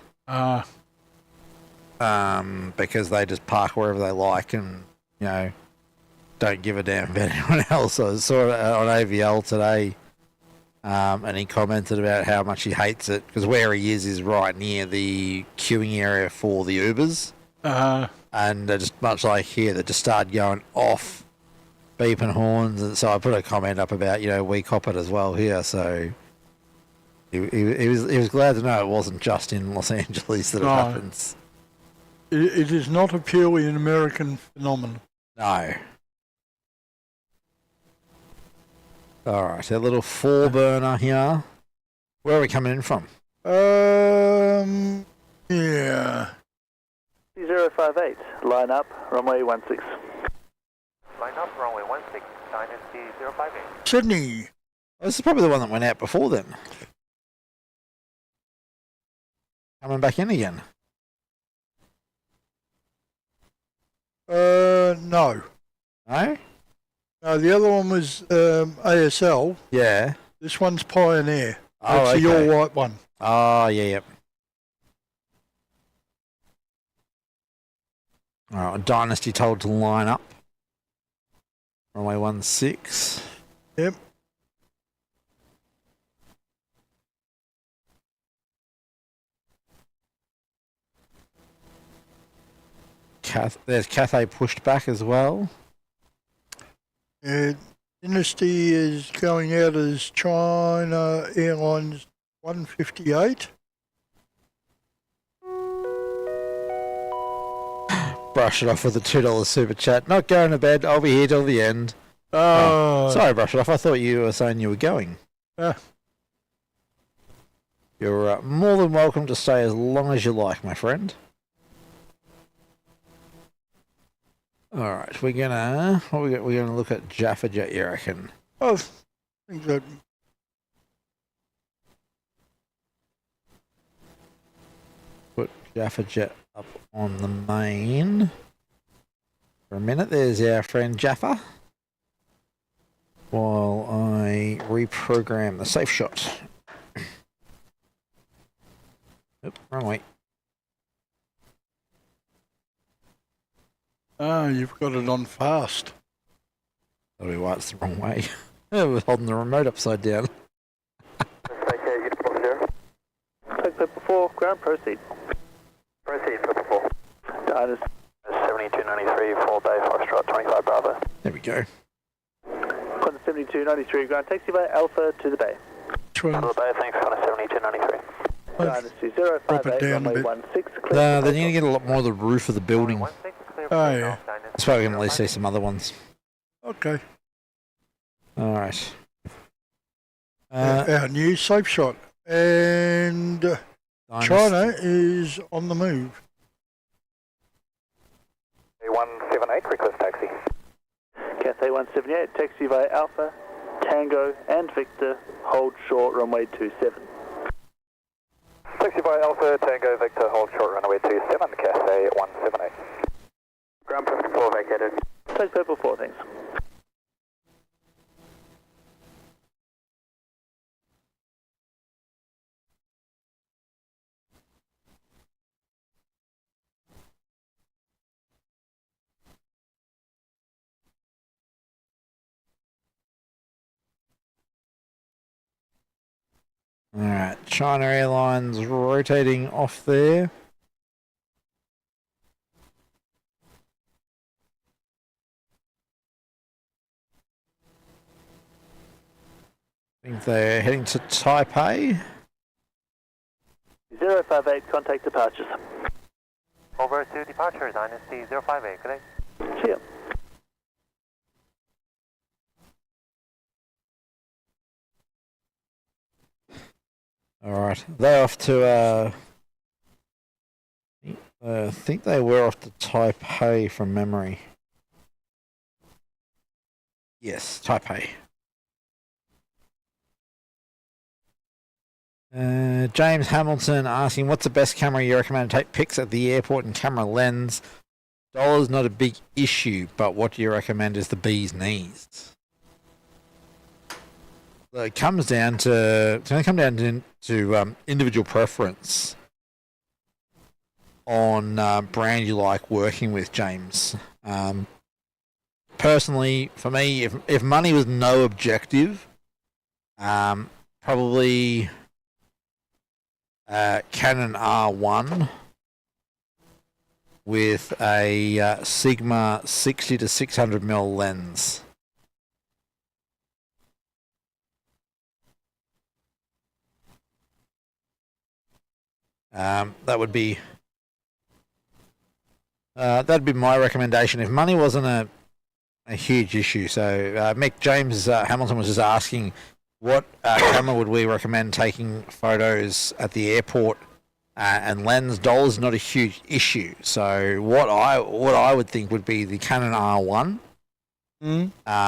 Because they just park wherever they like and, you know, don't give a damn about anyone else. I saw it on AVL today, and he commented about how much he hates it, because where he is right near the queuing area for the Ubers. And they're just much like here, they just started going off, beeping horns. And so I put a comment up about, you know, we cop it as well here. So he was glad to know it wasn't just in Los Angeles that it happens. It is not a purely an American phenomenon. No. Alright, a little 4-burner here. Where are we coming in from? Yeah. 058, line up, runway 16. Line up, runway 16, Dynasty 058. Sydney. This is probably the one that went out before then. Coming back in again. No. No? No, the other one was ASL. Yeah. This one's Pioneer. Oh, That's the okay. all-white one. Oh, yeah, yep. Alright, Dynasty told to line up. Runway 16. Yep. There's Cathay pushed back as well. Dynasty is going out as China Airlines 158. Brush It Off with a $2 super chat. Not going to bed. I'll be here till the end. Sorry, Brush It Off. I thought you were saying you were going. You're more than welcome to stay as long as you like, my friend. Alright, we're gonna look at Jaffa Jet, you reckon? I think that Put Jaffa Jet up on the main for a minute. There's our friend Jaffa. While I reprogram the safe shot. Oop, wrong way. you've got it on fast. That'll be why it's the wrong way. I was holding the remote upside down. Take Purple 4, ground, proceed. Proceed, Purple 4. Dynasty 78 7293, 4 Bay, Foxtrot, 25 Bravo. There we go. Qantas 7293, ground taxi by Alpha to the Bay. Bravo Bay, thanks, Qantas 7293. Dynasty Drop it 058, down a runway bit. 16, clear. They need to get a lot more of the roof of the building. Oh, yeah. That's why we can at least see some other ones. Okay. Alright. Our new safe shot. And China is on the move. 178, request taxi. Cathay 178, taxi via Alpha, Tango and Victor, hold short runway 27. Taxi via Alpha, Tango, Victor, hold short runway 27, Cathay 178. Ground 54 vacated. Take purple 4, thanks. Alright, China Airlines rotating off there. I think they're heading to Taipei. 058, contact departures. Over to departure, Dynasty 058, good day. See ya. Alright, they're off to, I think they were off to Taipei from memory. Yes, Taipei. James Hamilton asking, what's the best camera you recommend to take pics at the airport and camera lens? Dollar's not a big issue, but what do you recommend is the bee's knees? It comes down to, it's going to come down to individual preference on brand you like working with, James. Personally, for me, if money was no objective, probably Canon R1 with a Sigma 60 to 600mm lens. That'd be my recommendation if money wasn't a huge issue. So James Hamilton was just asking what camera would we recommend taking photos at the airport, and lens. Dollar's not a huge issue. So what I would think would be the Canon R1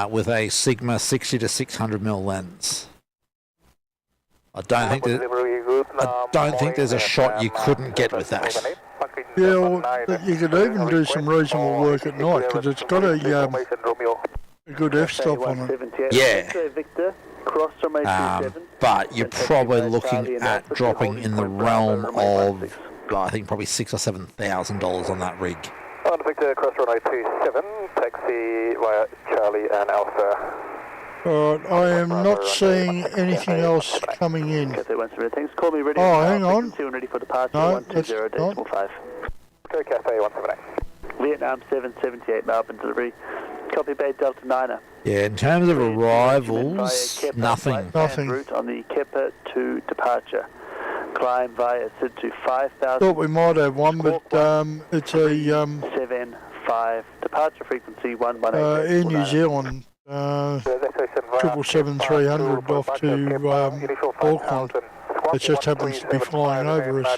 with a Sigma 60 to 600mm lens. I don't think there's a shot you couldn't get with that. Yeah, well, you could even do some reasonable work at night because it's got a good f-stop on it. Yeah. Victor, cross runway 27. But you're probably looking at dropping in the realm of, I think, probably $6,000 or $7,000 on that rig. On Victor, cross runway 27, taxi via Charlie and Alpha. Alright, I am not seeing anything else coming in. Call me ready. Oh, hang on. Ready for departure. No, that's 120.5. Go Cathay 178. Vietnam 778 Melbourne delivery. Copy Bay Delta 9er. Yeah, in terms of arrivals, nothing. Route on the Kepa to departure. Climb via Sid to 5,000. Thought we might have one, but it's a 75 departure frequency 118. Air New Zealand 777-300 off to Auckland. It just happens to be flying over us.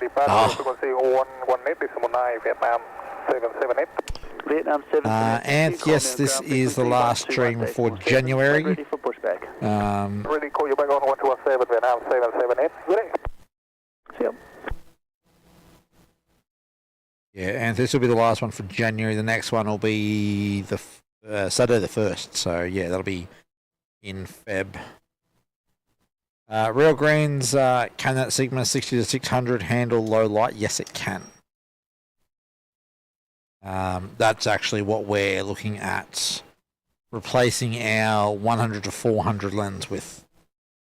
Vietnam 7. And yes, this is the last stream for January. Ready for pushback. Really call you back on 1217 Vietnam 778. Ready? Yep. Yeah, and this will be the last one for January. The next one will be the Saturday the 1st. So yeah, that'll be in Feb. Real Greens, can that Sigma 60 to 600 handle low light? Yes, it can. That's actually what we're looking at replacing our 100 to 400 lens with.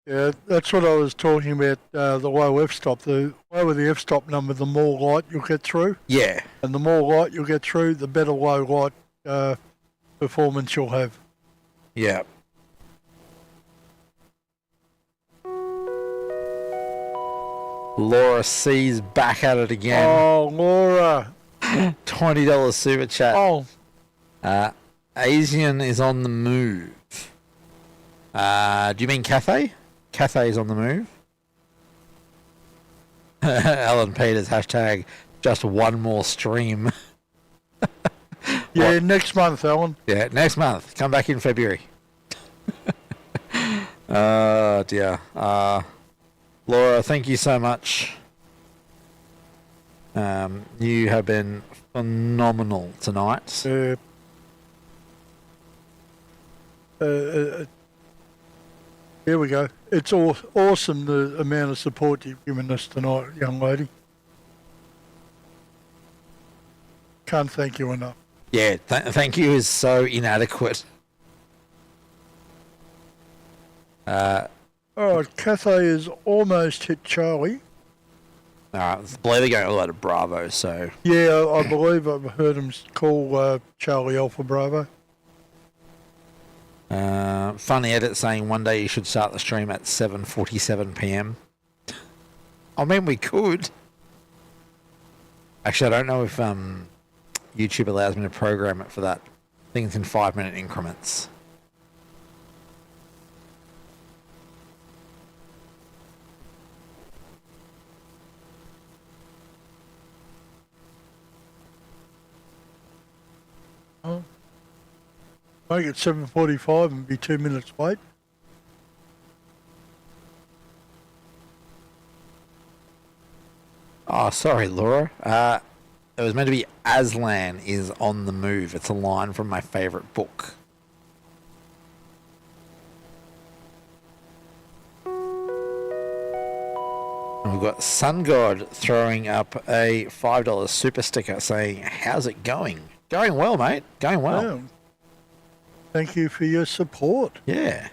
Yeah, that's what I was talking about, the low f-stop. The lower the f-stop number, the more light you'll get through. Yeah. And the more light you'll get through, the better low light performance you'll have. Yeah. Laura C's back at it again. Oh, Laura. $20 super chat. Oh. Asian is on the move. Do you mean Cathay? Cathay is on the move. Alan Peters, hashtag just one more stream. Yeah, next month, Alan. Yeah, next month. Come back in February. Oh, dear. Laura, thank you so much. You have been phenomenal tonight. Here we go. It's awesome the amount of support you've given us tonight, young lady. Can't thank you enough. Yeah, thank you is so inadequate. Alright, Cathay is almost hit Charlie. Alright, I believe they're going all the way to Bravo, so... Yeah, I believe I've heard him call Charlie Alpha Bravo. Funny edit saying one day you should start the stream at 7:47 PM. I mean, we could. Actually, I don't know if YouTube allows me to program it for that. I think it's in 5-minute increments. Oh. Make it 7:45 and be 2 minutes late. Oh, sorry, Laura. It was meant to be Aslan is on the move. It's a line from my favourite book. And we've got Sun God throwing up a $5 super sticker saying, how's it going? Going well, mate. Going well. Yeah. Thank you for your support. Yeah.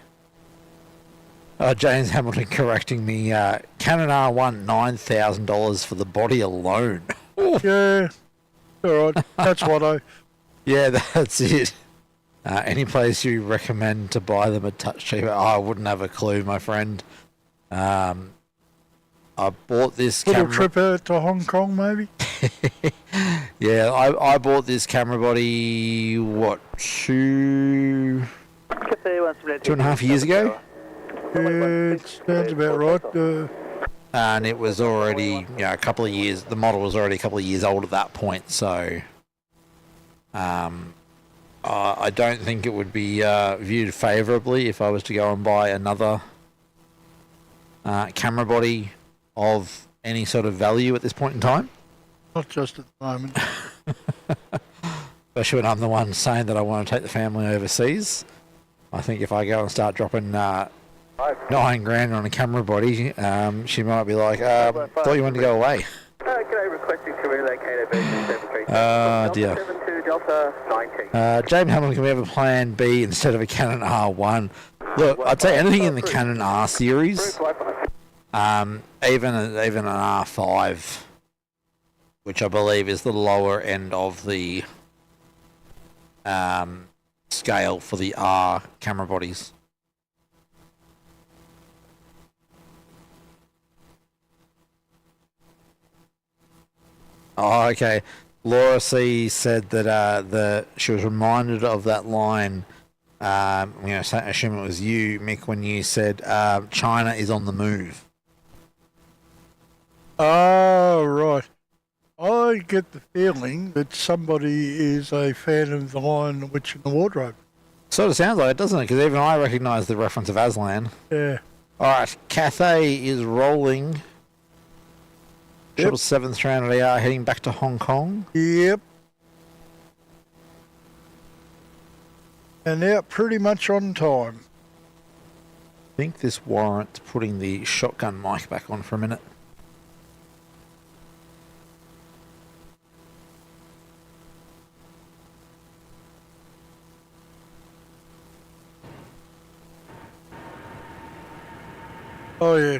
James Hamilton correcting me. Canon R1, $9,000 for the body alone. Yeah. All right. That's what I... Yeah, that's it. Any place you recommend to buy them a touch cheaper? I wouldn't have a clue, my friend. I bought this Little camera... trip out to Hong Kong, maybe? Yeah, I bought this camera body, what, 2.5 years ago? Yeah, it sounds about right. And it was already, a couple of years, the model was already a couple of years old at that point, so I don't think it would be viewed favourably if I was to go and buy another camera body of any sort of value at this point in time. Not just at the moment. Especially when I'm the one saying that I want to take the family overseas. I think if I go and start dropping $9,000 on a camera body, she might be like, thought you wanted to go away. G'day, requesting to relocate a version 73. Dear. 72 Delta 19. James Hamilton, can we have a plan B instead of a Canon R1? Look, I'd say anything in the Canon R series, even an R5, which I believe is the lower end of the scale for the R camera bodies. Oh, okay. Laura C said that she was reminded of that line. I'm going to assume it was you, Mick, when you said China is on the move. Oh, right. I get the feeling that somebody is a fan of the line Witch in the Wardrobe. Sort of sounds like it, doesn't it? Because even I recognise the reference of Aslan. Yeah. All right, Cathay is rolling. Yep. 777-300ER heading back to Hong Kong. Yep. And out pretty much on time. I think this warrants putting the shotgun mic back on for a minute. Oh, yeah.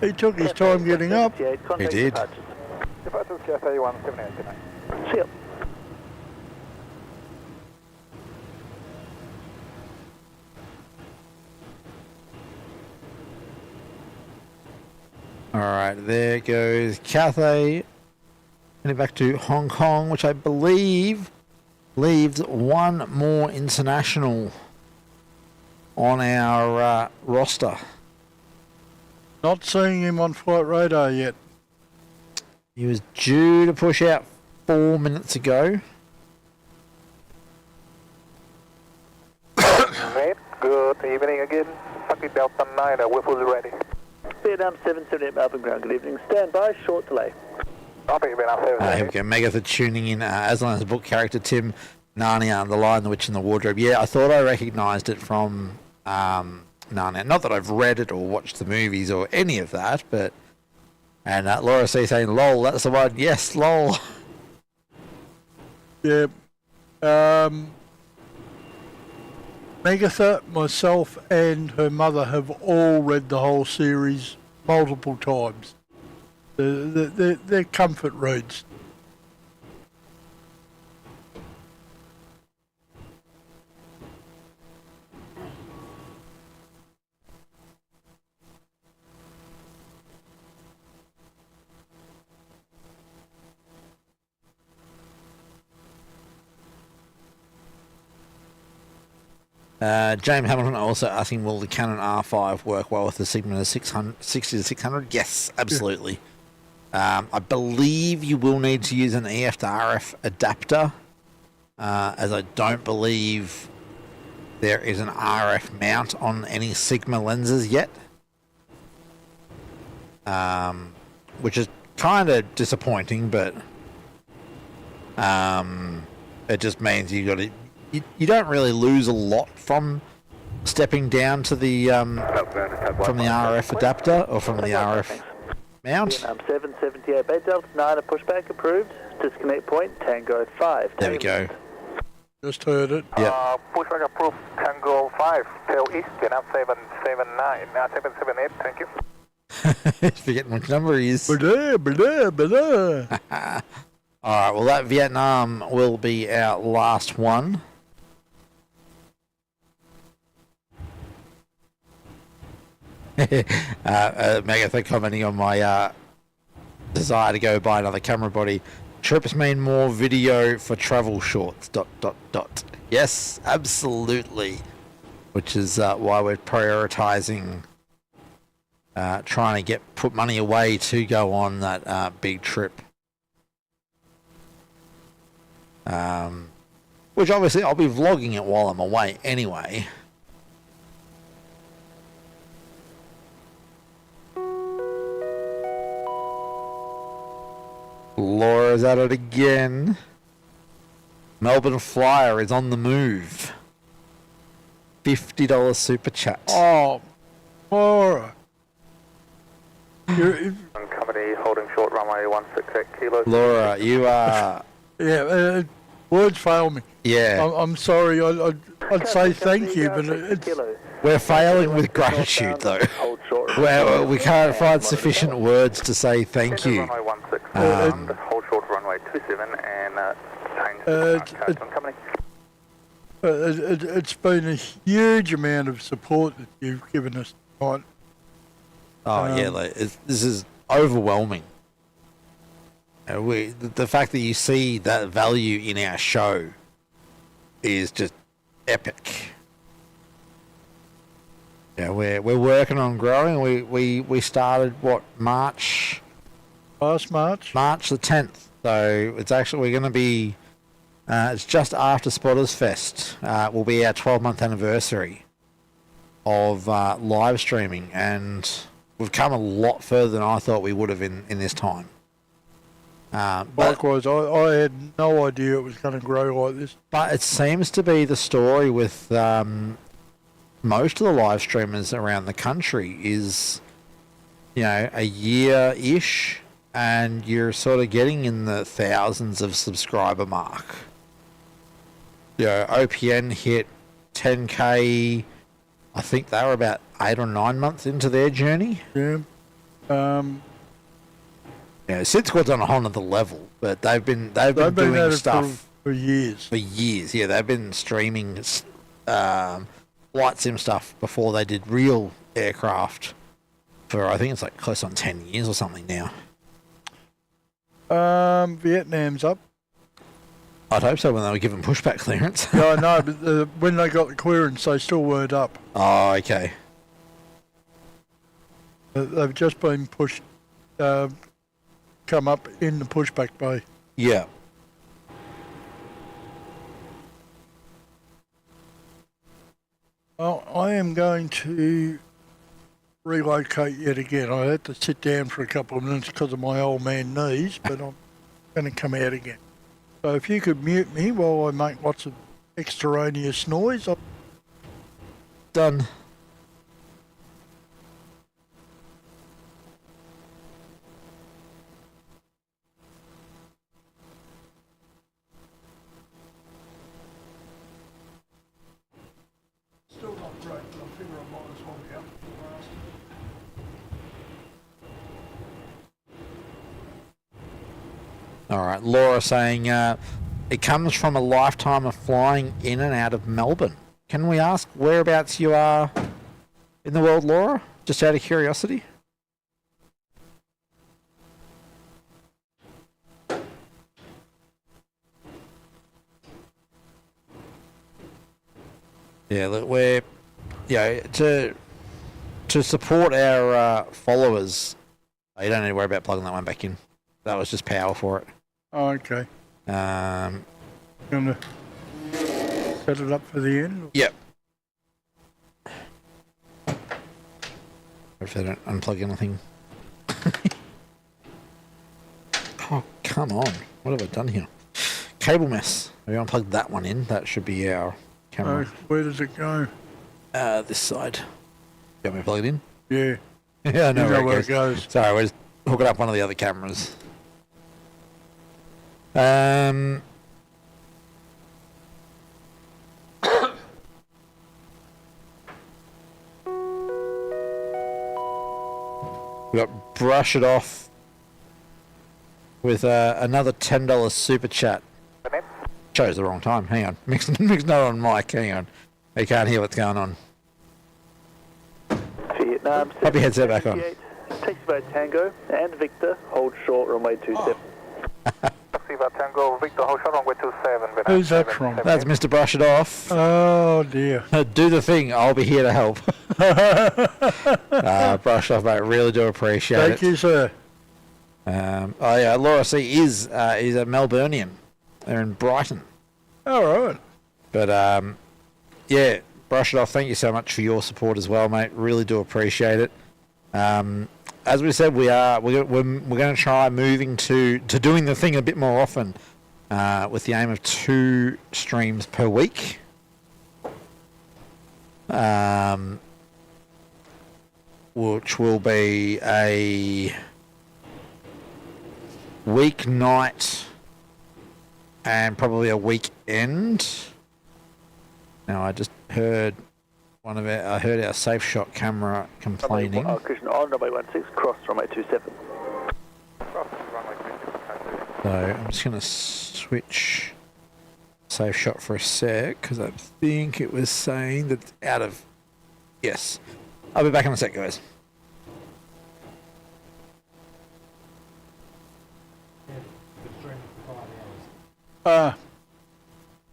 He took his time getting up. He did. Departure Cathay 178. See ya. Alright, there goes Cathay. Heading back to Hong Kong, which I believe leaves one more international on our roster. Not seeing him on flight radar yet. He was due to push out 4 minutes ago. Mate, good evening again. Packet Delta 9, Whiffle's ready. Vietnam 778 Melbourne ground, good evening. Stand by, short delay. Copy, Vietnam Here 778. we go, Megatha tuning in. Aslan's book character Tim Narnia, The Lion, the Witch and the Wardrobe. Yeah, I thought I recognised it from Narnia. Not that I've read it or watched the movies or any of that, but... And Laura C saying, lol, that's the one. Yes, lol. Yeah. Megatha, myself, and her mother have all read the whole series multiple times. They're comfort reads. James Hamilton also asking, will the Canon R5 work well with the Sigma 600, 60 to 600? Yes, absolutely. I believe you will need to use an EF to RF adapter, as I don't believe there is an RF mount on any Sigma lenses yet, which is kind of disappointing, but it just means you got to... You don't really lose a lot from stepping down to the from the RF adapter or from the RF mount. Vietnam 778 Bay Delta 9, a pushback approved. Disconnect point, Tango 5. There we go. Just heard it. Yeah. Pushback approved, Tango 5, tail east, Vietnam 779, 778, thank you. Forgetting which number he is. Blah, blah, blah. Alright, well that Vietnam will be our last one. Megatha commenting on my desire to go buy another camera body. Trips mean more video for travel shorts. ... Yes, absolutely. Which is why we're prioritising trying to put money away to go on that big trip. Which obviously I'll be vlogging it while I'm away anyway. Laura's at it again. Melbourne Flyer is on the move. $50 super chat. Oh, Laura. Company holding short runway 168 kilos. Laura, you are... Yeah, words fail me. Yeah. I'm sorry. I'd say thank you, but it's... We're failing with gratitude, though. We can't find sufficient words to say thank you. Runway 16, hold short runway 27 and change company. It's been a huge amount of support that you've given us tonight. Oh, yeah, this is overwhelming. The fact that you see that value in our show is just epic. Yeah, we're working on growing. We started March? Last March. March the 10th. So it's actually we're going to be. It's just after Spotters Fest. Will be our 12-month anniversary of live streaming, and we've come a lot further than I thought we would have in this time. Likewise, I had no idea it was going to grow like this. But it seems to be the story with most of the live streamers around the country is you know, a year-ish, and you're sort of getting in the thousands of subscriber mark. You know, OPN hit 10K, I think they were about 8 or 9 months into their journey. Yeah. Yeah, Sid Squad's on a whole nother level, but they've been doing stuff for years. For years, yeah, they've been streaming flight sim stuff before they did real aircraft for, I think it's like close on 10 years or something now. Vietnam's up. I'd hope so when they were given pushback clearance. Yeah, I know, but when they got the clearance, they still weren't up. Oh, okay. They've just been pushed, come up in the pushback bay. Yeah. Well, I am going to relocate yet again. I had to sit down for a couple of minutes because of my old man knees, but I'm going to come out again. So if you could mute me while I make lots of extraneous noise. Done. Still not great, but I figure I might as well be up to All right, Laura saying it comes from a lifetime of flying in and out of Melbourne. Can we ask whereabouts you are in the world, Laura? Just out of curiosity. Yeah, look, we're to support our followers. Oh, you don't need to worry about plugging that one back in. That was just power for it. Oh, okay. Gonna set it up for the end? Yep. If they don't unplug anything. Oh, come on. What have I done here? Cable mess. We unplugged that one in. That should be our camera. Oh, where does it go? This side. You want me to plug it in? Yeah. Yeah, I know, you know where it goes. Sorry, we're just hooking up one of the other cameras. We got Brush It Off with another $10 super chat. Chose the wrong time. Hang on. Mixed note on mic. Hang on. I can't hear what's going on. Vietnam. Pop your headset back on. Taxi by Tango and Victor, hold short, runway 27. Taxi by Tango, Victor, hold short, runway 27. Who's that from? That's Mr. Brush It Off. Oh, dear. Do the thing. I'll be here to help. Brush Off, mate. Really do appreciate it. Thank you, sir. Oh, yeah. Laura C. is a Melburnian. They're in Brighton. All right. But, yeah, Brush It Off, thank you so much for your support as well, mate. Really do appreciate it. As we said, we're going to try moving to doing the thing a bit more often, with the aim of 2 streams per week. Which will be a weeknight and probably a weekend. Now I just heard I heard our safe shot camera complaining. Christian, on runway 16, cross runway 27. So I'm just going to switch safe shot for a sec because I think it was saying that it's out of. Yes, I'll be back in a sec, guys.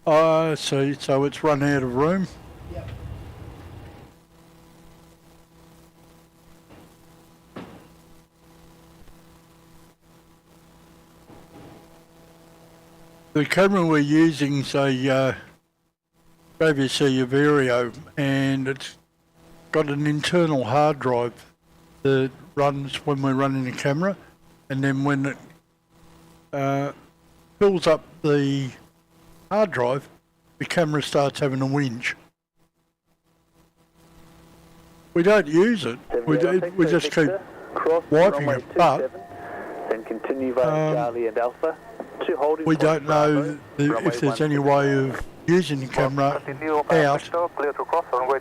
I see. So it's run out of room. Yep. The camera we're using is a BBC Averio, and it's got an internal hard drive that runs when we're running the camera, and then when it fills up the hard drive, the camera starts having a whinge. We don't use it. We just keep cross wiping runway it, but 27, then continue via Charlie and Alpha to holding. we don't know if there's any way of using the camera out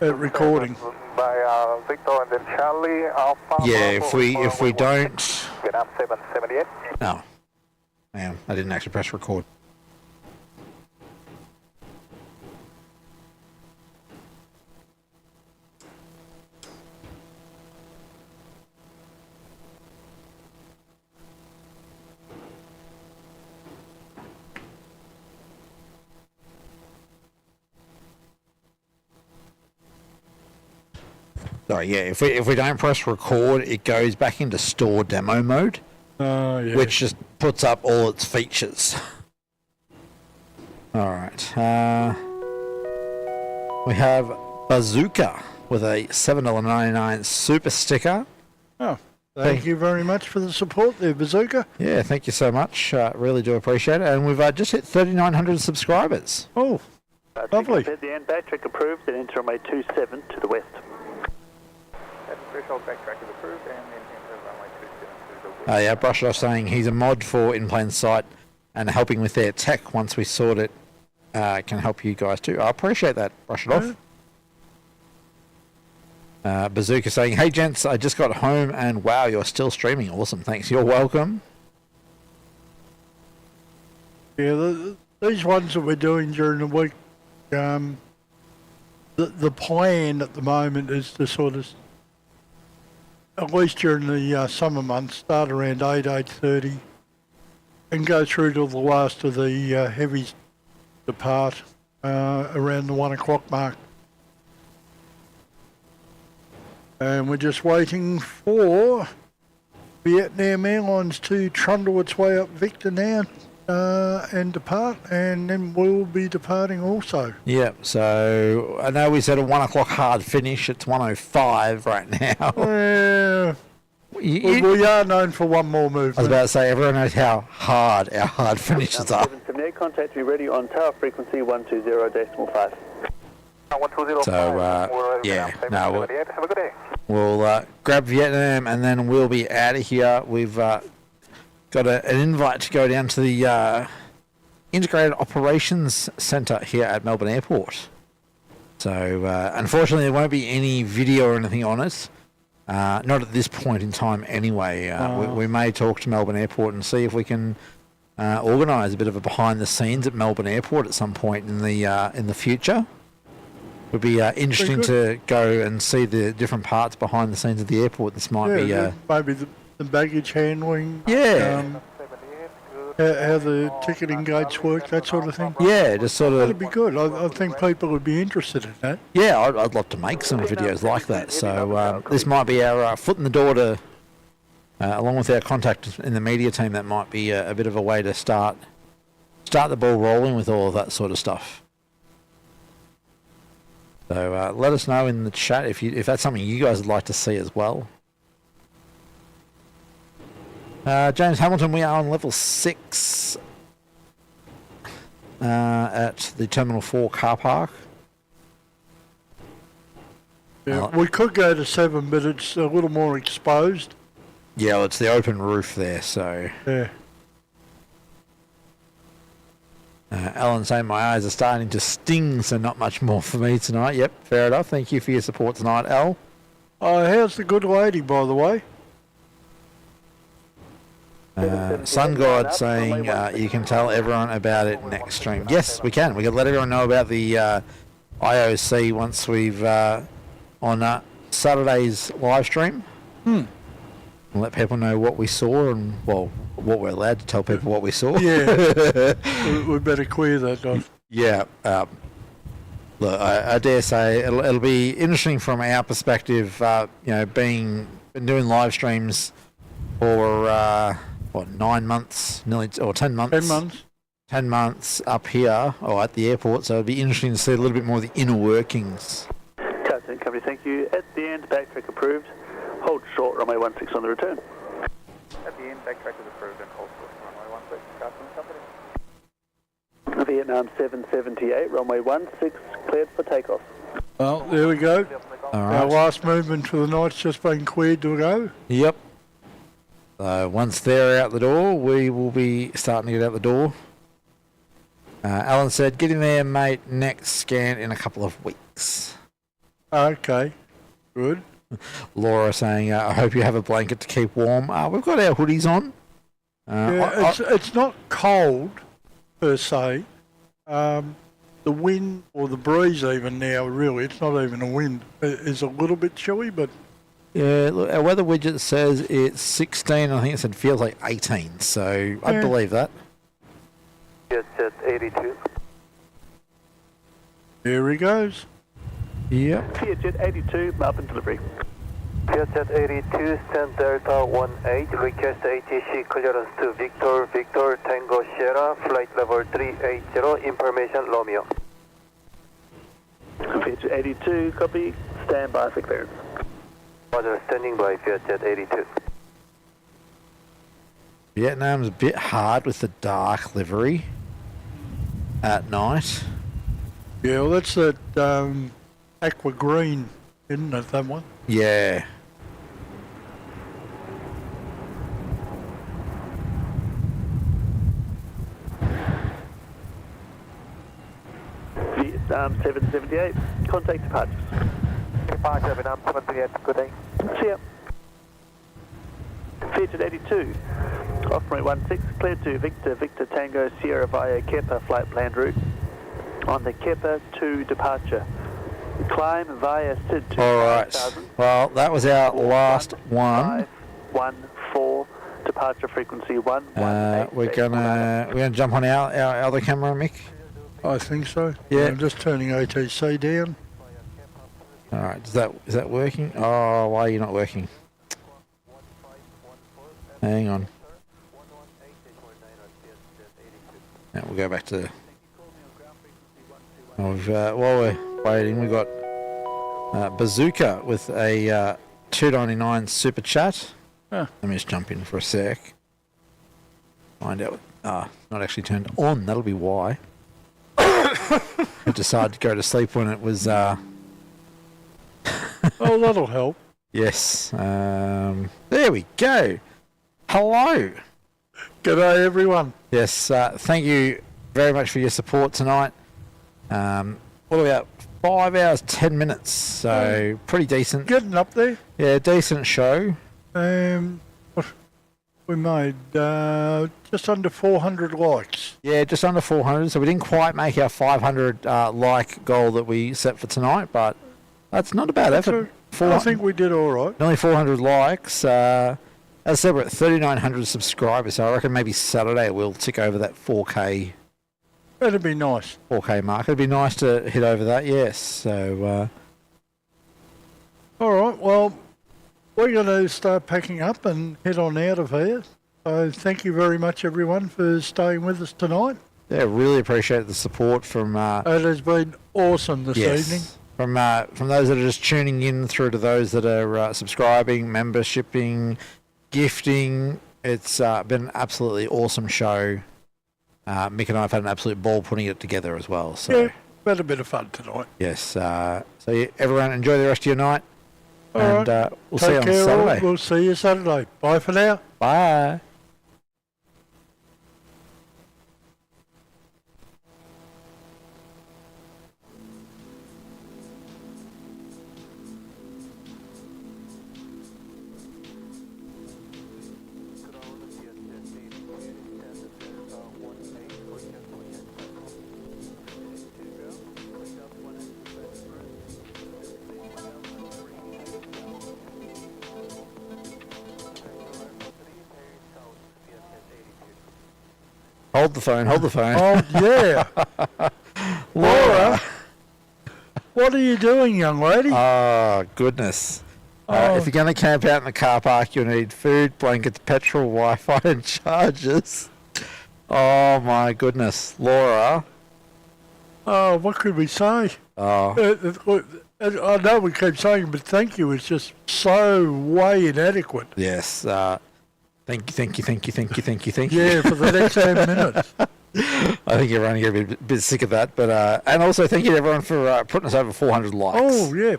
at recording. By Victor and then Charlie, Alpha. Yeah, if we don't. Get up 778. No, man, I didn't actually press record. Sorry, yeah, if we don't press record, it goes back into store demo mode, Yeah. which just puts up all its features. All right. We have Bazooka with a $7.99 super sticker. Oh, thank you very much for the support there, Bazooka. Yeah, thank you so much. Really do appreciate it. And we've just hit 3,900 subscribers. Oh, lovely. At the end, backtrack approved, and enter runway 27 to the west. Threshold backtrack is approved and then enter runway 27 to the west. Yeah, brush it off saying he's a mod for In Plain Sight and helping with their tech once we sort it can help you guys too. I appreciate that. Brush it off. Bazooka saying, hey gents, I just got home and wow, you're still streaming. Awesome, thanks. You're welcome. Yeah, these ones that we're doing during the week, the plan at the moment is to sort of, at least during the summer months, start around 8:30 and go through till the last of the heavies depart around the 1 o'clock mark. And we're just waiting for Vietnam Airlines to trundle its way up Victor now and depart, and then we'll be departing also. Yep, so I know we said a 1 o'clock hard finish. It's 1:05 right now. We are known for one more movement. I was about to say, everyone knows how hard our hard finishes are. 778, contact you ready on tower frequency 120.5. So, yeah, no, we'll grab Vietnam and then we'll be out of here. We've got an invite to go down to the Integrated Operations Centre here at Melbourne Airport. So, unfortunately, there won't be any video or anything on it. Not at this point in time anyway. We may talk to Melbourne Airport and see if we can organise a bit of a behind the scenes at Melbourne Airport at some point in the future. It would be interesting to go and see the different parts behind the scenes of the airport. This might be maybe the baggage handling. Yeah. How the ticketing gates work, that sort of thing. Yeah, just sort of. That'd be good. I think people would be interested in that. Yeah, I'd love to make some videos like that. So this might be our foot in the door to, along with our contact in the media team, that might be a bit of a way to start the ball rolling with all of that sort of stuff. So let us know in the chat if that's something you guys would like to see as well. James Hamilton, we are on level 6 at the Terminal 4 car park. Yeah, we could go to 7, but it's a little more exposed. Yeah, well, it's the open roof there, so... Yeah. Alan saying my eyes are starting to sting, so not much more for me tonight. Yep, fair enough. Thank you for your support tonight, Al. How's the good lady, by the way? Sun God saying you can tell everyone about it next stream. Yes, we can. We can let everyone know about the IOC once we've on Saturday's live stream. And let people know what we saw and, well, what we're allowed to tell people what we saw. Yeah, we better clear that off. Yeah. Look, I dare say it'll be interesting from our perspective, been doing live streams for, 9 months, nearly, or 10 months? 10 months. 10 months up here, or at the airport, so it'll be interesting to see a little bit more of the inner workings. Captain Company, thank you. At the end, backtrack approved. Hold short, runway 16 on the return. At the end, backtrack is approved and hold short, runway 16, Captain Company. Vietnam 778, runway 16, cleared for takeoff. Well, there we go. All right. Our last movement for the night's just been cleared to go. Yep. So once they're out the door, we will be starting to get out the door. Alan said, get in there, mate. Next scan in a couple of weeks. Okay, good. Laura saying, I hope you have a blanket to keep warm. We've got our hoodies on. It's not cold, per se. The wind, or the breeze even now, really, it's not even a wind. It's a little bit chilly, but... Yeah, look, our weather widget says it's 16, I think it said feels like 18, so I believe that. Jet 82. There he goes. Yep. Jet 82, Melbourne delivery. Jet 82, stand Delta 18, request ATC clearance to Victor Tango Sierra, flight level 380, information Romeo. Jet 82, copy, stand by for clearance. Roger, standing by, Jet 82. Vietnam's a bit hard with the dark livery at night. Yeah, well, that's that aqua green, isn't it, that one? Yeah. Vietnam 778, contact departures. Departure, Vietnam 778, good day. See ya. Jet 82, off runway 16, cleared to Victor Tango Sierra via Kepa flight planned route. On the Kepa to departure. Climb via SID to All right. 5,000. Well, that was our last one. 514, departure frequency 118. We're gonna jump on our other camera, Mick. I think so. Yeah. I'm just turning ATC down. All right. Is that working? Oh, why are you not working? Hang on. Now we'll go back to. While we're waiting, we got Bazooka with a $2.99 super chat. Huh. Let me just jump in for a sec. Find out. Not actually turned on. That'll be why. I decided to go to sleep when it was. Oh, that'll help. Yes. There we go. Hello. G'day, everyone. Yes. Thank you very much for your support tonight. What about 5 hours, 10 minutes? So pretty decent. Getting up there. Yeah, decent show. We made just under 400 likes. Yeah, just under 400. So we didn't quite make our 500 like goal that we set for tonight, but that's not a bad effort. I think we did all right. Nearly 400 likes. As I said, we're at 3,900 subscribers, so I reckon maybe Saturday we'll tick over that 4K. That'd be nice. 4K mark. It'd be nice to hit over that, yes. So. All right, well, we're going to start packing up and head on out of here. So thank you very much, everyone, for staying with us tonight. Yeah, really appreciate the support from... it has been awesome this evening. From those that are just tuning in through to those that are subscribing, membershiping, gifting. It's been an absolutely awesome show. Mick and I have had an absolute ball putting it together as well. So yeah, had a bit of fun tonight. Yes. So yeah, everyone enjoy the rest of your night. All and right. We'll see you on care Saturday. We'll see you Saturday. Bye for now. Bye. Hold the phone, hold the phone. Oh, yeah. Laura, what are you doing, young lady? Oh, goodness. If you're going to camp out in the car park, you'll need food, blankets, petrol, Wi-Fi and chargers. Oh, my goodness. Laura. Oh, what could we say? Oh. I know we keep saying, but thank you. It's just so way inadequate. Yes. Thank you. Yeah, for the next 10 minutes. I think everyone get a bit sick of that, but and also thank you to everyone for putting us over 400 likes. Oh yeah,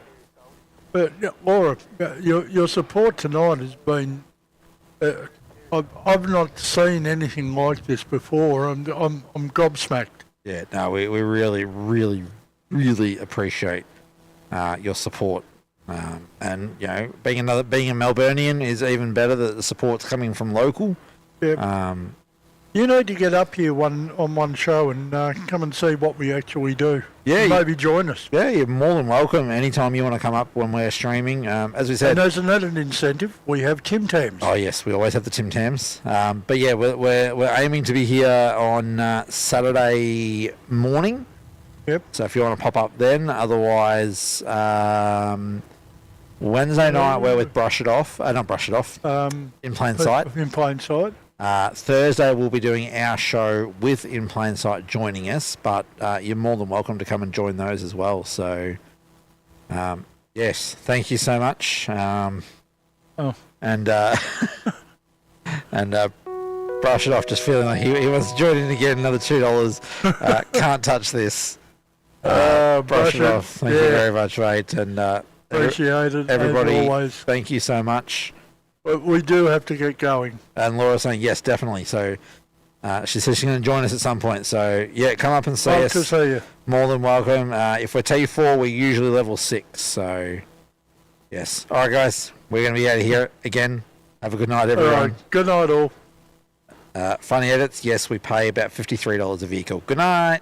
but Laura, your support tonight has been I've not seen anything like this before. I'm gobsmacked. Yeah, no, we really, really, really appreciate your support. And you know, being a Melburnian is even better that the support's coming from local. Yep. You need to get up here on one show and come and see what we actually do. Yeah, maybe join us. Yeah, you're more than welcome anytime you want to come up when we're streaming. As we said, and there's another incentive. We have Tim Tams. Oh yes, we always have the Tim Tams. But yeah, we're aiming to be here on Saturday morning. Yep. So if you want to pop up then, otherwise Wednesday night we're with Brush It Off. Not Brush It Off. In Plain Sight. In Plain Sight. Thursday we'll be doing our show with In Plain Sight joining us, but you're more than welcome to come and join those as well. So, yes, thank you so much. And Brush It Off, just feeling like he wants to join in again, another $2. Can't touch this. Brush It Off. Thank you very much, mate. And appreciate it. Everybody, always. Thank you so much. We do have to get going. And Laura's saying, yes, definitely. So she says she's going to join us at some point. So, yeah, come up and see us. Love to see you. More than welcome. If we're T4, we're usually level 6. So, yes. All right, guys. We're going to be out of here again. Have a good night, everyone. All right. Good night, all. Funny edits. Yes, we pay about $53 a vehicle. Good night.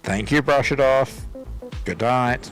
Thank you, Brush It Off. Good night.